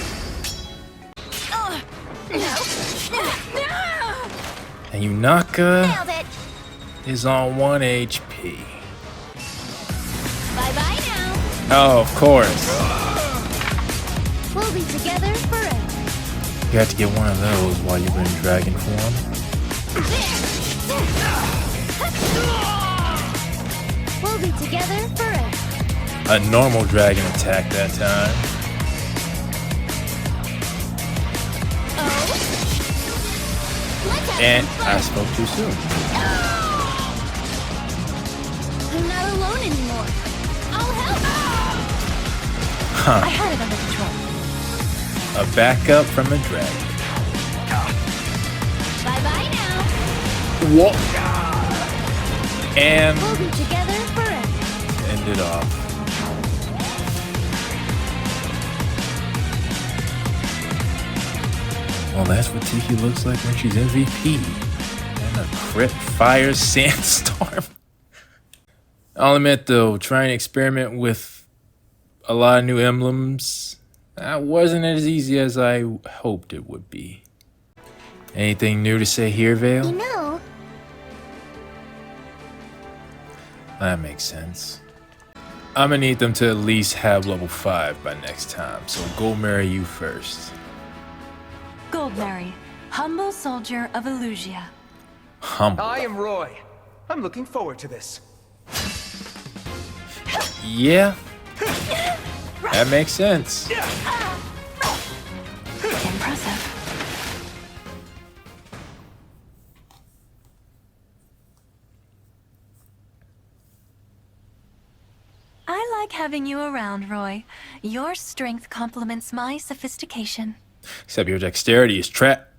And Yunaka is on 1 HP. Bye-bye now. Oh, of course. We'll be together forever. You have to get one of those while you're in dragon form. We'll be together forever. A normal dragon attack that time. And I spoke too soon. I'm not alone anymore. I'll help. Huh. I had it under control. A backup from a dragon. Bye-bye now. What? And We'll be together forever. end it off. Well, that's what Tiki looks like when she's MVP. And a crit fire sandstorm. I'll admit though, trying to experiment with a lot of new emblems. That wasn't as easy as I hoped it would be. Anything new to say here, Veyle? You know, That makes sense. I'm gonna need them to at least have level 5 by next time, so Goldmary, you first. Goldmary, humble soldier of Illusia. Humble. I am Roy. I'm looking forward to this. Yeah. That makes sense. Impressive. I like having you around, Roy. Your strength complements my sophistication. Except your dexterity is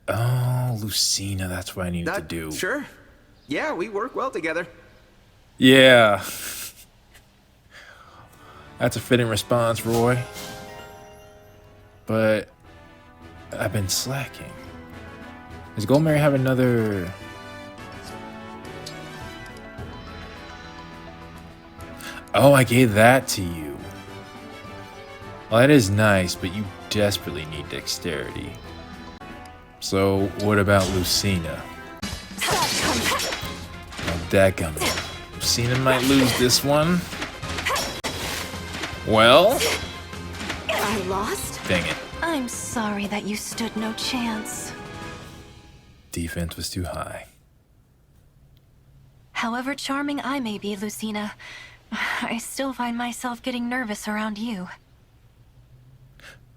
Oh, Lucina, that's what I needed to do. Sure. Yeah, we work well together. Yeah. That's a fitting response, Roy. But I've been slacking. Does Goldmary have another... Oh, I gave that to you. Well, that is nice, but you desperately need dexterity. So, what about Lucina? Dadgummit. Lucina might lose this one. Well? I lost? Dang it. I'm sorry that you stood no chance. Defense was too high. However charming I may be, Lucina, I still find myself getting nervous around you.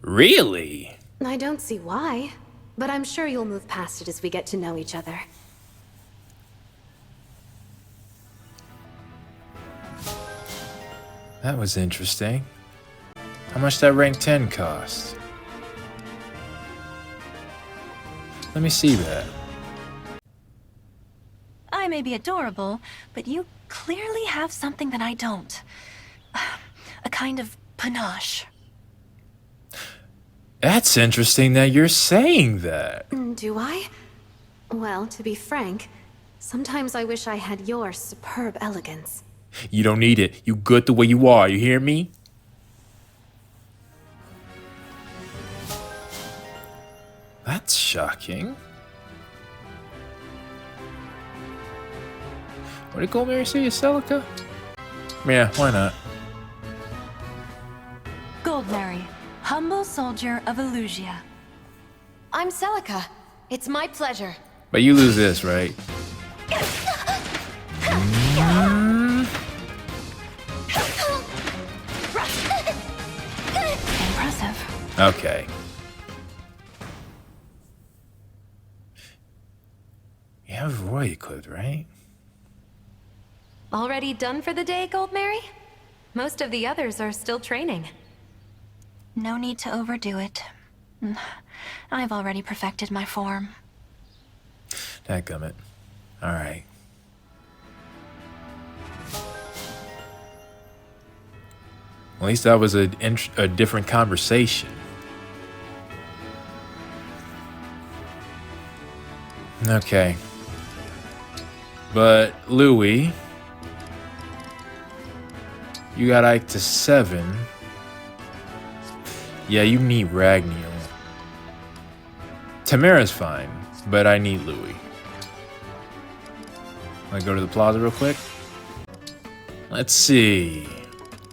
Really? I don't see why, but I'm sure you'll move past it as we get to know each other. That was interesting. How much that rank 10 cost? Let me see that. I may be adorable, but you clearly have something that I don't. A kind of panache. That's interesting that you're saying that. Do I? Well, to be frank, sometimes I wish I had your superb elegance. You don't need it. You good the way you are. You hear me? That's shocking. What did Goldmary say? Celica? Yeah, why not? Goldmary, humble soldier of Illusia. I'm Celica. It's my pleasure. But you lose this, right? Impressive. Okay. You have Roy equipped, right? Already done for the day, Goldmary? Most of the others are still training. No need to overdo it. I've already perfected my form. Dadgummit. Alright. At least that was a different conversation. Okay. But, Louis, you got Ike to 7. Yeah, you need Ragniel. Timerra's fine, but I need Louis. Wanna go to the plaza real quick? Let's see.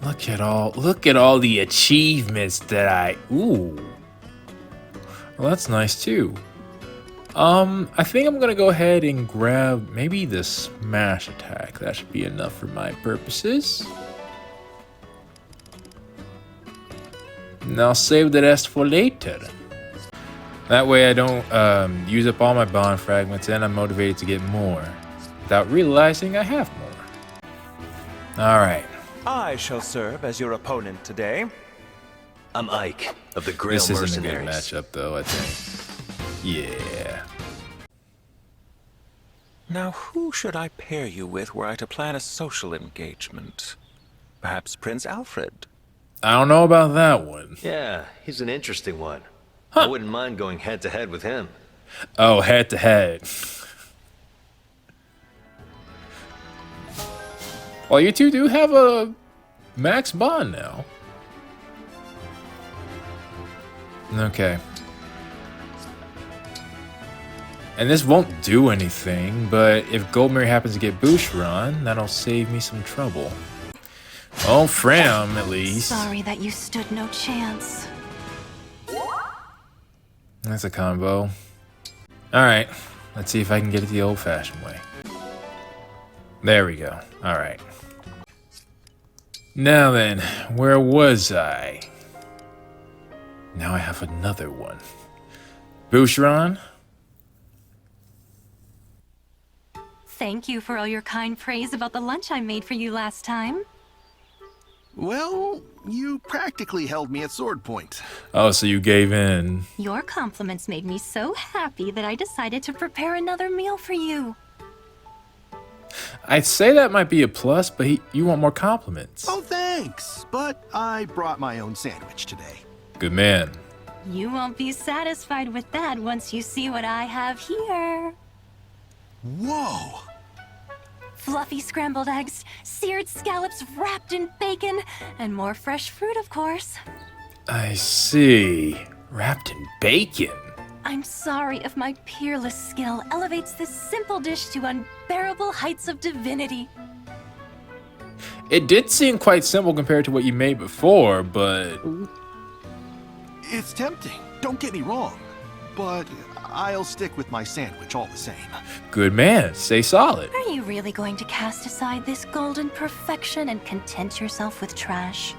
Look at all the achievements that ooh. Well, that's nice too. I think I'm gonna go ahead and grab maybe the smash attack. That should be enough for my purposes. And I'll save the rest for later. That way I don't use up all my bond fragments and I'm motivated to get more without realizing I have more. Alright. I shall serve as your opponent today. I'm Ike of the Grail This isn't Mercenaries. a good matchup though, I think. Yeah. Now, who should I pair you with were I to plan a social engagement? Perhaps Prince Alfred? I don't know about that one. Yeah, he's an interesting one. I wouldn't mind going head to head with him. Oh, head to head. Well, you two do have a max bond now. Okay. And this won't do anything, but if Goldmary happens to get Boucheron, that'll save me some trouble. Oh, Fram, at least. Sorry that you stood no chance. That's a combo. Alright, let's see if I can get it the old-fashioned way. There we go. Alright. Now then, where was I? Now I have another one. Boucheron? Thank you for all your kind praise about the lunch I made for you last time. Well, you practically held me at sword point. Oh, so you gave in. Your compliments made me so happy that I decided to prepare another meal for you. I'd say that might be a plus, but you want more compliments. Oh, thanks. But I brought my own sandwich today. Good man. You won't be satisfied with that once you see what I have here. Whoa! Fluffy scrambled eggs, seared scallops wrapped in bacon, and more fresh fruit, of course. I see. Wrapped in bacon. I'm sorry if my peerless skill elevates this simple dish to unbearable heights of divinity. It did seem quite simple compared to what you made before, but... It's tempting, don't get me wrong. But I'll stick with my sandwich all the same. Good man. Stay solid. Are you really going to cast aside this golden perfection and content yourself with trash?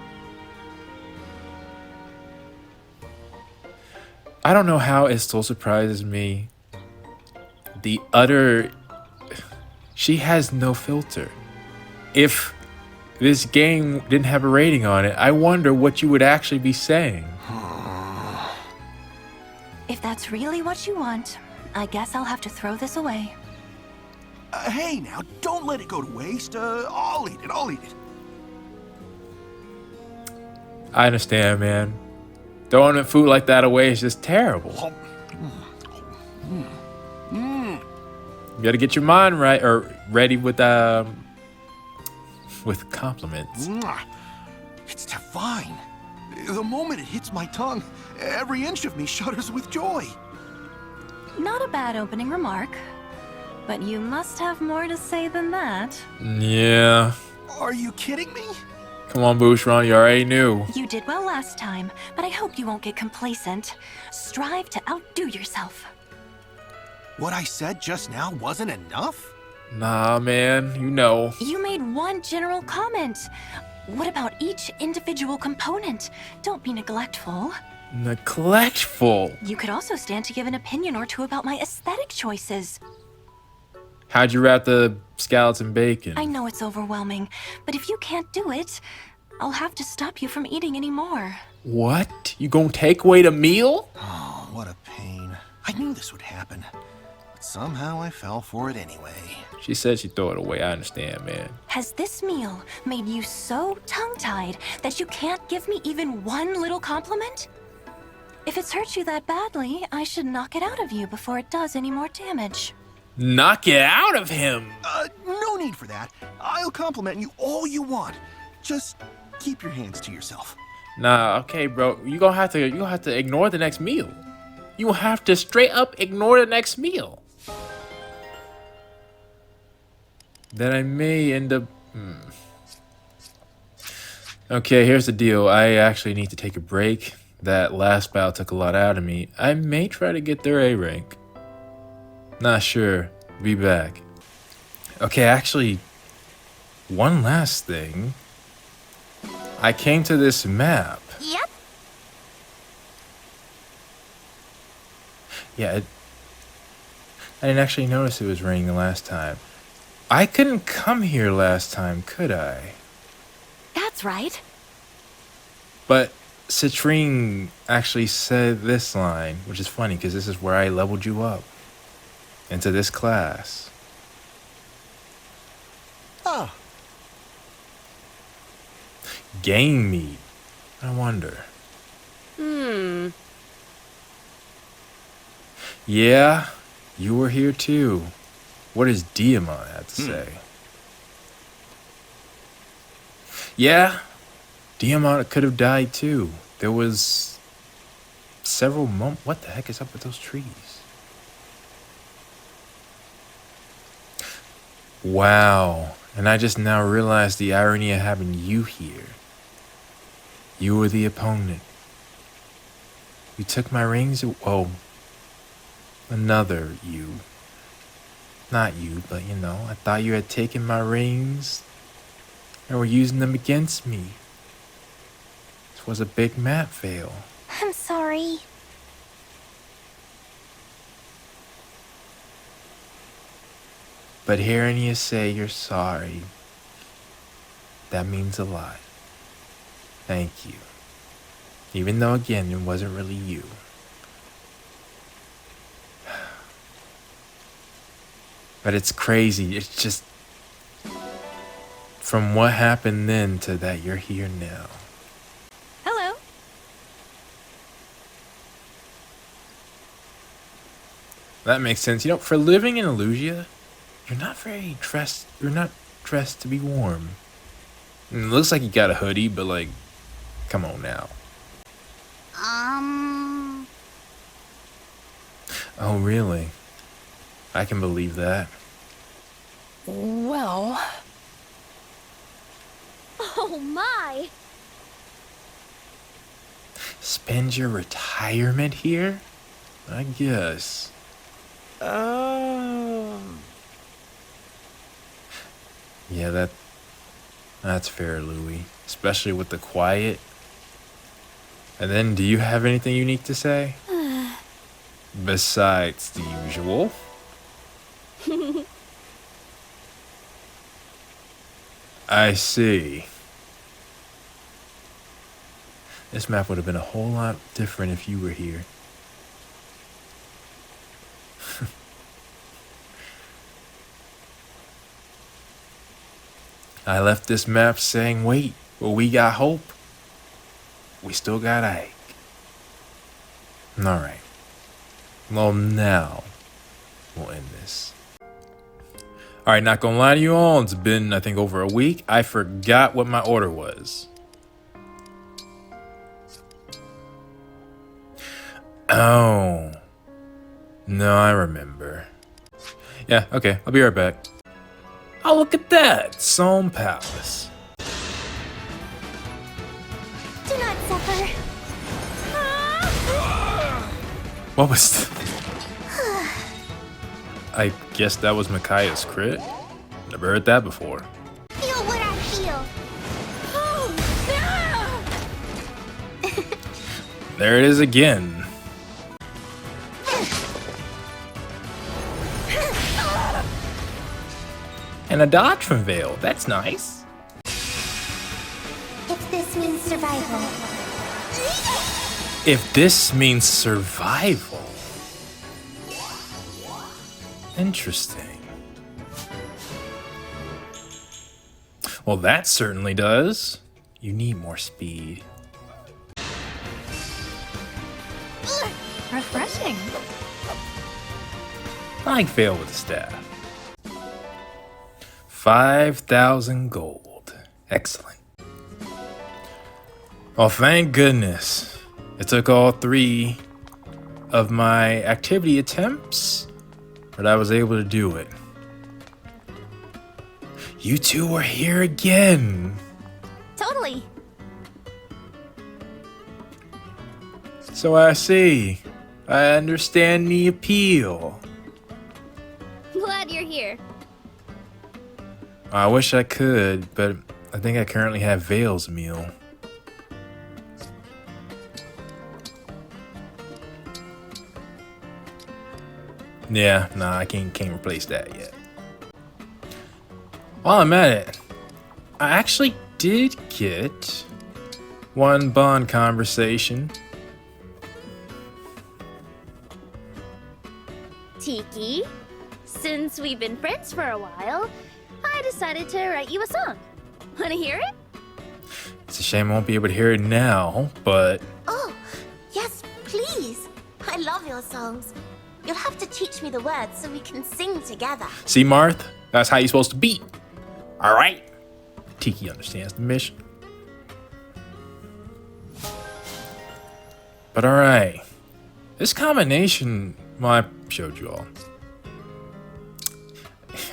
I don't know how it still surprises me. The utter... She has no filter. If this game didn't have a rating on it, I wonder what you would actually be saying. If that's really what you want, I guess I'll have to throw this away. Hey now, don't let it go to waste. I'll eat it. I understand, man. Throwing food like that away is just terrible. You gotta get your mind right, or ready with compliments. It's divine. The moment it hits my tongue, every inch of me shudders with joy. Not a bad opening remark, but you must have more to say than that. Yeah. Are you kidding me? Come on, Boucheron, you already knew. You did well last time, but I hope you won't get complacent. Strive to outdo yourself. What I said just now wasn't enough? Nah, man, you know. You made one general comment. What about each individual component? Don't be neglectful. Neglectful? You could also stand to give an opinion or two about my aesthetic choices. How'd you wrap the scallops in bacon? I know it's overwhelming, but if you can't do it, I'll have to stop you from eating anymore. What? You gonna take away the meal? Oh, what a pain. I knew this would happen. But somehow I fell for it anyway. She said she'd throw it away. I understand, man. Has this meal made you so tongue-tied that you can't give me even one little compliment? If it's hurt you that badly, I should knock it out of you before it does any more damage. Knock it out of him! No need for that. I'll compliment you all you want. Just keep your hands to yourself. Nah, okay, bro. You gonna have to ignore the next meal. You have to straight up ignore the next meal. Then I may end up... Okay, here's the deal. I actually need to take a break. That last battle took a lot out of me. I may try to get their A rank. Not sure. Be back. Okay, actually, one last thing. I came to this map. Yep. Yeah, I didn't actually notice it was raining the last time. I couldn't come here last time, could I? That's right. But Citrine actually said this line, which is funny because this is where I leveled you up into this class. Ah. Game meat. I wonder. Yeah, you were here too. What does Diamond have to say? Yeah, Diamond could have died too. There was several moments. What the heck is up with those trees? Wow. And I just now realized the irony of having you here. You were the opponent. You took my rings. Oh, another you. Not you, but you know, I thought you had taken my rings and were using them against me. This was a big map fail. I'm sorry. But hearing you say you're sorry, that means a lot. Thank you. Even though, again, it wasn't really you. But it's crazy. It's just from what happened then to that you're here now. Hello. That makes sense. You know, for living in Illusia, you're not dressed to be warm. And it looks like you got a hoodie, but like, come on now. Oh, really? I can believe that. Well... Oh my! Spend your retirement here? I guess. Yeah, that's fair, Louis. Especially with the quiet. And then, do you have anything unique to say? Besides the usual? I see. This map would have been a whole lot different if you were here. I left this map saying, wait, well, we got hope. We still got Ike. Alright. Well, now we'll end this. Alright, not gonna lie to you all, it's been, I think, over a week. I forgot what my order was. Oh. No, I remember. Yeah, okay, I'll be right back. Oh, look at that! Solm Palace. Do not suffer. What was I guess that was Micaiah's crit? Never heard that before. Feel what I feel. There it is again. And a dodge from Veyle. That's nice. If this means survival. If this means survival. Interesting. Well, that certainly does. You need more speed. Refreshing. I like Veyle with the staff. 5,000 gold. Excellent. Well, thank goodness. It took all 3 of my activity attempts, but I was able to do it. You two are here again. Totally. So I see. I understand the appeal. Glad you're here. I wish I could, but I think I currently have Veyle's meal. Yeah, nah, I can't replace that yet. While I'm at it, I actually did get one bond conversation. Tiki, since we've been friends for a while, I decided to write you a song. Wanna hear it? It's a shame I won't be able to hear it now, but... Oh, yes, please. I love your songs. You'll have to teach me the words so we can sing together. See, Marth? That's how you're supposed to be. Alright? Tiki understands the mission. But alright, This combination, well, I showed you all.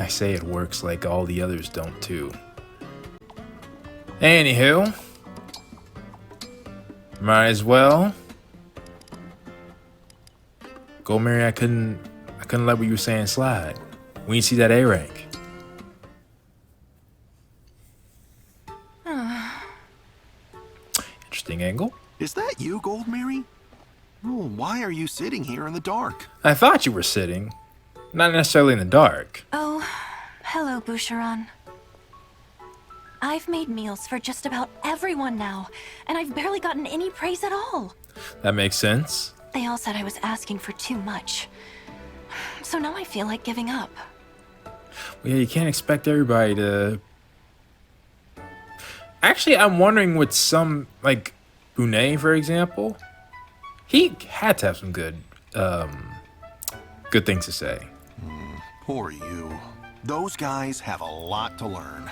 I say it works like all the others don't too. Anywho, might as well. Goldmary, I couldn't let what you were saying slide. We need to see that A rank. Interesting angle. Is that you, Goldmary? Oh, why are you sitting here in the dark? I thought you were sitting. Not necessarily in the dark. Oh, hello, Boucheron. I've made meals for just about everyone now, and I've barely gotten any praise at all. That makes sense. They all said I was asking for too much. So now I feel like giving up. Well, yeah, you can't expect everybody to... Actually, I'm wondering with some, like, Bonet, for example. He had to have some good things to say. Poor you. Those guys have a lot to learn.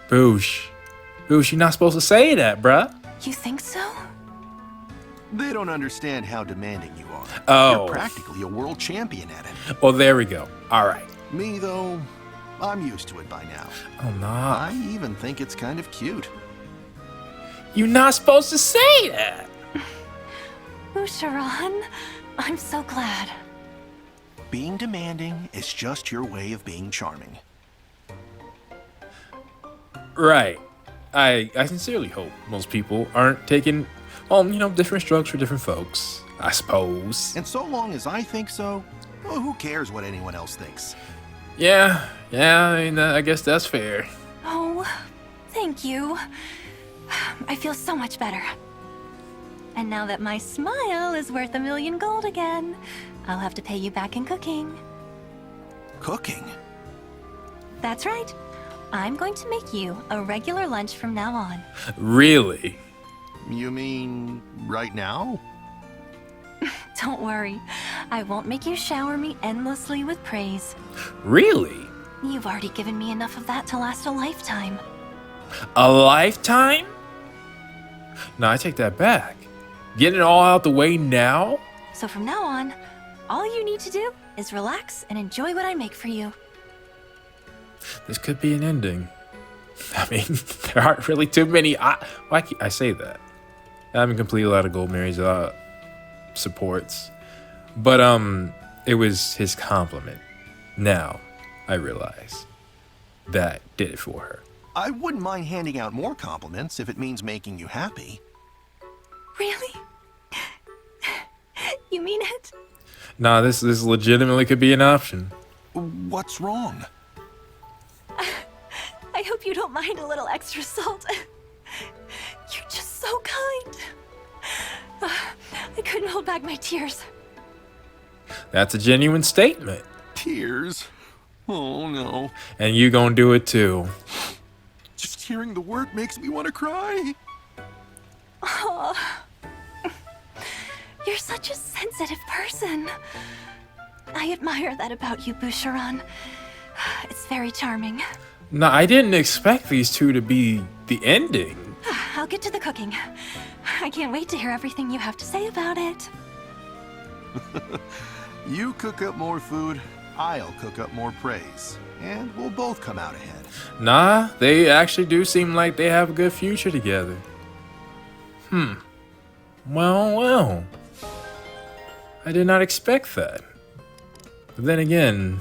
Boosh, you're not supposed to say that, bruh. You think so? They don't understand how demanding you are. Oh. You're practically a world champion at it. Well, there we go. All right. Me, though, I'm used to it by now. Oh, no. I even think it's kind of cute. You're not supposed to say that. Boucheron, I'm so glad. Being demanding is just your way of being charming. Right. I sincerely hope most people aren't taking, well, you know, different strokes for different folks, I suppose. And so long as I think so, well, who cares what anyone else thinks? Yeah, I mean, I guess that's fair. Oh, thank you. I feel so much better. And now that my smile is worth 1,000,000 gold again, I'll have to pay you back in cooking. Cooking? That's right. I'm going to make you a regular lunch from now on. Really? You mean right now? Don't worry. I won't make you shower me endlessly with praise. Really? You've already given me enough of that to last a lifetime. A lifetime? No, I take that back. Getting it all out the way now? So from now on, all you need to do is relax and enjoy what I make for you. This could be an ending. I mean, there aren't really too many. Why can't I say that? I haven't completed a lot of Goldmary's supports, but it was his compliment. Now I realize that did it for her. I wouldn't mind handing out more compliments if it means making you happy. Really? You mean it? Nah, this legitimately could be an option. What's wrong? I hope you don't mind a little extra salt. You're just so kind. I couldn't hold back my tears. That's a genuine statement. Tears? Oh no. And you gonna do it too. Just hearing the word makes me want to cry. Oh, you're such a sensitive person. I admire that about you, Boucheron. It's very charming. No, I didn't expect these two to be the ending. I'll get to the cooking. I can't wait to hear everything you have to say about it. You cook up more food, I'll cook up more praise, and we'll both come out ahead. Nah, they actually do seem like they have a good future together. Well. I did not expect that. But then again,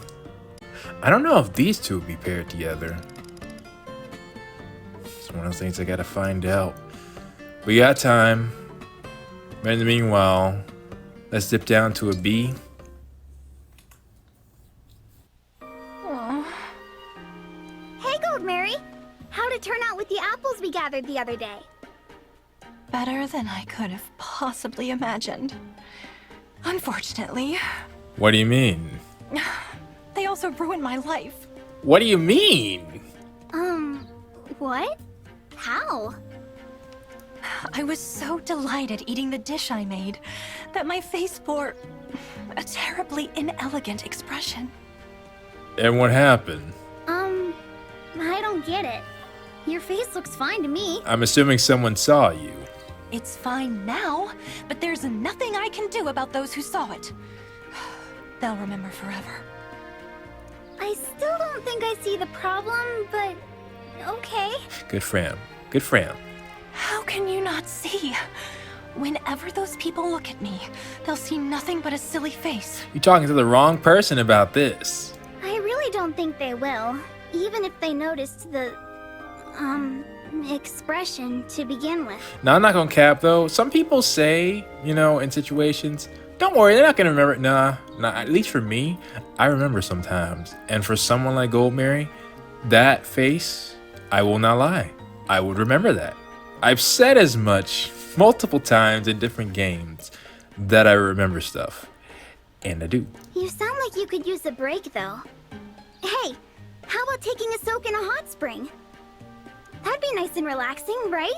I don't know if these two would be paired together. It's one of those things I gotta find out. We got time. But in the meanwhile, let's dip down to a B. Aww. Hey, Goldmary! How'd it turn out with the apples we gathered the other day? Better than I could have possibly imagined. Unfortunately. What do you mean? They also ruined my life. What do you mean? What? How? I was so delighted eating the dish I made that my face bore a terribly inelegant expression. And what happened? I don't get it. Your face looks fine to me. I'm assuming someone saw you. It's fine now, but there's nothing I can do about those who saw it. They'll remember forever. I still don't think I see the problem, but okay. Good for him. Good for him. How can you not see? Whenever those people look at me, they'll see nothing but a silly face. You're talking to the wrong person about this. I really don't think they will, even if they noticed the, expression to begin with. Now, I'm not gonna cap though. Some people say, you know, in situations, don't worry, they're not gonna remember it. Nah, at least for me, I remember sometimes. And for someone like Goldmary, that face, I will not lie, I would remember that. I've said as much multiple times in different games that I remember stuff. And I do. You sound like you could use a break, though. Hey, how about taking a soak in a hot spring? That'd be nice and relaxing, right?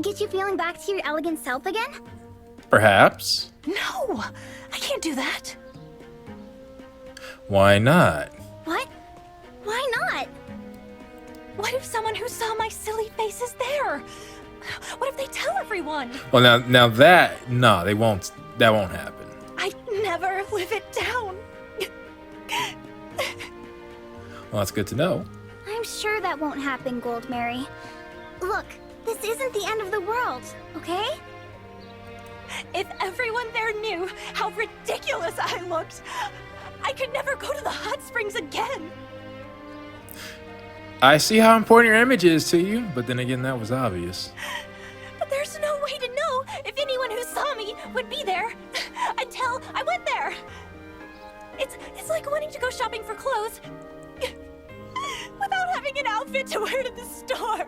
Get you feeling back to your elegant self again? Perhaps. No, I can't do that. Why not? What? Why not? What if someone who saw my silly face is there? What if they tell everyone? Well, now that, no, they won't. That won't happen. I'd never live it down. Well, that's good to know. I'm sure that won't happen, Goldmary. Look, this isn't the end of the world, okay? If everyone there knew how ridiculous I looked, I could never go to the hot springs again. I see how important your image is to you, but then again, that was obvious. But there's no way to know if anyone who saw me would be there until I went there. It's like wanting to go shopping for clothes without having an outfit to wear to the store.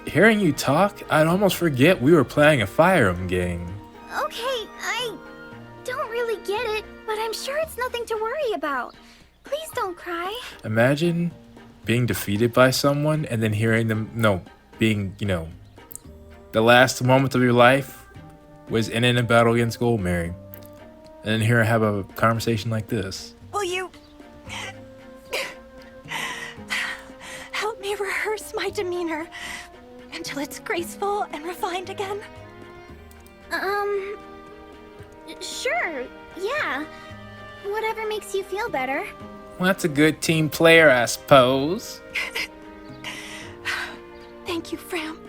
Hearing you talk, I'd almost forget we were playing a Fire Emblem game. Okay, I don't really get it, but I'm sure it's nothing to worry about. Please don't cry. Imagine being defeated by someone and then hearing them, being, the last moment of your life was in a battle against Goldmary. And then hear her have a conversation like this. Will you help me rehearse my demeanor until it's graceful and refined again? Sure, yeah. Whatever makes you feel better. Well, that's a good team player, I suppose. Thank you, Fram.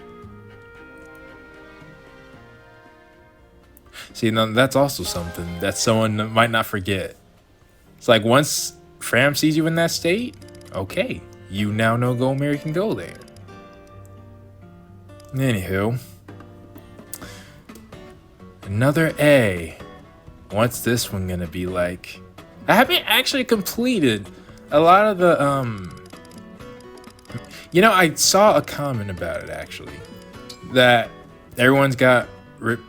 See, now that's also something that someone might not forget. It's like once Fram sees you in that state, okay, you now know Goldmary can go there. Anywho, another A. What's this one gonna be like? I haven't actually completed a lot of the, I saw a comment about it actually, that everyone's got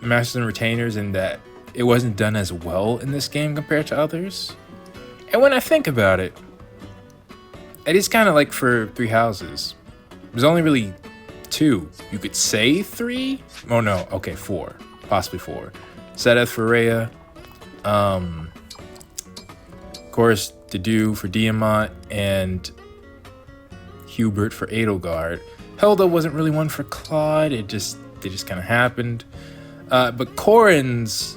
Masters and Retainers and that it wasn't done as well in this game compared to others. And when I think about it, it is kind of like for 3 houses. There's only really 2. You could say 3? Oh no, okay, 4. Possibly 4. Seth for Rhea. Of course, Dedu for Diamant and Hubert for Edelgard. Hilda wasn't really one for Claude. They just kind of happened. But Corrin's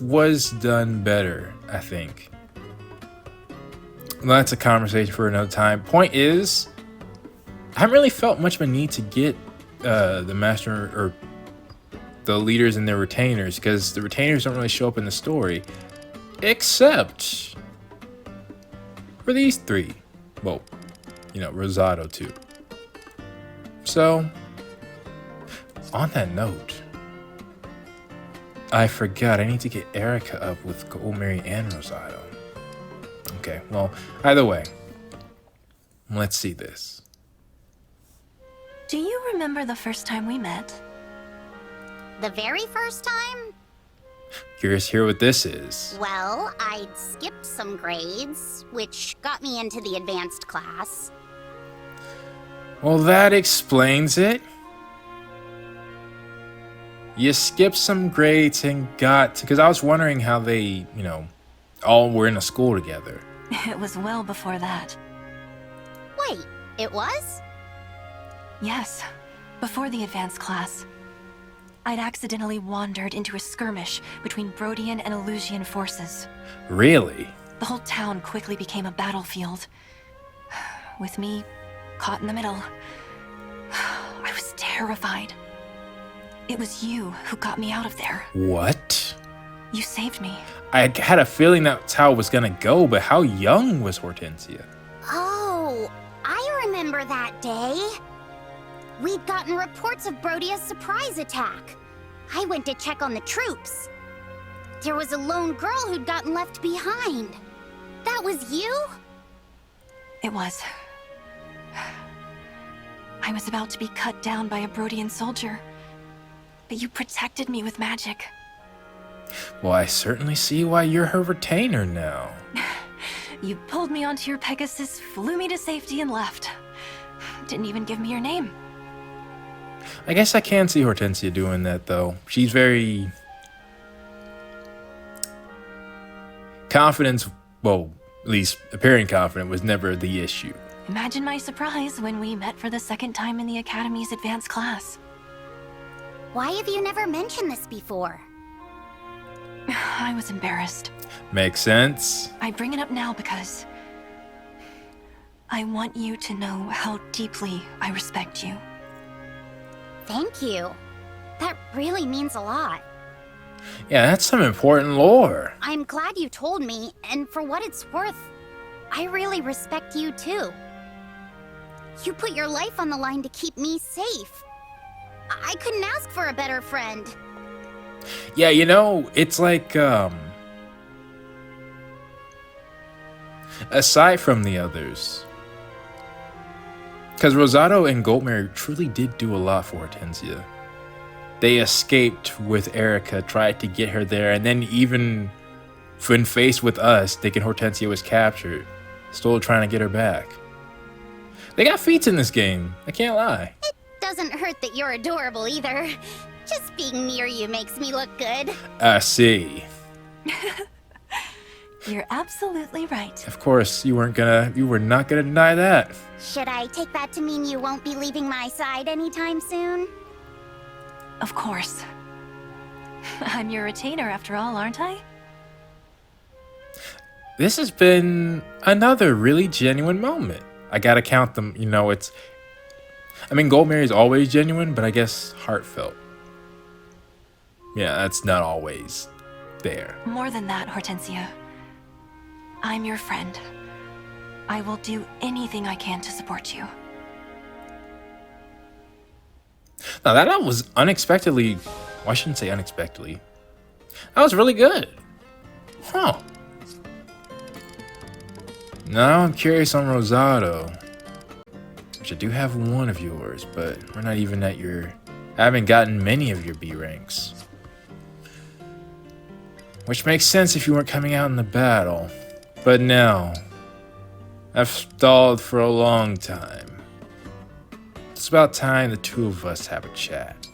was done better, I think. Well, that's a conversation for another time. Point is, I haven't really felt much of a need to get the master or the leaders and their retainers, because the retainers don't really show up in the story, except for these 3. Well, Rosado too. So, on that note, I forgot I need to get Erica up with Goldmary and Rosado. Okay, well, either way, let's see this. Do you remember the first time we met? The very first time? Curious to hear what this is. Well, I'd skipped some grades, which got me into the advanced class. Well, that explains it. You skipped some grades and got to, because I was wondering how they, all were in a school together. It was well before that. Wait, it was? Yes. Before the advanced class, I'd accidentally wandered into a skirmish between Brodian and Elusian forces. Really? The whole town quickly became a battlefield, with me caught in the middle. I was terrified. It was you who got me out of there. What? You saved me. I had a feeling that's how it was gonna go, but how young was Hortensia? Oh, I remember that day. We'd gotten reports of Brodia's surprise attack. I went to check on the troops. There was a lone girl who'd gotten left behind. That was you? It was. I was about to be cut down by a Brodian soldier, but you protected me with magic. Well, I certainly see why you're her retainer now. You pulled me onto your Pegasus, flew me to safety, and left. Didn't even give me your name. I guess I can see Hortensia doing that, though. She's very... confidence, well, at least appearing confident, was never the issue. Imagine my surprise when we met for the second time in the Academy's advanced class. Why have you never mentioned this before? I was embarrassed. Makes sense. I bring it up now because I want you to know how deeply I respect you. Thank you. That really means a lot. Yeah, that's some important lore. I'm glad you told me, and for what it's worth, I really respect you too. You put your life on the line to keep me safe. I couldn't ask for a better friend. Yeah, you know, it's like, aside from the others, because Rosado and Goldmary truly did do a lot for Hortensia. They escaped with Erica, tried to get her there, and then even when faced with us, thinking Hortensia was captured, still trying to get her back. They got feats in this game, I can't lie. It doesn't hurt that you're adorable either. Just being near you makes me look good. I see. You're absolutely right. Of course, you were not gonna deny that. Should I take that to mean you won't be leaving my side anytime soon? Of course. I'm your retainer after all, aren't I? This has been another really genuine moment. I gotta count them, you know, I mean, Goldmary is always genuine, but I guess heartfelt. Yeah, that's not always there. More than that, Hortensia. I'm your friend. I will do anything I can to support you. Now that was unexpectedly, well, I shouldn't say unexpectedly. That was really good. Huh. Now I'm curious on Rosado. Which I do have one of yours, but we're not even at I haven't gotten many of your B ranks. Which makes sense if you weren't coming out in the battle. But now, I've stalled for a long time. It's about time the two of us have a chat.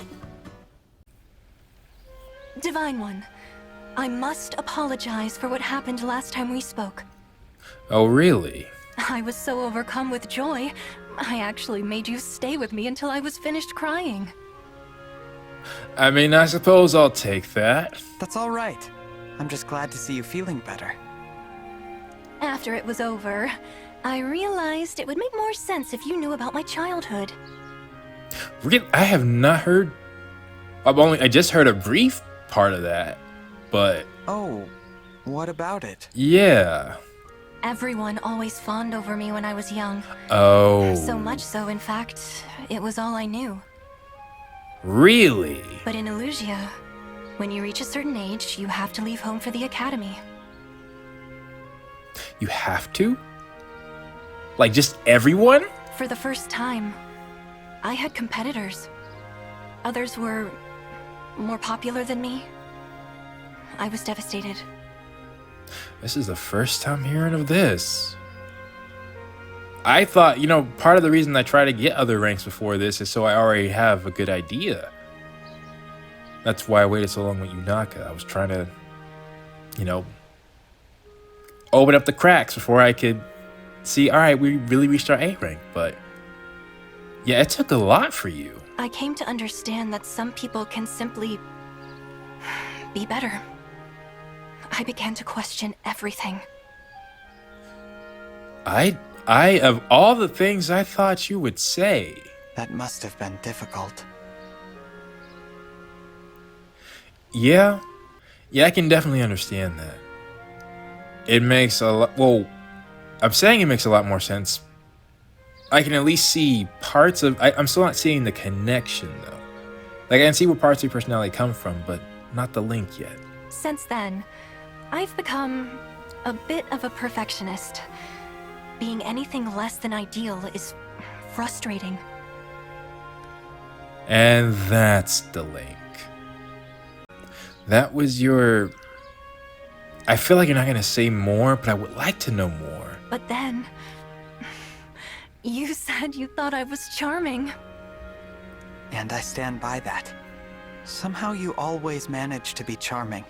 Divine One, I must apologize for what happened last time we spoke. Oh, really? I was so overcome with joy, I actually made you stay with me until I was finished crying. I mean, I suppose I'll take that. That's all right. I'm just glad to see you feeling better. After it was over, I realized it would make more sense if you knew about my childhood. I have not heard... I just heard a brief part of that, but... Oh, what about it? Yeah. Everyone always fawned over me when I was young. Oh. So much so, in fact, it was all I knew. Really? But in Elusia, when you reach a certain age, you have to leave home for the academy. You have to? Like, just everyone? For the first time, I had competitors. Others were more popular than me. I was devastated. This is the first time hearing of this. I thought, you know, part of the reason I try to get other ranks before this is so I already have a good idea. That's why I waited so long with Yunaka. I was trying to, you know, open up the cracks before I could see, all right, we really reached our A rank. But yeah, it took a lot for you. I came to understand that some people can simply be better. I began to question everything. Of all the things I thought you would say. That must have been difficult. Yeah, I can definitely understand that. It makes a lot, well, I'm saying it makes a lot more sense. I can at least see parts of, I'm still not seeing the connection though. Like I can see where parts of your personality come from, but not the link yet. Since then, I've become a bit of a perfectionist. Being anything less than ideal is frustrating. And that's the link. That was your... I feel like you're not going to say more, but I would like to know more. But then... you said you thought I was charming. And I stand by that. Somehow you always manage to be charming,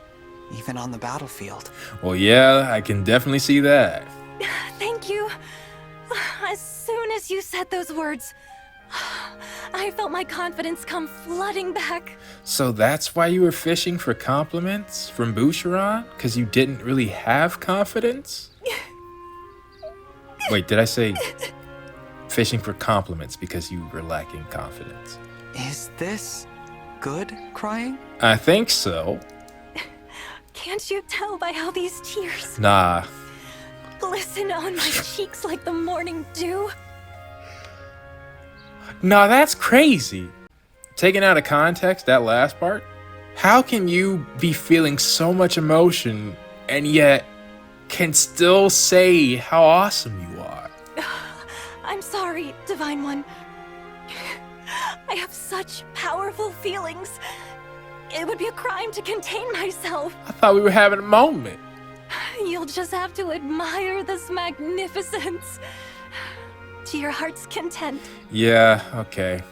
even on the battlefield. Well, yeah, I can definitely see that. Thank you. As soon as you said those words, I felt my confidence come flooding back. So that's why you were fishing for compliments from Boucheron? Because you didn't really have confidence? Wait, did I say fishing for compliments because you were lacking confidence? Is this good crying? I think so. Can't you tell by how these tears Nah. glisten on my cheeks like the morning dew? Nah, that's crazy. Taken out of context, that last part, how can you be feeling so much emotion and yet can still say how awesome you are? I'm sorry, Divine One. I have such powerful feelings. It would be a crime to contain myself. I thought we were having a moment. You'll just have to admire this magnificence to your heart's content. Yeah, okay.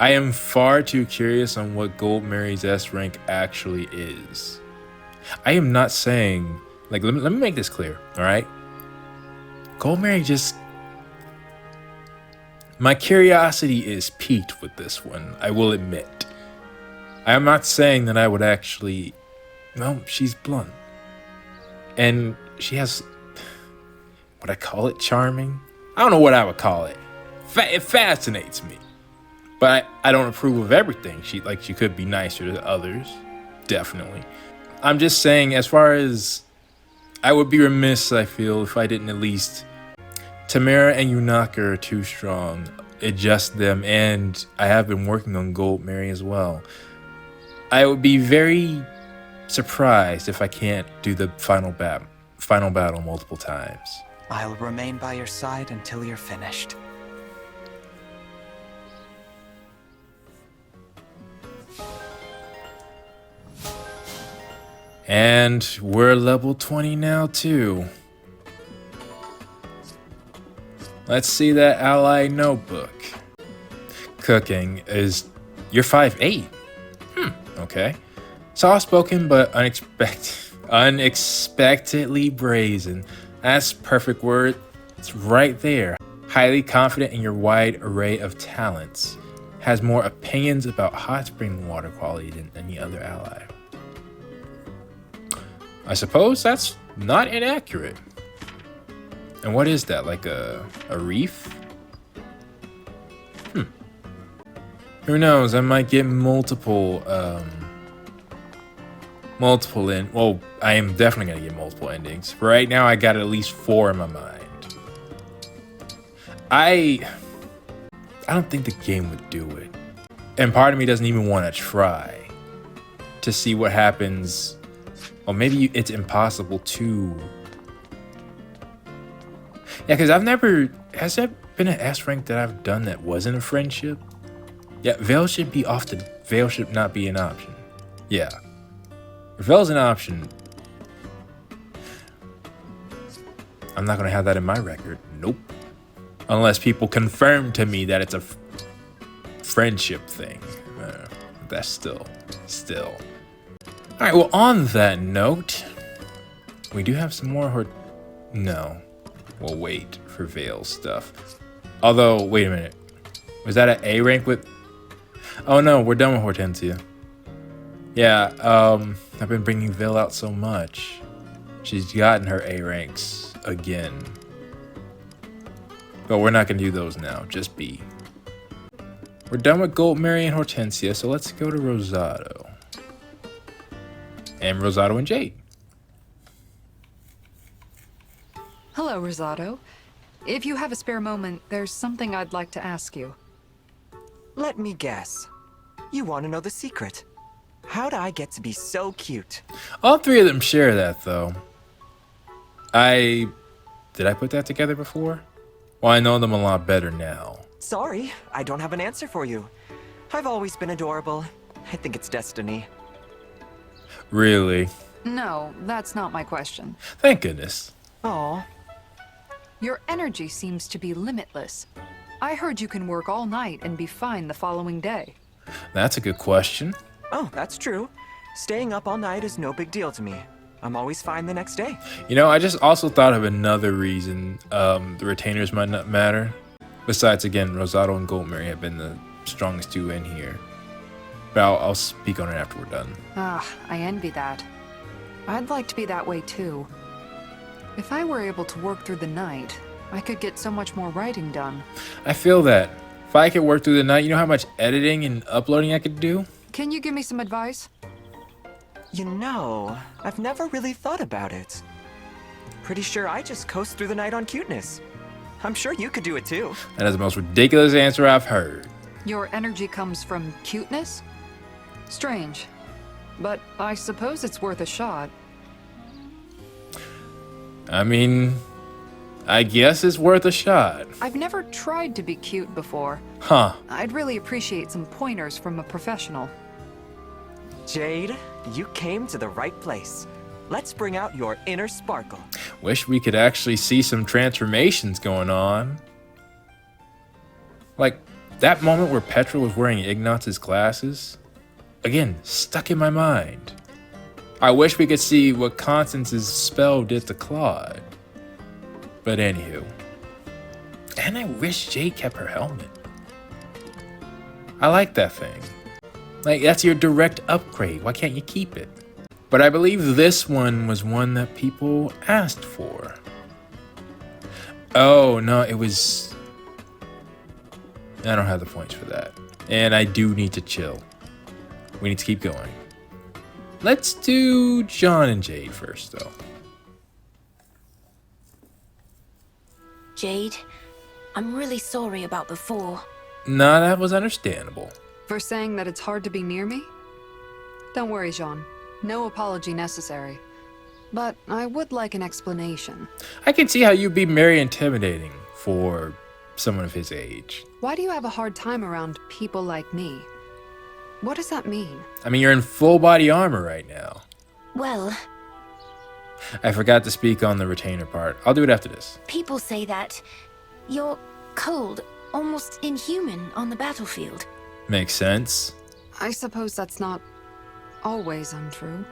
I am far too curious on what Goldmary's S rank actually is. I am not saying, like, let me make this clear, all right? Goldmary just... My curiosity is piqued with this one, I will admit. I am not saying that I would actually... No, she's blunt. And she has... Would I call it charming? I don't know what I would call it. It fascinates me. But I don't approve of everything. She could be nicer to others. Definitely. I'm just saying, as far as... I would be remiss, I feel, if I didn't at least... Timerra and Yunaka are too strong. Adjust them, and I have been working on Goldmary as well. I would be very surprised if I can't do the final battle multiple times. I'll remain by your side until you're finished. And we're level 20 now too. Let's see that ally notebook. Cooking is... You're 5'8". Okay. Soft-spoken but unexpectedly brazen. That's perfect word. It's right there. Highly confident in your wide array of talents. Has more opinions about hot spring water quality than any other ally. I suppose that's not inaccurate. And what is that, like a reef? Who knows, I might get multiple well, I am definitely gonna get multiple endings. For right now, I got at least 4 in my mind. I don't think the game would do it. And part of me doesn't even want to try to see what happens. Or maybe it's impossible to... Yeah, because I've never... Has there been an S rank that I've done that wasn't a friendship? Yeah, Veyle should be often. Veyle should not be an option. Yeah. If Veyle's an option, I'm not going to have that in my record. Nope. Unless people confirm to me that it's a friendship thing. That's still. Alright, well, on that note, we do have some more... No. We'll wait for Veyle stuff. Although, wait a minute. Was that an A rank with... Oh no, we're done with Hortensia. Yeah, I've been bringing Veyle out so much. She's gotten her A ranks again. But we're not gonna do those now, just B. We're done with Goldmary and Hortensia, so let's go to Rosado. And Rosado and Jade. Hello, Rosado. If you have a spare moment, there's something I'd like to ask you. Let me guess. You want to know the secret. How'd I get to be so cute? All three of them share that, though. Did I put that together before? Well, I know them a lot better now. Sorry, I don't have an answer for you. I've always been adorable. I think it's destiny. Really? No, that's not my question. Thank goodness. Aw. Your energy seems to be limitless. I heard you can work all night and be fine the following day. That's a good question. Oh, that's true. Staying up all night is no big deal to me. I'm always fine the next day. You know, I just also thought of another reason the retainers might not matter. Besides, again, Rosado and Goldmary have been the strongest two in here. But I'll speak on it after we're done. Ah, I envy that. I'd like to be that way too. If I were able to work through the night, I could get so much more writing done. I feel that. If I could work through the night, you know how much editing and uploading I could do? Can you give me some advice? You know, I've never really thought about it. Pretty sure I just coast through the night on cuteness. I'm sure you could do it too. That is the most ridiculous answer I've heard. Your energy comes from cuteness? Strange. But I suppose it's worth a shot. I mean, I guess it's worth a shot. I've never tried to be cute before. Huh. I'd really appreciate some pointers from a professional. Jade, you came to the right place. Let's bring out your inner sparkle. Wish we could actually see some transformations going on. Like, that moment where Petra was wearing Ignaz's glasses. Again, stuck in my mind. I wish we could see what Constance's spell did to Claude. But anywho. And I wish Jade kept her helmet. I like that thing. Like, that's your direct upgrade. Why can't you keep it? But I believe this one was one that people asked for. Oh, no, it was... I don't have the points for that. And I do need to chill. We need to keep going. Let's do John and Jade first, though. Jade, I'm really sorry about before. No, that was understandable. For saying that it's hard to be near me? Don't worry, Jean. No apology necessary. But I would like an explanation. I can see how you'd be very intimidating for someone of his age. Why do you have a hard time around people like me? What does that mean? I mean, you're in full body armor right now. Well, I forgot to speak on the retainer part. I'll do it after this. people say that you're cold, almost inhuman on the battlefield. Makes sense. I suppose that's not always untrue.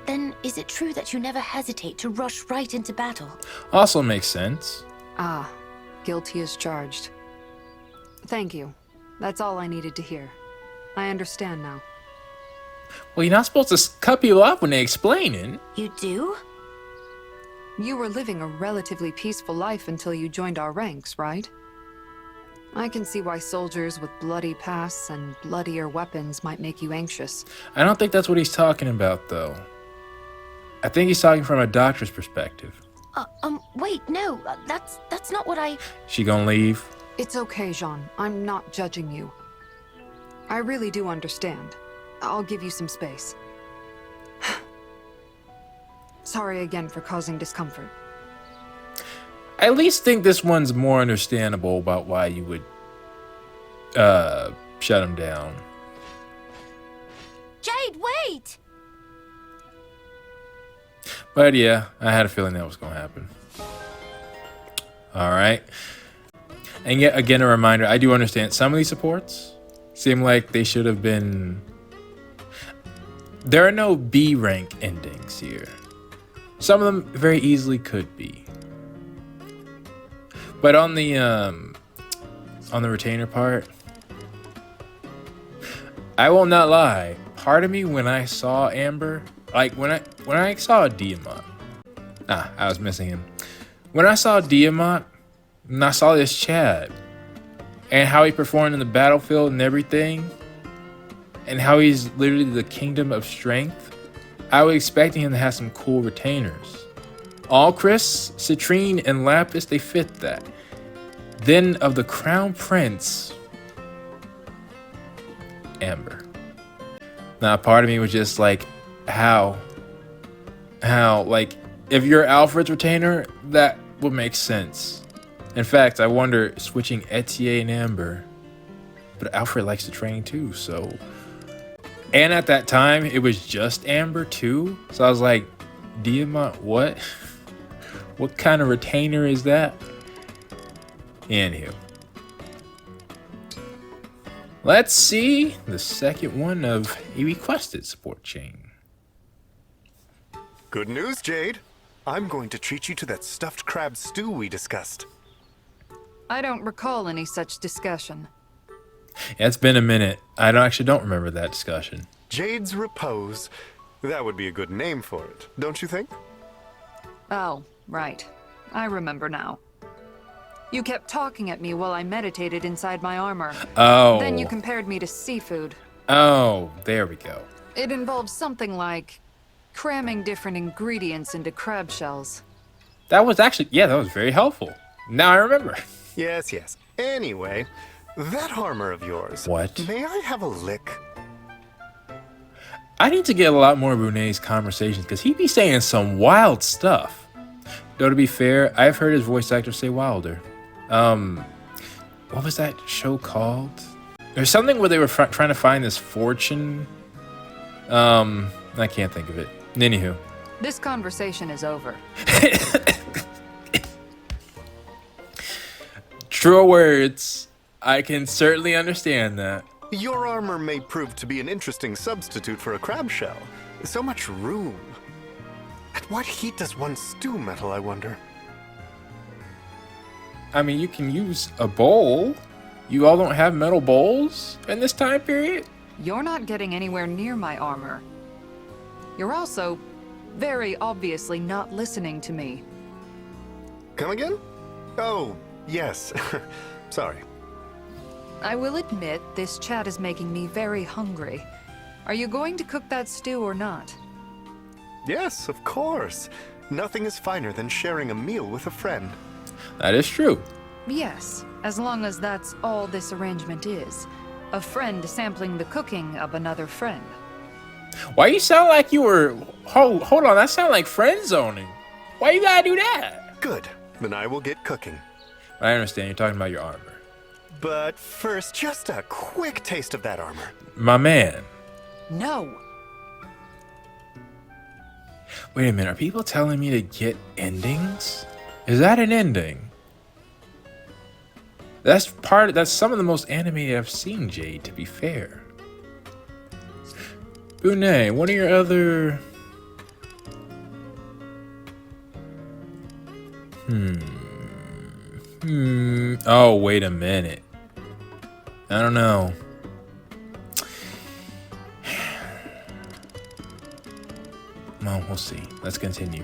Then is it true that you never hesitate to rush right into battle? Also makes sense. Ah, guilty as charged. Thank you. That's all I needed to hear. I understand now. Well, you're not supposed to cut people off when they explain it. You do? You were living a relatively peaceful life until you joined our ranks, right? I can see why soldiers with bloody pasts and bloodier weapons might make you anxious. I don't think that's what he's talking about, though. I think he's talking from a doctor's perspective. Wait, no, that's not what I... She gonna leave? It's okay, Jean. I'm not judging you. I really do understand. I'll give you some space. Sorry again for causing discomfort. I at least think this one's more understandable about why you would shut him down. Jade, wait! But yeah, I had a feeling that was gonna happen. Alright. And yet again, a reminder, I do understand some of these supports seem like they should have been... There are no B-rank endings here. Some of them very easily could be. But on the retainer part, I will not lie. Part of me, when I saw Amber, like when I saw Diamant, I was missing him. When I saw Diamant, and I saw this Chad, and how he performed in the battlefield and everything, and how he's literally the kingdom of strength, I was expecting him to have some cool retainers. All Chris, Citrine, and Lapis, they fit that. Then of the Crown Prince, Amber. Now, part of me was just like, how? Like, if you're Alfred's retainer, that would make sense. In fact, I wonder, switching Etier and Amber. But Alfred likes to train too, so. And at that time, it was just Amber too. So I was like, Diamant, what? What kind of retainer is that? Anywho. Let's see the second one of a requested support chain. Good news, Jade. I'm going to treat you to that stuffed crab stew we discussed. I don't recall any such discussion. Yeah, it's been a minute. I actually don't remember that discussion. Jade's Repose. That would be a good name for it, don't you think? Oh, right. I remember now. You kept talking at me while I meditated inside my armor. Oh. Then you compared me to seafood. Oh, there we go. It involved something like cramming different ingredients into crab shells. That was actually, yeah, that was very helpful. Now I remember. Yes. Anyway, that armor of yours. What? May I have a lick? I need to get a lot more of Brunei's conversations because he be saying some wild stuff. Though to be fair, I've heard his voice actor say wilder. What was that show called? There's something where they were trying to find this fortune. I can't think of it. Anywho. This conversation is over. True words. I can certainly understand that. Your armor may prove to be an interesting substitute for a crab shell. So much room. At what heat does one stew metal, I wonder? I mean, you can use a bowl. You all don't have metal bowls in this time period? You're not getting anywhere near my armor. You're also very obviously not listening to me. Come again? Oh, yes. Sorry. I will admit, this chat is making me very hungry. Are you going to cook that stew or not? Yes, of course. Nothing is finer than sharing a meal with a friend. That is true. Yes, as long as that's all this arrangement is. A friend sampling the cooking of another friend. Why you sound like you were... Hold on, that sound like friend zoning. Why you gotta do that? Good, then I will get cooking. I understand, you're talking about your armor. But first, just a quick taste of that armor. My man. No. Wait a minute, are people telling me to get endings? Is that an ending? That's some of the most animated I've seen, Jade, to be fair. Brunei, what are your other... Oh, wait a minute. I don't know. Well, we'll see. Let's continue.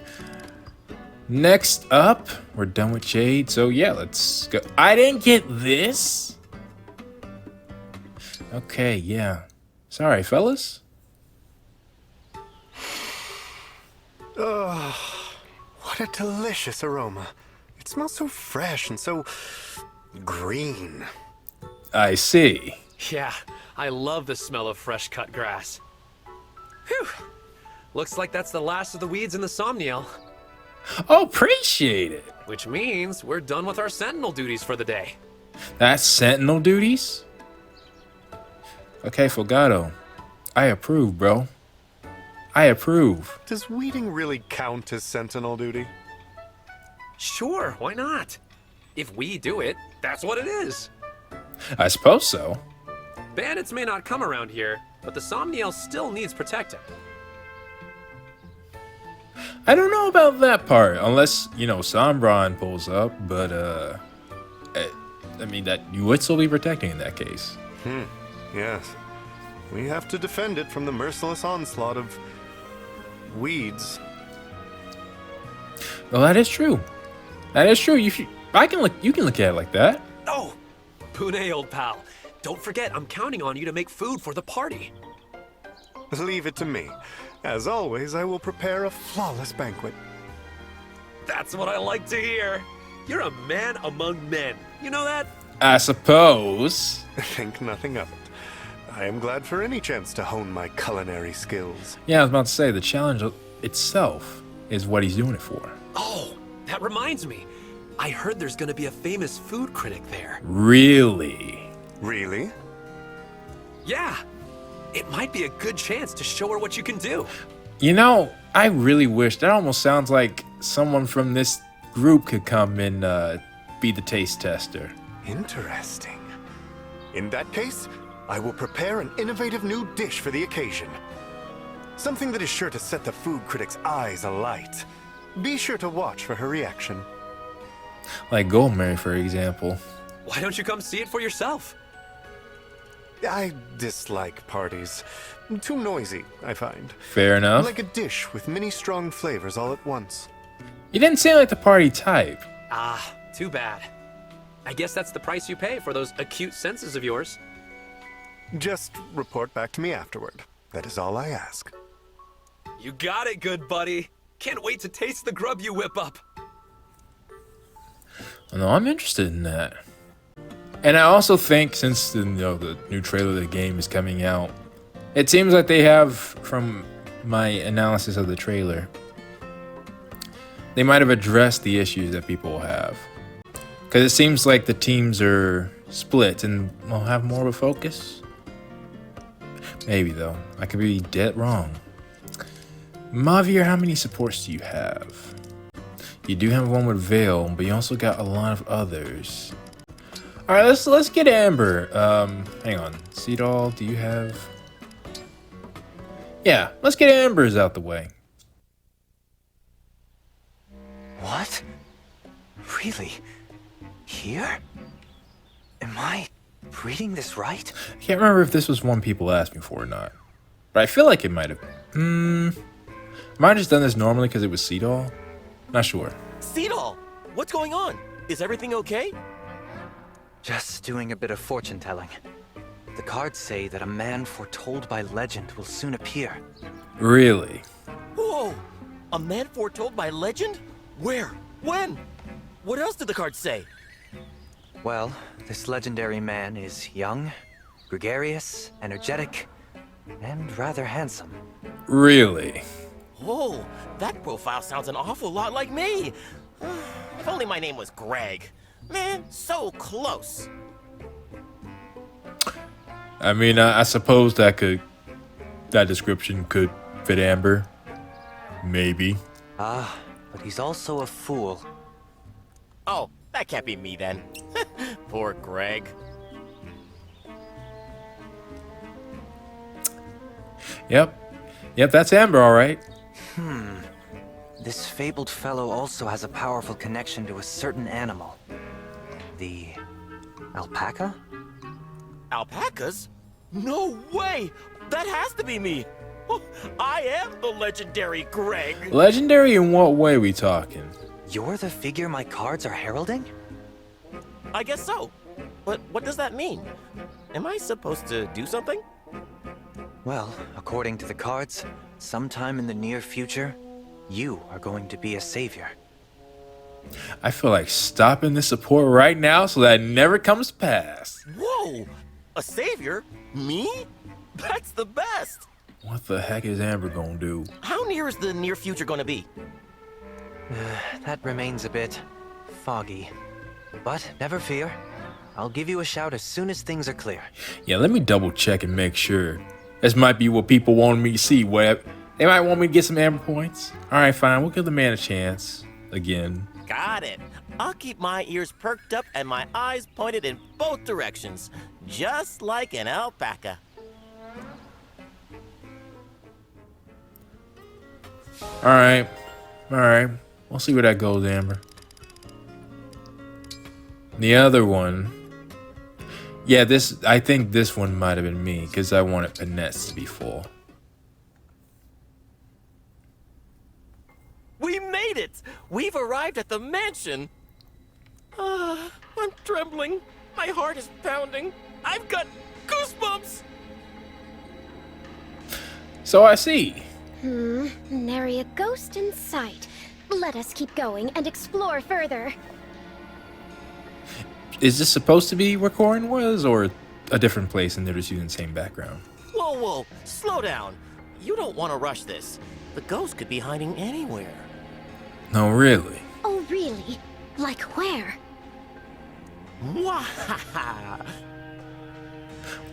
Next up, we're done with Jade. So yeah, let's go. I didn't get this. Okay, yeah. Sorry, fellas. Oh, what a delicious aroma. It smells so fresh and so green. I see. Yeah, I love the smell of fresh cut grass. Whew. Looks like that's the last of the weeds in the Somniel. Oh, appreciate it. Which means we're done with our sentinel duties for the day. That's sentinel duties? Okay, Fogado. I approve, bro. I approve. Does weeding really count as sentinel duty? Sure, why not? If we do it, that's what it is. I suppose so. Bandits may not come around here, but the Somniel still needs protecting. I don't know about that part, unless, you know, Sombron pulls up, but, I mean, that you would still be protecting in that case. Yes. We have to defend it from the merciless onslaught of weeds. Well, that is true. That is true. You can look at it like that. Oh, Pune, old pal. Don't forget, I'm counting on you to make food for the party. Leave it to me. As always, I will prepare a flawless banquet. That's what I like to hear. You're a man among men. You know that? I suppose. Think nothing of it. I am glad for any chance to hone my culinary skills. Yeah, I was about to say, the challenge itself is what he's doing it for. Oh, that reminds me. I heard there's gonna be a famous food critic there. Really? Really? Yeah. It might be a good chance to show her what you can do. You know, I really wish, that almost sounds like someone from this group could come and be the taste tester. Interesting. In that case, I will prepare an innovative new dish for the occasion. Something that is sure to set the food critic's eyes alight. Be sure to watch for her reaction. Like Goldmary, for example. Why don't you come see it for yourself? I dislike parties. Too noisy, I find. Fair enough. Like a dish with many strong flavors all at once. You didn't seem like the party type. Ah, too bad. I guess that's the price you pay for those acute senses of yours. Just report back to me afterward. That is all I ask. You got it, good buddy. Can't wait to taste the grub you whip up. No, I'm interested in that. And I also think, since the new trailer of the game is coming out, it seems like they have, from my analysis of the trailer, they might have addressed the issues that people have. Because it seems like the teams are split and will have more of a focus. Maybe, though. I could be dead wrong. Mavier, how many supports do you have? You do have one with Veyle, but you also got a lot of others. All right, let's get Amber. Hang on, Seedall, do you have? Yeah, let's get Amber's out the way. What? Really? Here? Am I reading this right? I can't remember if this was one people asked me for or not, but I feel like it might have. Might have just done this normally because it was Seedall. Not sure. Seedall, what's going on? Is everything okay? Just doing a bit of fortune telling. The cards say that a man foretold by legend will soon appear. Really? Whoa! A man foretold by legend? Where? When? What else did the cards say? Well, this legendary man is young, gregarious, energetic, and rather handsome. Really? Whoa, that profile sounds an awful lot like me. If only my name was Greg. Man, so close. I mean, I suppose that description could fit Amber. Maybe. Ah, but he's also a fool. Oh, that can't be me then. Poor Greg. Yep, that's Amber, all right. This fabled fellow also has a powerful connection to a certain animal. The alpaca? Alpacas? No way! That has to be me! I am the legendary Greg! Legendary in what way we talking? You're the figure my cards are heralding? I guess so. But what does that mean? Am I supposed to do something? Well, according to the cards, sometime in the near future, you are going to be a savior. I feel like stopping this support right now so that it never comes to pass. Whoa! A savior? Me? That's the best! What the heck is Amber gonna do? How near is the near future gonna be? That remains a bit foggy. But never fear. I'll give you a shout as soon as things are clear. Yeah, let me double check and make sure. This might be what people wanted me to see. They might want me to get some Amber points. All right, fine. We'll give the man a chance. Again. Got it. I'll keep my ears perked up and my eyes pointed in both directions. Just like an alpaca. All right. We'll see where that goes, Amber. The other one. Yeah, I think this one might have been me, because I wanted Panette's to be full. We made it! We've arrived at the mansion! I'm trembling. My heart is pounding. I've got goosebumps! So I see. Nary a ghost in sight. Let us keep going and explore further. Is this supposed to be where Corin was, or a different place and they're just using the same background? Whoa, slow down. You don't want to rush this. The ghost could be hiding anywhere. No, really? Oh, really? Like where? Mwahaha!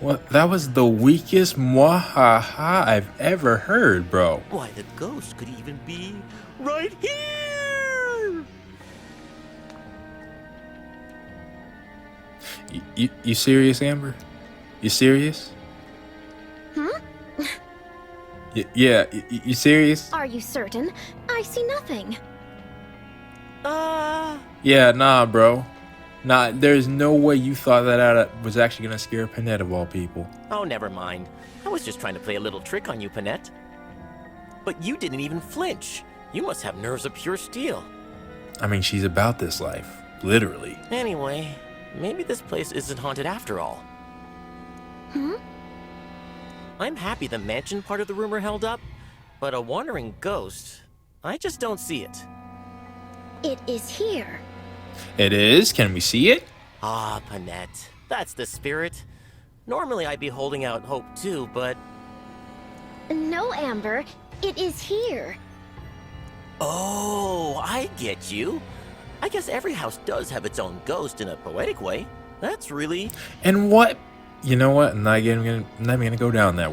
What? That was the weakest mwahaha I've ever heard, bro. Why, the ghost could even be right here! You serious, Amber? You serious? Yeah, you serious? Are you certain? I see nothing. Yeah, nah, bro. Nah, there's no way you thought that out was actually gonna scare Panette of all people. Oh, never mind. I was just trying to play a little trick on you, Panette. But you didn't even flinch. You must have nerves of pure steel. I mean, she's about this life. Literally. Anyway, maybe this place isn't haunted after all. I'm happy the mansion part of the rumor held up, but a wandering ghost, I just don't see it. It is here. It is? Can we see it? Ah, Panette. That's the spirit. Normally I'd be holding out hope too, but... No, Amber. It is here. Oh, I get you. I guess every house does have its own ghost in a poetic way. That's really... And what? You know what? I'm not even gonna go down that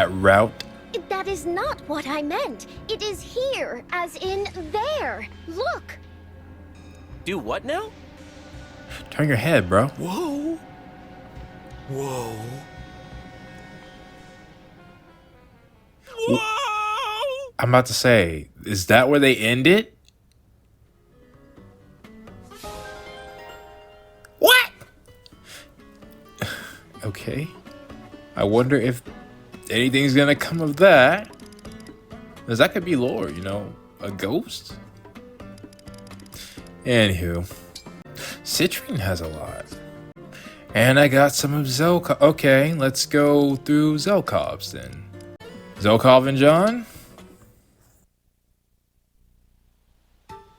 route. That is not what I meant. It is here, as in there. Look. Do what now? Turn your head, bro. Whoa. Whoa. Whoa! I'm about to say, is that where they end it? What? Okay. I wonder if anything's gonna come of that. Because that could be lore, you know? A ghost? Anywho. Citrine has a lot. And I got some of Zelkov. Okay, let's go through Zelkov's then. Zelkov and John?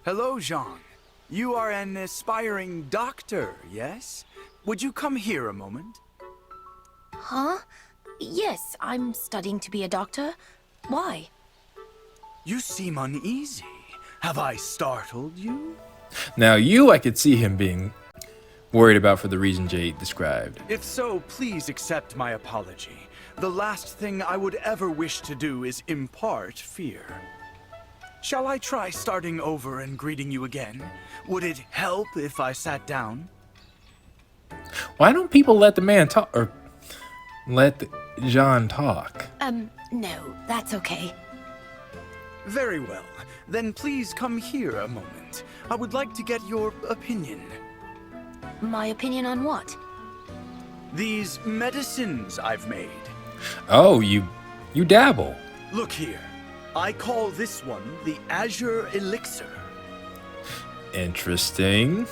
Hello, Jean. You are an aspiring doctor, yes? Would you come here a moment? Huh? Yes, I'm studying to be a doctor. Why? You seem uneasy. Have I startled you? Now I could see him being worried about for the reason Jade described. If so, please accept my apology. The last thing I would ever wish to do is impart fear. Shall I try starting over and greeting you again? Would it help if I sat down? Why don't people let the man talk, or let John talk? No, that's okay. Very well. Then please come here a moment. I would like to get your opinion. My opinion on what? These medicines I've made. Oh, you dabble. Look here. I call this one the Azure Elixir. Interesting.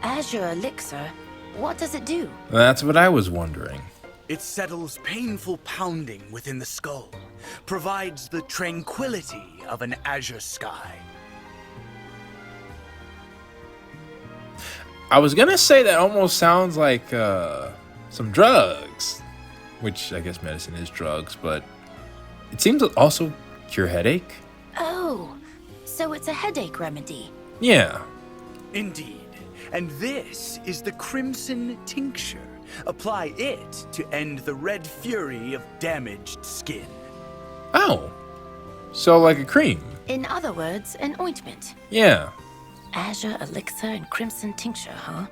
Azure Elixir? What does it do? That's what I was wondering. It settles painful pounding within the skull, provides the tranquility of an azure sky. I was gonna say that almost sounds like some drugs, which I guess medicine is drugs, but it seems to also cure headache. Oh, so it's a headache remedy. Yeah. Indeed. And this is the Crimson Tincture. Apply it to end the red fury of damaged skin. Oh. So like a cream. In other words, an ointment. Yeah. Azure Elixir and Crimson Tincture, huh?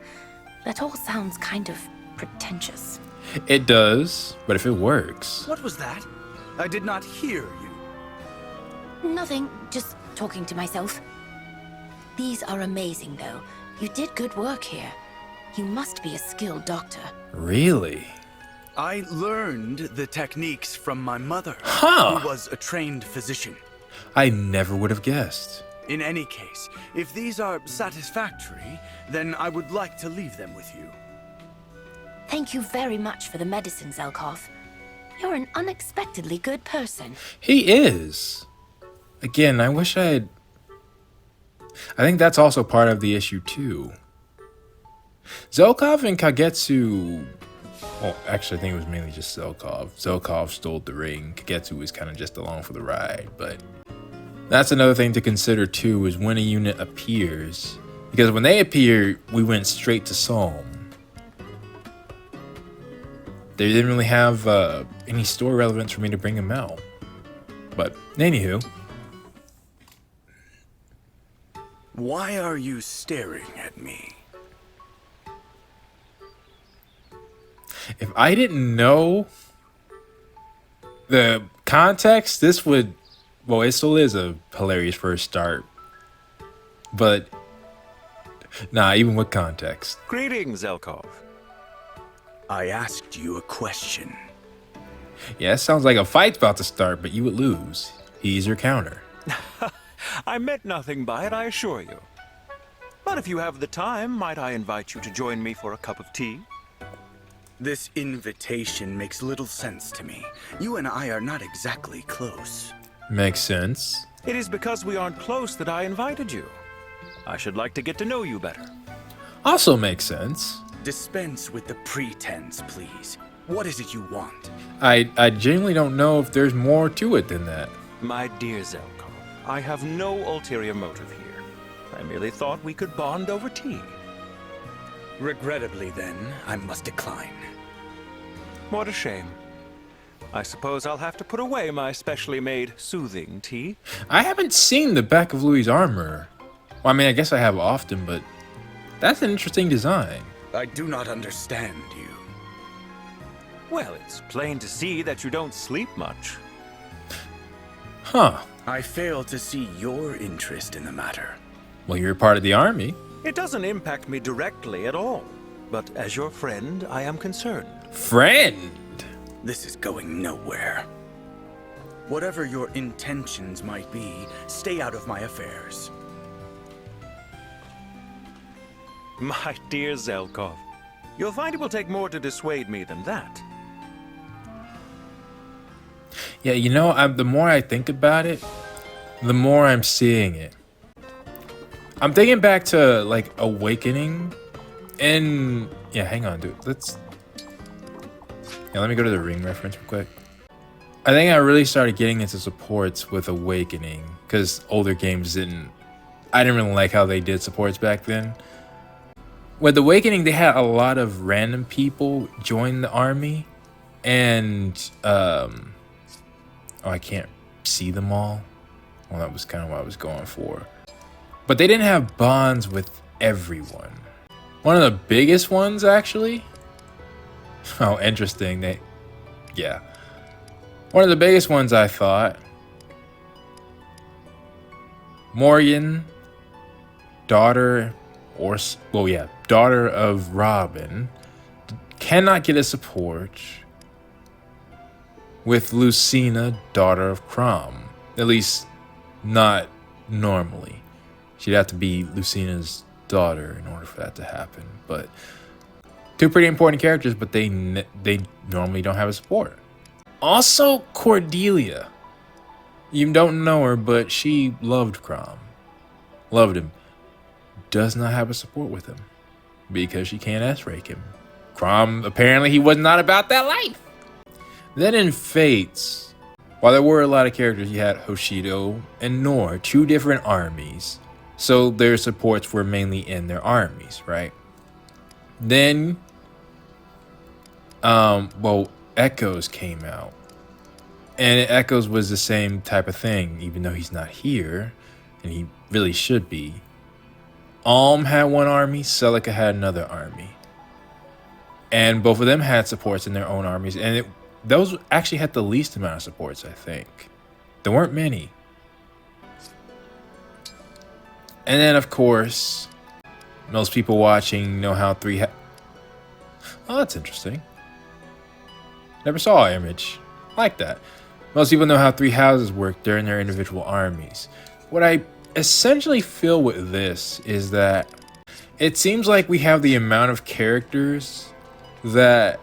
That all sounds kind of pretentious. It does, but if it works. What was that? I did not hear you. Nothing, just talking to myself. These are amazing, though. You did good work here. You must be a skilled doctor. Really? I learned the techniques from my mother, Huh. who was a trained physician. I never would have guessed. In any case, if these are satisfactory, then I would like to leave them with you. Thank you very much for the medicine, Zelkov. You're an unexpectedly good person. He is. Again, I wish I had... I think that's also part of the issue, too. Zelkov and Kagetsu... Well, actually, I think it was mainly just Zelkov. Zelkov stole the ring. Kagetsu was kind of just along for the ride, but... That's another thing to consider, too, is when a unit appears. Because when they appear, we went straight to Solm. They didn't really have any story relevance for me to bring them out. But, anywho. Why are you staring at me? If I didn't know the context, this would... Well, it still is a hilarious first start. But... Nah, even with context. Greetings, Zelkov. I asked you a question. Yeah, it sounds like a fight's about to start, but you would lose. He's your counter. I meant nothing by it, I assure you. But if you have the time, might I invite you to join me for a cup of tea? This invitation makes little sense to me. You and I are not exactly close. Makes sense. It is because we aren't close that I invited you. I should like to get to know you better. Also makes sense. Dispense with the pretense, please. What is it you want? I genuinely don't know if there's more to it than that. My dear Zelkov, I have no ulterior motive here. I merely thought we could bond over tea. Regrettably, then, I must decline. What a shame. I suppose I'll have to put away my specially made soothing tea. I haven't seen the back of Louis' armor. Well, I mean, I guess I have often, but that's an interesting design. I do not understand you. Well, it's plain to see that you don't sleep much. Huh. I fail to see your interest in the matter. Well, you're part of the army. It doesn't impact me directly at all. But as your friend, I am concerned. Friend? This is going nowhere. Whatever your intentions might be, stay out of my affairs. My dear Zelkov, you'll find it will take more to dissuade me than that. Yeah, you know, the more I think about it, the more I'm seeing it. I'm thinking back to, like, Awakening, and... Yeah, hang on, dude. Yeah, let me go to the ring reference real quick. I think I really started getting into supports with Awakening, because older games didn't... I didn't really like how they did supports back then. With Awakening, they had a lot of random people join the army, and... Oh, I can't see them all. Well, that was kind of what I was going for. But they didn't have bonds with everyone. One of the biggest ones, actually. Oh, interesting. Yeah. One of the biggest ones, I thought. Morgan, daughter of Robin, cannot get a support with Lucina, daughter of Crom. At least, not normally. She'd have to be Lucina's daughter in order for that to happen. But two pretty important characters, but they normally don't have a support. Also, Cordelia. You don't know her, but she loved Crom. Loved him. Does not have a support with him because she can't S-rake him. Crom, apparently he was not about that life. Then in Fates, while there were a lot of characters, you had Hoshido and Nor, two different armies. So their supports were mainly in their armies, right? Then, Echoes came out. And Echoes was the same type of thing, even though he's not here, and he really should be. Alm had one army, Celica had another army. And both of them had supports in their own armies, and those actually had the least amount of supports, I think. There weren't many. And then, of course, most people watching know how Oh, that's interesting. Never saw an image like that. Most people know how 3 houses work during their individual armies. What I essentially feel with this is that it seems like we have the amount of characters that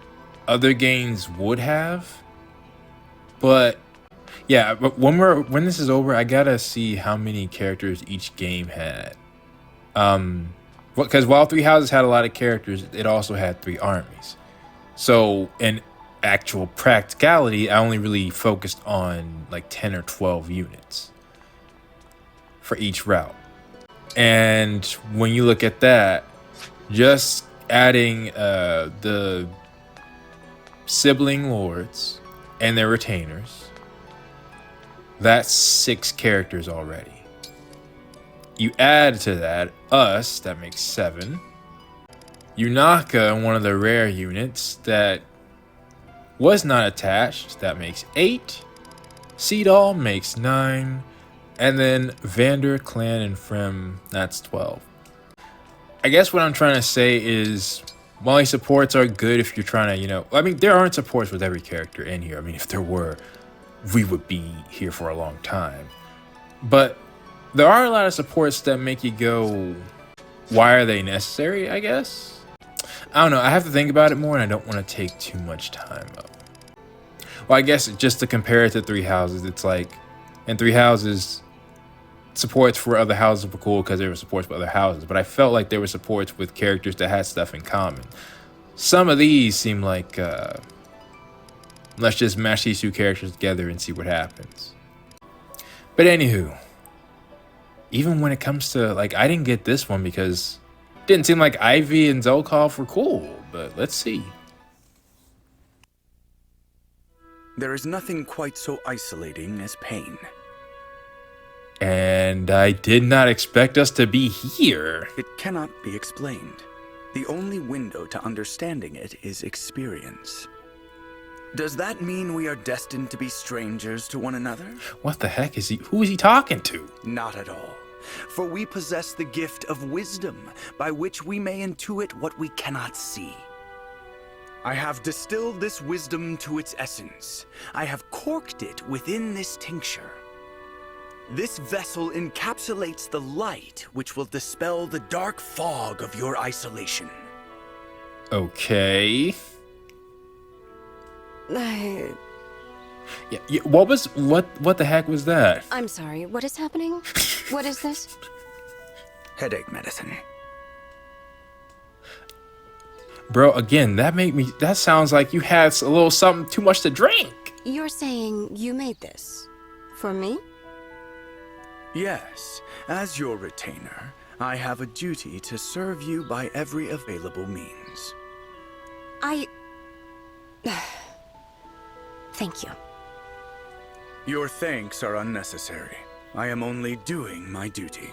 other games would have, but yeah, but when this is over, I gotta see how many characters each game had. Because while 3 houses had a lot of characters, it also had 3 armies. So in actual practicality, I only really focused on like 10 or 12 units for each route. And when you look at that, just adding the sibling lords and their retainers, that's 6 characters already. You add to that us, that makes 7. Yunaka, one of the rare units that was not attached, that makes 8. Seedall makes 9. And then Vander, Clan, and Frem, that's 12. I guess what I'm trying to say is, while these supports are good if you're trying to, I mean, there aren't supports with every character in here. I mean, if there were, we would be here for a long time. But there are a lot of supports that make you go, why are they necessary, I guess? I don't know. I have to think about it more, and I don't want to take too much time up. Well, I guess just to compare it to 3 houses, it's like, in 3 houses, supports for other houses were cool because there were supports for other houses, but I felt like there were supports with characters that had stuff in common. Some of these seem like, let's just mash these 2 characters together and see what happens. But anywho, even when it comes to, like, I didn't get this one because it didn't seem like Ivy and Zelkov were cool, but let's see. There is nothing quite so isolating as pain. And I did not expect us to be here. It cannot be explained. The only window to understanding it is experience. Does that mean we are destined to be strangers to one another? What the heck is he? Who is he talking to? Not at all. For we possess the gift of wisdom, by which we may intuit what we cannot see. I have distilled this wisdom to its essence. I have corked it within this tincture. This vessel encapsulates the light which will dispel the dark fog of your isolation. Okay. Yeah, what the heck was that? I'm sorry, what is happening? What is this? Headache medicine. Bro, again, that sounds like you had a little something too much to drink. You're saying you made this for me? Yes, as your retainer, I have a duty to serve you by every available means. Thank you. Your thanks are unnecessary. I am only doing my duty.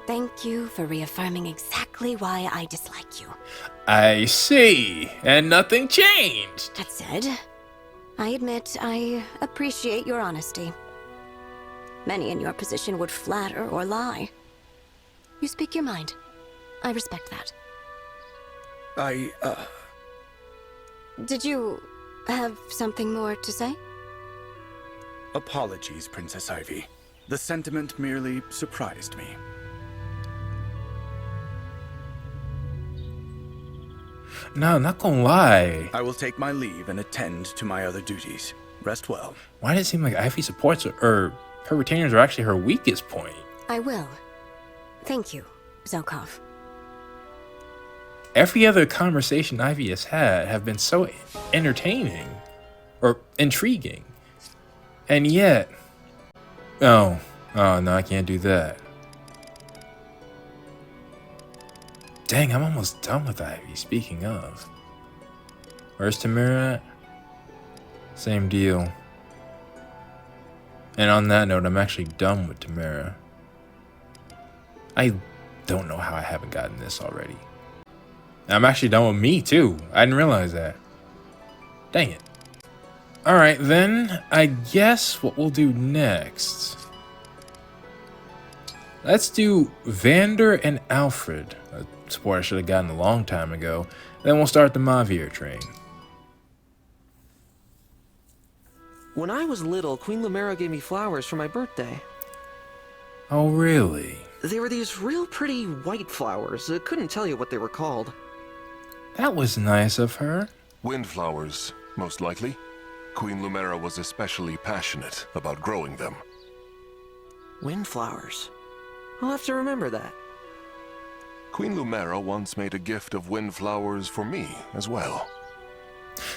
Thank you for reaffirming exactly why I dislike you. I see, and nothing changed. That said, I admit I appreciate your honesty. Many in your position would flatter or lie. You speak your mind. I respect that. Did you have something more to say? Apologies, Princess Ivy. The sentiment merely surprised me. No, not gonna lie. I will take my leave and attend to my other duties. Rest well. Why did it seem like Ivy supports her retainers are actually her weakest point? I will. Thank you, Zelkov. Every other conversation Ivy has had have been so entertaining or intriguing. And yet, oh no, I can't do that. Dang, I'm almost done with Ivy, speaking of. Where's Timerra at? Same deal. And on that note, I'm actually done with Timerra. I don't know how I haven't gotten this already. I'm actually done with me too. I didn't realize that. Dang it. Alright then, I guess what we'll do next. Let's do Vander and Alfred, a support I should have gotten a long time ago. Then we'll start the Mavier train. When I was little, Queen Lumera gave me flowers for my birthday. Oh, really? They were these real pretty white flowers. I couldn't tell you what they were called. That was nice of her. Windflowers, most likely. Queen Lumera was especially passionate about growing them. Windflowers. I'll have to remember that. Queen Lumera once made a gift of windflowers for me as well.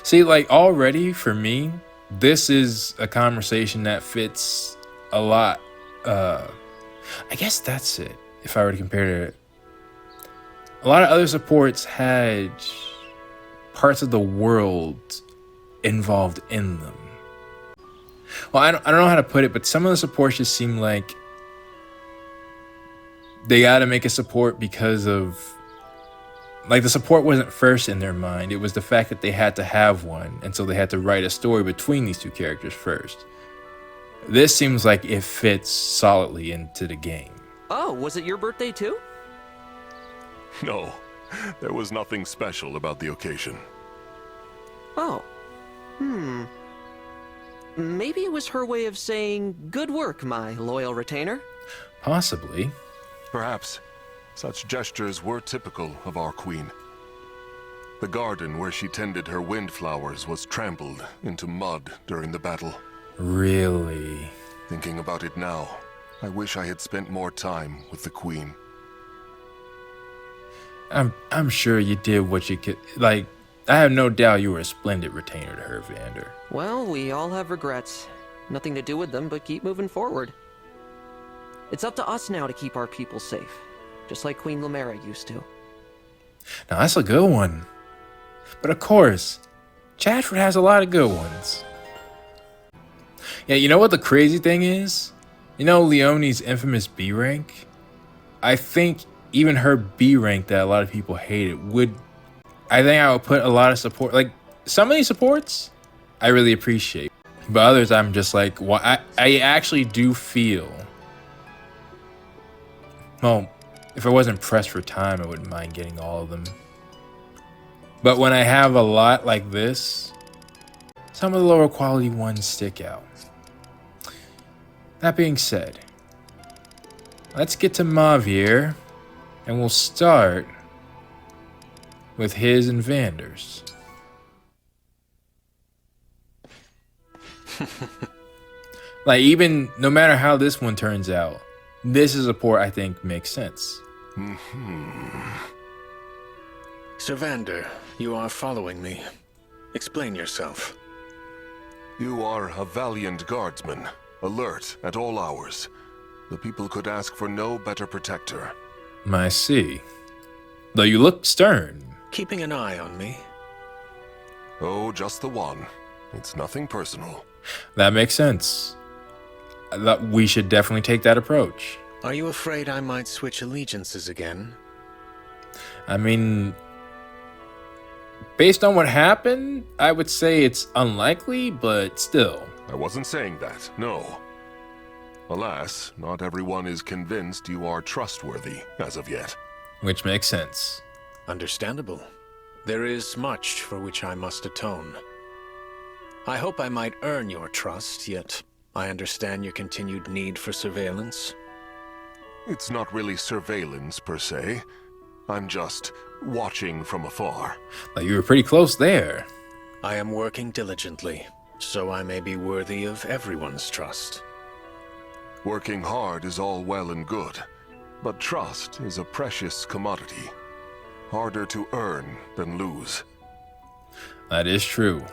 See, like, already for me, this is a conversation that fits a lot. I guess that's it, if I were to compare it. A lot of other supports had parts of the world involved in them. Well, I don't know how to put it, but some of the supports just seem like they gotta make a support because of, like, the support wasn't first in their mind. It was the fact that they had to have one, and so they had to write a story between these two characters first. This seems like it fits solidly into the game. Oh, was it your birthday too? No, there was nothing special about the occasion. Oh. Maybe it was her way of saying, "Good work, my loyal retainer." Possibly. Perhaps. Such gestures were typical of our queen. The garden where she tended her windflowers was trampled into mud during the battle. Really? Thinking about it now, I wish I had spent more time with the queen. I'm sure you did what you could. Like, I have no doubt you were a splendid retainer to her, Vander. Well, we all have regrets. Nothing to do with them but keep moving forward. It's up to us now to keep our people safe, just like Queen Lumera used to. Now, that's a good one. But of course, Chatford has a lot of good ones. Yeah, you know what the crazy thing is? You know Leonie's infamous B rank? I think even her B rank that a lot of people hated would... I think I would put a lot of support... Like, some of these supports, I really appreciate. But others, I'm just like... Well, I actually do feel... Well, if I wasn't pressed for time, I wouldn't mind getting all of them. But when I have a lot like this, some of the lower quality ones stick out. That being said, let's get to Mavier, and we'll start with his and Vander's. Like, even no matter how this one turns out, this is a port I think makes sense. Sir Vander, you are following me. Explain yourself. You are a valiant guardsman, alert at all hours. The people could ask for no better protector. I see. Though you look stern. Keeping an eye on me? Oh, just the one. It's nothing personal. That makes sense. We should definitely take that approach. Are you afraid I might switch allegiances again? I mean, based on what happened, I would say it's unlikely, but still. I wasn't saying that, no. Alas, not everyone is convinced you are trustworthy as of yet. Which makes sense. Understandable. There is much for which I must atone. I hope I might earn your trust, yet I understand your continued need for surveillance. It's not really surveillance per se. I'm just watching from afar. Well, you were pretty close there. I am working diligently, so I may be worthy of everyone's trust. Working hard is all well and good, but trust is a precious commodity. Harder to earn than lose. That is true.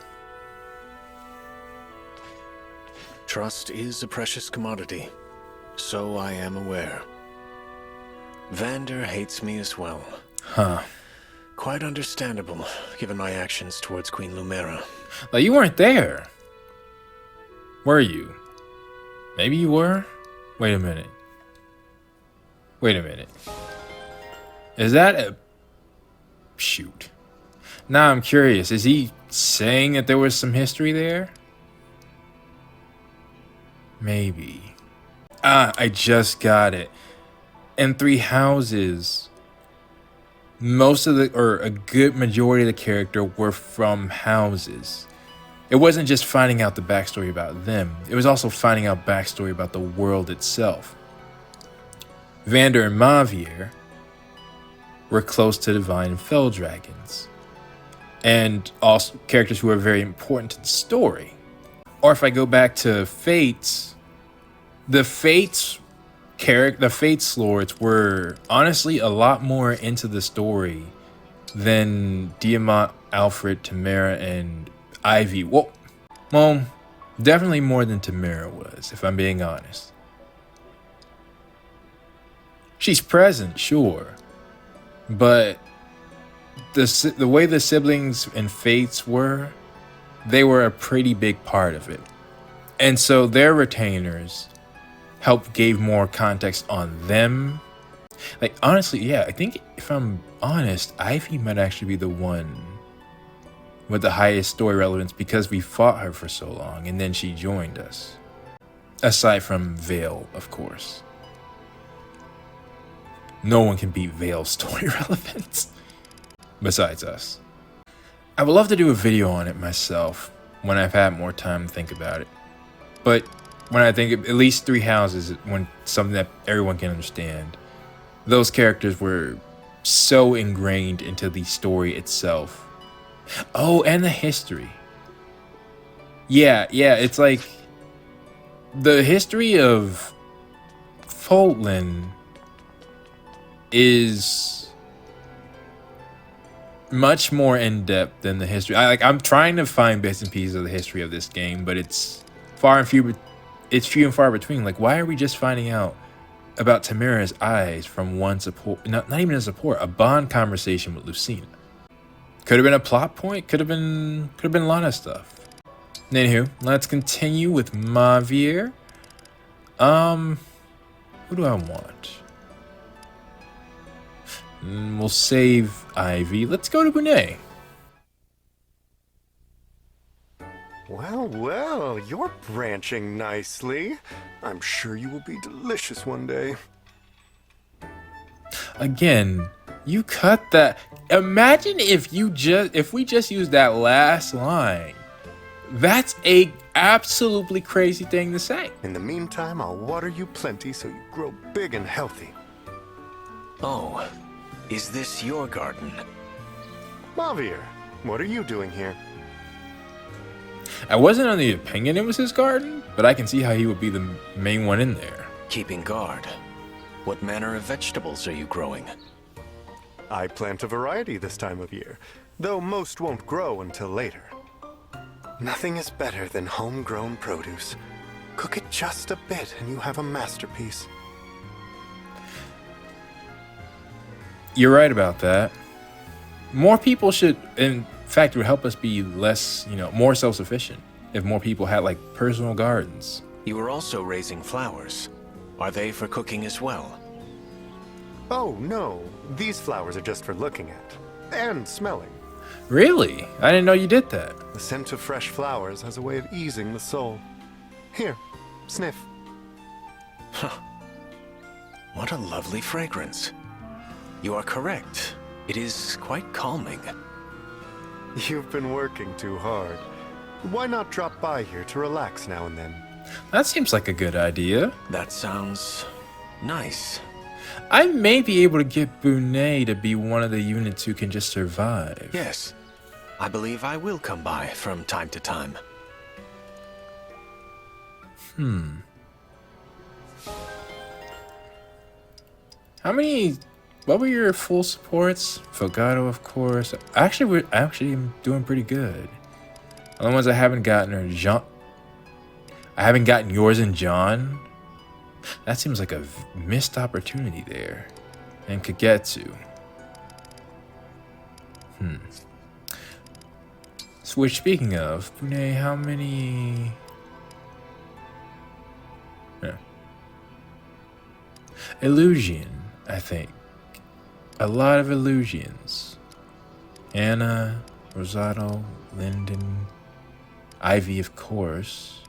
Trust is a precious commodity, so I am aware. Vander hates me as well. Huh. Quite understandable, given my actions towards Queen Lumera. Well, you weren't there. Were you? Maybe you were? Wait a minute. Wait a minute. Is that a... Shoot. Now I'm curious. Is he saying that there was some history there? Maybe. Ah, I just got it. and Three Houses, most of the, or a good majority of the character were from houses. It wasn't just finding out the backstory about them. It was also finding out backstory about the world itself. Vander and Mavier were close to divine fell dragons, and also characters who are very important to the story. Or if I go back to Fates, the Fates Lords were honestly a lot more into the story than Diamant, Alfred, Timerra, and Ivy. Well, definitely more than Timerra was, if I'm being honest. She's present, sure, but the way the siblings and Fates were, they were a pretty big part of it. And so their retainers gave more context on them. Like, honestly, yeah, I think if I'm honest, Ivy might actually be the one with the highest story relevance because we fought her for so long and then she joined us. Aside from Veyle, of course. No one can beat Veyle's story relevance besides us. I would love to do a video on it myself when I've had more time to think about it. But when I think of at least Three Houses, when something that everyone can understand, those characters were so ingrained into the story itself. Oh, and the history. Yeah, it's like the history of Fulton is much more in-depth than the history. I'm trying to find bits and pieces of the history of this game, but it's few and far between. Like, why are we just finding out about Timerra's eyes from one support, not even a support, a bond conversation with Lucina? Could have been a plot point, could have been a lot of stuff. Anywho, let's continue with Mavier. Who do I want? We'll save Ivy. Let's go to Bonet. Well, you're branching nicely. I'm sure you will be delicious one day. Again, you cut that. Imagine if we just used that last line. That's a absolutely crazy thing to say. In the meantime, I'll water you plenty so you grow big and healthy. Oh, is this your garden? Mavier, what are you doing here? I wasn't on the opinion it was his garden, but I can see how he would be the main one in there. Keeping guard. What manner of vegetables are you growing? I plant a variety this time of year, though most won't grow until later. Nothing is better than homegrown produce. Cook it just a bit and you have a masterpiece. You're right about that. More people should, in fact, it would help us be less, more self-sufficient if more people had like personal gardens. You are also raising flowers. Are they for cooking as well? Oh, no. These flowers are just for looking at. And smelling. Really? I didn't know you did that. The scent of fresh flowers has a way of easing the soul. Here, sniff. Huh. What a lovely fragrance. You are correct. It is quite calming. You've been working too hard. Why not drop by here to relax now and then? That seems like a good idea. That sounds nice. I may be able to get Bonet to be one of the units who can just survive. Yes. I believe I will come by from time to time. What were your full supports? Fogado, of course. Actually, I'm doing pretty good. The only ones I haven't gotten are Jean. I haven't gotten yours and John. That seems like a missed opportunity there. And Kagetsu. Which, speaking of, Bonet, how many... Illusion, I think. A lot of illusions. Anna, Rosado, Linden, Ivy, of course.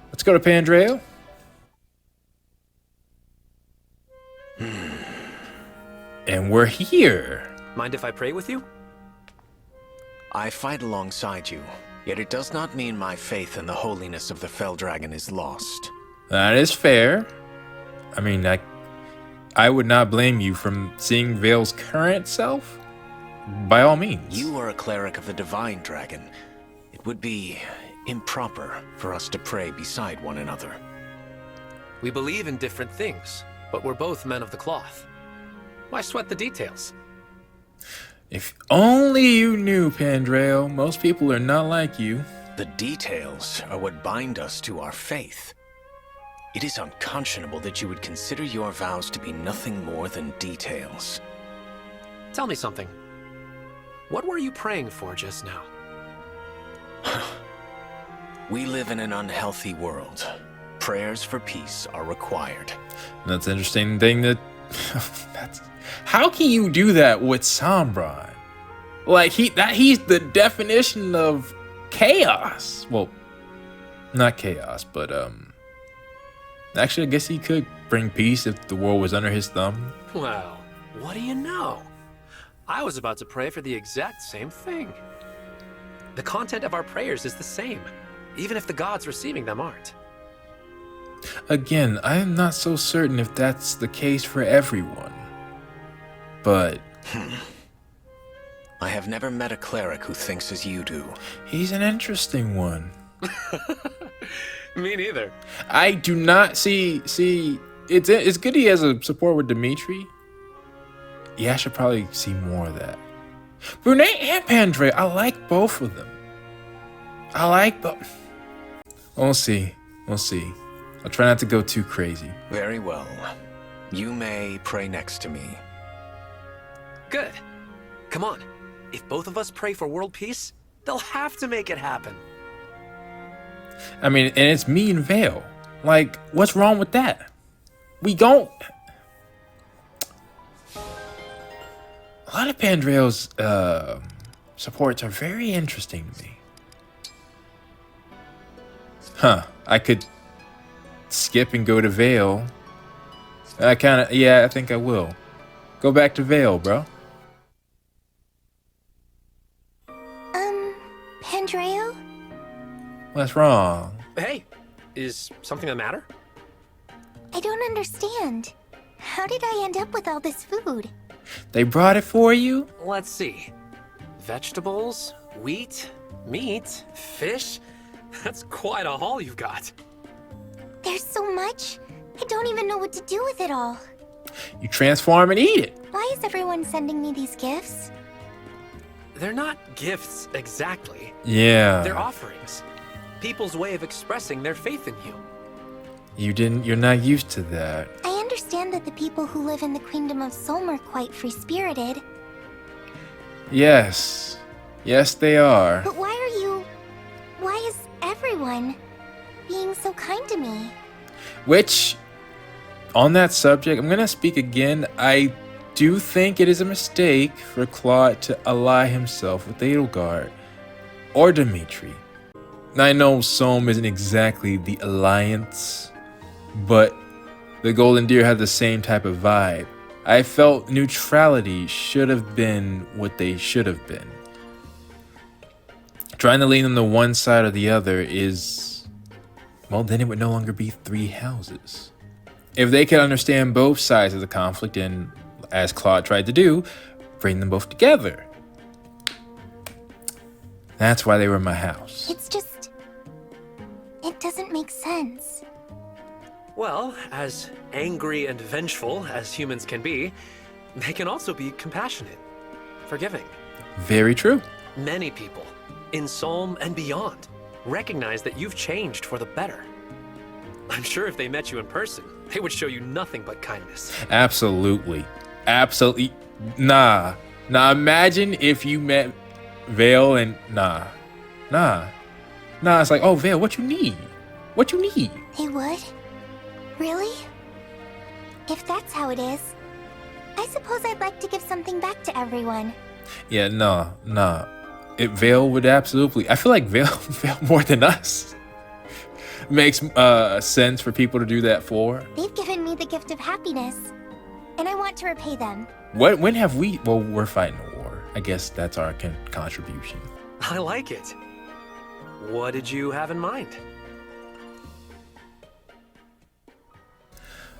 Let's go to Pandreo. And we're here. Mind if I pray with you? I fight alongside you, yet it does not mean my faith in the holiness of the Fell Dragon is lost. That is fair. I mean, I would not blame you from seeing Veyle's current self. By all means. You are a cleric of the Divine Dragon. It would be improper for us to pray beside one another. We believe in different things, but we're both men of the cloth. Why sweat the details? If only you knew, Pandrail. Most people are not like you. The details are what bind us to our faith. It is unconscionable that you would consider your vows to be nothing more than details. Tell me something. What were you praying for just now? We live in an unhealthy world. Prayers for peace are required. That's an interesting thing that... How can you do that with Sombron? Like, he's the definition of chaos. Well, not chaos, but, actually, I guess he could bring peace if the world was under his thumb. Well, what do you know? I was about to pray for the exact same thing. The content of our prayers is the same, even if the gods receiving them aren't. Again, I am not so certain if that's the case for everyone. But... I have never met a cleric who thinks as you do. He's an interesting one. Me neither. I do not see, it's good he has a support with Dimitri. Yeah, I should probably see more of that. Brunette and Pandray, I like both of them. I like both. We'll see. We'll see. I'll try not to go too crazy. Very well. You may pray next to me. Good. Come on. If both of us pray for world peace, they'll have to make it happen. I mean, and it's me and Veyle. Like, what's wrong with that? We don't... A lot of Pandrail's supports are very interesting to me. Huh. I could skip and go to Veyle. I think I will. Go back to Veyle, bro. Pandrail? What's wrong? Hey, is something the matter? I don't understand. How did I end up with all this food? They brought it for you? Let's see. Vegetables, wheat, meat, fish. That's quite a haul you've got. There's so much. I don't even know what to do with it all. You transform and eat it. Why is everyone sending me these gifts? They're not gifts exactly. Yeah. They're offerings. People's way of expressing their faith in you. You're not used to that. I understand that the people who live in the Queendom of Solm are quite free-spirited. Yes. Yes, they are. But why is everyone being so kind to me? Which, on that subject, I'm gonna speak again. I do think it is a mistake for Claude to ally himself with Edelgard or Dimitri. I know Solm isn't exactly the alliance, but the Golden Deer had the same type of vibe. I felt neutrality should have been what they should have been. Trying to lean on the one side or the other is, well, then it would no longer be three houses. If they could understand both sides of the conflict and, as Claude tried to do, bring them both together. That's why they were in my house. It's just... it doesn't make sense. Well, as angry and vengeful as humans can be, they can also be compassionate, forgiving. Very true. Many people, in Solm and beyond, recognize that you've changed for the better. I'm sure if they met you in person, they would show you nothing but kindness. Absolutely. Absolutely. Nah. Now imagine if you met Veyle and Nah, it's like, oh, Veyle, what you need? What you need? They would? Really? If that's how it is, I suppose I'd like to give something back to everyone. Yeah, nah. Veyle would absolutely. I feel like Veyle more than us makes sense for people to do that for. They've given me the gift of happiness. and I want to repay them. When have we? Well, we're fighting a war. I guess that's our contribution. I like it. What did you have in mind?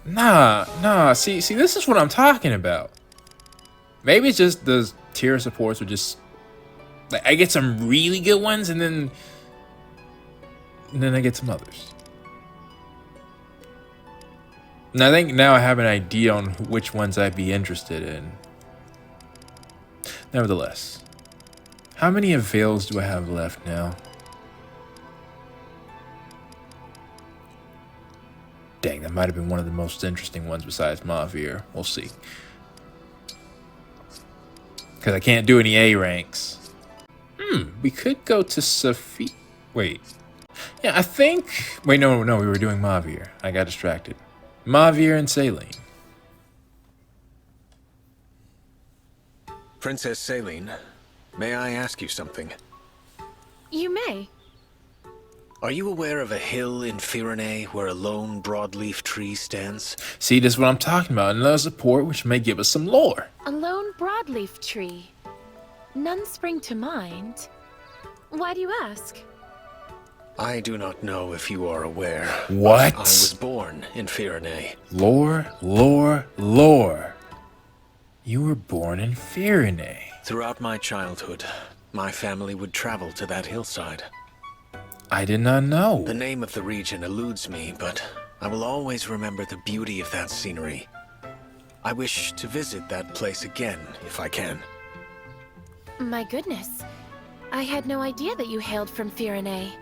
Nah. See, this is what I'm talking about. Maybe it's just the tier supports are just like I get some really good ones, and then I get some others. And I think now I have an idea on which ones I'd be interested in. Nevertheless, how many avails do I have left now? Dang, that might have been one of the most interesting ones besides Mavir. We'll see. Because I can't do any A ranks. We could go to Sophie. Wait. Yeah, I think... Wait, no, we were doing Mavir. I got distracted. Mavir and Celine. Princess Celine, may I ask you something? You may. Are you aware of a hill in Firene where a lone broadleaf tree stands? See, this is what I'm talking about. Another support which may give us some lore. A lone broadleaf tree. None spring to mind. Why do you ask? I do not know if you are aware. What? I was born in Firene. Lore. You were born in Firene. Throughout my childhood, my family would travel to that hillside. I did not know. The name of the region eludes me, but I will always remember the beauty of that scenery. I wish to visit that place again, if I can. My goodness. I had no idea that you hailed from Firene.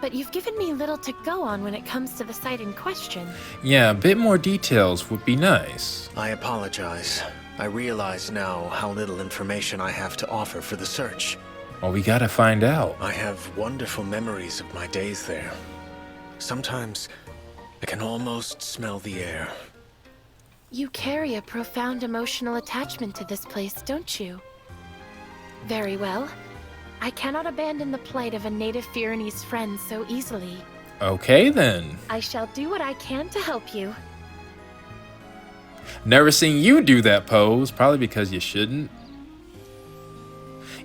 But you've given me little to go on when it comes to the site in question. Yeah, a bit more details would be nice. I apologize. I realize now how little information I have to offer for the search. Well, we gotta find out. I have wonderful memories of my days there. Sometimes I can almost smell the air. You carry a profound emotional attachment to this place, don't you? Very well. I cannot abandon the plight of a native Firenese friend so easily. Okay, then. I shall do what I can to help you. Never seen you do that pose. Probably because you shouldn't.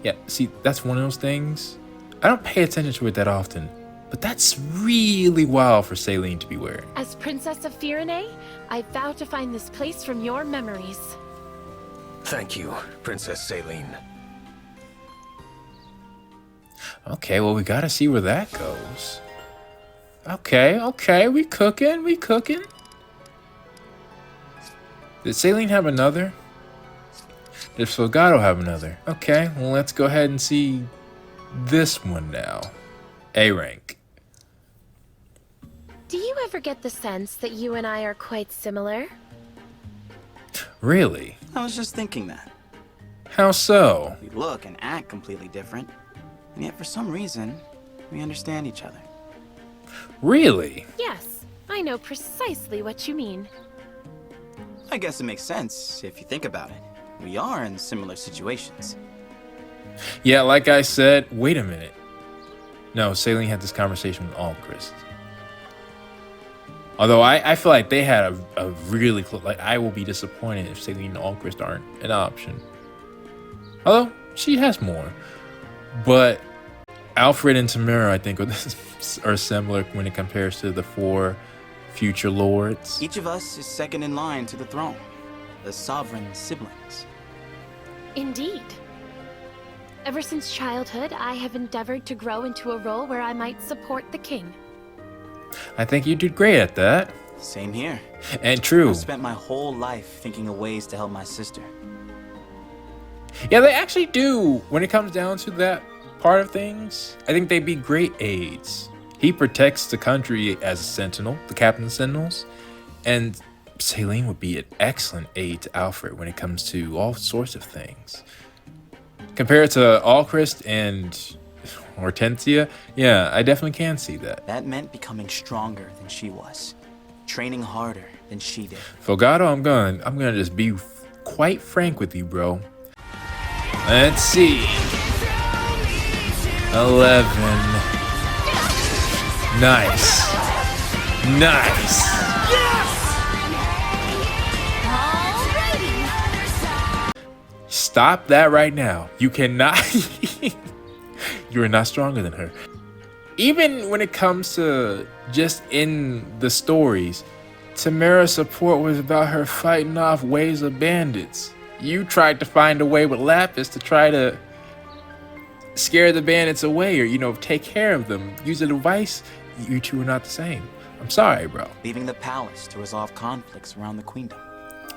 Yeah, see, that's one of those things. I don't pay attention to it that often, but that's really wild for Celine to be wearing. As Princess of Firene, I vow to find this place from your memories. Thank you, Princess Celine. Okay, well, we gotta see where that goes. Okay, we cooking. Did Celine have another? Did Fogado have another? Okay, well, let's go ahead and see this one now. A rank. Do you ever get the sense that you and I are quite similar? Really? I was just thinking that. How so? We look and act completely different, and yet for some reason, we understand each other. Really? Yes, I know precisely what you mean. I guess it makes sense if you think about it. We are in similar situations. Yeah, like I said, wait a minute. No, Celine had this conversation with Almquist. Although I feel like they had a really close... Like, I will be disappointed if Celine and Almquist aren't an option. Although, she has more. But Alfred and Timerra, I think, are similar when it compares to the 4 future lords. Each of us is second in line to the throne. The sovereign siblings. Indeed. Ever since childhood, I have endeavored to grow into a role where I might support the king. I think you did great at that. Same here. And true. I've spent my whole life thinking of ways to help my sister. Yeah, they actually do. When it comes down to that part of things, I think they'd be great aides. He protects the country as a sentinel, the captain of the sentinels, and Celine would be an excellent aide to Alfred when it comes to all sorts of things. Compared to Almquist and Hortensia, yeah, I definitely can see that. That meant becoming stronger than she was, training harder than she did. Fogado, I'm gonna just be quite frank with you, bro. Let's see. 11. Nice. Stop that right now. You cannot. You are not stronger than her. Even when it comes to just in the stories, Timerra's support was about her fighting off waves of bandits. You tried to find a way with Lapis to try to scare the bandits away or, you know, take care of them. Use a device. You two are not the same. I'm sorry, bro. Leaving the palace to resolve conflicts around the queendom.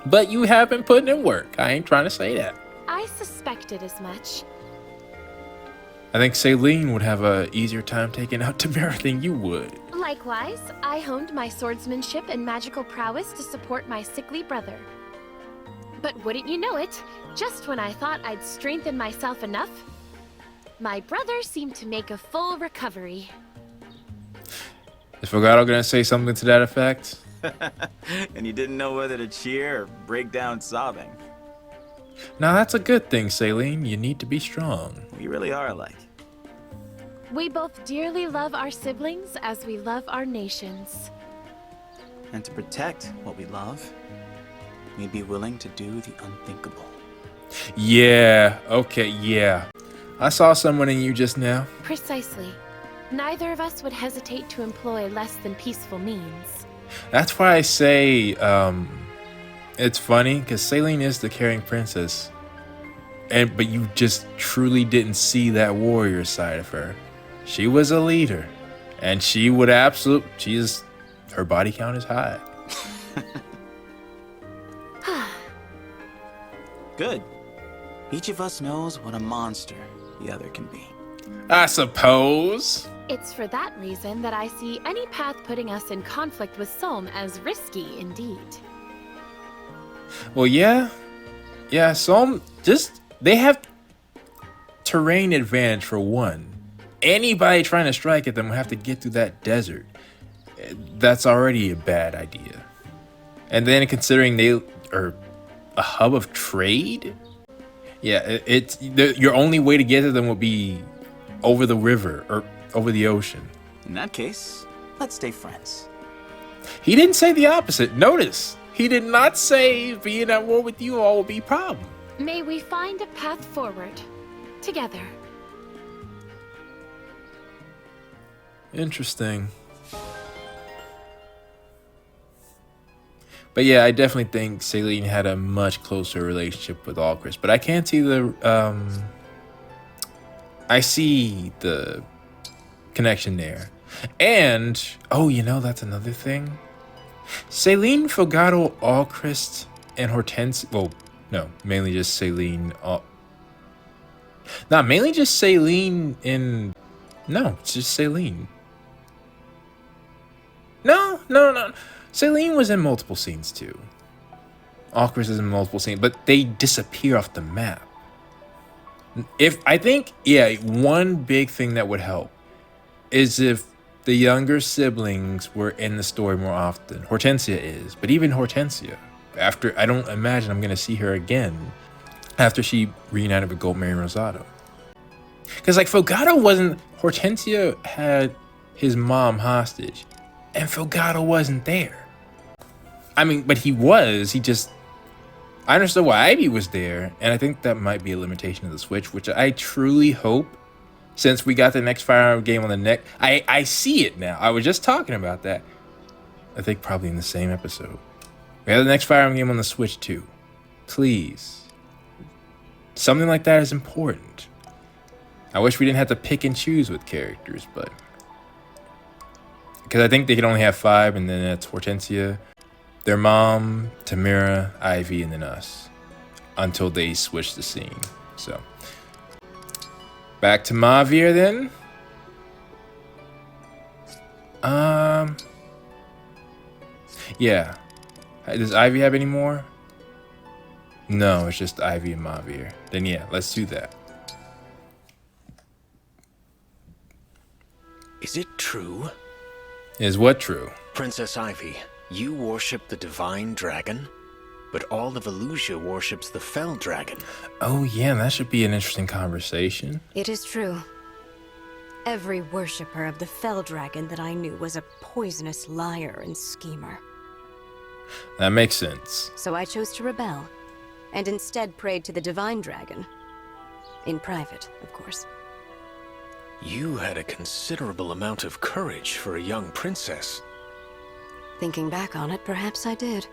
But you have been putting in work. I ain't trying to say that. I suspected as much. I think Celine would have a easier time taking out Timerra than you would. Likewise, I honed my swordsmanship and magical prowess to support my sickly brother. But wouldn't you know it, just when I thought I'd strengthened myself enough, my brother seemed to make a full recovery. Is Fogado gonna say something to that effect? And you didn't know whether to cheer or break down sobbing. Now that's a good thing, Celine. You need to be strong. We really are alike. We both dearly love our siblings as we love our nations. And to protect what we love, we'd be willing to do the unthinkable. Yeah, okay, yeah. I saw someone in you just now. Precisely. Neither of us would hesitate to employ less than peaceful means. That's why I say, it's funny, because Celine is the caring princess. But you just truly didn't see that warrior side of her. She was a leader. And she would her body count is high. Good. Each of us knows what a monster the other can be. I suppose. It's for that reason that I see any path putting us in conflict with Solm as risky indeed. Well, yeah. Yeah, Solm, they have terrain advantage for one. Anybody trying to strike at them will have to get through that desert. That's already a bad idea. And then considering they are a hub of trade, yeah, your only way to get to them will be over the river or over the ocean. In that case, let's stay friends. He didn't say the opposite. Notice, he did not say being at war with you all will be a problem. May we find a path forward together. Interesting. But yeah, I definitely think Celine had a much closer relationship with Alcris. But I can't see I see the connection there. And, oh, you know, that's another thing. Celine, Fogado, Alcris, and Hortense. Well, no, mainly just Celine. Mainly just Celine in. No, it's just Celine. No. Celine was in multiple scenes too. Alcris is in multiple scenes, but they disappear off the map. One big thing that would help is if the younger siblings were in the story more often. Hortensia is, but even Hortensia, I don't imagine I'm gonna see her again after she reunited with Goldmary and Rosado. Because like Fogado Hortensia had his mom hostage, and Fogado wasn't there. I mean, but he was. I understood why Ivy was there, and I think that might be a limitation of the Switch, which I truly hope, since we got the next Fire Emblem game on the neck, I see it now. I was just talking about that. I think probably in the same episode. We have the next Fire Emblem game on the Switch too. Please. Something like that is important. I wish we didn't have to pick and choose with characters, but... Because I think they can only have 5, and then that's Hortensia, their mom, Timerra, Ivy, and then us. Until they switch the scene. So. Back to Mavir then. Yeah. Does Ivy have any more? No, it's just Ivy and Mavir. Then yeah, let's do that. Is it true? Is what true? Princess Ivy, you worship the divine dragon, but all of Elusia worships the fell dragon. Oh yeah, that should be an interesting conversation. It is true. Every worshipper of the fell dragon that I knew was a poisonous liar and schemer. That makes sense. So I chose to rebel and instead prayed to the Divine Dragon. In private, of course. You had a considerable amount of courage for a young princess. Thinking back on it, perhaps I did.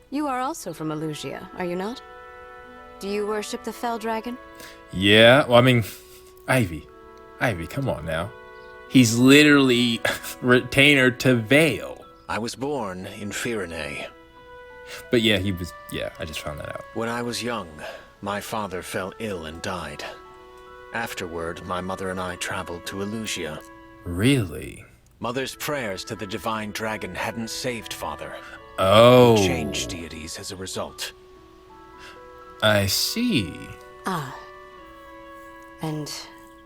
You are also from Elusia, are you not? Do you worship the Fell Dragon? Yeah, well, I mean, Ivy, come on now. He's literally retainer to Veyle. I was born in Firene. But yeah, I just found that out. When I was young, my father fell ill and died. Afterward, my mother and I traveled to Elusia. Really? Mother's prayers to the Divine Dragon hadn't saved Father. Oh. He changed deities as a result. I see. Ah. And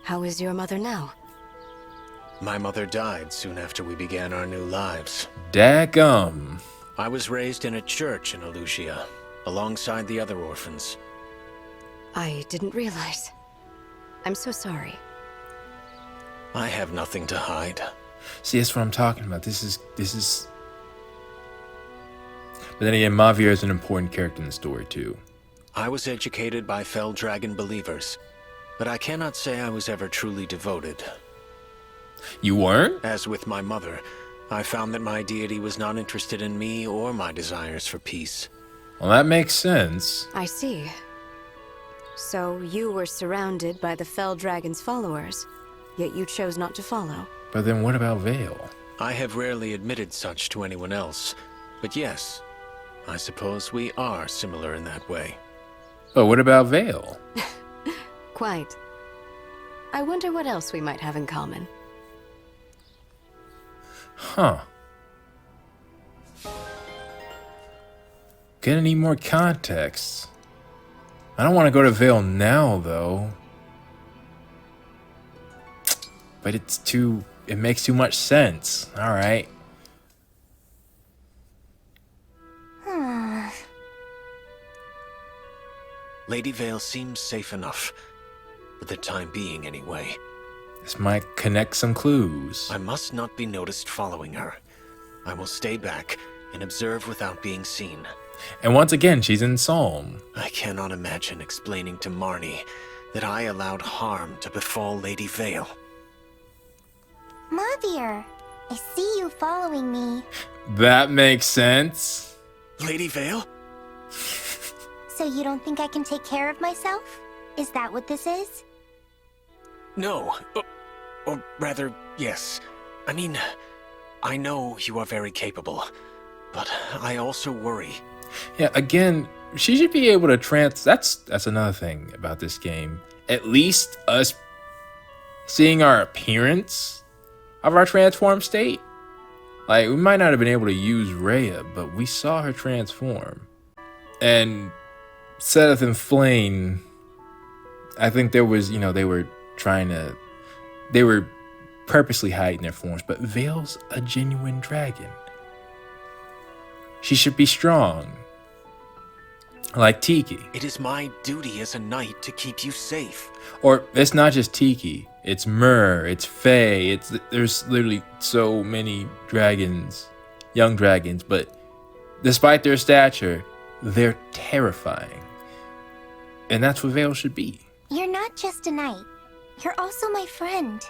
how is your mother now? My mother died soon after we began our new lives. Daggum. I was raised in a church in Elusia, alongside the other orphans. I didn't realize. I'm so sorry. I have nothing to hide. See, that's what I'm talking about. This is. But then again, Mavir is an important character in the story too. I was educated by Fell Dragon believers, but I cannot say I was ever truly devoted. You weren't? As with my mother, I found that my deity was not interested in me or my desires for peace. Well, that makes sense. I see. So you were surrounded by the Fell Dragon's followers, yet you chose not to follow. But then what about Veyle? I have rarely admitted such to anyone else, but yes, I suppose we are similar in that way. But what about Veyle? Quite. I wonder what else we might have in common. Huh. Gonna need more context. I don't want to go to Veyle now, though. But it makes too much sense. Alright. Lady Veyle seems safe enough. For the time being, anyway. This might connect some clues. I must not be noticed following her. I will stay back and observe without being seen. And once again, she's in Solm. I cannot imagine explaining to Marnie that I allowed harm to befall Lady Veyle. Mavir, I see you following me. That makes sense. Lady Veyle? So you don't think I can take care of myself? Is that what this is? No. Or rather, yes. I mean, I know you are very capable, but I also worry. Yeah, again, she should be able to that's another thing about this game. At least us seeing our appearance of our transformed state. Like, we might not have been able to use Rhea, but we saw her transform. And Seth and Flame, I think there was, they were purposely hiding their forms, but Veyle's a genuine dragon. She should be strong. Like Tiki. It is my duty as a knight to keep you safe. Or it's not just Tiki. It's Myrrh, it's Faye, there's literally so many dragons, young dragons, but despite their stature, they're terrifying. And that's what Veyle should be. You're not just a knight. You're also my friend.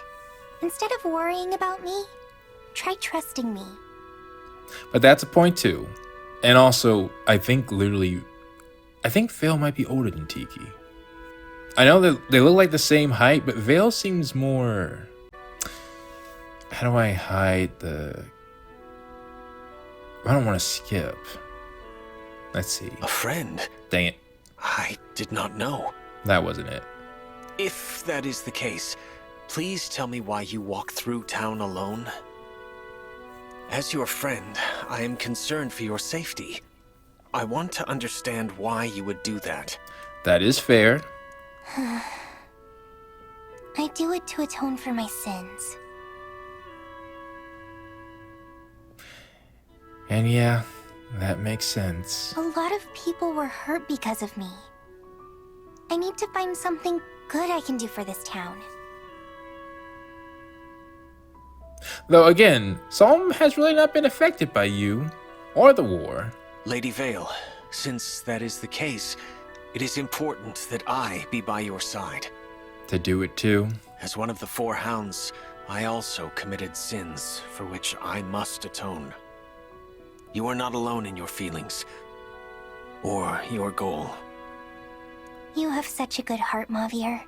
Instead of worrying about me, try trusting me. But that's a point too. And also, I think Veyle might be older than Tiki. I know that they look like the same height, but Veyle seems more... How do I hide the... I don't want to skip. Let's see. A friend? Dang it. I did not know. That wasn't it. If that is the case, please tell me why you walk through town alone. As your friend, I am concerned for your safety. I want to understand why you would do that. That is fair. I do it to atone for my sins. And yeah, that makes sense. A lot of people were hurt because of me. I need to find something good I can do for this town. Though again, Solm has really not been affected by you or the war. Lady Veyle, Since that is the case, it is important that I be by your side. To do it too. As one of the four hounds, I also committed sins for which I must atone. You are not alone in your feelings, or your goal. You have such a good heart, Mavier.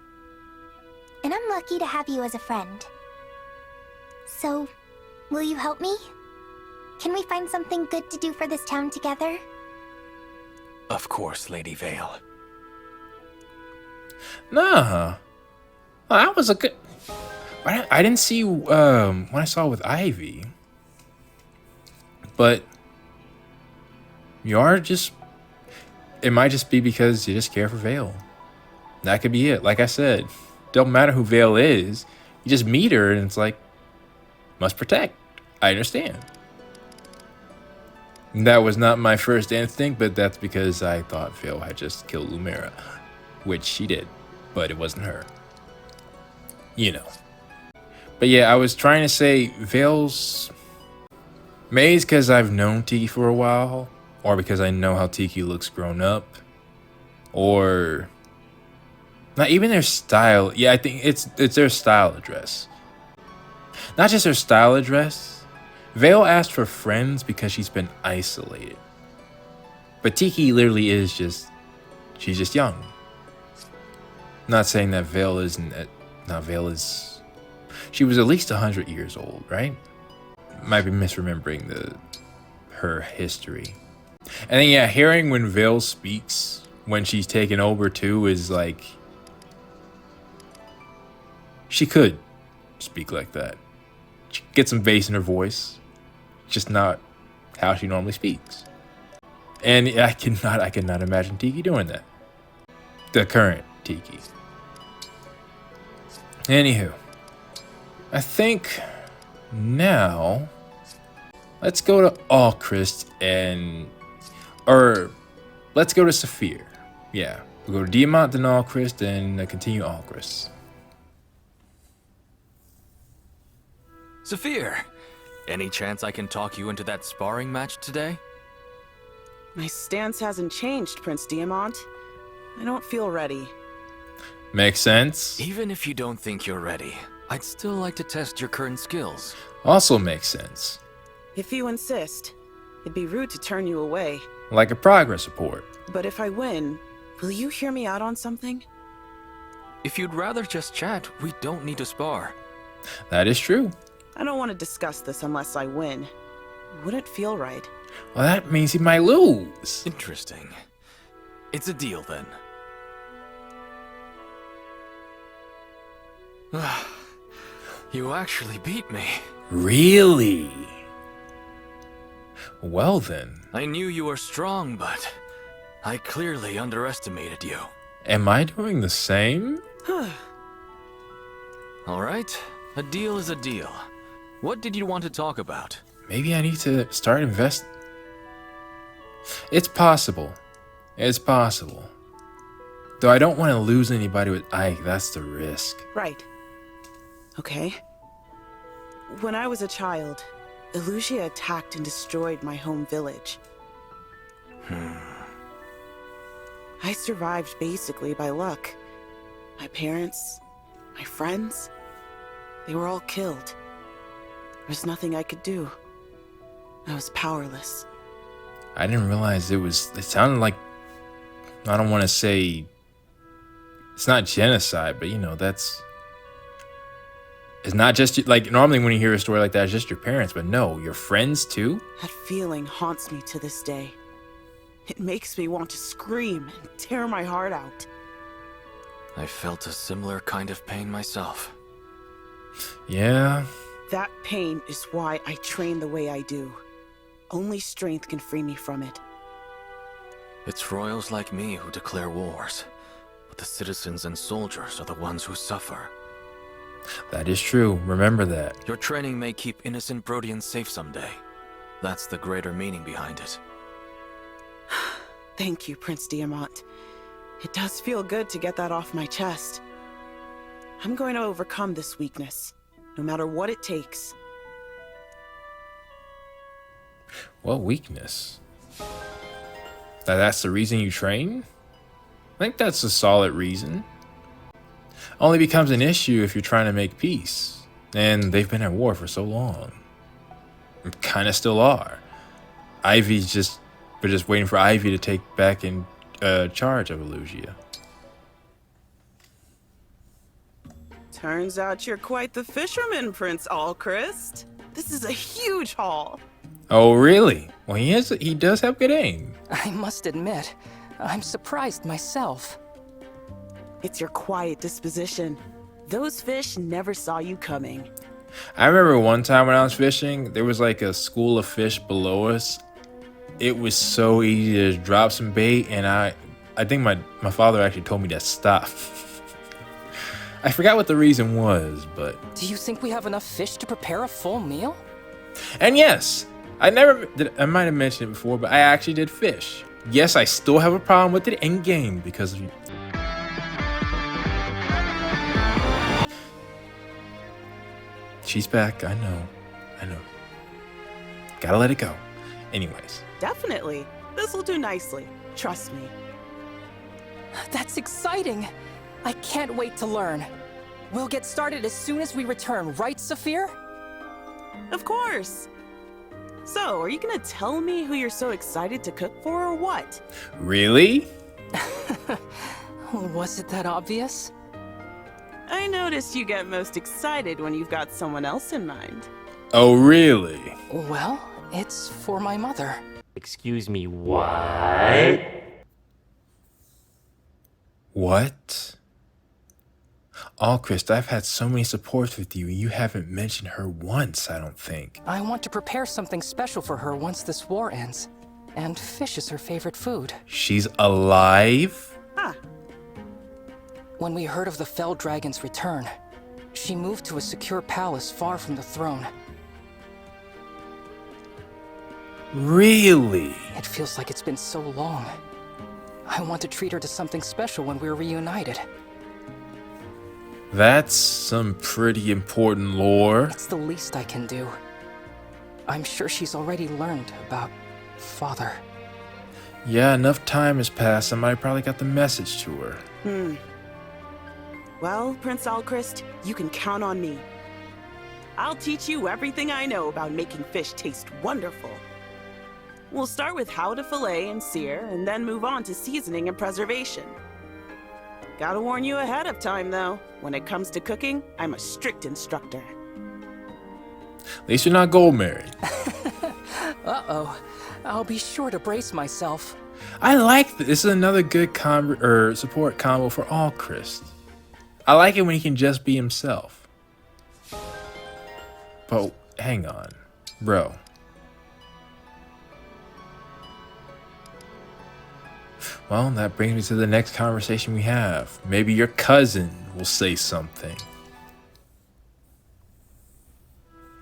And I'm lucky to have you as a friend. So, will you help me? Can we find something good to do for this town together? Of course, Lady Veyle. Nah. Well, that was a good... I didn't see what I saw with Ivy. But... You are just... It might just be because you just care for Veyle. That could be it. Like I said, don't matter who Veyle is. You just meet her and it's like, must protect. I understand. That was not my first instinct, but that's because I thought Veyle had just killed Lumera. Which she did, but it wasn't her. You know. But yeah, I was trying to say Veyle's... Maybe it's because I've known Tiki for a while, or because I know how Tiki looks grown up, or... Not even their style. Yeah, I think it's their style of dress. Not just their style of dress. Veyle asked for friends because she's been isolated. But Tiki literally is just... She's just young. Not saying that Veyle isn't... Veyle is... She was at least 100 years old, right? Might be misremembering her history. And then yeah, hearing when Veyle speaks, when she's taken over too, is like... She could speak like that. She could get some bass in her voice. Just not how she normally speaks. And I cannot imagine Tiki doing that. The current Tiki. Anywho. I think now let's go to Alchrist and... Or let's go to Saphir. Yeah. We'll go to Diamant, then Alchrist, and continue Alchrist. Saphir, any chance I can talk you into that sparring match today? My stance hasn't changed, Prince Diamant. I don't feel ready. Makes sense. Even if you don't think you're ready, I'd still like to test your current skills. Also makes sense. If you insist, it'd be rude to turn you away. Like a progress report. But if I win, will you hear me out on something? If you'd rather just chat, we don't need to spar. That is true. I don't want to discuss this unless I win. Wouldn't feel right. Well, that means he might lose. Interesting. It's a deal then. You actually beat me. Really? Well then. I knew you were strong, but I clearly underestimated you. Am I doing the same? All right, a deal is a deal. What did you want to talk about? Maybe I need to start investing. It's possible. It's possible. Though I don't want to lose anybody with Ike, that's the risk. Right. Okay. When I was a child, Elusia attacked and destroyed my home village. I survived basically by luck. My parents, my friends, they were all killed. There was nothing I could do. I was powerless. I didn't realize it sounded like, I don't want to say, it's not genocide, but you know, it's not just, like, normally when you hear a story like that, it's just your parents, but no, your friends too? That feeling haunts me to this day. It makes me want to scream and tear my heart out. I felt a similar kind of pain myself. Yeah. That pain is why I train the way I do. Only strength can free me from it. It's royals like me who declare wars, but the citizens and soldiers are the ones who suffer. That is true. Remember that. Your training may keep innocent Brodians safe someday. That's the greater meaning behind it. Thank you, Prince Diamant. It does feel good to get that off my chest. I'm going to overcome this weakness, no matter what it takes. What weakness? That's the reason you train? I think that's a solid reason. Only becomes an issue if you're trying to make peace. And they've been at war for so long. Kinda still are. We're just waiting for Ivy to take back in charge of Elusia. Turns out you're quite the fisherman, Prince Alchrist. This is a huge haul. Oh, really? Well, he does have good aim. I must admit, I'm surprised myself. It's your quiet disposition. Those fish never saw you coming. I remember one time when I was fishing, there was like a school of fish below us. It was so easy to drop some bait, and I think my father actually told me to stop. I forgot what the reason was, but... Do you think we have enough fish to prepare a full meal? And yes, I might have mentioned it before, but I actually did fish. Yes, I still have a problem with it in game because of... She's back, I know. Gotta let it go. Anyways. Definitely. This'll do nicely. Trust me. That's exciting. I can't wait to learn. We'll get started as soon as we return, right, Saphir? Of course. So, are you gonna tell me who you're so excited to cook for or what? Really? Was it that obvious? I noticed you get most excited when you've got someone else in mind. Oh, really? Well, it's for my mother. Excuse me, what? What? Alchrist, I've had so many supports with you, and you haven't mentioned her once, I don't think. I want to prepare something special for her once this war ends. And fish is her favorite food. She's alive? Huh. When we heard of the Fell Dragon's return, she moved to a secure palace far from the throne. Really? It feels like it's been so long. I want to treat her to something special when we're reunited. That's some pretty important lore. It's the least I can do. I'm sure she's already learned about Father. Yeah, enough time has passed. Somebody probably got the message to her. Well, Prince Alchrist, you can count on me. I'll teach you everything I know about making fish taste wonderful. We'll start with how to fillet and sear, and then move on to seasoning and preservation. Gotta warn you ahead of time, though. When it comes to cooking, I'm a strict instructor. At least you're not Goldmary. Uh-oh. I'll be sure to brace myself. I like this. This is another good support combo for Alchrist. I like it when he can just be himself. But hang on, bro. Well, that brings me to the next conversation we have. Maybe your cousin will say something.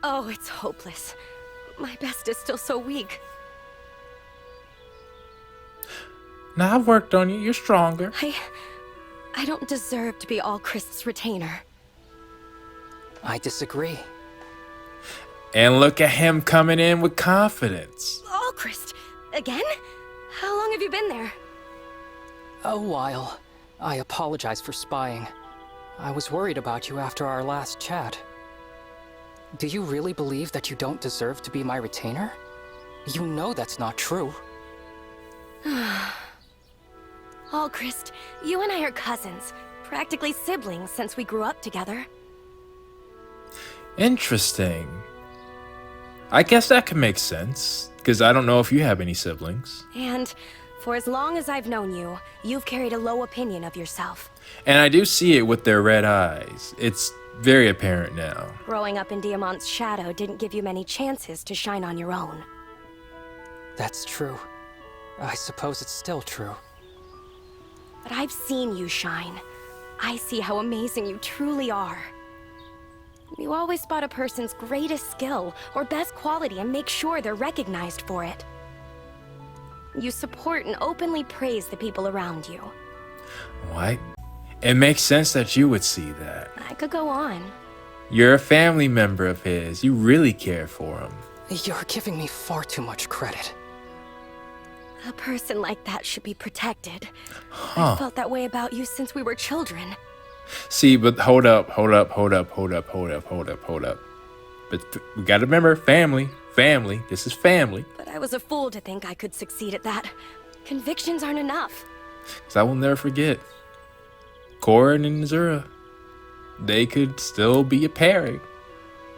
Oh, it's hopeless. My best is still so weak. Now, I've worked on you. You're stronger. I don't deserve to be Alchrist's retainer. I disagree. And look at him coming in with confidence. Alchrist? Again? How long have you been there? A while. I apologize for spying. I was worried about you after our last chat. Do you really believe that you don't deserve to be my retainer? You know that's not true. Alchrist, you and I are cousins. Practically siblings since we grew up together. Interesting. I guess that could make sense, because I don't know if you have any siblings. And for as long as I've known you, you've carried a low opinion of yourself. And I do see it with their red eyes. It's very apparent now. Growing up in Diamant's shadow didn't give you many chances to shine on your own. That's true. I suppose it's still true. But I've seen you shine. I see how amazing you truly are. You always spot a person's greatest skill or best quality and make sure they're recognized for it. You support and openly praise the people around you. What? It makes sense that you would see that. I could go on. You're a family member of his. You really care for him. You're giving me far too much credit. A person like that should be protected. Huh. I felt that way about you since we were children. See, but hold up. But we gotta remember, family. This is family. But I was a fool to think I could succeed at that. Convictions aren't enough. Because I will never forget. Corin and Zura. They could still be a pairing.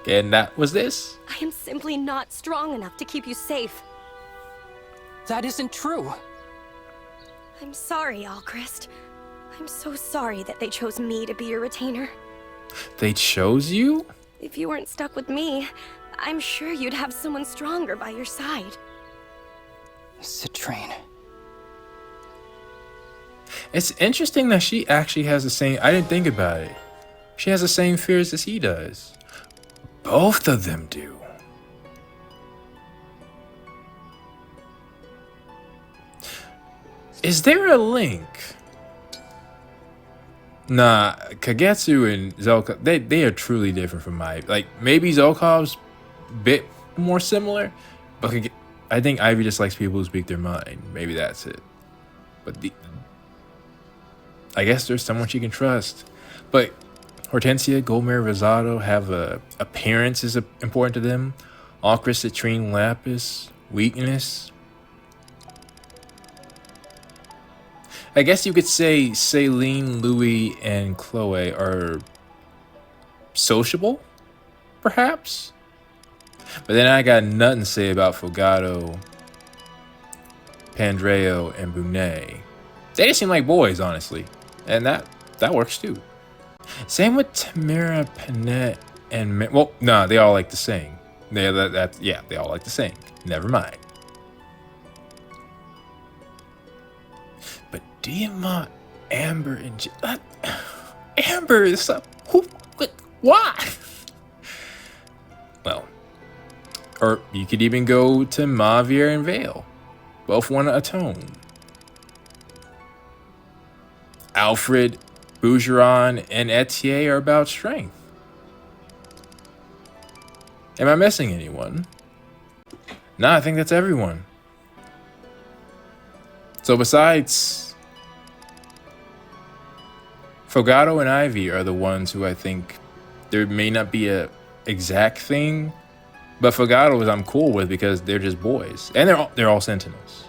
And that was this. I am simply not strong enough to keep you safe. That isn't true. I'm sorry, Alchrist. I'm so sorry that they chose me to be your retainer. They chose you? If you weren't stuck with me, I'm sure you'd have someone stronger by your side. Citrine. It's interesting that she actually has the same... I didn't think about it. She has the same fears as he does. Both of them do. Is there a link? Nah, Kagetsu and Zelkov, they are truly different from Ivy. Like, maybe Zelkov's a bit more similar, but I think Ivy just likes people who speak their mind. Maybe that's it. But I guess there's someone she can trust. But Hortensia, Goldmary, Rosado have appearance is important to them. Alchrist, Citrine, Lapis, weakness. I guess you could say Celine, Louis, and Chloe are sociable, perhaps? But then I got nothing to say about Fogado, Pandreo, and Bunet. They just seem like boys, honestly. And that works too. Same with Timerra, Panette, and... Well, nah, they all like to sing. They all like to sing. Never mind. But Diamant, Amber, and... Amber is... Why? Well... Or you could even go to Mavier and Veyle. Both want to atone. Alfred, Boucheron, and Etienne are about strength. Am I missing anyone? Nah, I think that's everyone. So besides... Fogado and Ivy are the ones who I think there may not be a exact thing, but Fogado I'm cool with because they're just boys. And they're all Sentinels.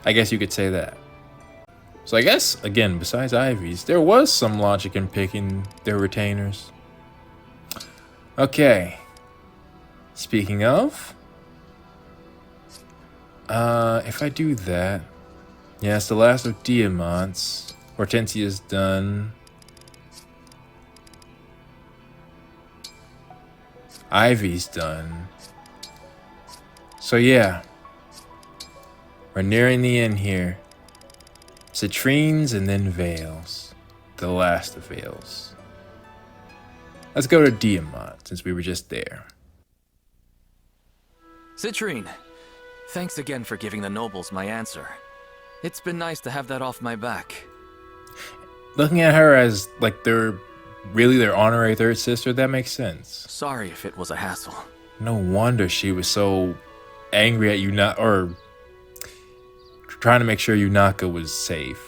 I guess you could say that. So I guess, again, besides Ivy's, there was some logic in picking their retainers. Okay. Speaking of... if I do that... Yeah, it's the last of Diamants. Hortensia's done. Ivy's done. So yeah. We're nearing the end here. Citrines and then Veils. The last of Veils. Let's go to Diamant, since we were just there. Citrine, thanks again for giving the nobles my answer. It's been nice to have that off my back. Looking at her as, like, they're really their honorary third sister, that makes sense. Sorry if it was a hassle. No wonder she was so angry at Yunaka, or trying to make sure Yunaka was safe.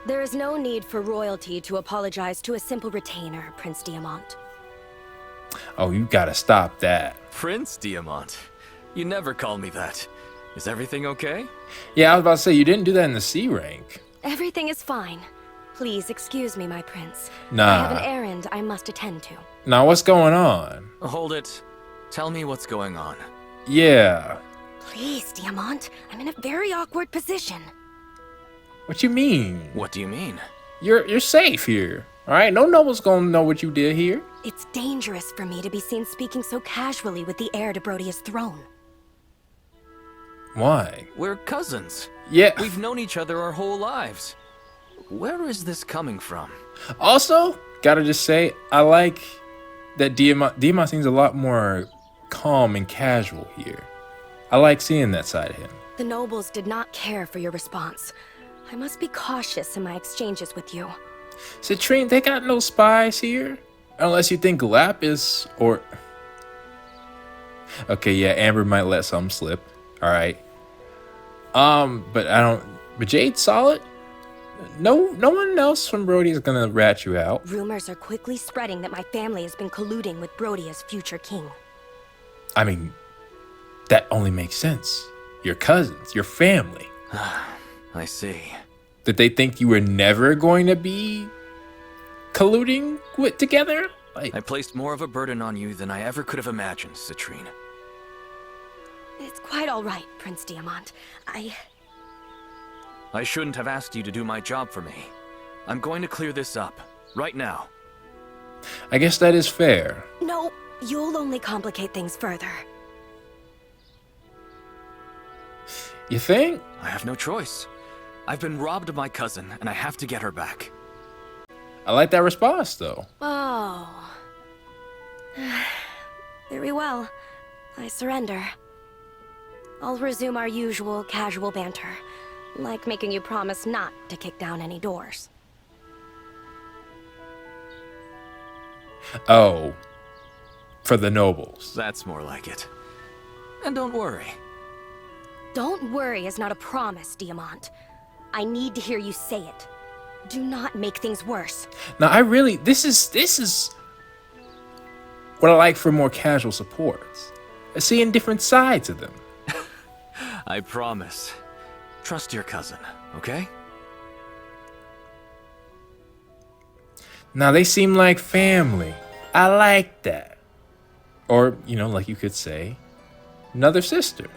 There is no need for royalty to apologize to a simple retainer, Prince Diamant. Oh, you gotta stop that. Prince Diamant? You never call me that. Is everything okay? Yeah, I was about to say, you didn't do that in the C rank. Everything is fine. Please excuse me, my prince. Nah. I have an errand I must attend to. Now, what's going on? Hold it. Tell me what's going on. Yeah. Please, Diamant. I'm in a very awkward position. What you mean? What do you mean? You're safe here. Alright? No one's gonna know what you did here. It's dangerous for me to be seen speaking so casually with the heir to Brodia's throne. Why? We're cousins. Yeah. We've known each other our whole lives. Where is this coming from? Also, gotta just say, I like that Diamant seems a lot more calm and casual here. I like seeing that side of him. The nobles did not care for your response. I must be cautious in my exchanges with you. Citrine, they got no spies here. Unless you think Lapis or... Okay, yeah, Amber might let some slip. Alright. But I don't. But Jade's solid. No one else from Brody is gonna rat you out. Rumors are quickly spreading that my family has been colluding with Brody as future king. I mean, that only makes sense. Your cousins, your family. I see. Did they think you were never going to be colluding with together? I placed more of a burden on you than I ever could have imagined, Citrine. It's quite all right, Prince Diamant. I shouldn't have asked you to do my job for me. I'm going to clear this up, right now. I guess that is fair. No, you'll only complicate things further. You think? I have no choice. I've been robbed of my cousin, and I have to get her back. I like that response, though. Oh. Very well. I surrender. I'll resume our usual casual banter, like making you promise not to kick down any doors. Oh. For the nobles. That's more like it. And don't worry. Don't worry is not a promise, Diamant. I need to hear you say it. Do not make things worse. Now, this is what I like for more casual supports. Seeing different sides of them. I promise. Trust your cousin, okay? Now, they seem like family. I like that. Or, like you could say, another sister.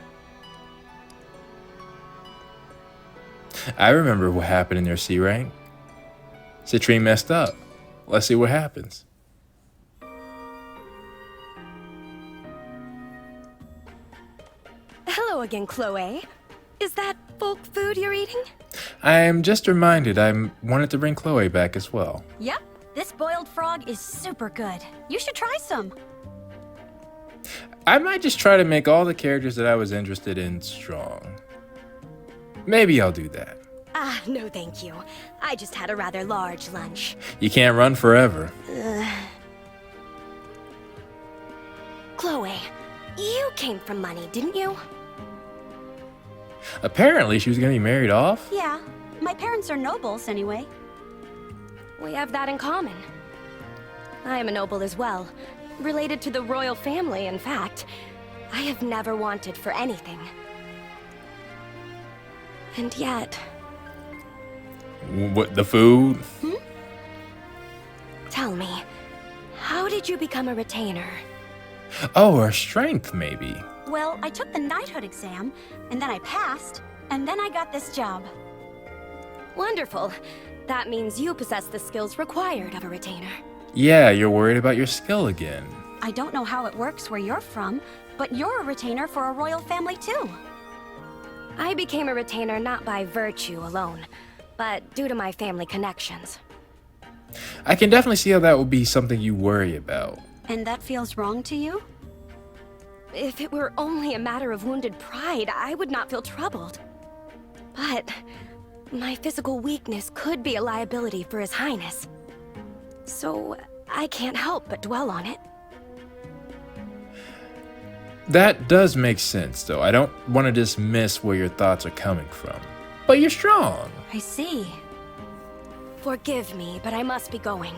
I remember what happened in their C rank. Citrine messed up. Let's see what happens. Hello again, Chloe. Is that folk food you're eating? I am just reminded I wanted to bring Chloe back as well. Yep, this boiled frog is super good. You should try some. I might just try to make all the characters that I was interested in strong. Maybe I'll do that. Ah, no thank you. I just had a rather large lunch. You can't run forever. Chloe, you came from money, didn't you? Apparently, she was going to be married off? Yeah, my parents are nobles anyway. We have that in common. I am a noble as well. Related to the royal family, in fact. I have never wanted for anything. And yet... What, the food? Tell me, how did you become a retainer? Oh, her strength, maybe. Well, I took the knighthood exam, and then I passed, and then I got this job. Wonderful. That means you possess the skills required of a retainer. Yeah, you're worried about your skill again. I don't know how it works where you're from, but you're a retainer for a royal family too. I became a retainer not by virtue alone, but due to my family connections. I can definitely see how that would be something you worry about. And that feels wrong to you? If it were only a matter of wounded pride, I would not feel troubled. But my physical weakness could be a liability for His Highness. So I can't help but dwell on it. That does make sense, though. I don't want to dismiss where your thoughts are coming from. But you're strong. I see. Forgive me, but I must be going.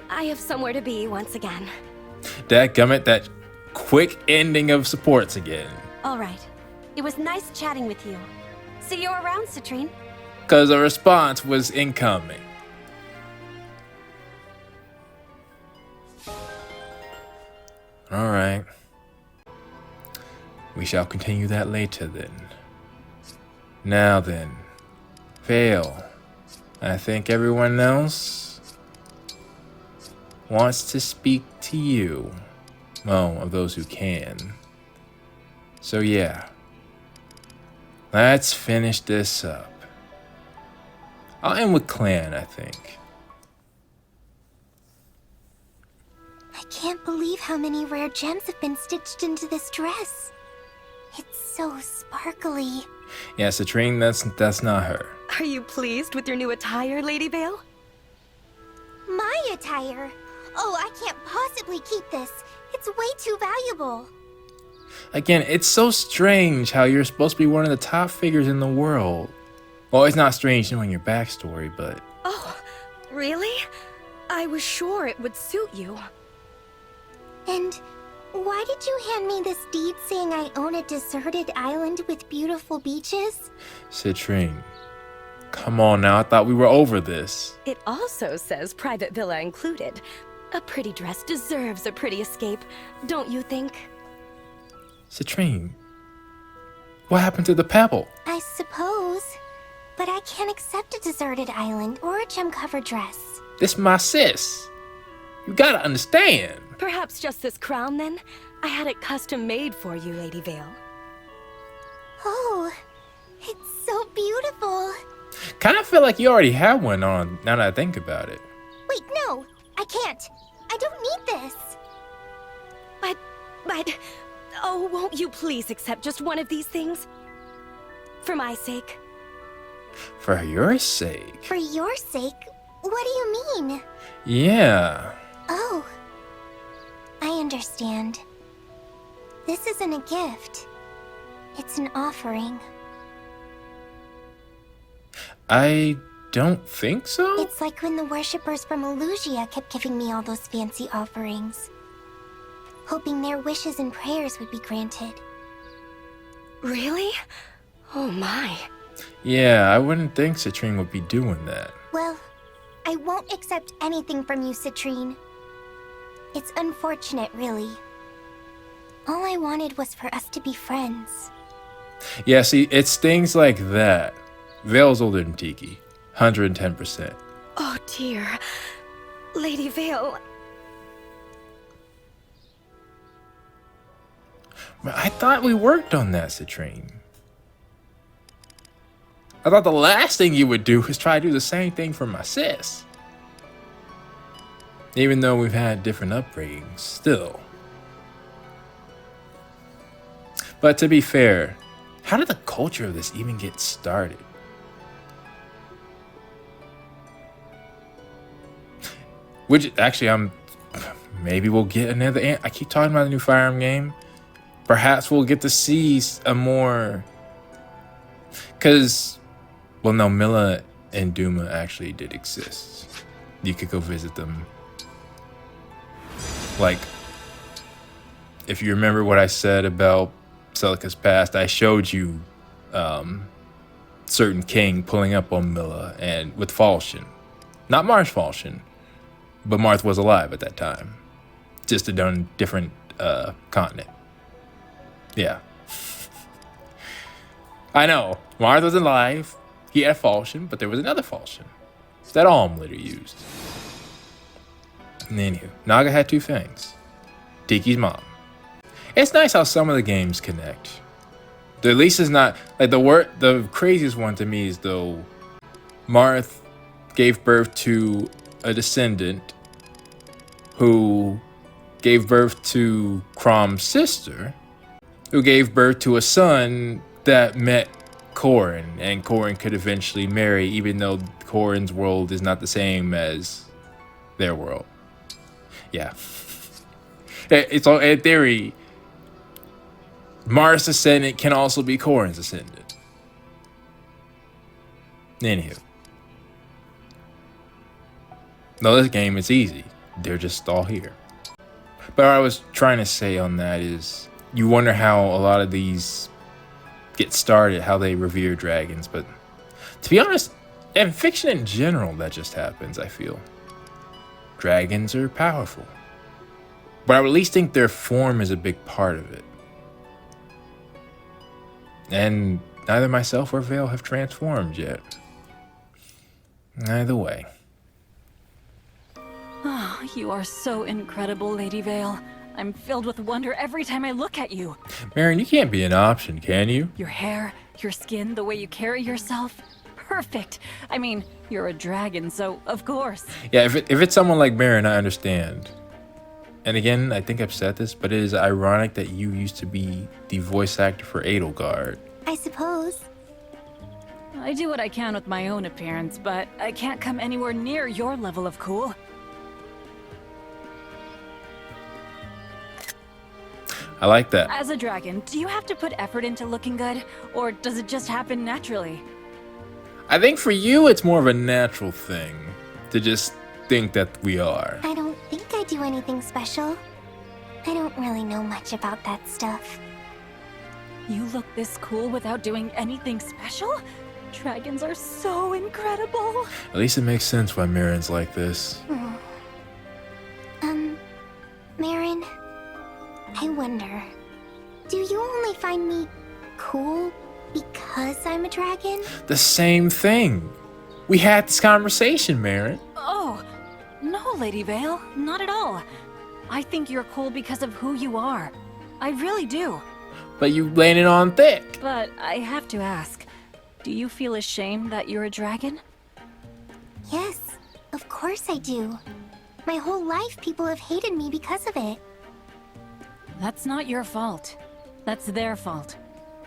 I have somewhere to be once again. Dadgummit, that quick ending of supports again. All right. It was nice chatting with you. See you around, Citrine. Because a response was incoming. All right. We shall continue that later then. Now then, Veyle. I think everyone else wants to speak to you. Well, of those who can. So yeah. Let's finish this up. I'll end with Clan, I think. I can't believe how many rare gems have been stitched into this dress. It's so sparkly. Yeah, Citrine, that's not her. Are you pleased with your new attire, Lady Veyle? My attire? Oh, I can't possibly keep this. It's way too valuable. Again, it's so strange how you're supposed to be one of the top figures in the world. Well, it's not strange knowing your backstory, but... Oh, really? I was sure it would suit you. And why did you hand me this deed saying I own a deserted island with beautiful beaches? Citrine, come on now, I thought we were over this. It also says private villa included. A pretty dress deserves a pretty escape, don't you think? Citrine, what happened to the pebble? I suppose. But I can't accept a deserted island or a gem-covered dress. This my sis. You gotta understand. Perhaps just this crown, then? I had it custom made for you, Lady Veyle. Oh, it's so beautiful. Kinda feel like you already have one on, now that I think about it. Wait, no, I can't. I don't need this. But, oh, won't you please accept just one of these things? For my sake. For your sake? For your sake? What do you mean? Yeah. Oh, I understand. This isn't a gift. It's an offering. I don't think so? It's like when the worshippers from Elusia kept giving me all those fancy offerings, hoping their wishes and prayers would be granted. Really? Oh my. Yeah, I wouldn't think Citrine would be doing that. Well, I won't accept anything from you, Citrine. It's unfortunate, really. All I wanted was for us to be friends. Yeah, see, it's things like that. Veyle's older than Tiki. 110%. Oh dear. Lady Veyle. I thought we worked on that, Citrine. I thought the last thing you would do is try to do the same thing for my sis. Even though we've had different upbringings, still. But to be fair, how did the culture of this even get started? Which, actually, maybe we'll get another... I keep talking about the new Fire Emblem game. Perhaps we'll get to see a more... Because... Well, no, Milla and Duma actually did exist. You could go visit them. Like, if you remember what I said about Celica's past, I showed you certain king pulling up on Milla and with Falchion. Not Marth Falchion, but Marth was alive at that time. Just a different continent. Yeah. I know, Marth was alive. He had Falchion, but there was another Falchion that Alm later used. And anywho, Naga had two fangs. Tiki's mom. It's nice how some of the games connect. At least it's not like the craziest one to me is though Marth gave birth to a descendant who gave birth to Crom's sister, who gave birth to a son that met Corrin, and Corrin could eventually marry, even though Corrin's world is not the same as their world. Yeah. It's all in theory. Marth's descendant can also be Corrin's descendant. Anywho. No, this game, it's easy. They're just all here. But what I was trying to say on that is, you wonder how a lot of these get started, how they revere dragons, but to be honest, in fiction in general, that just happens, I feel. Dragons are powerful. But I would at least think their form is a big part of it. And neither myself or Veyle have transformed yet. Either way. Oh, you are so incredible, Lady Veyle. I'm filled with wonder every time I look at you. Marion, you can't be an option, can you? Your hair, your skin, the way you carry yourself. Perfect. I mean, you're a dragon, so of course. Yeah, if it's someone like Marion, I understand. And again, I think I've said this, but it is ironic that you used to be the voice actor for Edelgard. I suppose. I do what I can with my own appearance, but I can't come anywhere near your level of cool. I like that. As a dragon, do you have to put effort into looking good? Or does it just happen naturally? I think for you, it's more of a natural thing to just think that we are. I don't think I do anything special. I don't really know much about that stuff. You look this cool without doing anything special? Dragons are so incredible. At least it makes sense why Marin's like this. Marin, I wonder, do you only find me cool because I'm a dragon? The same thing. We had this conversation, Marin. Oh, no, Lady Veyle, not at all. I think you're cool because of who you are. I really do. But you laying it on thick. But I have to ask, do you feel ashamed that you're a dragon? Yes, of course I do. My whole life people have hated me because of it. That's not your fault. That's their fault.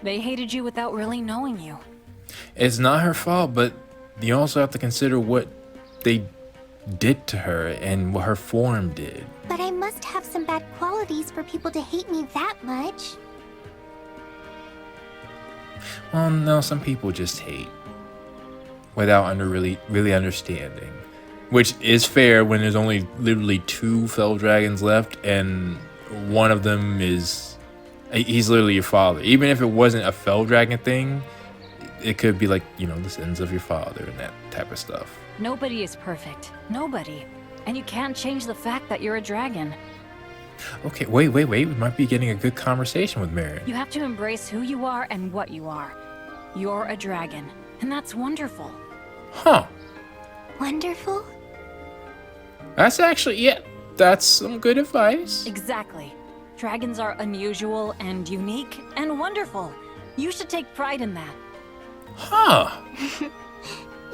They hated you without really knowing you. It's not her fault, but you also have to consider what they did to her and what her form did. But I must have some bad qualities for people to hate me that much. Well, no, some people just hate without really understanding. Which is fair when there's only literally 2 fell dragons left, and one of them is... he's literally your father. Even if it wasn't a fell dragon thing, it could be like, you know, the sins of your father and that type of stuff. Nobody is perfect. Nobody. And you can't change the fact that you're a dragon. Okay, wait. We might be getting a good conversation with Marin. You have to embrace who you are and what you are. You're a dragon, and that's wonderful. Huh. Wonderful? That's actually, yeah, that's some good advice. Exactly. Dragons are unusual and unique and wonderful. You should take pride in that. Huh.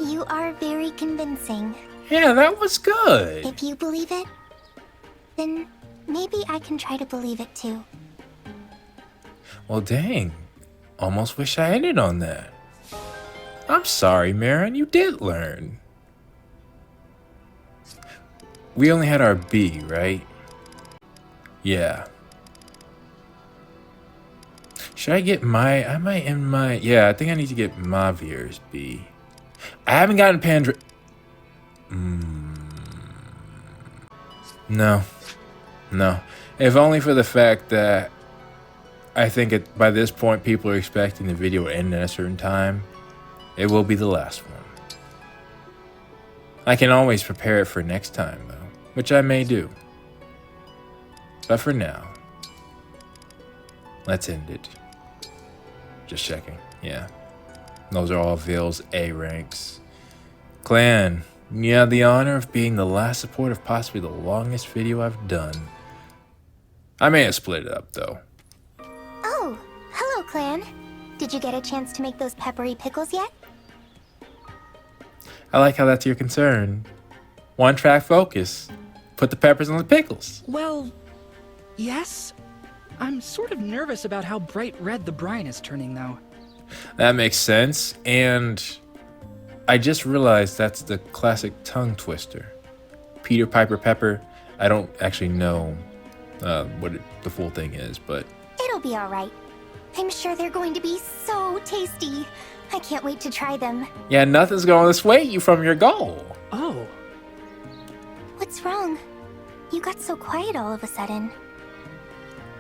You are very convincing. Yeah, that was good. If you believe it, then maybe I can try to believe it too. Well, dang. Almost wish I ended on that. I'm sorry, Marin, you did learn. We only had our B, right? Yeah. Should I get my... Yeah, I think I need to get Mavier's B. I haven't gotten Pandra... No. If only for the fact that I think by this point people are expecting the video to end at a certain time. It will be the last one. I can always prepare it for next time, though, which I may do. But for now, let's end it. Just checking. Yeah. Those are all Veyle's A ranks. Clan, you have the honor of being the last support of possibly the longest video I've done. I may have split it up, though. Oh, hello, Clan. Did you get a chance to make those peppery pickles yet? I like how that's your concern. One track focus. Put the peppers on the pickles. Well, yes. I'm sort of nervous about how bright red the brine is turning, though. That makes sense, and I just realized that's the classic tongue twister. Peter Piper Pepper. I don't actually know what the full thing is, but... It'll be alright. I'm sure they're going to be so tasty. I can't wait to try them. Yeah, nothing's going to sway you from your goal. Oh. What's wrong? You got so quiet all of a sudden.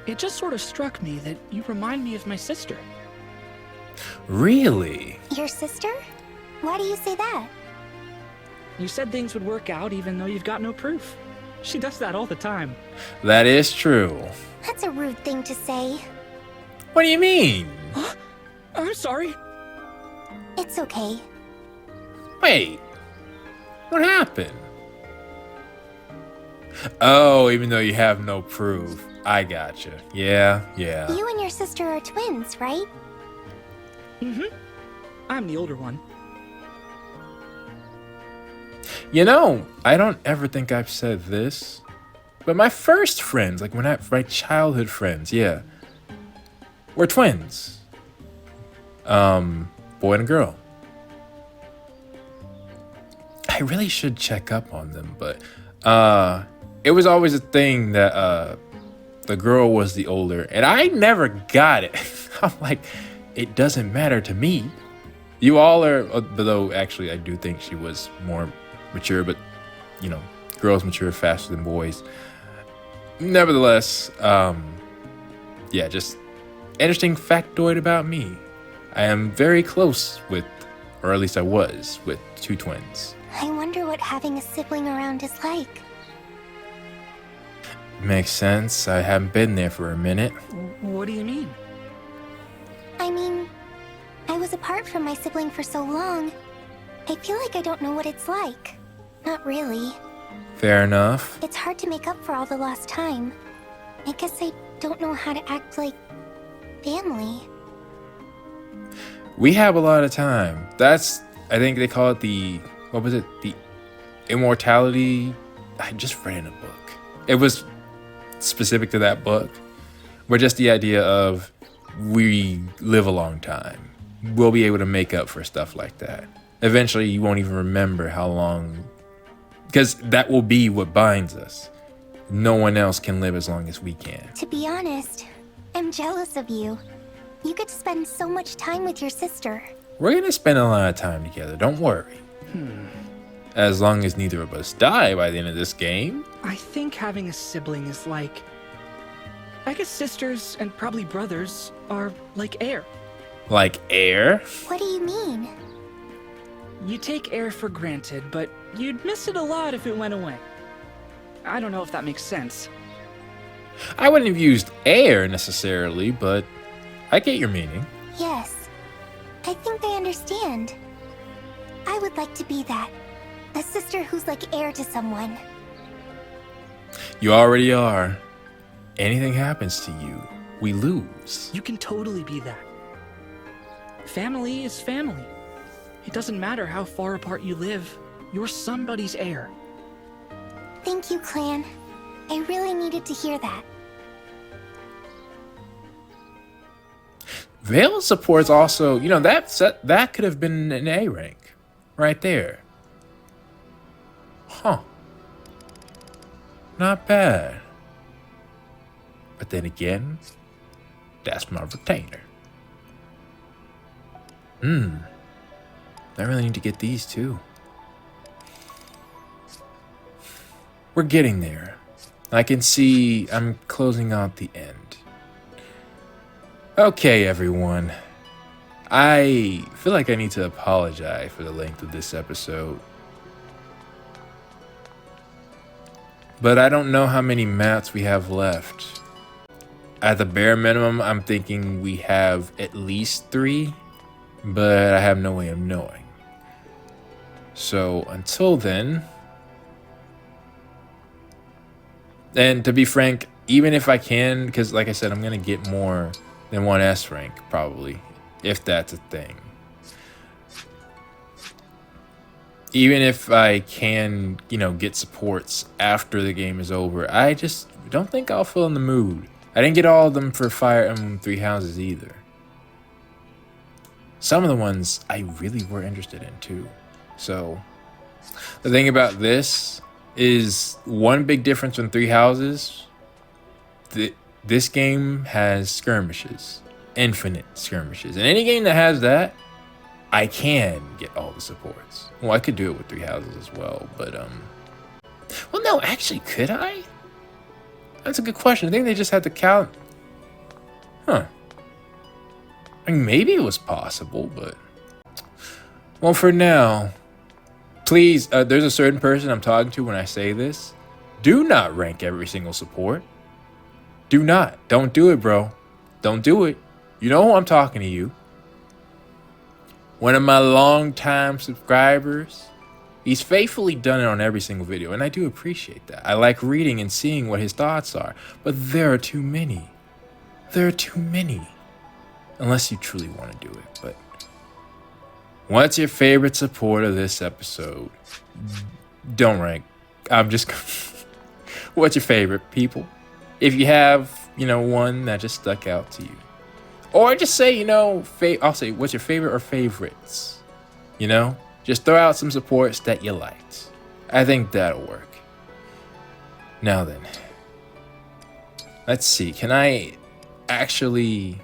It just sort of struck me that you remind me of my sister. Really? Your sister? Why do you say that? You said things would work out even though you've got no proof. She does that all the time. That is true. That's a rude thing to say. What do you mean? I'm sorry. It's okay. Wait. What happened? Oh, even though you have no proof. I gotcha. Yeah. You and your sister are twins, right? Mm-hmm. I'm the older one. You know, I don't ever think I've said this, but my first friends, like my childhood friends, yeah, were twins. Boy and a girl. I really should check up on them, but it was always a thing that the girl was the older, and I never got it. I'm like, it doesn't matter to me. You all are, though actually I do think she was more mature, but you know, girls mature faster than boys. Nevertheless, yeah, just interesting factoid about me. I am very close with, or at least I was, with 2 twins. I wonder what having a sibling around is like. Makes sense. I haven't been there for a minute. What do you mean? I mean, I was apart from my sibling for so long. I feel like I don't know what it's like. Not really. Fair enough. It's hard to make up for all the lost time. I guess I don't know how to act like family. We have a lot of time. That's, I think they call it the, what was it? The immortality. I just read in a book. It was specific to that book. But just the idea of we live a long time. We'll be able to make up for stuff like that. Eventually, you won't even remember how long, because that will be what binds us. No one else can live as long as we can. To be honest, I'm jealous of you. You get to spend so much time with your sister. We're gonna spend a lot of time together, don't worry. As long as neither of us die by the end of this game. I think having a sibling is like... I guess sisters and probably brothers are like air. Like air? What do you mean? You take air for granted, but you'd miss it a lot if it went away. I don't know if that makes sense. I wouldn't have used air necessarily, but I get your meaning. Yes. I think I understand. I would like to be that. A sister who's like air to someone. You already are. Anything happens to you, we lose. You can totally be that. Family is family. It doesn't matter how far apart you live. You're somebody's heir. Thank you, Clan. I really needed to hear that. Veyle supports also, you know, that could have been an A rank right there. Huh. Not bad. But then again, that's my retainer. I really need to get these too. We're getting there. I can see I'm closing out the end. Okay, everyone. I feel like I need to apologize for the length of this episode. But I don't know how many maps we have left. At the bare minimum, I'm thinking we have at least 3, but I have no way of knowing. So until then, and to be frank, even if I can, because like I said, I'm going to get more than 1 S rank probably, if that's a thing. Even if I can, you know, get supports after the game is over, I just don't think I'll feel in the mood. I didn't get all of them for Fire Emblem 3 Houses either. Some of the ones I really were interested in too. So the thing about this is one big difference in 3 Houses. This game has skirmishes, infinite skirmishes. And any game that has that, I can get all the supports. Well, I could do it with 3 Houses as well, but well, no, actually, could I? That's a good question. I think they just had to count. Huh. I mean, maybe it was possible, but well, for now, please, there's a certain person I'm talking to when I say this. Do not rank every single support. Do not. Don't do it, bro. Don't do it. You know I'm talking to you. One of my longtime subscribers. He's faithfully done it on every single video, and I do appreciate that. I like reading and seeing what his thoughts are, but there are too many. There are too many. Unless you truly want to do it, but what's your favorite support of this episode? Don't rank. I'm just... What's your favorite, people? If you have, you know, one that just stuck out to you. Or just say, you know, I'll say, what's your favorite or favorites? You know? Just throw out some supports that you liked. I think that'll work. Now then. Let's see, can I actually...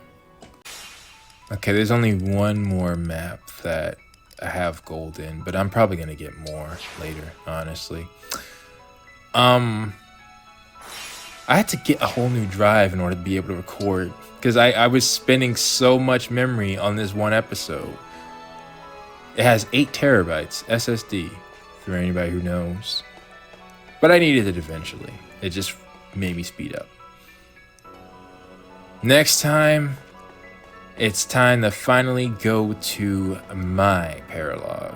Okay, there's only one more map that I have gold in, but I'm probably gonna get more later, honestly. I had to get a whole new drive in order to be able to record, because I was spending so much memory on this one episode. It has 8 terabytes SSD, for anybody who knows. But I needed it eventually. It just made me speed up. Next time, it's time to finally go to my paralog.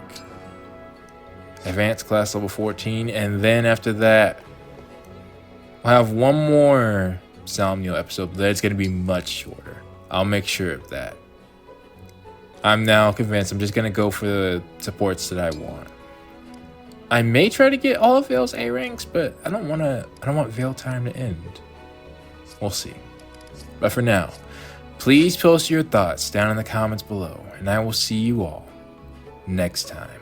Advanced class level 14, and then after that, I'll have one more Somnial episode, but it's going to be much shorter. I'll make sure of that. I'm now convinced I'm just going to go for the supports that I want. I may try to get all of Veyle's A ranks, but I don't want Veyle time to end. We'll see. But for now, please post your thoughts down in the comments below, and I will see you all next time.